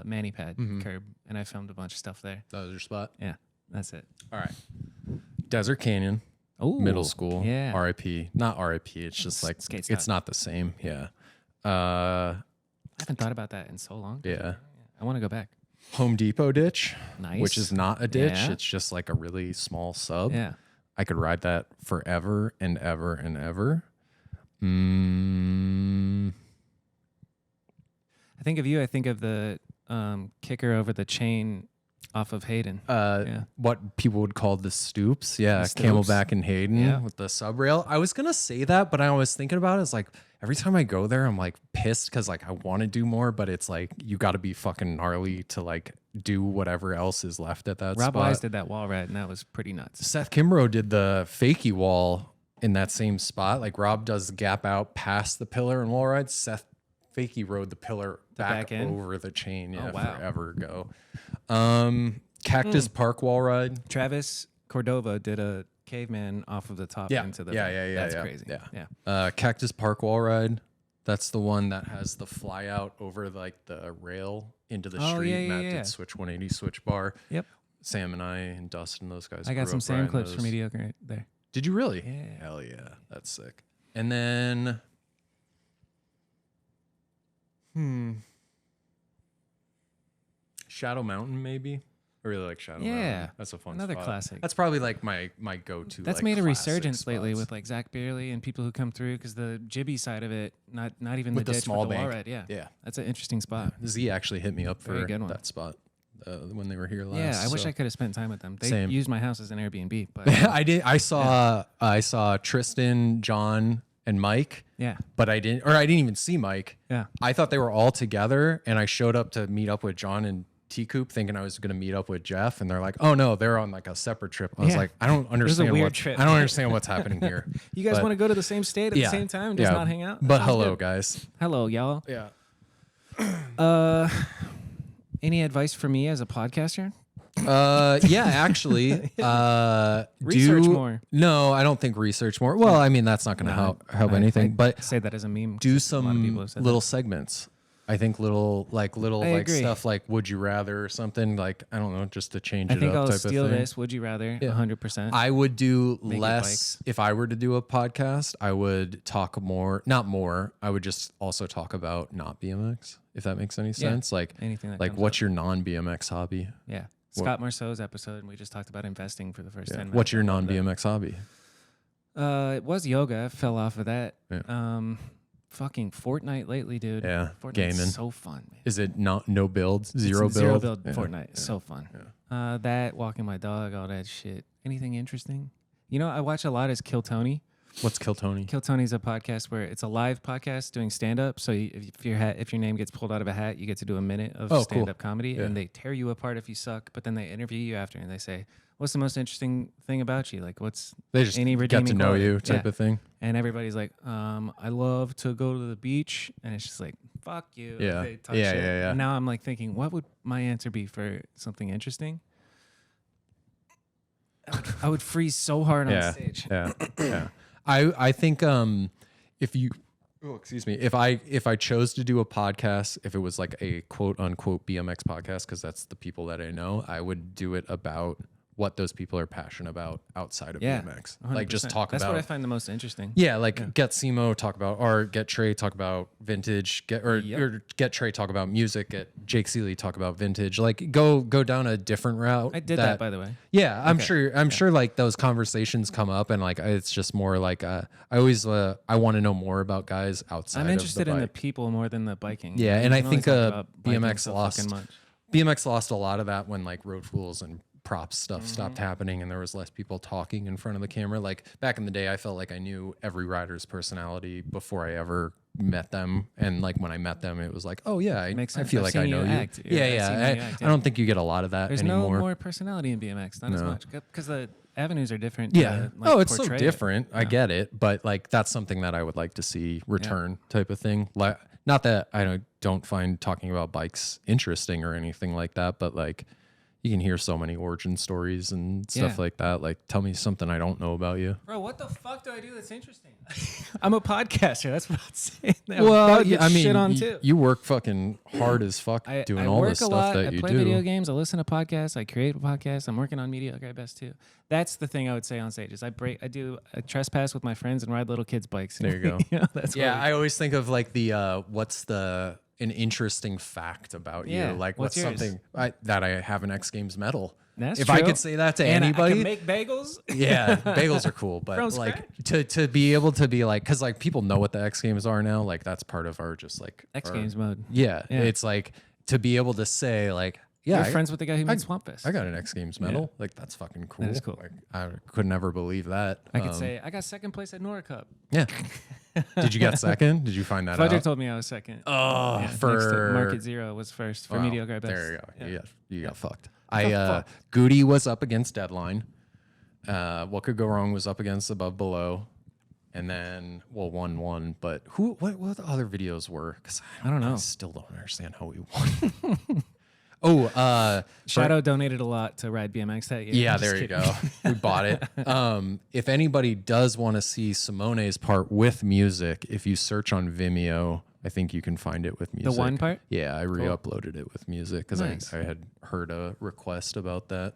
mani pad curb, and I filmed a bunch of stuff there.
That was your spot?
Yeah, that's it.
All right. Desert Canyon.
Oh,
middle school.
Yeah.
RIP. Not RIP. It's just like it's not the same. Yeah. I
haven't thought about that in so long.
Yeah.
I want to go back.
Home Depot ditch.
Nice.
Which is not a ditch.
Yeah.
It's just like a really small sub.
Yeah.
I could ride that forever and ever and ever.
I think of you. I think of the kicker over the chain off of Hayden.
What people would call the stoops. Yeah,
The stoops.
Camelback and Hayden with the sub rail. I was gonna say that, but I was thinking about it. It's like every time I go there, I'm like pissed because like I want to do more, but it's like you got to be fucking gnarly to like do whatever else is left at that
Rob
spot.
Wise did that wall ride, and that was pretty nuts.
Seth Kimbrough did the fakie wall in that same spot. Like Rob does the gap out past the pillar and wall ride. Seth fakie rode the pillar back over the chain. Yeah, forever ago. Cactus Park wall ride.
Travis Cordova did a caveman off of the top into the That's crazy.
Yeah. Cactus Park wall ride. That's the one that has the fly out over like the rail into the street. Matt did switch 180 switch bar.
Yep.
Sam and I and Dustin, those guys.
I got some Sam clips for mediocre right there.
Did you really?
Yeah.
Hell yeah. That's sick. And then Shadow Mountain, maybe. I really like Shadow Mountain. That's a fun
another
spot.
Classic.
That's probably like my go-to.
That's
like,
made a
classic
resurgence
spots.
lately with like Zach Beerley and people who come through because the jibby side of it, not even
With
the
the
ditch,
small
but the wall
bank.
ride.
Yeah.
That's an interesting spot.
Z actually hit me up for
good one.
that spot when they were here last.
Yeah, I wish I could have spent time with them. They
Same.
used my house as an Airbnb, but
I did. I saw Tristan, John, and Mike.
yeah,
But I didn't even see Mike.
yeah.
I thought they were all together, and I showed up to meet up with John and T-Coop thinking I was going to meet up with Jeff, and they're like, "Oh no, they're on like a separate trip." I was
Yeah.
like, "I don't understand
weird trip.
I don't understand what's happening here."
You guys
But-
want to go to the same state at the same time, just not hang out?
But
Sounds
hello,
good.
guys.
Hello, y'all.
Yeah.
Any advice for me as a podcaster?
Yeah, actually,
Research more.
No, I don't think research more. Well, I mean, that's not going to help anything. But
say that as a meme.
do
A lot of
some
people have said
little segments. I think little
agree.
stuff like would you rather or something like I don't know, just to change
I
it
think
up
I'll
type
steal
of thing.
this. Would you rather? 100%.
I would do
Make it
less
bikes.
if I were to do a podcast. I would talk more, not more. I would just also talk about not BMX, if that makes any sense. Like
anything that
like
comes
what's your non-BMX hobby?
Yeah. Scott Marceau's episode, and we just talked about investing for the first 10 minutes.
What's your
I love that.
non-BMX hobby?
It was yoga. I fell off of that.
Yeah.
Fucking Fortnite lately, dude.
Yeah,
Fortnite's
gaming.
so fun, man.
Is it not no build, zero build?
Zero build
Yeah.
Fortnite.
Yeah.
So fun. That, walking my dog, all that shit. Anything interesting? You know, I watch a lot is Kill Tony.
What's Kill Tony?
Kill Tony's a podcast where it's a live podcast doing stand up. So if your name gets pulled out of a hat, you get to do a minute of stand up comedy,
Yeah.
and they tear you apart if you suck. But then they interview you after, and they say, "What's the most interesting thing about you? Like, what's
They just
any
get
redeeming
to know
quality?"
you type
Yeah.
of thing.
And everybody's like, I love to go to the beach. And it's just like, fuck you.
Yeah.
They talk
Yeah,
shit.
yeah, yeah.
And now I'm like thinking, what would my answer be for something interesting? I would freeze so hard on stage.
Yeah. Yeah. I think if you if I chose to do a podcast, if it was like a quote unquote BMX podcast, because that's the people that I know, I would do it about what those people are passionate about outside of BMX. Like just
100%.
talk
That's
about.
what I find the most interesting.
Yeah, like get Simo talk about art, get Trey talk about vintage, or get Trey talk about music, get Jake Seeley talk about vintage. Like go down a different route.
I did that by the way.
Yeah, I'm sure like those conversations come up, and like it's just more like I always I want to know more about guys outside.
I'm interested
of the
in the
bike.
people more than the biking.
Yeah,
You
and I
can only
think
talk about biking
BMX
so
lost
fucking much.
BMX lost a lot of that when like road fools and props stuff stopped happening and there was less people talking in front of the camera. Like back in the day, I felt like I knew every rider's personality before I ever met them, and like when I met them, it was like, oh yeah, I
Makes sense.
feel
I've
like I
seen
know
you
you.
act. Yeah, I've seen you act,
I don't think you get a lot of that
There's
anymore.
no more personality in BMX, not as much, because the avenues are different.
Yeah.
to, like,
It's so
portray it.
different. I get it, but like that's something that I would like to see return type of thing. Like, not that I don't find talking about bikes interesting or anything like that, but like you can hear so many origin stories and stuff like that. Like, tell me something I don't know about you.
Bro, what the fuck do I do that's interesting? I'm a podcaster. That's what I'm saying.
Well,
get
I mean,
shit on too.
you work fucking hard as fuck doing all
work
this
a
stuff
lot.
that
I
you
play
do.
video games. I listen to podcasts. I create podcasts. I'm working on Mediocre at Best too. That's the thing I would say on stage is I do a trespass with my friends and ride little kids' bikes.
There you go.
That's
Yeah, I always think of like the what's an interesting fact about you?
Yeah,
Like
what's
what's
yours?
something that I have an X Games medal.
That's
if
true.
I could say that to
and
anybody,
I can make bagels.
yeah, bagels are cool, but
From
like to be able to be like, because like people know what the X Games are now, like that's part of our just like
X
our,
Games mode.
Yeah,
Yeah.
it's like to be able to say like, yeah,
You're friends with the guy who made Swamp Fest.
I got an X Games medal. Like that's fucking cool.
That is cool.
Like I could never believe that.
I could say I got second place at NORA Cup.
Yeah. Did you get second? Did you find that
Fudger
out?
told me I was second.
Oh,
Next to
for
Market Zero was first for
wow,
mediocre at best.
there you go.
Yeah.
You got fucked.
fucked.
Goody was up against Deadline. What Could Go Wrong was up against Above Below. And then, well, 1-1. But what the other videos were? Because
I don't know.
I still don't understand how we won. Oh,
Shadow donated a lot to Ride BMX that year.
yeah,
I'm just
there you
kidding.
go. We bought it. If anybody does want to see Simone's part with music, if you search on Vimeo, I think you can find it with music.
one part?
Yeah, I re-uploaded it with music because
Nice.
I had heard a request about that.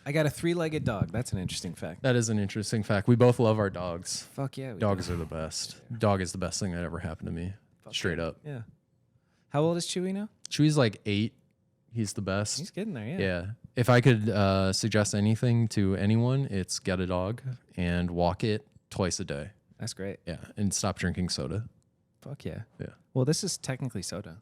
I got a 3-legged dog. That's an interesting fact.
That is an interesting fact. We both love our dogs.
Fuck yeah. we
Dogs are the best. Dog is the best thing that ever happened to me. Straight up.
do. Yeah. How old is Chewy now?
Chewy's like 8. He's the best.
He's getting there, yeah.
Yeah. If I could suggest anything to anyone, it's get a dog and walk it twice a day.
That's great.
Yeah. And stop drinking soda.
Fuck yeah.
Yeah.
Well, this is technically soda.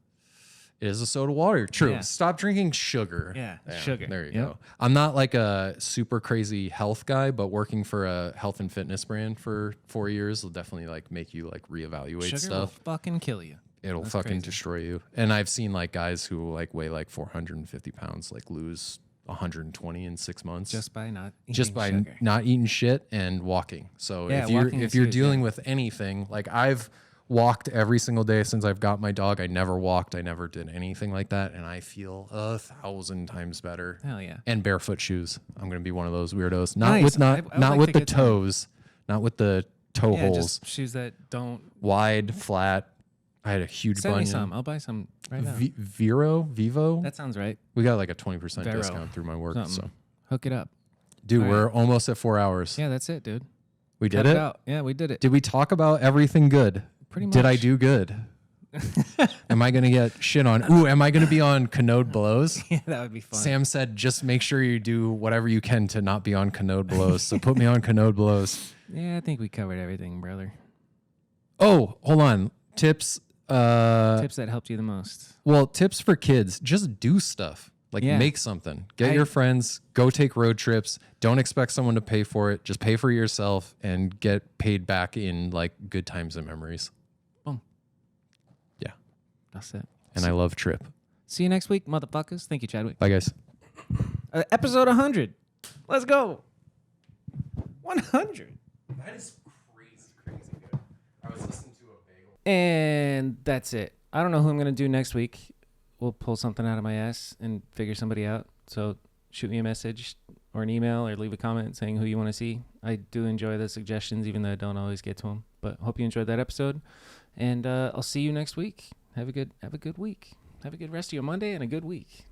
It is a soda water. True.
Yeah.
Stop drinking sugar.
Yeah, sugar.
There you
Yep.
go. I'm not like a super crazy health guy, but working for a health and fitness brand for 4 years will definitely like make you like reevaluate
Sugar
stuff.
will fucking kill you.
It'll
That's
fucking
crazy.
destroy you. And I've seen like guys who like weigh like 450 pounds like lose 120 in 6 months
Just by not eating
just by
sugar.
not eating shit and walking. So
Yeah,
if you're
walking is
if you're
huge,
dealing
yeah.
with anything, like I've walked every single day since I've got my dog. I never walked. I never did anything like that, and I feel 1,000 times better.
Hell yeah.
And barefoot shoes. I'm gonna be one of those weirdos. Not
Nice.
with
I would
not
like
with
to
the
get some.
toes, not with the toe
Yeah,
holes.
just shoes that don't.
Wide, flat. I had a huge
Send me
bunion.
some. I'll buy some right now.
Vivo.
That sounds right.
We got like a 20%
Vero.
discount through my work.
Something.
So,
Hook it up.
dude,
All
we're almost at 4 hours.
Yeah, that's it, dude.
We did
Cut
it.
out. Yeah, we did it.
Did we talk about everything good?
Pretty
Did I
much.
do good? Am I gonna get shit on? Ooh, am I gonna be on Kanode blows?
Yeah, that would be fun.
Sam said, just make sure you do whatever you can to not be on Kanode blows. So put me on Kanode blows.
Yeah, I think we covered everything, brother.
Oh, hold on. Tips.
Tips that helped you the most.
Well, tips for kids. Just do stuff. Like
Yeah.
make something. Get your friends. Go take road trips. Don't expect someone to pay for it. Just pay for yourself and get paid back in like good times and memories.
Boom.
Yeah.
That's it.
And I love Trip.
See you next week, motherfuckers. Thank you, Chadwick.
Bye, guys.
Episode 100. Let's go. 100.
That is crazy good. I was listening to a bagel.
And that's it. I don't know who I'm going to do next week. We'll pull something out of my ass and figure somebody out. So shoot me a message or an email or leave a comment saying who you want to see. I do enjoy the suggestions, even though I don't always get to them. But hope you enjoyed that episode. And I'll see you next week. Have a good week. Have a good rest of your Monday and a good week.